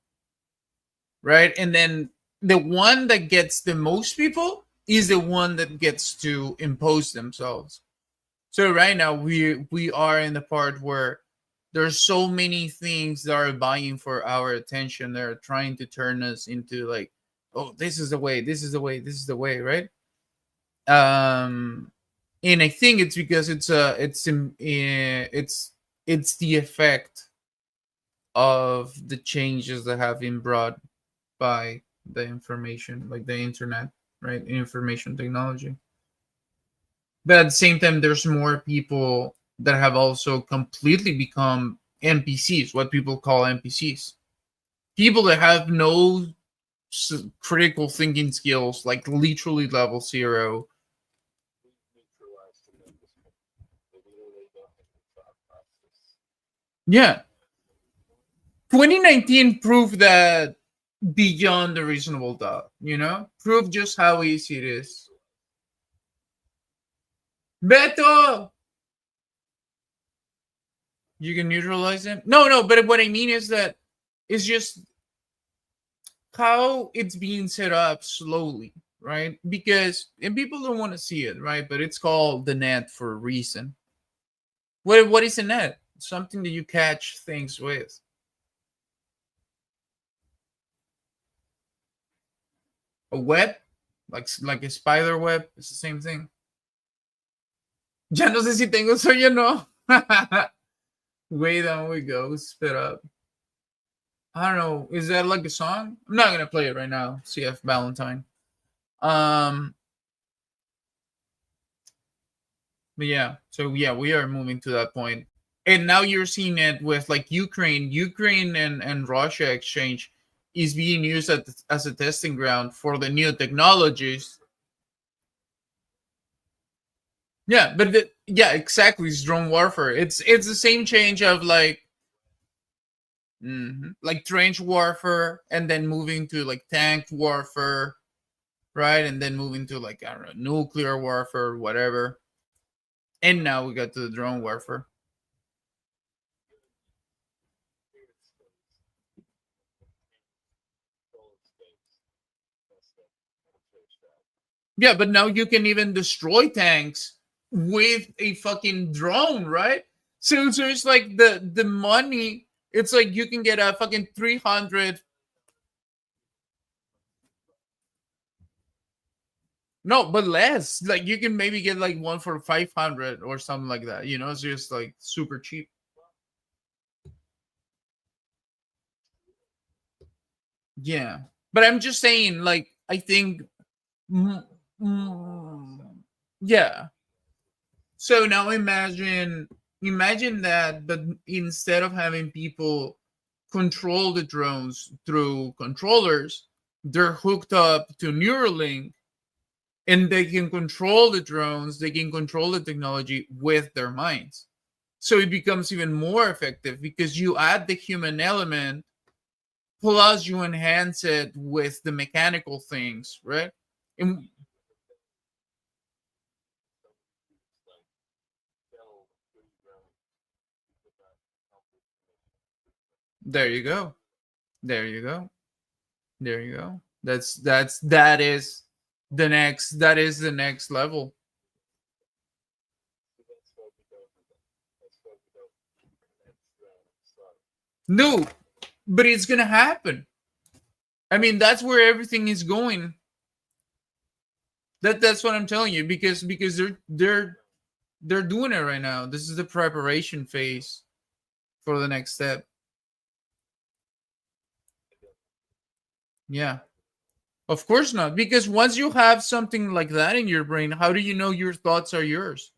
S1: right? And then the one that gets the most people is the one that gets to impose themselves. So right now we are in the part where there's so many things that are vying for our attention. They're trying to turn us into like, oh, this is the way, this is the way, this is the way, right? And I think it's because it's the effect of the changes that have been brought by the information, like the internet, right? Information technology. But at the same time, there's more people that have also completely become NPCs, what people call NPCs. People that have no critical thinking skills, like literally level zero. Yeah. 2019 proved that beyond a reasonable doubt, Proved just how easy it is. Beto! You can neutralize him? No, but what I mean is that it's just how it's being set up slowly, right? Because and people don't want to see it, right? But it's called the net for a reason. What is a net? Something that you catch things with. A web, like a spider web, it's the same thing. Ya no sé si tengo sueño, no. Way down we go, spit up. I don't know. Is that like a song? I'm not gonna play it right now. CF Valentine. But yeah, so yeah, we are moving to that point, and now you're seeing it with like Ukraine and Russia exchange is being used as a testing ground for the new technologies. Yeah, but yeah, exactly. It's drone warfare. It's the same change of like, like trench warfare, and then moving to like tank warfare, right? And then moving to like I don't know, nuclear warfare, whatever. And now we got to the drone warfare. Yeah, but now you can even destroy tanks with a fucking drone, right? So it's like the money. It's like you can get a fucking 300. No, but less. Like you can maybe get like one for 500 or something like that. It's just like super cheap. Yeah, but I'm just saying, like I think, mm, yeah. So now imagine that, but instead of having people control the drones through controllers, they're hooked up to Neuralink, and they can control the drones, they can control the technology with their minds. So it becomes even more effective because you add the human element plus you enhance it with the mechanical things, right? And there you go. There you go. There you go. That is the next level. No, but it's gonna happen. I mean, that's where everything is going. That's what I'm telling you, because they're doing it right now. This is the preparation phase for the next step. Yeah. Of course not, because once you have something like that in your brain, how do you know your thoughts are yours?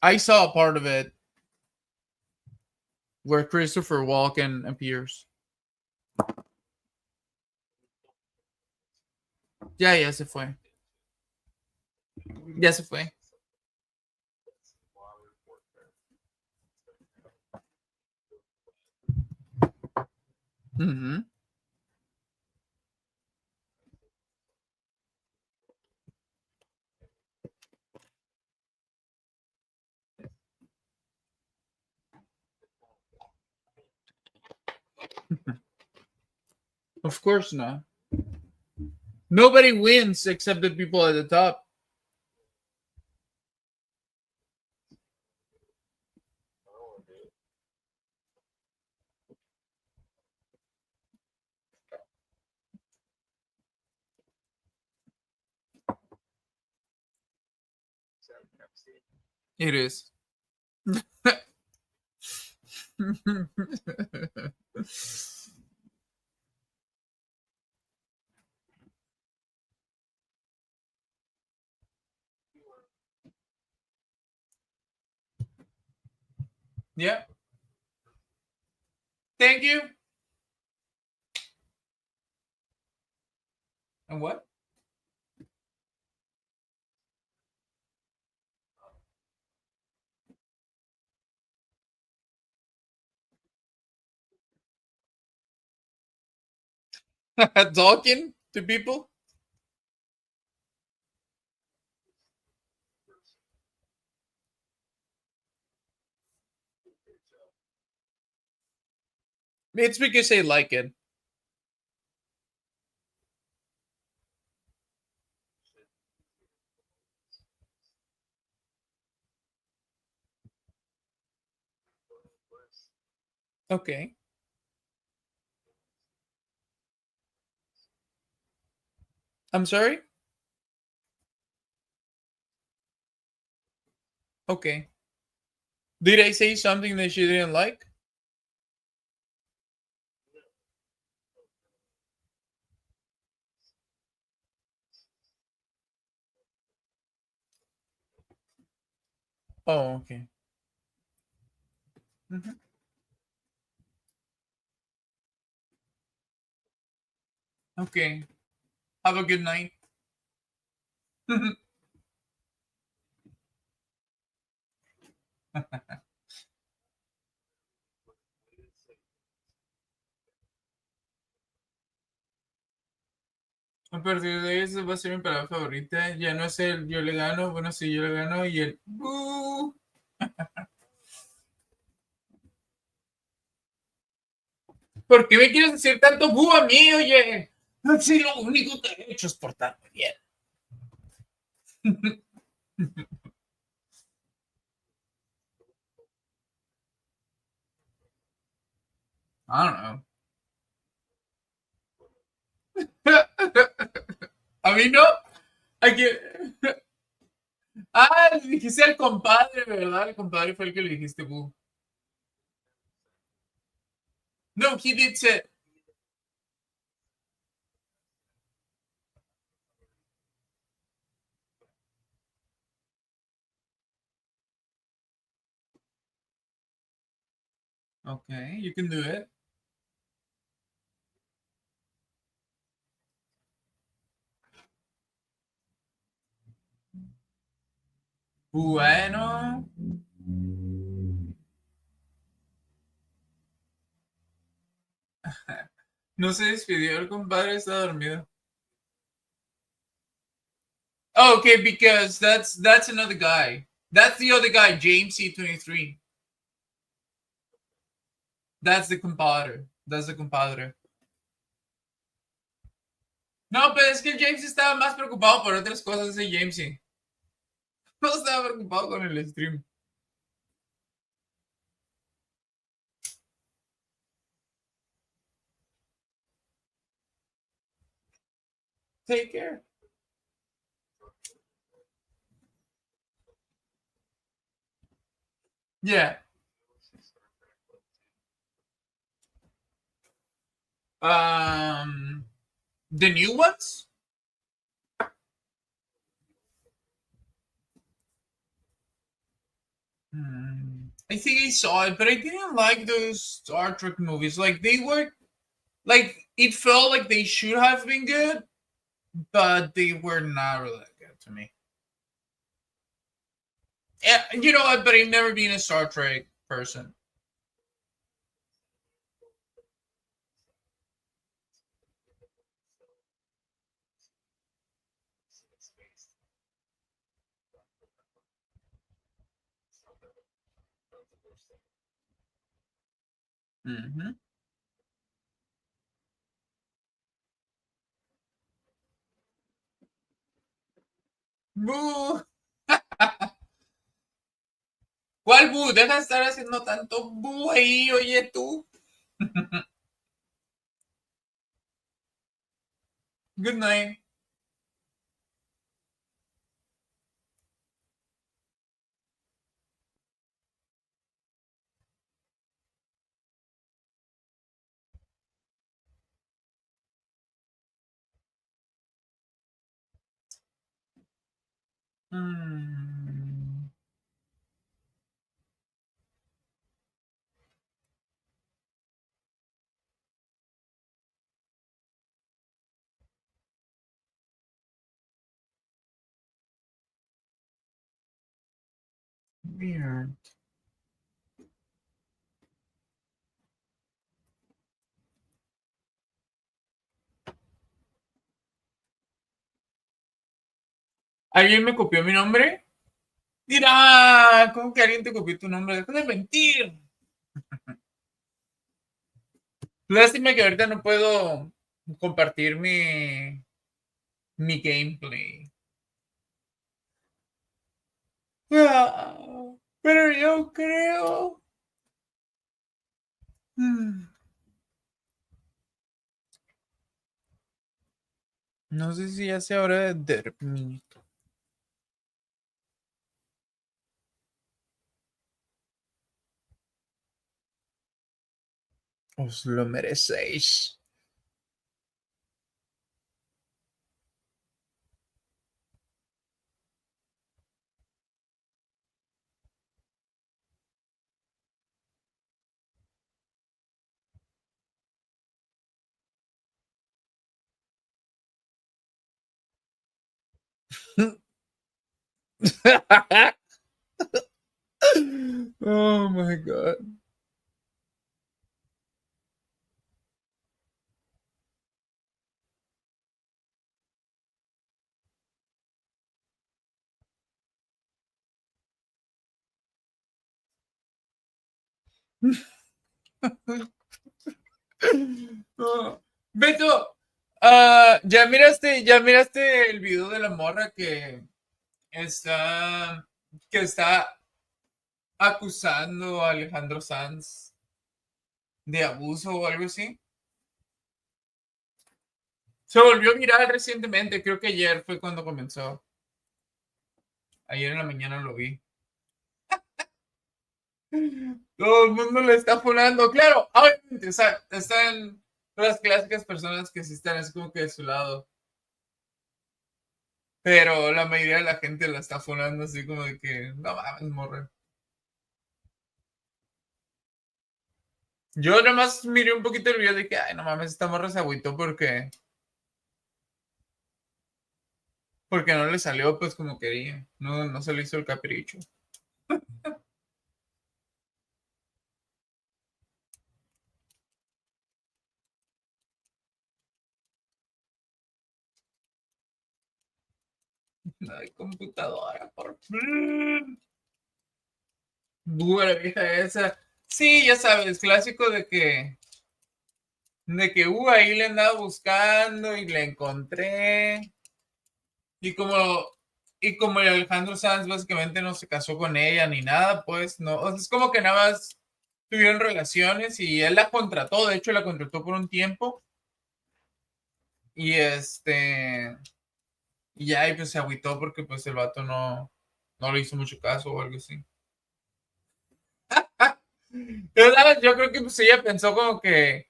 S1: I saw a part of it where Christopher Walken appears. Ya se fue. Ya se fue. Mm-hmm. Of course not. Nobody wins except the people at the top. It is. Yeah. Thank you. And what? Talking to people? It's because they like it. Okay. I'm sorry? Okay. Did I say something that she didn't like? Oh, okay. Mhm. Okay. Have a good night. A partir de ahí, esa va a ser mi palabra favorita. Ya no es el yo le gano, bueno, sí, yo le gano, y el "Bú". ¿Por qué me quieres decir tanto bu a mí, oye? Si lo único que he hecho es portarme bien. I don't know. A mí no. Aquí. Ah, le dijiste al compadre, ¿verdad? El compadre fue el que le dijiste bu. No, he did say. Okay, you can do it. Bueno. No se despidió el compadre, está dormido. Oh, okay, because that's another guy. That's the other guy, James C23. That's the compadre. That's the compadre. No, pero es que el James estaba más preocupado por otras cosas, ese James sí. No estaba preocupado con el stream. Take care. Yeah. The new ones? I think I saw it, but I didn't like those Star Trek movies. Like they were, like it felt like they should have been good, but they were not really that good to me. Yeah, you know what? But I've never been a Star Trek person. Mm-hmm. ¡Bú! ¿Cuál bu? Deja de estar haciendo tanto bu ahí, oye tú. Good night. Weird. ¿Alguien me copió mi nombre? Dirá, ¿cómo que alguien te copió tu nombre? Deja de mentir. Lástima que ahorita no puedo compartir mi gameplay. Pero yo creo. No sé si ya sea hora de dormir. Os lo merecéis. Oh my god. Oh. Beto, ¿ya miraste el video de la morra está, que está acusando a Alejandro Sanz de abuso o algo así? Se volvió viral recientemente, creo que ayer fue cuando comenzó. Ayer en la mañana lo vi. Todo el mundo le está funando. Claro, obviamente, o sea, están las clásicas personas que sí están así como que de su lado. Pero la mayoría de la gente la está funando así como de que, no mames, morre. Yo nada más miré un poquito el video de que, ay, no mames, esta morra se agüitó porque no le salió pues como quería. No, no se le hizo el capricho. Ay, computadora, por fin. La vieja esa. Sí, ya sabes, clásico de que De que, ahí le andaba buscando y le encontré. Y como, y como el Alejandro Sanz básicamente no se casó con ella ni nada, pues no, o sea, es como que nada más tuvieron relaciones y él la contrató, de hecho la contrató por un tiempo y y ya y pues se agüitó porque pues el vato no le hizo mucho caso o algo así. Pero, ¿sabes? Yo creo que pues ella pensó como que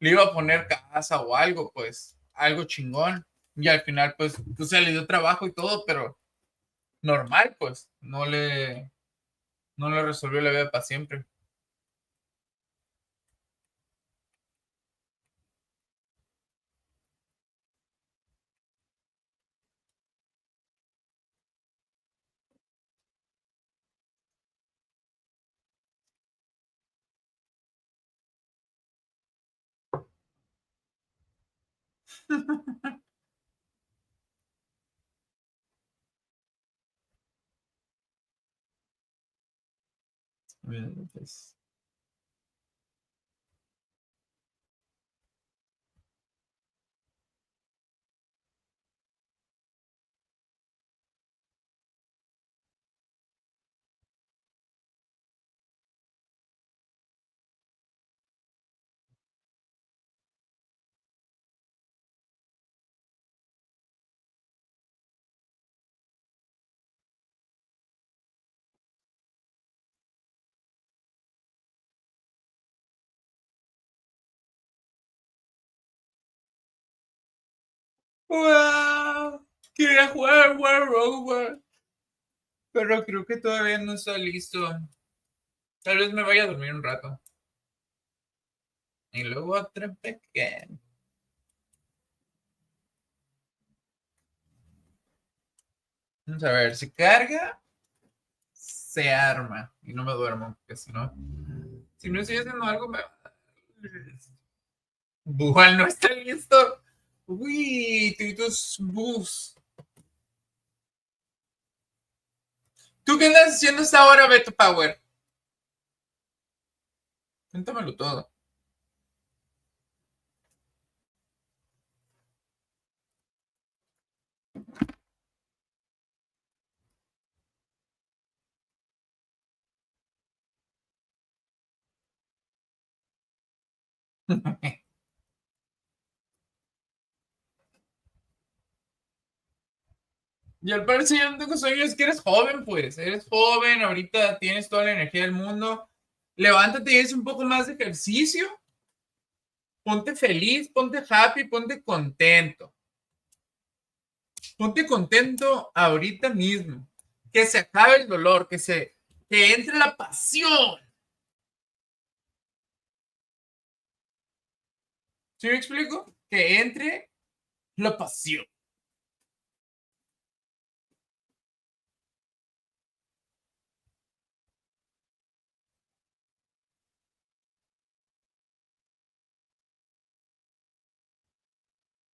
S1: le iba a poner casa o algo, pues, algo chingón. Y al final, pues se le dio trabajo y todo, pero normal, pues, no le resolvió la vida para siempre. Bien, pues. ¡Wow! Quería jugar War Rover, pero creo que todavía no está listo. Tal vez me vaya a dormir un rato. Y luego otra pequeña. Vamos a ver, si carga, se arma. Y no me duermo, porque si no estoy haciendo algo, Bual no está listo. Uy, tus bus. ¿Tú qué andas haciendo esta hora, Beto Power? Cuéntamelo todo. Y al parecer yo no tengo sueños, es que eres joven, pues. Eres joven, ahorita tienes toda la energía del mundo. Levántate y haz un poco más de ejercicio. Ponte feliz, ponte happy, ponte contento. Ponte contento ahorita mismo. Que se acabe el dolor, que entre la pasión. ¿Sí me explico? Que entre la pasión.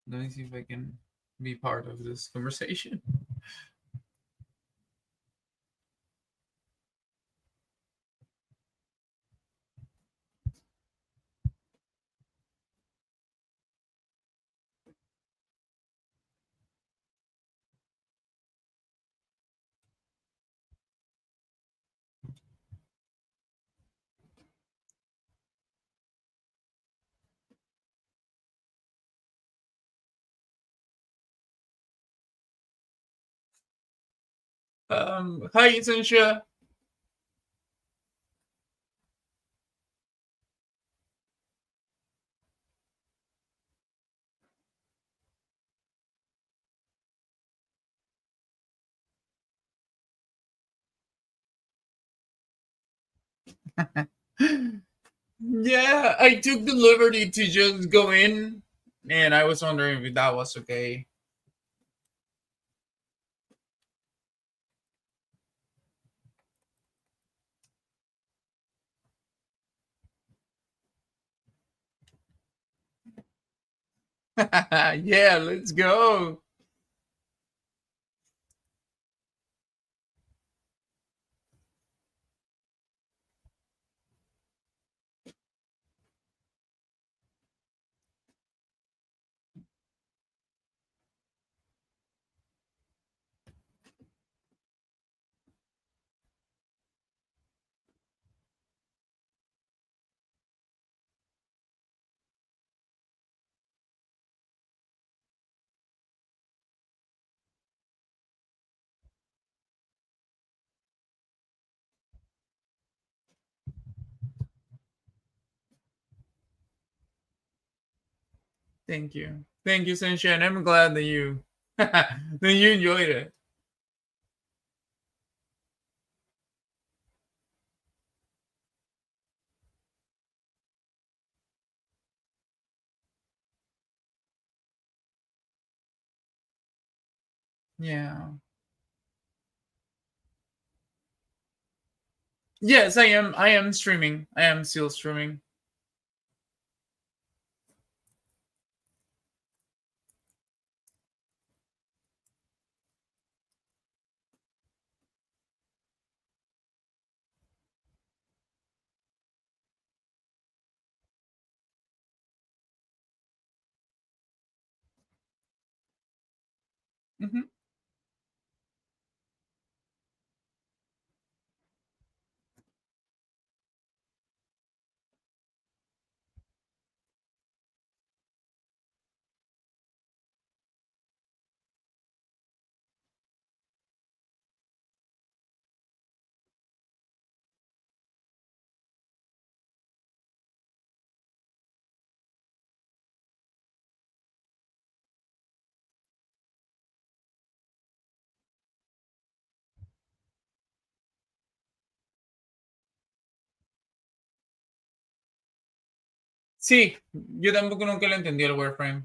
S1: Let me see if I can be part of this conversation. Hi, Essential. Yeah, I took the liberty to just go in, and I was wondering if that was okay. Yeah, let's go. Thank you. Thank you, Sunshine. I'm glad that you that you enjoyed it. Yeah. Yes, I am. I am streaming. I am still streaming. Mhm. Sí, yo tampoco nunca lo entendí el Warframe.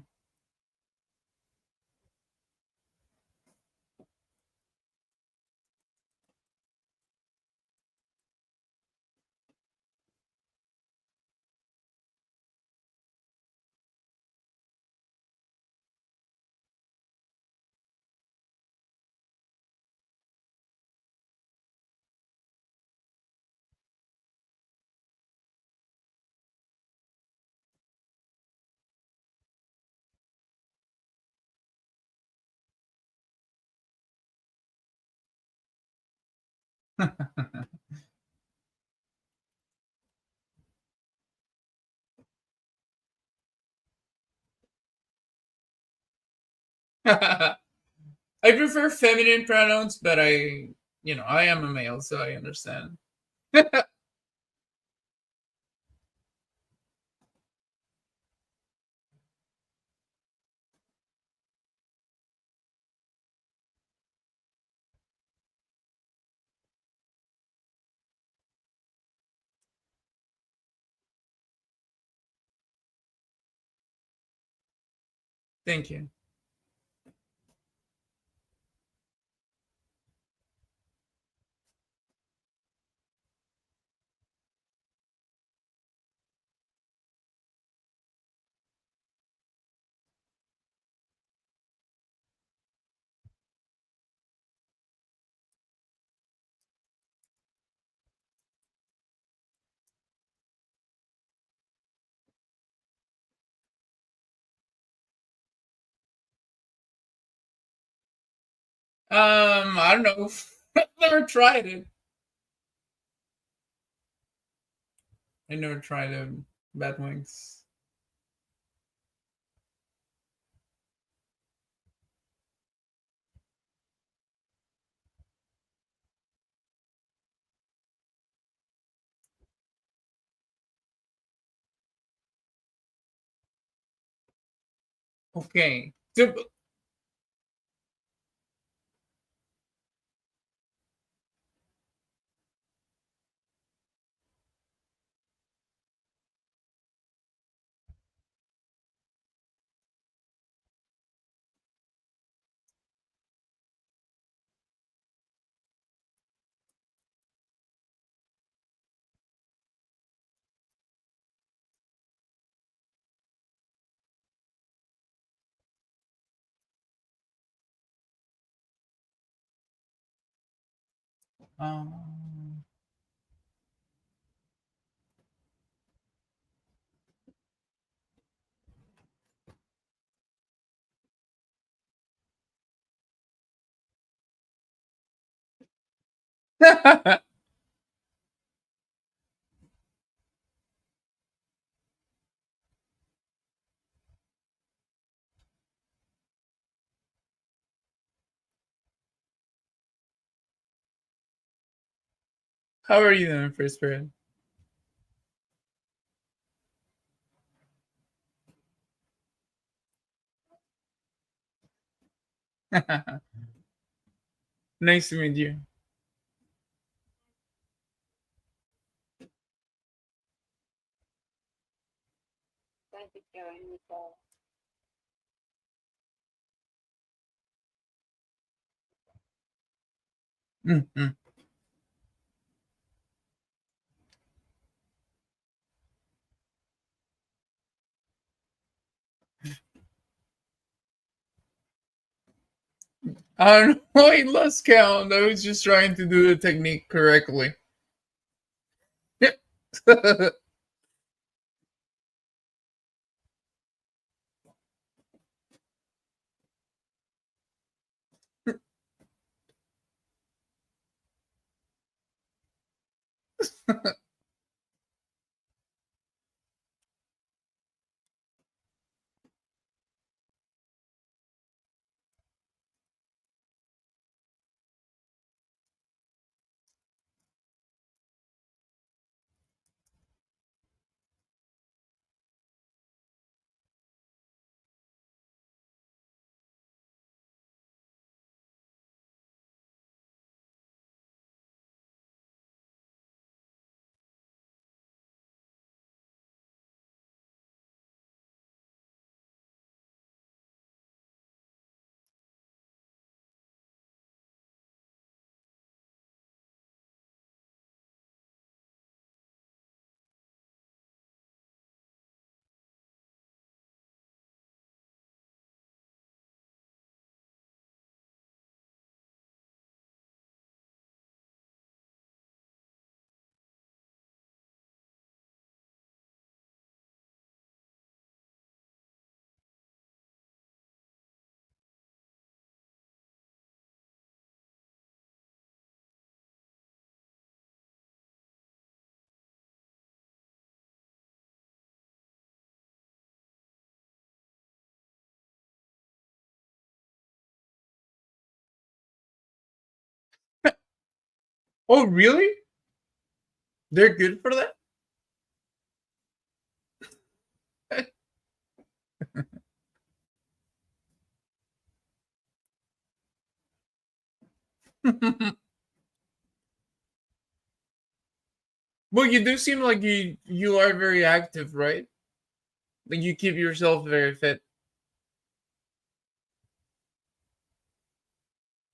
S1: I prefer feminine pronouns, but I am a male, so I understand. Thank you. I don't know. I've never tried it. I never tried bat wings. Okay. So, um, how are you doing, first period? Nice to meet you. Mm-hmm. I don't know. I lost count. I was just trying to do the technique correctly. Oh, really? They're good for that? Well, you do seem like you are very active, right? Like you keep yourself very fit.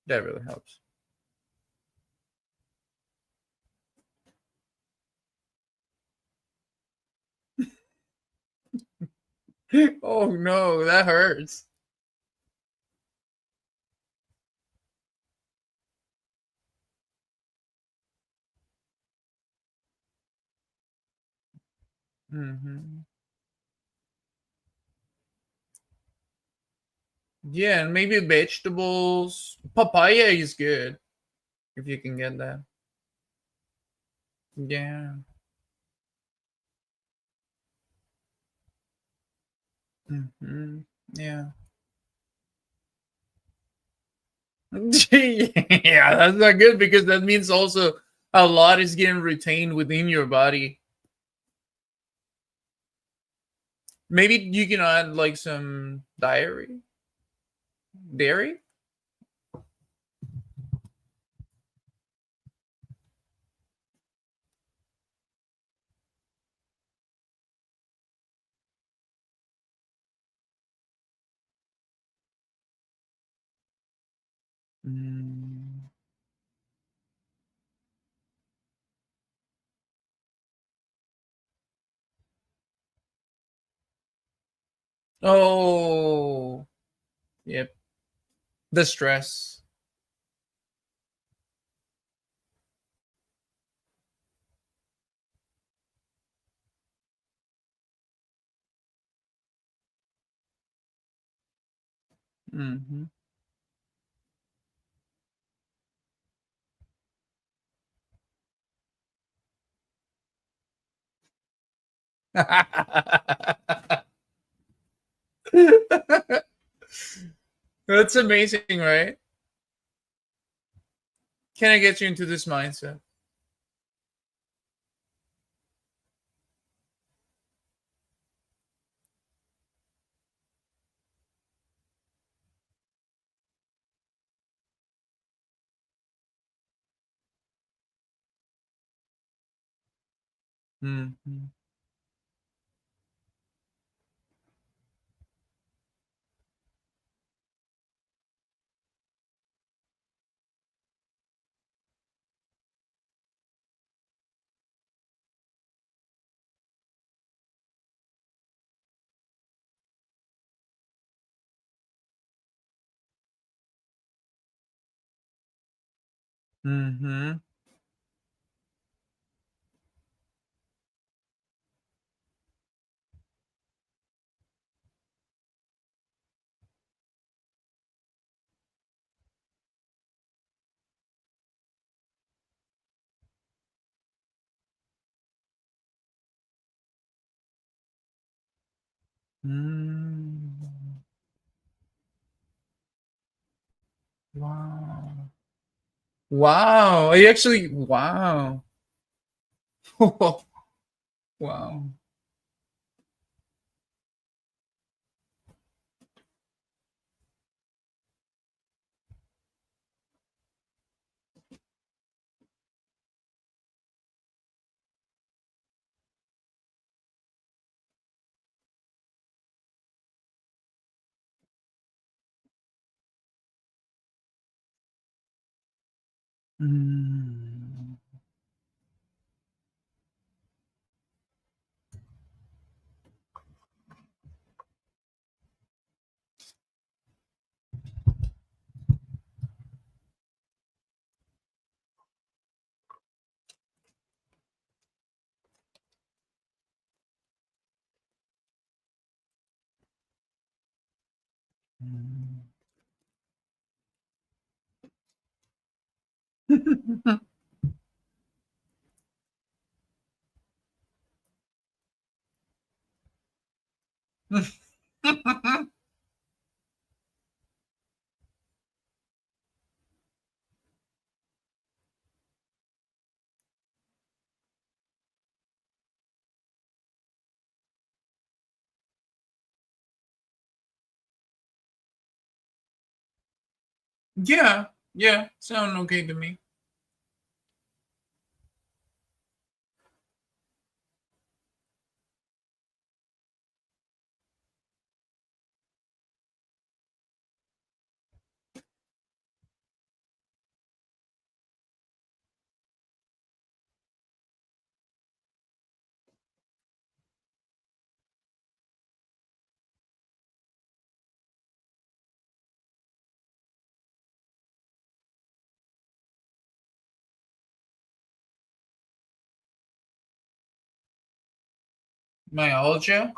S1: That really helps. Oh no, that hurts. Hmm. Yeah, and maybe vegetables. Papaya is good if you can get that. Yeah. Yeah. Yeah, that's not good because that means also a lot is getting retained within your body. Maybe you can add like some dairy. Mm. Oh, yep. The stress. Hmm. That's amazing, right? Can I get you into this mindset? Mm-hmm. Mm-hmm. Mm. Wow. Wow. I actually, wow. Wow. Mm. Yeah, yeah, sound okay to me. Myalgia?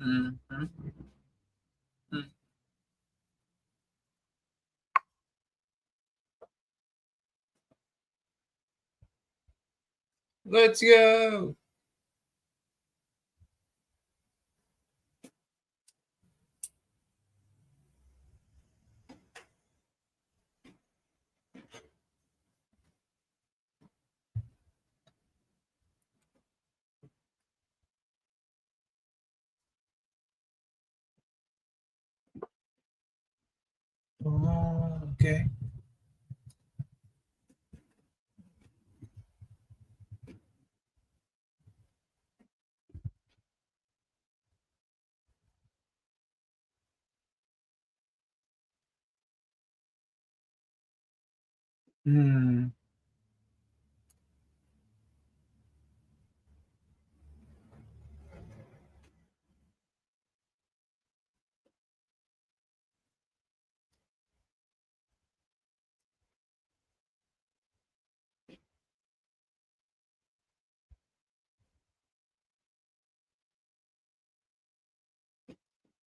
S1: Mm-hmm. Let's go. Oh, okay. Mm.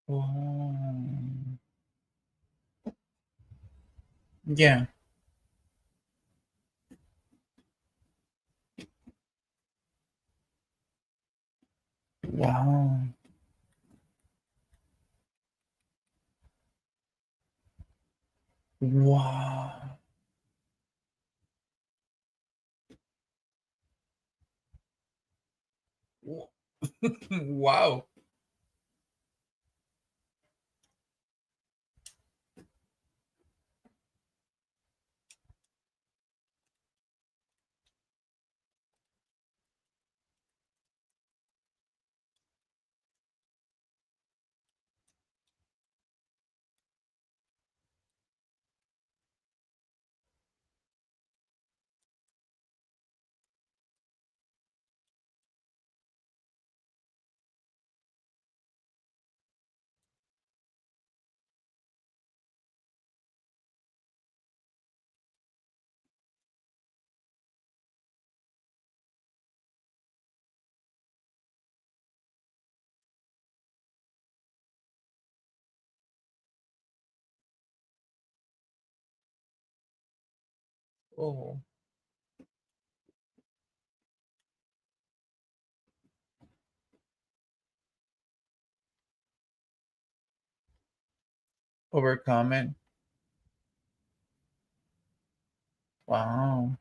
S1: Oh. Yeah. Wow. Wow. Wow. Oh. Overcome it. Wow.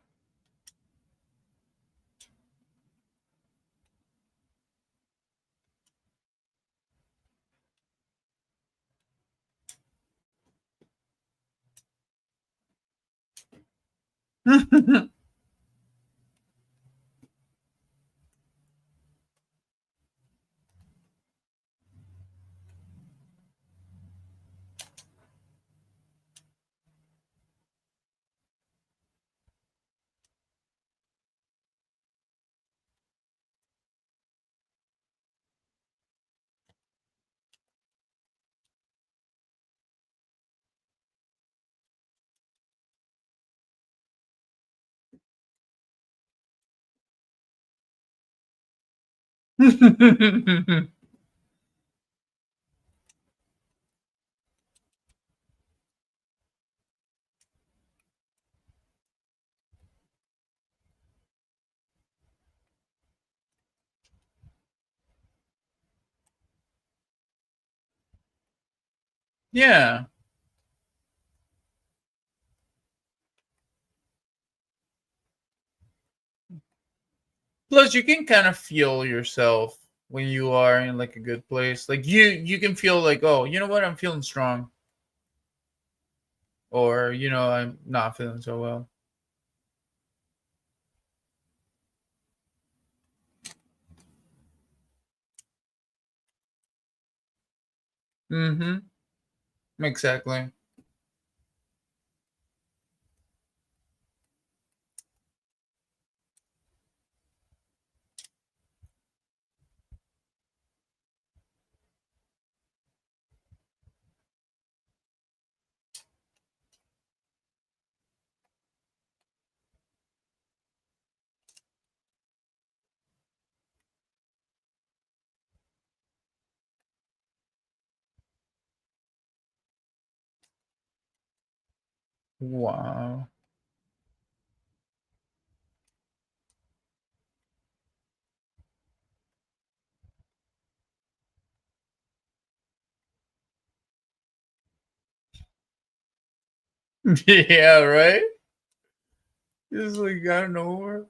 S1: Yeah. Plus, you can kind of feel yourself when you are in like a good place. Like you can feel like, oh, you know what? I'm feeling strong, or I'm not feeling so well. Mm-hmm. Exactly. Wow. Yeah. Right. Just like out of nowhere.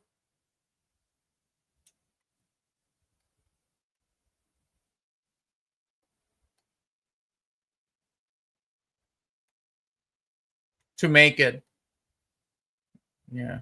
S1: To make it. Yeah.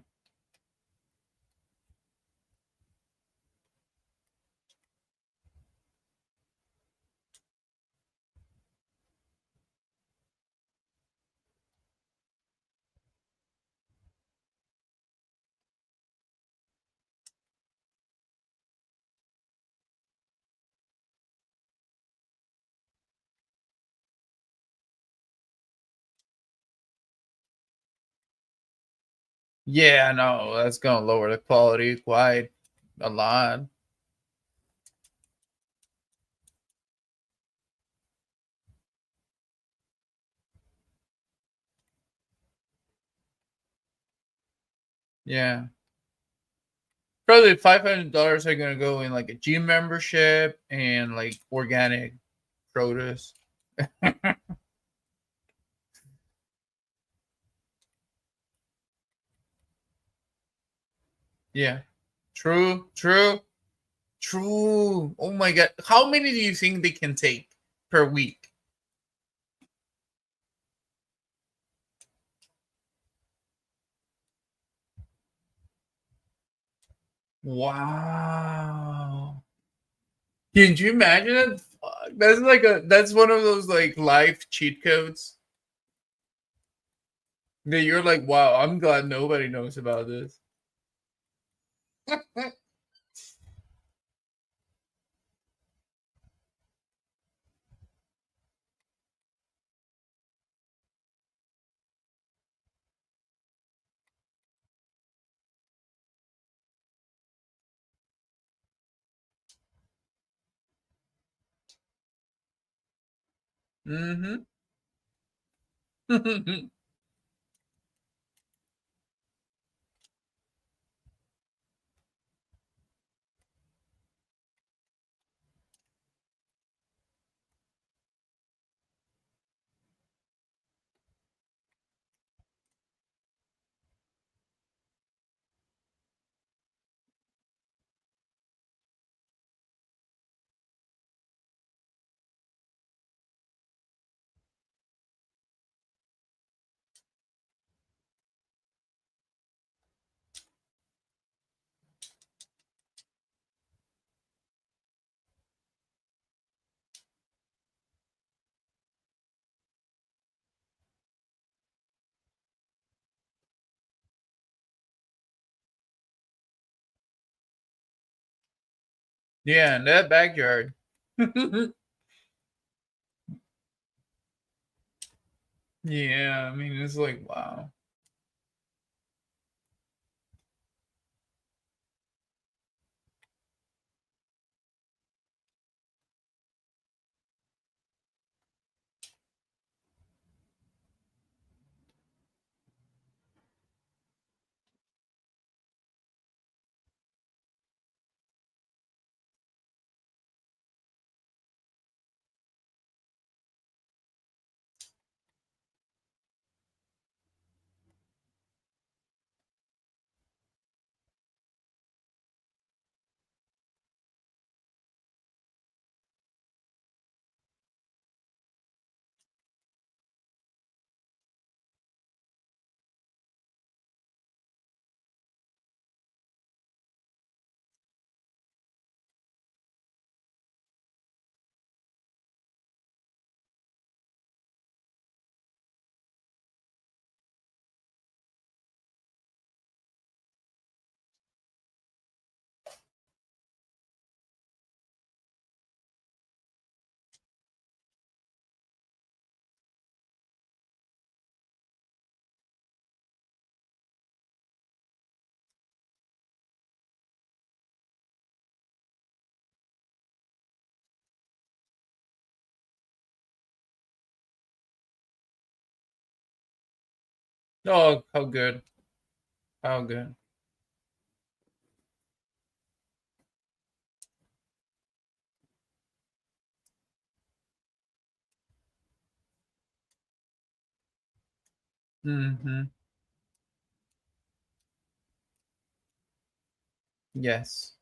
S1: Yeah. No, that's gonna lower the quality quite a lot. Yeah. Probably $500 are gonna go in like a gym membership and like organic produce. Yeah. True. True. True. Oh my god. How many do you think they can take per week? Wow. Can you imagine it? Fuck, that's one of those like life cheat codes that you're like, wow, I'm glad nobody knows about this. Mm-hmm. Yeah, in that backyard. Yeah, I mean, it's like, wow. Oh, how good. How good. Mm-hmm. Yes.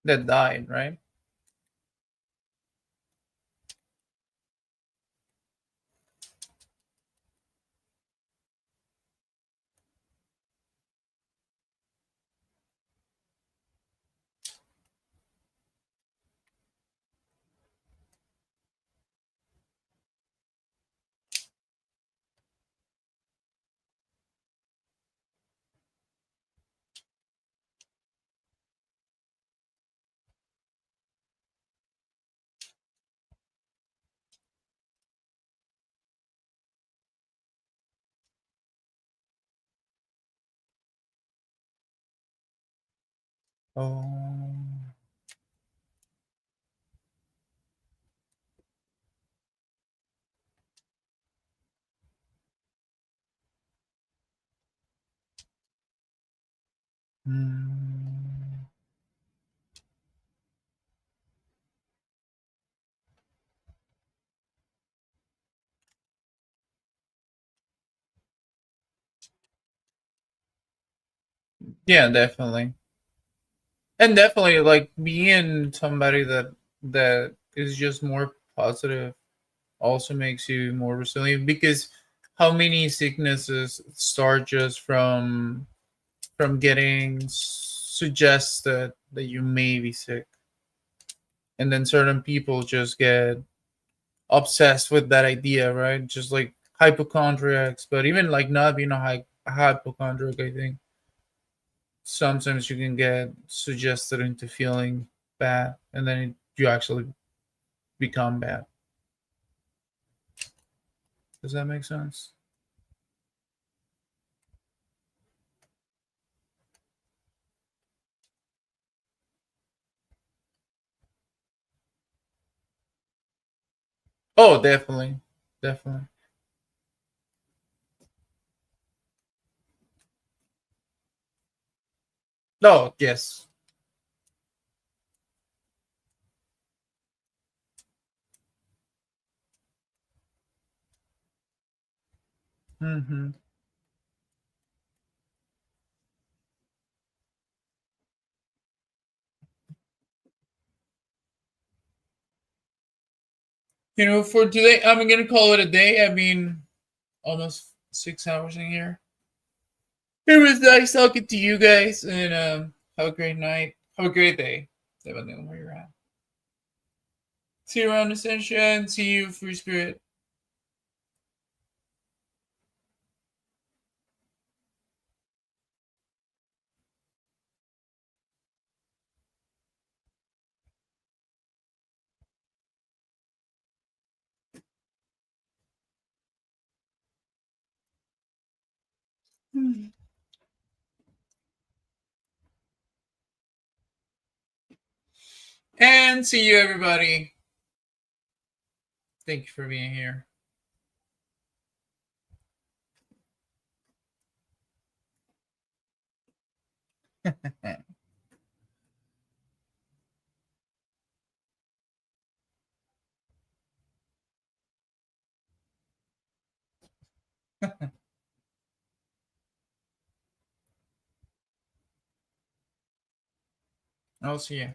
S1: That died, right? Oh. Mm. Yeah, definitely. And definitely like being somebody that is just more positive also makes you more resilient because how many sicknesses start just from getting suggested that you may be sick, and then certain people just get obsessed with that idea, right? Just like hypochondriacs, but even like not being a hypochondriac, I think sometimes you can get suggested into feeling bad, and then you actually become bad. Does that make sense? Oh, definitely. Definitely. Oh, yes. Mm-hmm. For today, I'm going to call it a day. I mean, almost 6 hours in here. It was nice talking to you guys, and have a great night. Have a great day, depending on where you're at. See you around Ascension. See you, Free Spirit. And see you, everybody. Thank you for being here. I'll see you.